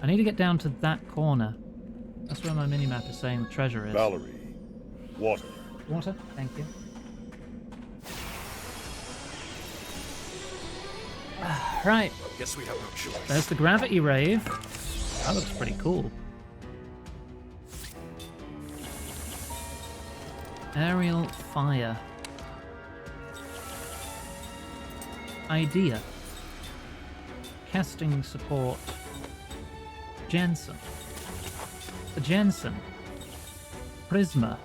I need to get down to that corner. That's where my minimap is saying the treasure is. Valerie, water. Water, thank you. Right. Guess we have no choice. There's the gravity rave. That looks pretty cool. Aerial fire. Idea. Casting support. Jensen. The Jensen. Prisma.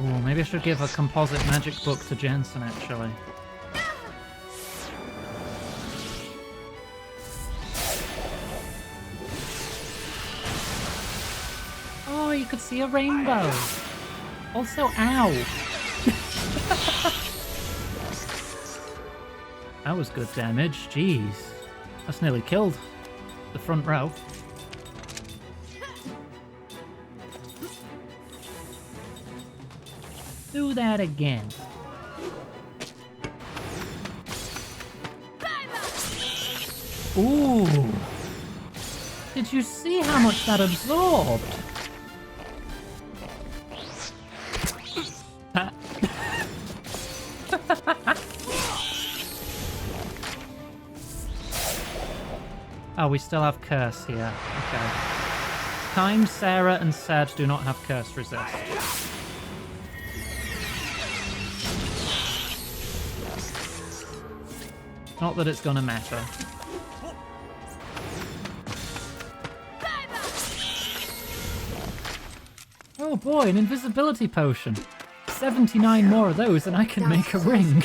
Oh, maybe I should give a composite magic book to Jensen, actually. Oh, you could see a rainbow. Also, ow. That was good damage. Jeez. That's nearly killed the front row. Do that again. Ooh. Did you see how much that absorbed? Oh, we still have curse here. Okay. Time, Sarah, and Sad do not have curse resist. Not that it's gonna matter. Oh boy, an invisibility potion. 79 more of those and I can make a ring.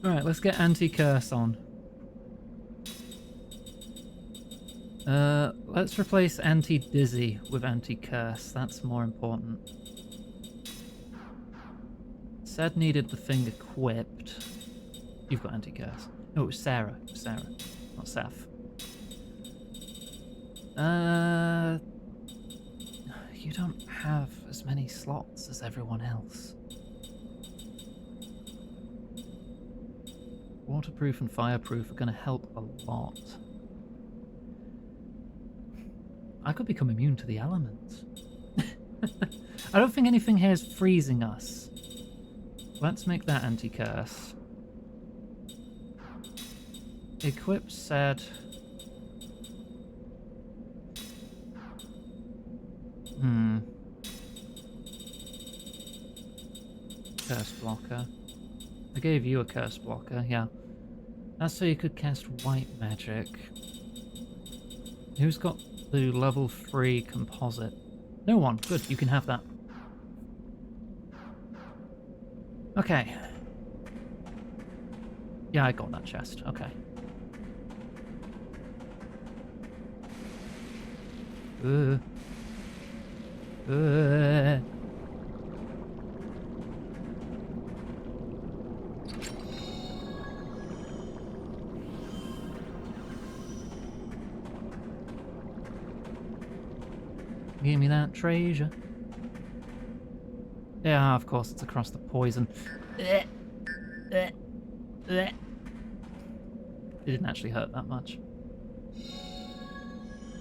Alright, let's get anti-curse on. Let's replace anti-dizzy with anti-curse. That's more important. Said needed the thing equipped. You've got anti-curse. No, it was Sarah. It was Sarah, not Seth. You don't have as many slots as everyone else. Waterproof and fireproof are going to help a lot. I could become immune to the elements. I don't think anything here is freezing us. Let's make that anti-curse. Equip said. Curse blocker. I gave you a curse blocker, yeah. That's so you could cast white magic. Who's got the level 3 composite? No one. Good, you can have that. Okay. Yeah, I got that chest. Okay. Give me that treasure. Yeah, of course, it's across the poison. It didn't actually hurt that much.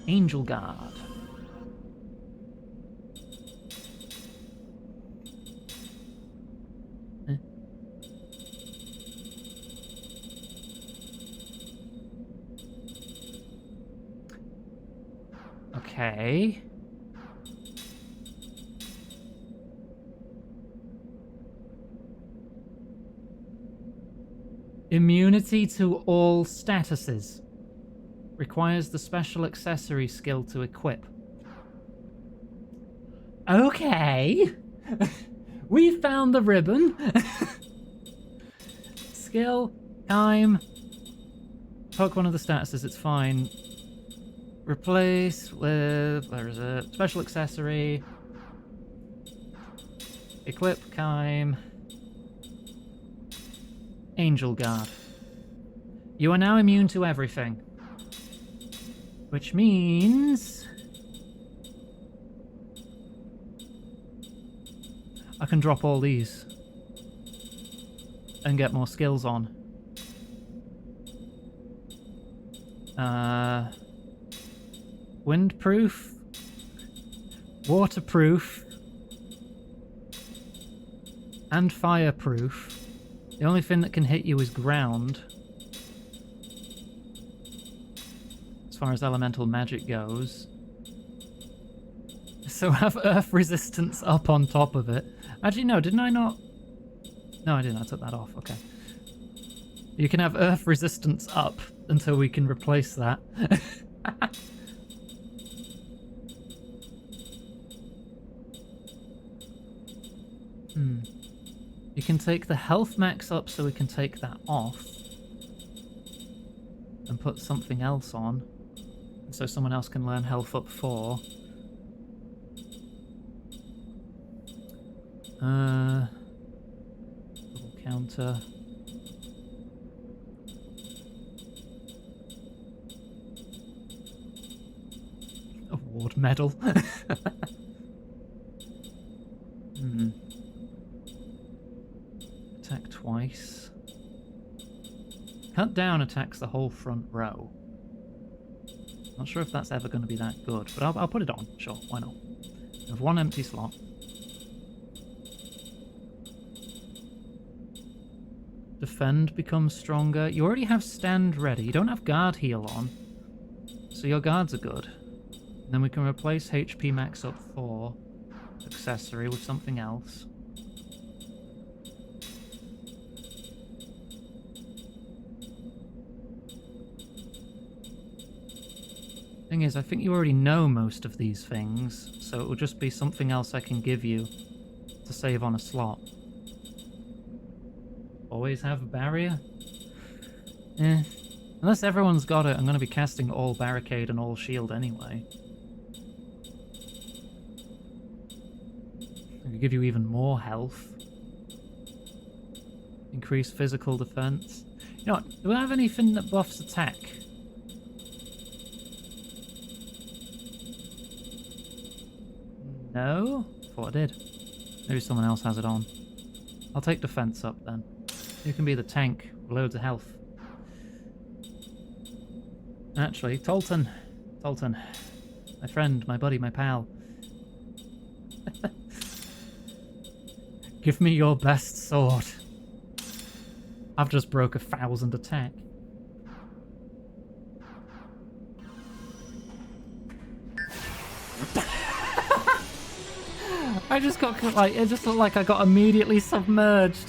Angel Guard. Okay. Immunity to all statuses. Requires the special accessory skill to equip. Okay. We found the ribbon. Skill, time. Poke one of the statuses, it's fine. Replace with, where is it? Special accessory. Equip, Kime. Angel Guard. You are now immune to everything. Which means I can drop all these and get more skills on. Windproof, waterproof, and fireproof. The only thing that can hit you is ground. As far as elemental magic goes. So have earth resistance up on top of it. Actually, no, didn't I not? No, I didn't. I took that off. Okay. You can have earth resistance up until we can replace that. You can take the health max up so we can take that off. And put something else on. So someone else can learn health up 4. Double counter. Award medal. Attack twice. Cut down attacks the whole front row. Not sure if that's ever going to be that good, but I'll put it on. Sure, why not? We have 1 empty slot. Defend becomes stronger. You already have stand ready. You don't have guard heal on. So your guards are good. And then we can replace HP max up 4 accessory with something else. Thing is, I think you already know most of these things, so it will just be something else I can give you to save on a slot. Always have a barrier? Unless everyone's got it, I'm going to be casting all barricade and all shield anyway. I could give you even more health. Increase physical defense. You know what? Do I have anything that buffs attack? No? Thought I did. Maybe someone else has it on. I'll take defense up then. You can be the tank with loads of health. Actually, Tolton. Tolton. My friend, my buddy, my pal. Give me your best sword. I've just broke 1,000 attack. I just got, like, it just looked like I got immediately submerged.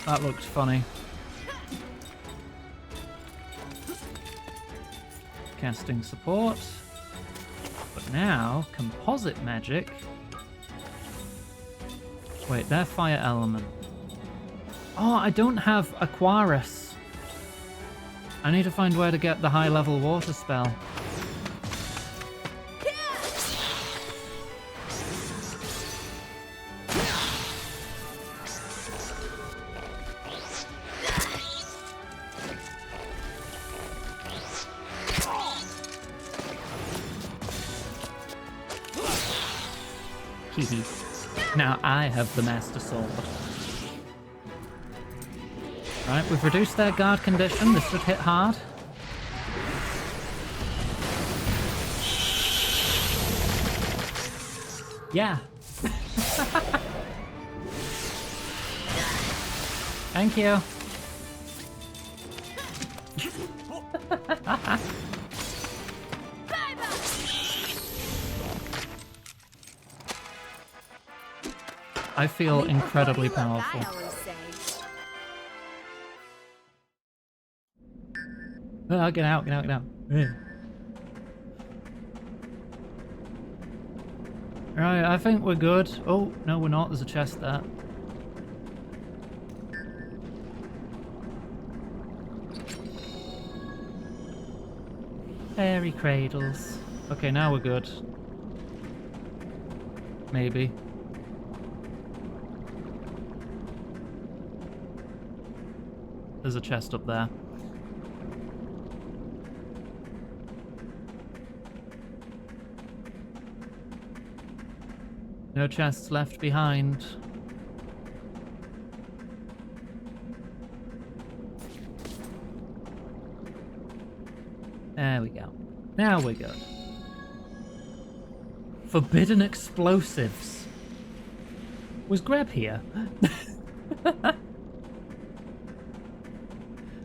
That looked funny. Casting support. But now, composite magic. Wait, they're fire element. Oh, I don't have Aquarius. I need to find where to get the high level water spell. Now I have the Master Sword. Right, we've reduced their guard condition. This should hit hard. Yeah. Thank you. I feel incredibly powerful. Get out, get out, get out. Right, I think we're good. Oh, no, we're not. There's a chest there. Fairy cradles. Okay, now we're good. Maybe. There's a chest up there. No chests left behind. There we go. Now we're good. Forbidden explosives. Was Greb here?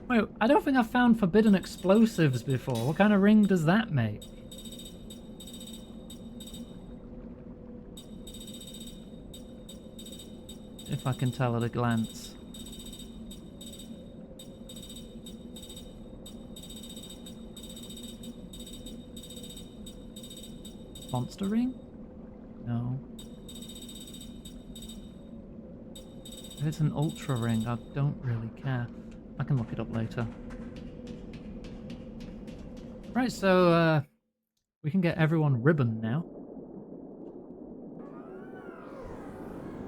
Wait, I don't think I've found forbidden explosives before. What kind of ring does that make? If I can tell at a glance. Monster ring? No. If it's an ultra ring, I don't really care. I can look it up later. Right, so we can get everyone ribbon now.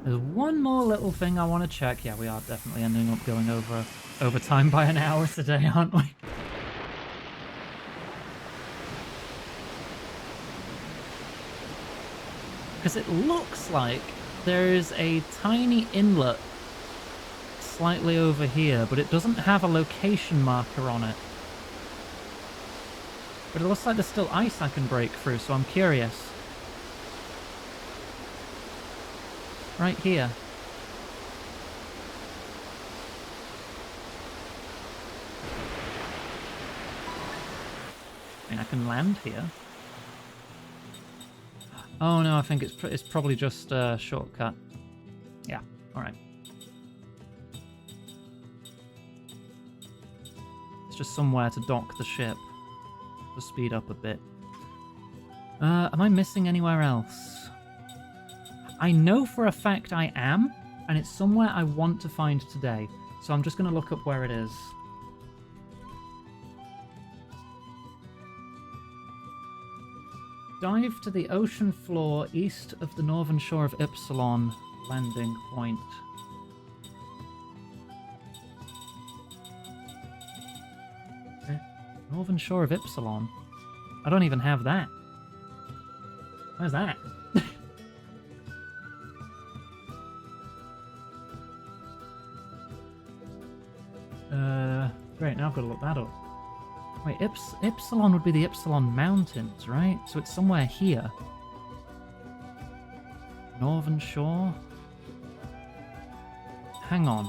There's one more little thing I want to check. Yeah, we are definitely ending up going over time by an hour today, aren't we? Because it looks like there is a tiny inlet slightly over here, but it doesn't have a location marker on it. But it looks like there's still ice I can break through, so I'm curious. Right here. I mean, I can land here. Oh no, I think it's probably just a shortcut. Yeah, alright. It's just somewhere to dock the ship. To speed up a bit. Am I missing anywhere else? I know for a fact I am, and it's somewhere I want to find today. So I'm just going to look up where it is. Dive to the ocean floor east of the northern shore of Ypsilon landing point. Northern shore of Ypsilon? I don't even have that. Where's that? Great, now I've got to look that up. Wait, Ypsilon would be the Ypsilon Mountains, right? So it's somewhere here. Northern shore? Hang on.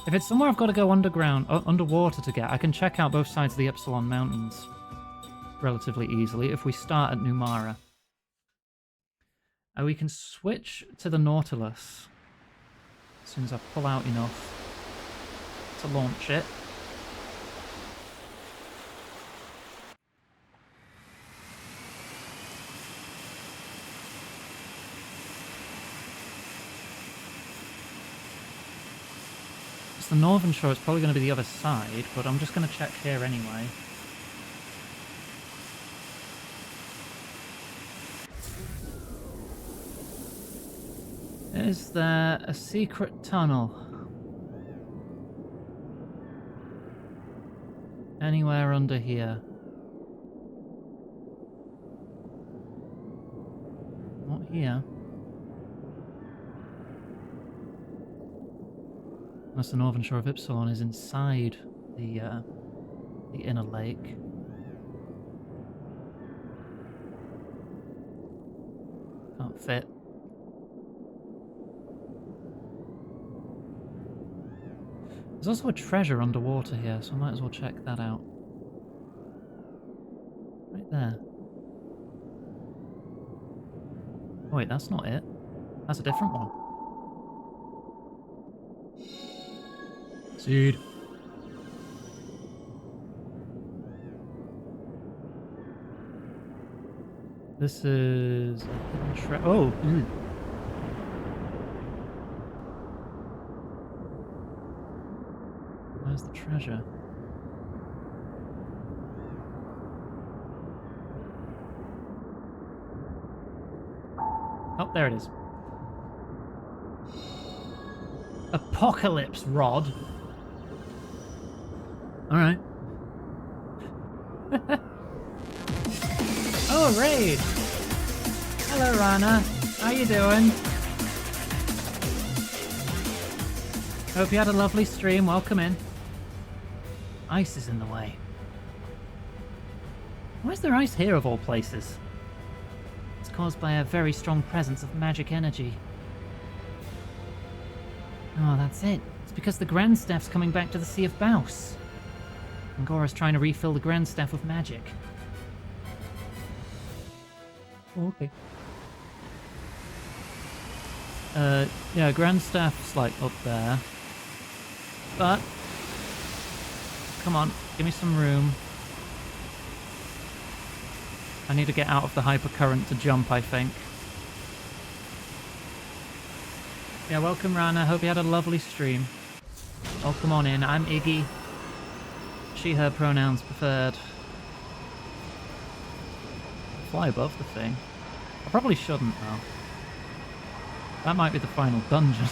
If it's somewhere I've got to go underwater to get, I can check out both sides of the Ypsilon Mountains relatively easily if we start at Numara. We can switch to the Nautilus as soon as I pull out enough to launch it. The northern shore is probably going to be the other side, but I'm just going to check here anyway. Is there a secret tunnel? Anywhere under here? Not here. Unless the northern shore of Ypsilon is inside the inner lake. Can't fit. There's also a treasure underwater here, so I might as well check that out. Right there. Oh wait, that's not it. That's a different one. Seed. This is a hidden treasure. Oh! Where's the treasure? Oh, there it is. Apocalypse Rod. Alright. Oh, raid! Hello, Rana. How you doing? Hope you had a lovely stream. Welcome in. Ice is in the way. Why is there ice here of all places? It's caused by a very strong presence of magic energy. Oh, that's it. It's because the Grand Staff's coming back to the Sea of Baus. And Gora's trying to refill the Grand Staff with magic. Oh, okay. Yeah, Grand Staff's like up there. But come on, give me some room. I need to get out of the hypercurrent to jump, I think. Yeah, welcome Rana. Hope you had a lovely stream. Oh, come on in. I'm Iggy. She, her pronouns preferred. Fly above the thing. I probably shouldn't, though. That might be the final dungeon.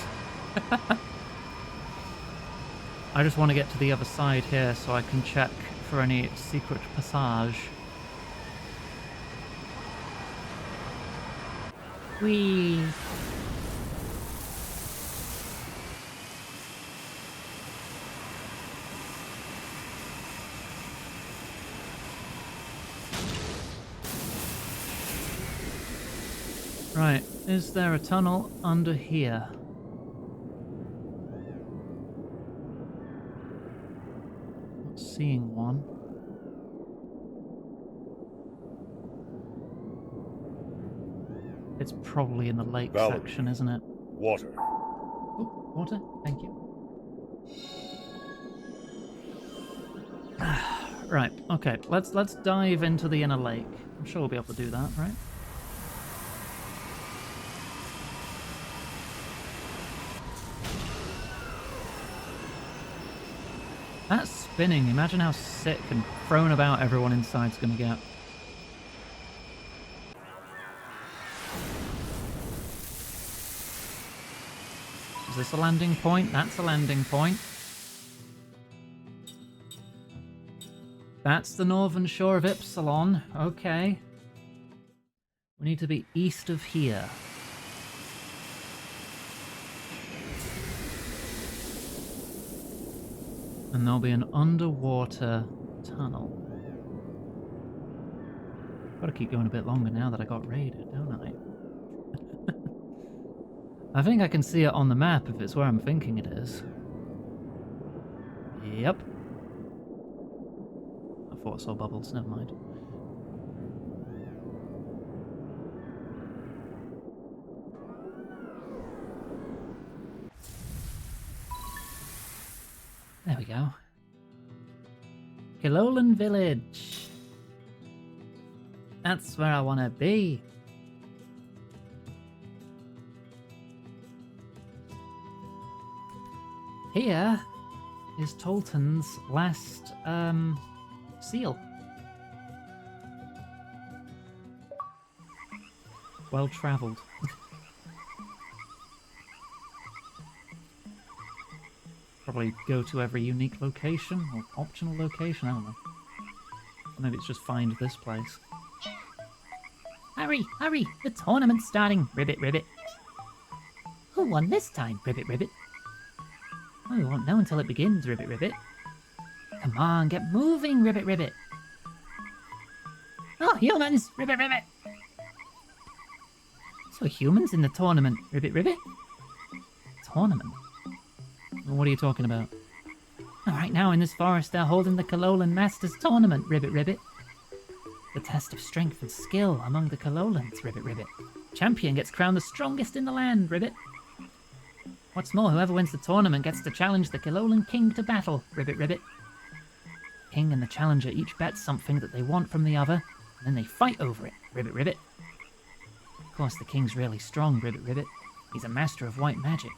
I just want to get to the other side here so I can check for any secret passage. Whee! Right, is there a tunnel under here? Not seeing one. It's probably in the lake section, isn't it? Water. Oh, water? Thank you. Right, okay, let's dive into the inner lake. I'm sure we'll be able to do that, right? That spinning, imagine how sick and thrown about everyone inside's gonna get. Is this a landing point? That's a landing point. That's the northern shore of Ipsilon. Okay. We need to be east of here. And there'll be an underwater tunnel. Gotta keep going a bit longer now that I got raided, don't I? I think I can see it on the map if it's where I'm thinking it is. Yep. I thought I saw bubbles, never mind. There we go. Kalolan Village. That's where I want to be. Here is Tolton's last seal. Well travelled. Probably go to every unique location or optional location, I don't know. Maybe it's just find this place. Hurry, hurry! The tournament's starting! Ribbit, ribbit. Who won this time? Ribbit, ribbit. Oh, we won't know until it begins, Ribbit, ribbit. Come on, get moving, Ribbit, ribbit. Oh, humans! Ribbit, ribbit. So humans in the tournament, Ribbit, ribbit? Tournament? What are you talking about? Right now in this forest they're holding the Kalolan Masters Tournament, Ribbit, ribbit. The test of strength and skill among the Kalolans, Ribbit, ribbit. Champion gets crowned the strongest in the land, Ribbit. What's more, whoever wins the tournament gets to challenge the Kalolan King to battle, Ribbit, ribbit. The King and the challenger each bet something that they want from the other, and then they fight over it, Ribbit, ribbit. Of course, the King's really strong, Ribbit, ribbit. He's a master of white magic.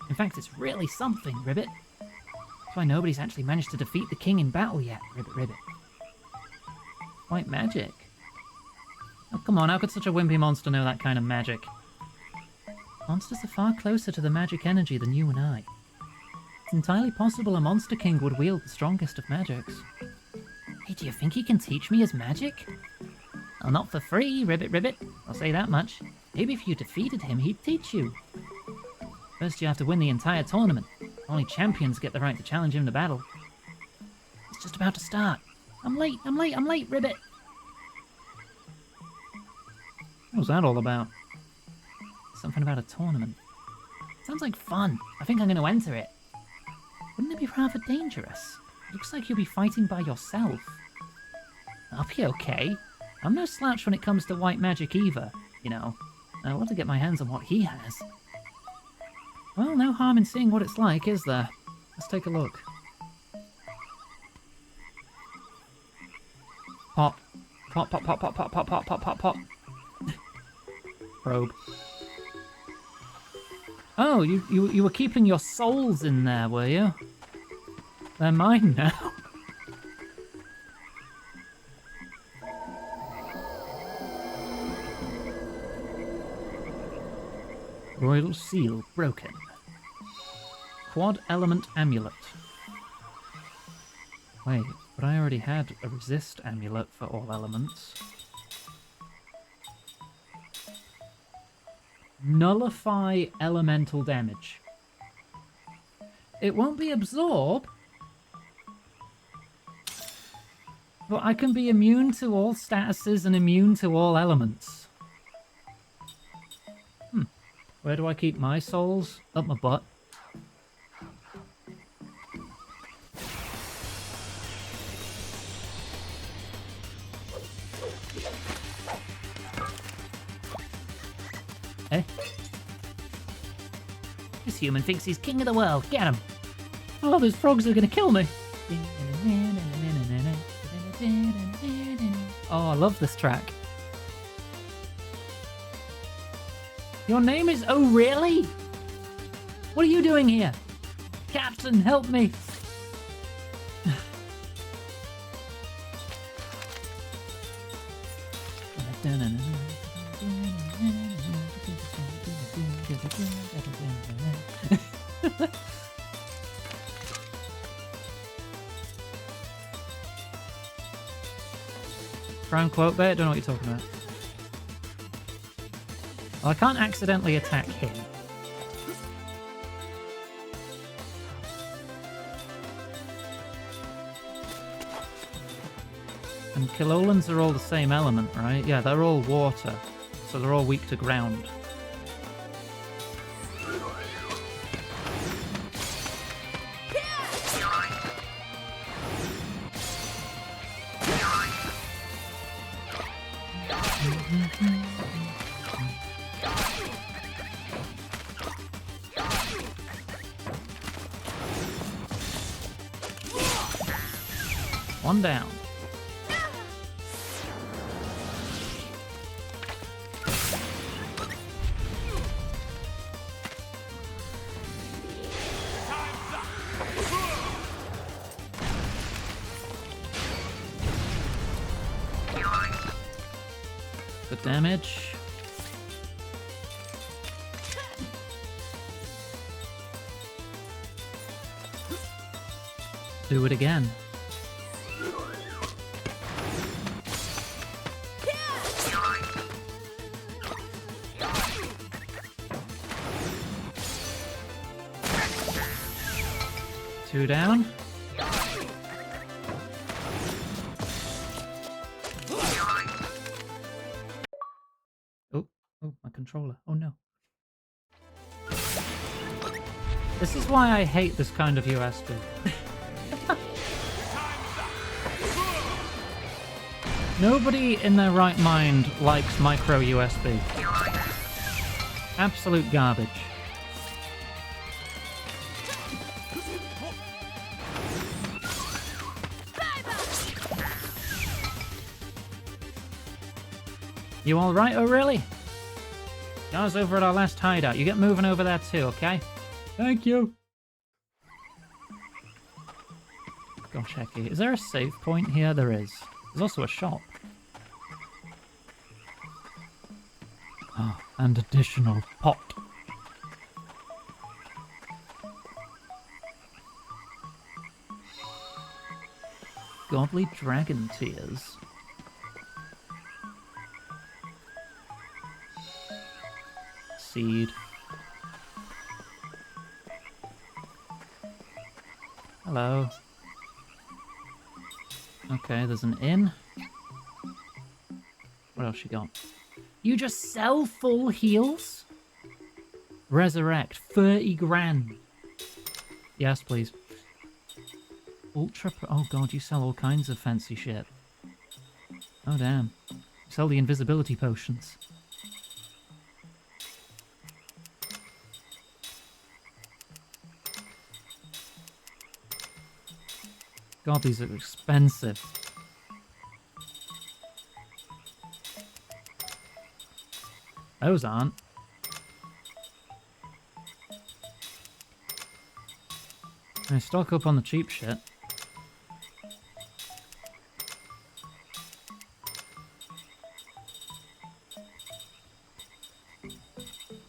In fact, it's really something, Ribbit. That's why nobody's actually managed to defeat the King in battle yet, Ribbit, ribbit. White magic? Oh, come on, how could such a wimpy monster know that kind of magic? Monsters are far closer to the magic energy than you and I. It's entirely possible a Monster King would wield the strongest of magics. Hey, do you think he can teach me his magic? Well, not for free, Ribbit, ribbit. I'll say that much. Maybe if you defeated him, he'd teach you. First, you have to win the entire tournament. Only champions get the right to challenge him to battle. It's just about to start. I'm late, Ribbit! What was that all about? Something about a tournament. Sounds like fun. I think I'm going to enter it. Wouldn't it be rather dangerous? Looks like you'll be fighting by yourself. I'll be okay. I'm no slouch when it comes to white magic either, you know. I want to get my hands on what he has. Well, no harm in seeing what it's like, is there? Let's take a look. Pop. Pop, pop, pop, pop, pop, pop, pop, pop, pop, pop. Probe. Oh, you were keeping your souls in there, were you? They're mine now. Royal seal broken. Quad element amulet. Wait, but I already had a resist amulet for all elements. Nullify elemental damage. It won't be absorb, but I can be immune to all statuses and immune to all elements. Where do I keep my souls? Up my butt. Eh? This human thinks he's king of the world. Get him! Oh, those frogs are gonna kill me! Oh, I love this track. Your name is... Oh, really? What are you doing here? Captain, help me! Crown quote bait? Don't know what you're talking about. Well, I can't accidentally attack him. And Kilolans are all the same element, right? Yeah, they're all water. So they're all weak to ground. One down. Good damage. Do it again. Two down. Oh, my controller. Oh no. This is why I hate this kind of USB. Nobody in their right mind likes micro USB. Absolute garbage. You alright, O'Reilly? I was over at our last hideout. You get moving over there too, okay? Thank you. Gosh, hecky. Is there a save point here? There is. There's also a shop. Oh, and additional pot. Godly dragon tears. guaranteed. Hello. Okay, there's an inn. What else you got? You just sell full heals? Resurrect, 30 grand. Yes, please. Oh god, you sell all kinds of fancy shit. Oh damn. You sell the invisibility potions. God, these are expensive. Those aren't. I stock up on the cheap shit.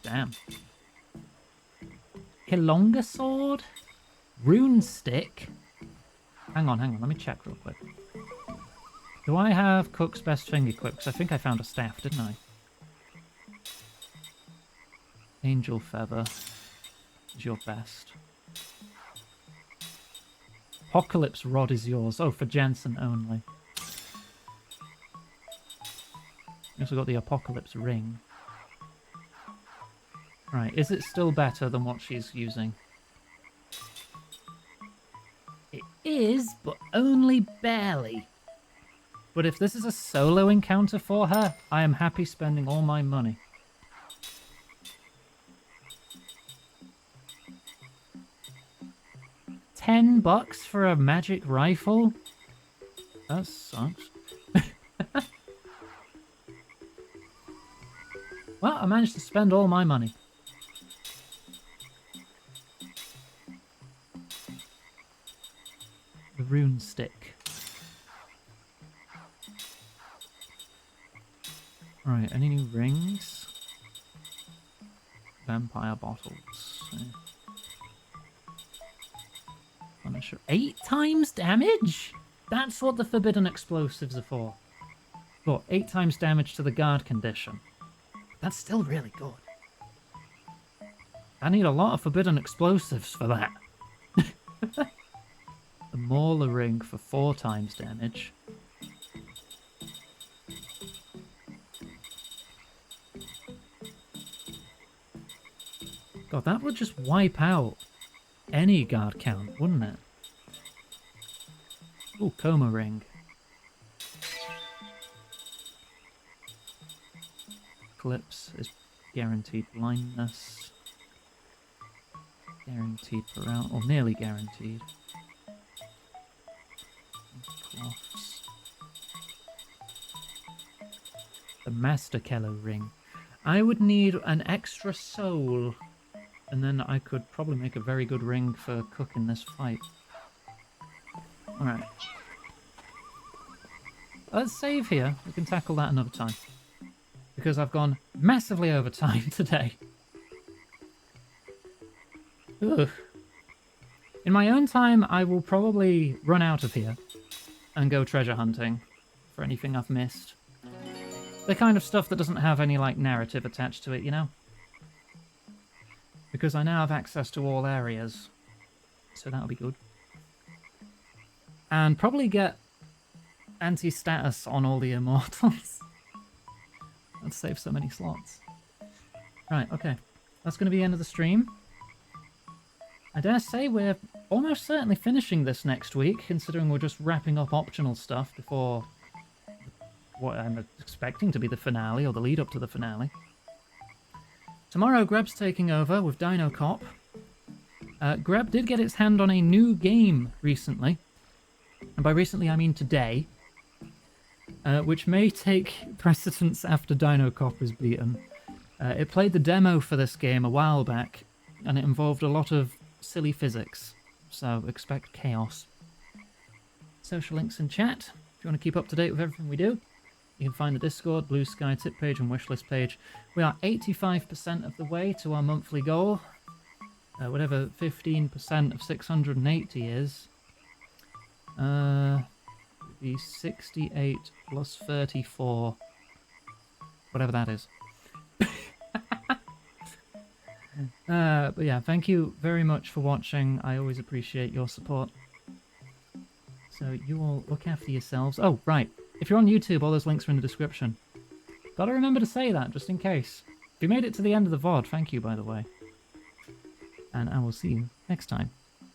Damn. Hilonga sword? Rune stick? Hang on, let me check real quick. Do I have Cook's best thing equipped? Because I think I found a staff, didn't I? Angel feather is your best. Apocalypse rod is yours. Oh, for Jensen only. You also got the Apocalypse ring. Right, is it still better than what she's using? It is, but only barely. But if this is a solo encounter for her, I am happy spending all my money. $10 for a magic rifle? That sucks. Well, I managed to spend all my money. The rune stick. Alright, any new rings? Vampire bottles. Punisher. 8 times damage? That's what the forbidden explosives are for. But 8 times damage to the guard condition. That's still really good. I need a lot of forbidden explosives for that. The Mauler ring for 4 times damage. God, that would just wipe out any guard count, wouldn't it? Ooh, Coma ring. Eclipse is guaranteed blindness. Guaranteed paralysis, or nearly guaranteed. Cloths. The Master Kello ring. I would need an extra soul, and then I could probably make a very good ring for Cook in this fight. Alright. Let's save here. We can tackle that another time. Because I've gone massively over time today. Ugh. In my own time, I will probably run out of here and go treasure hunting for anything I've missed. The kind of stuff that doesn't have any, like, narrative attached to it, you know? Because I now have access to all areas. So that'll be good. And probably get anti-status on all the immortals. Let's save so many slots. Right, okay. That's going to be the end of the stream. I dare say we're almost certainly finishing this next week, considering we're just wrapping up optional stuff before what I'm expecting to be the finale, or the lead up to the finale. Tomorrow, Greb's taking over with Dino Cop. Greb did get its hand on a new game recently. And by recently, I mean today. Which may take precedence after Dino Cop is beaten. It played the demo for this game a while back, and it involved a lot of silly physics, so expect chaos. Social links in chat. If you want to keep up to date with everything we do, you can find the Discord, Blue Sky tip page, and wishlist page. We are 85% of the way to our monthly goal. Whatever 15% of 680 is. Be 68 plus 34. Whatever that is. But yeah, thank you very much for watching. I always appreciate your support. So you all look after yourselves. Oh, right. If you're on YouTube, all those links are in the description. Gotta remember to say that, just in case. If you made it to the end of the VOD, thank you, by the way. And I will see you next time.